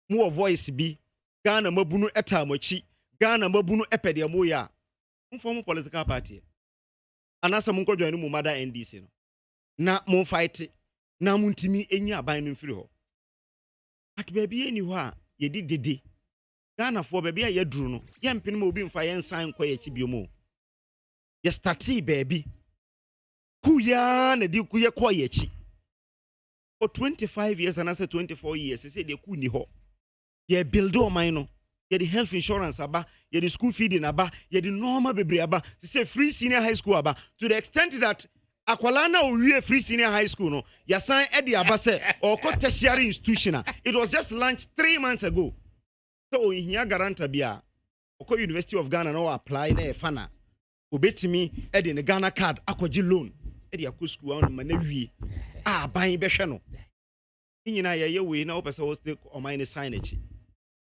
more voice bi Ghana mabunu eta mochi Ghana mabunu epede mo ya. Mfom political party. Anasa munko join mu mother NDC no. Na mo fight na muntimi enyi aban no mfiri ho. At baby eni ho a ye didede. Ghana for baby a ye duru no. Ye mpene ma obi mfa ye nsan kwa ye chibiomo. Ye starti baby. Kuya na di kuye kwa ye chi. For 25 years and after 24 years, they say they ku ni ho. Ye build o man no. Ye the health insurance aba, ye the school feeding aba, ye the normal bebre aba. They say free senior high school aba to the extent that akwala na owie free senior high school no yasan e de aba se or tertiary institution. It was just launched 3 months ago. So here garanta bia oko University of Ghana no apply na e fana obetimi e de ne Ghana card akwaji loan e de akọ school on ma na wie ban behwe no nyina ye we na opese wo stake on my signage.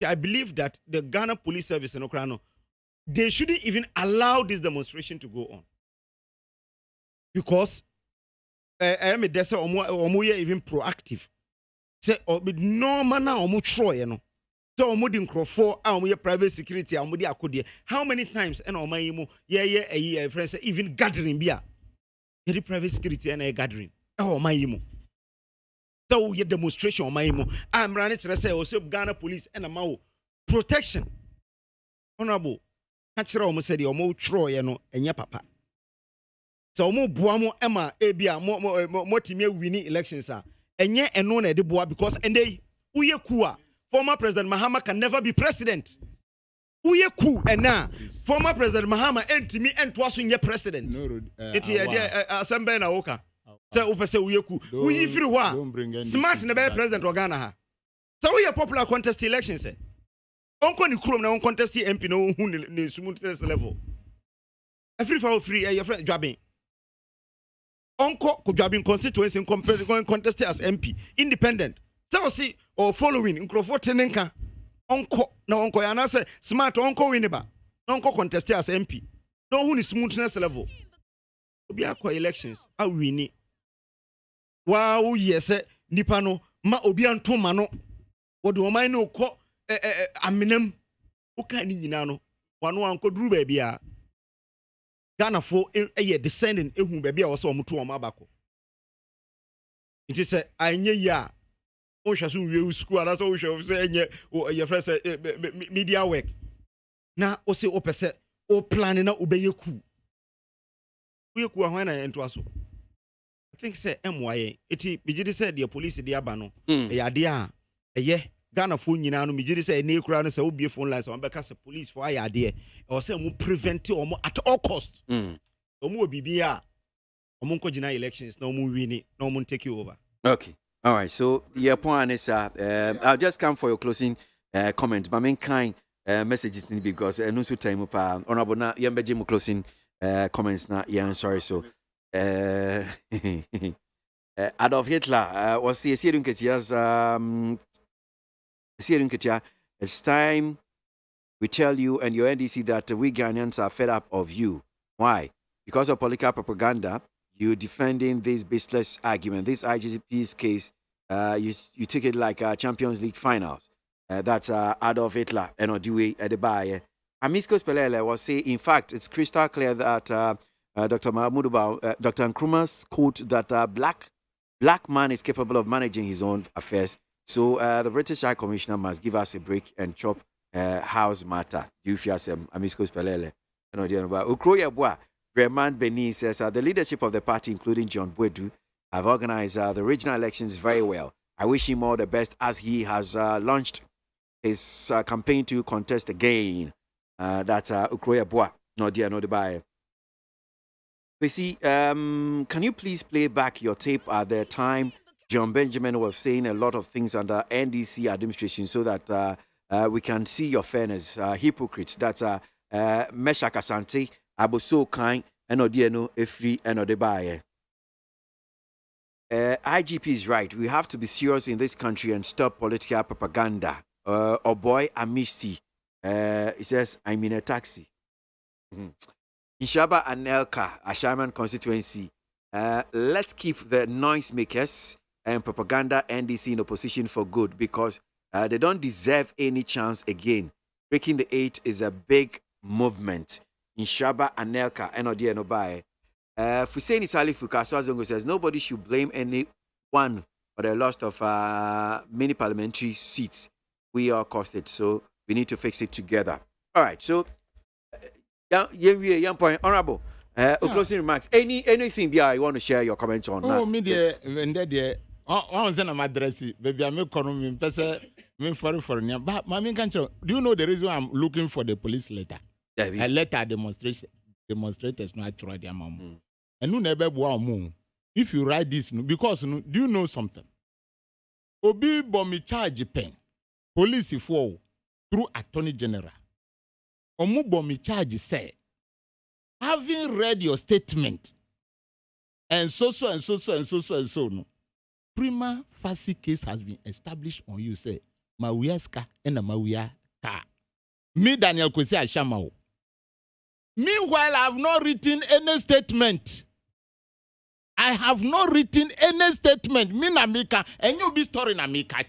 I believe that the Ghana Police Service in Okrano, they shouldn't even allow this demonstration to go on. Because I am a desa even proactive. Say normal na omu troye no. So omu din crofo omu private security omu di akode. How many times and omu yimu friends even gathering bia. Ye private security and a gathering. Omu yimu. So ye demonstration on my I'm running to say also Ghana police and a mau protection. Honorable, catcher almost said your mo troy no and ya papa. So mo buamo Emma Abia more winning elections are and yet and known at the bois because and they uye kua former President Mahama can never be president. Uye ku and now former President Mahama and to me and twas in your president. It's assembly na oka. Say upese uyeku uyi firi ho smart na be president of Ghana ha so we popular contest elections say onko ni krom na on contest MP no hu ne smoothness level every for free your friend Dwabin onko ko Dwabin constituency going contest as MP independent so see or following nkrofo tenenka onko na onko ya na say smart onko win ba onko contest as MP no hu ni smoothness level obi akwa elections a win. Wow, yes, Nipano, ma obian tomano, or do I know co aminem, Okanino, one could do baby. Ghana for a year descending, whom baby also to a mabako. It is I near ya. Oh, shall soon you school as all shall say, or your first media work. Now, o say opese, o planning out obey your coup. We could when I enter us. I think say MYA eti bijidi say the police dey abano e ade a eye Ghana phone nyina no bijidi say na ekura no say obie phone lines on beka say police for aya ade e o say mu prevent omo at all cost omo obibi a omo nkogina elections na omo win na omo take you over. Okay, all right, so your point is I'll just come for your closing comment but main kind messages because no so time pa honorable na yembeje mu closing comments na yeah sorry so Adolf Hitler was it's time we tell you and your NDC that we Ghanaians are fed up of you. Why? Because of political propaganda, you defending this baseless argument. This IGP's case, you take it like Champions League finals. That's Adolf Hitler and Odiwe Adebaye. Amisco Spelele was saying, in fact, it's crystal clear that Dr. Mahmoud Dr. Nkrumah's quote that black man is capable of managing his own affairs. So the British High Commissioner must give us a break and chop house matter. Do you fear some Amisco Spelele? Ukroya Boa, Breman Beni says the leadership of the party, including John Boedu, have organized the regional elections very well. I wish him all the best as he has launched his campaign to contest again. That's Ukroya Boa. No dear, no the We see, can you please play back your tape at the time John Benjamin was saying a lot of things under NDC administration so that we can see your fairness, hypocrites. That's Meshach Asante, Aboso Kind, and Odieno Efri and Odebaye. IGP is right. We have to be serious in this country and stop political propaganda. Boy Amisti, he says, I'm in a taxi. Ishaba Anelka, Ashaman constituency. Let's keep the noisemakers and propaganda NDC in opposition for good because they don't deserve any chance again. Breaking the 8 is a big movement. Ishaba Anelka, Enodi Enobaye. Fuseni Salif Fukaswazongo says nobody should blame anyone for the loss of many parliamentary seats. We are costed, so we need to fix it together. All right, so. Young point, honorable. Closing remarks. Anything there you want to share your comments on? Oh, me dear, and there. On send my address, baby. I'm economy. Me for near. But my main country. Do you know the reason I'm looking for the police letter? A letter demonstrators not try their mom. and no never boa. If you write this, because do you know something? Obi bomi charge pen, police for through Attorney General. Omu bomi charge say, having read your statement, and so no. Prima facie case has been established on you. Say, Mawiaska and Mawia ka. Me Daniel Kwesi Ashamao. Meanwhile, I have not written any statement. I have not written any statement. Me na Mika, and you be story na Mika.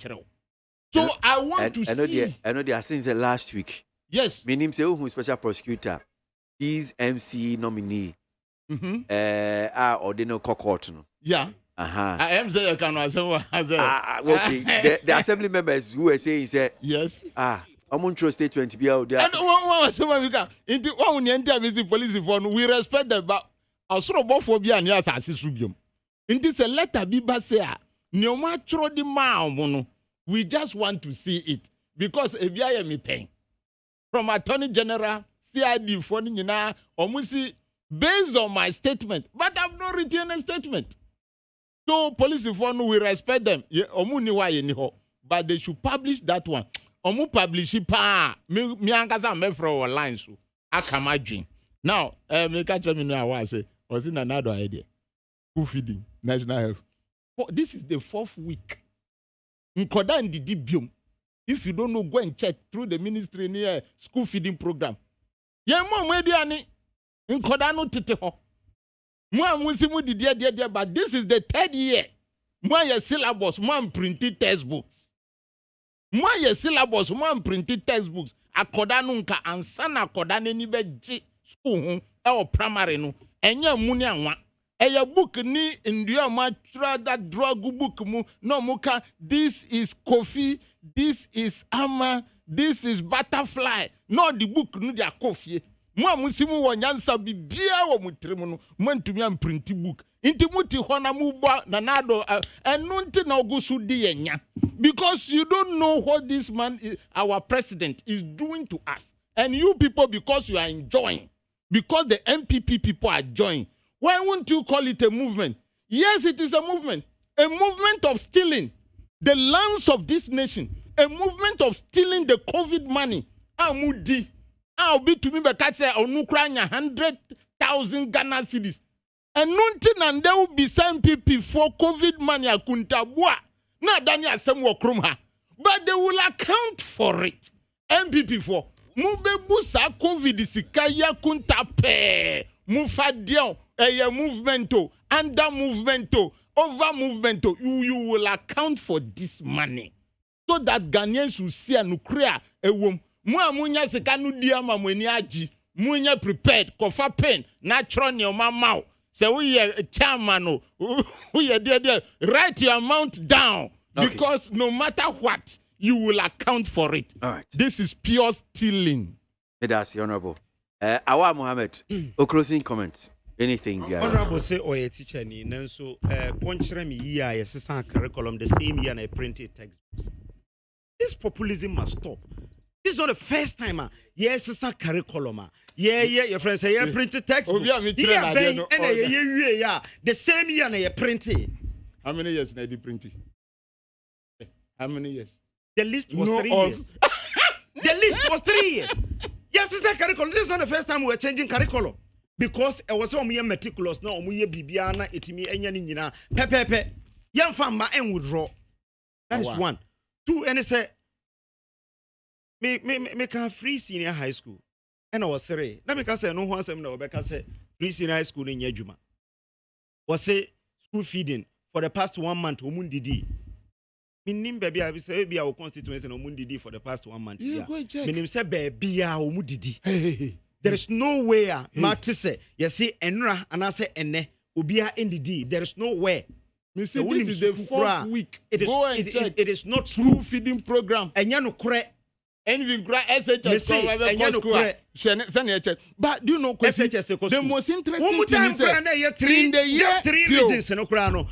So I want to see. I know they are since the last week. Yes. My name is special prosecutor. He's MC nominee. Ordinary court. Yeah. I am saying okay. The assembly members who are saying say yes. I'm on trust statement to be out there. And one police we respect them, but also bophobia and yes as in this a letter be basea. No matter the man, we just want to see it because if you are me paying from Attorney General, CID for Nina, almost based on my statement, but I've not written a statement. So police we respect them. But they should publish that one. Omu publish it pa. Me angaza me from online so. I can imagine. Now, me catch me know what I say. Was in another idea. Who feeding national health? This is the 4th week. Nkoda ndi dibium. If you don't know, go and check through the ministry near school feeding program. Ye mo mwedu ani. Nkoda no tete ho. But this is the 3rd year. More syllabus, more printed textbooks. More syllabus, more printed textbooks. Akoda nunka ansana akoda ni beji school or primary no. Enya muni anwa. Eya book ni India matra that drug book mu no muka. This is coffee. This is hammer. This is butterfly. No the book no dia coffee. Mwa musimu wanyansa bibia wa mutrimu no mwantumi amprinti book inti muti hona mubwa na nado enunti na ogusu di yenya because you don't know what this man is, our president is doing to us, and you people because you are enjoying, because the MPP people are enjoying. Why won't you call it a movement? Yes, it is a movement of stealing the lands of this nation, a movement of stealing the COVID money. Amudi I'll be to me because say on Ukraine 100,000 Ghana cedis. And nothing and there will be some people for COVID money akuntabua. Na Daniel Samuel Krumha. But they will account for it. MPP for Mubebu sa COVID sikaya kuntape. Mufadion a movemento, under movemento, over movemento. You will account for this money. So that Ghanaians will see and create a womb. Munya sekanu dia mamweni aji. Munya prepared. Kofa pen. Natural ni omamao. So we are chairman. We are there. Write your amount down. Okay. Because no matter what, you will account for it. All right. This is pure stealing. That's honorable. Awa Mohammed, closing comments. Anything? Honorable say, oh, a teacher ni. So, one me year, yes, curriculum the same year and I printed textbooks. This populism must stop. This is not the first time. Yes, it's a curriculum. Yeah, your friends say, yeah, printed textbook. The same year and I printed. How many years did I print it? How many years? The list was 3 years. The list was 3 years. Yes, it's a curriculum. This is not the first time we're changing curriculum. Because I was so meticulous now, bibiana, itimi, enyanina, pepe, young farmer and withdraw. That is one. Two, and I say, make a free senior high school. And I was say, let me say, no one said, no, because say, free senior high school in Yejuma. Was say, school feeding for the past 1 month, Omundidi. Minim baby, I say, be our constituency in Omundidi for the past 1 month. Yeah, go check. Minim say, baby, Omundidi. There is nowhere, Marty say, you see, Enra, and I say, Ene, Ubia NDD. There is nowhere. This is the 4th week. It is not true feeding program. And you know, correct. And we grant SHS. But do you know, the most interesting thing is that in the year 3 regions, no crano.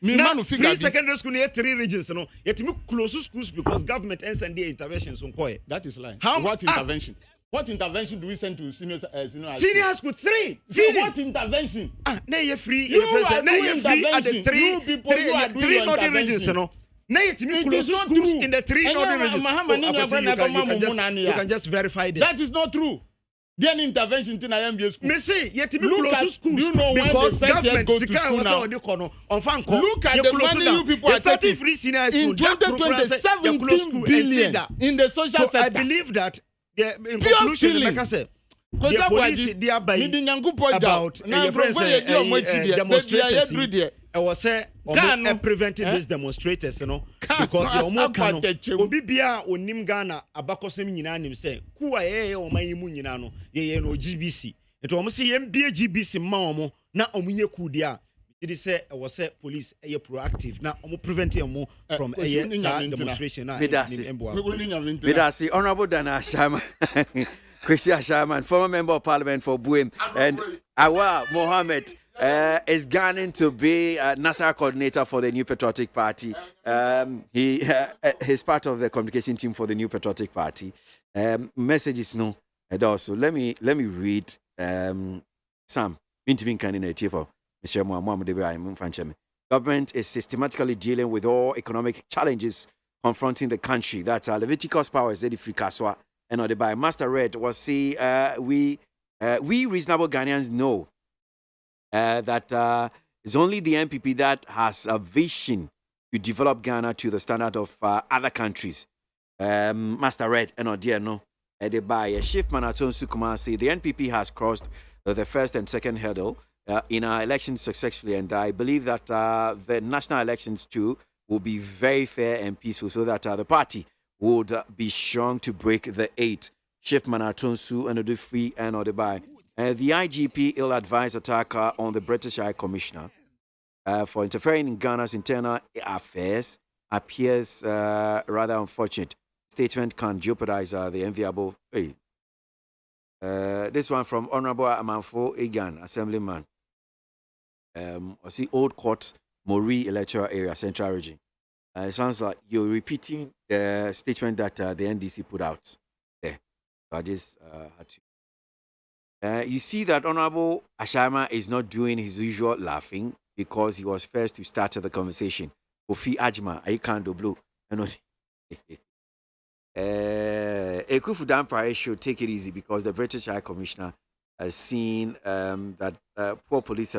No, free secondary school near 3 regions, no. Yet me close schools because government ends and their interventions on COE. That is lying. What intervention? What intervention do we send to senior Senior school 3. What intervention? Now you're free. You are now you're free at the intervention. You people, you are doing your northern regions, you know. Now you close schools in the 3 northern regions. You can just verify this. That is not true. Then intervention in IMBA school. Me say, yet you close schools. Do you know because when the government go to school now? Look at the money you people are taking. Free senior school. In 2020, 17 billion in the social sector. I believe that in pure conclusion, like I said, the police they are buying about demonstrators. I was say preventing these demonstrators, you know, because the omo kano obi bia onim Ghana abakosem nyina nim say kuwa ye o mayimu nyina no ye no GBC. Eto omo say yem bia GBC ma omo na omo nye ku dia. It is say I was say police are proactive now. I'm preventing them from a demonstration. Medasi, Honorable Dana Shaman, Kwesi Shaman, former member of Parliament for Buim, and Awa Mohammed is gunning to be Nassar coordinator for the New Patriotic Party. He's part of the communication team for the New Patriotic Party. Messages no, and also let me read some interview candidate for. Government is systematically dealing with all economic challenges confronting the country. That Leviticus power is free kaswa and the by Master Red was see we reasonable Ghanaians know that it's only the MPP that has a vision to develop Ghana to the standard of other countries. Master Red and no the by Shift Manaton Sukumasi, the NPP has crossed the first and second hurdle in our elections successfully, and I believe that the national elections too will be very fair and peaceful, so that the party would be strong to break the 8. Shift Manatonsu and the free and or the buy. The IGP ill-advised attack on the British High Commissioner for interfering in Ghana's internal affairs appears rather unfortunate. Statement can jeopardize the enviable. This one from Honorable Amanfo Egan, Assemblyman. I see Old Court, Mori electoral area, Central Region. It sounds like you're repeating the statement that the NDC put out there. So I just had to. You see that Honorable Ashama is not doing his usual laughing because he was first to start the conversation. Kofi Ajma, I can't do blue. Ekufu Dampare should take it easy because the British High Commissioner has seen that poor police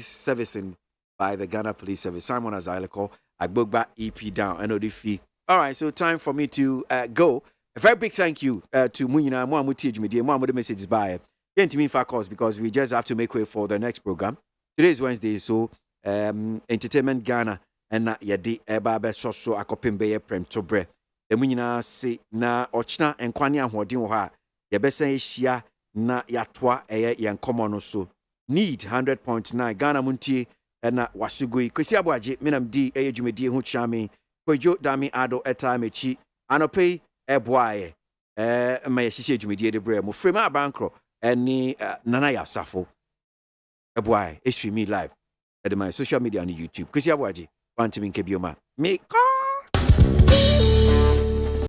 servicing by the Ghana Police Service. Simon Azaleko, Agbogba EP down, NOD. All right, so time for me to go. A very big thank you to Munyina, Muamuti Jumidi, Muamudu messages by Gentlemen Fakos, because we just have to make way for the next program. Today is Wednesday, so Entertainment Ghana and Yadi Ebabe Soso Akopimbe Prem Tobre. The Munyina say na Ochna and Kwanya Hodin Yabesa Shia na Yatwa Yan Common so. Need 100.9 Ghana Montie and Wasugui. Kwesi ABOAGYE, Minam D, Jumidi Huchami, Kwejo Dami Ado Eta Mechi, Anope ABOAGYE, my Shisha Jumidi de Bre, Mufrema Bankro, and Nanaya Safo. ABOAGYE, stream me live at my social media on YouTube. Kwesi ABOAGYE, Bantamin Kebioma. Make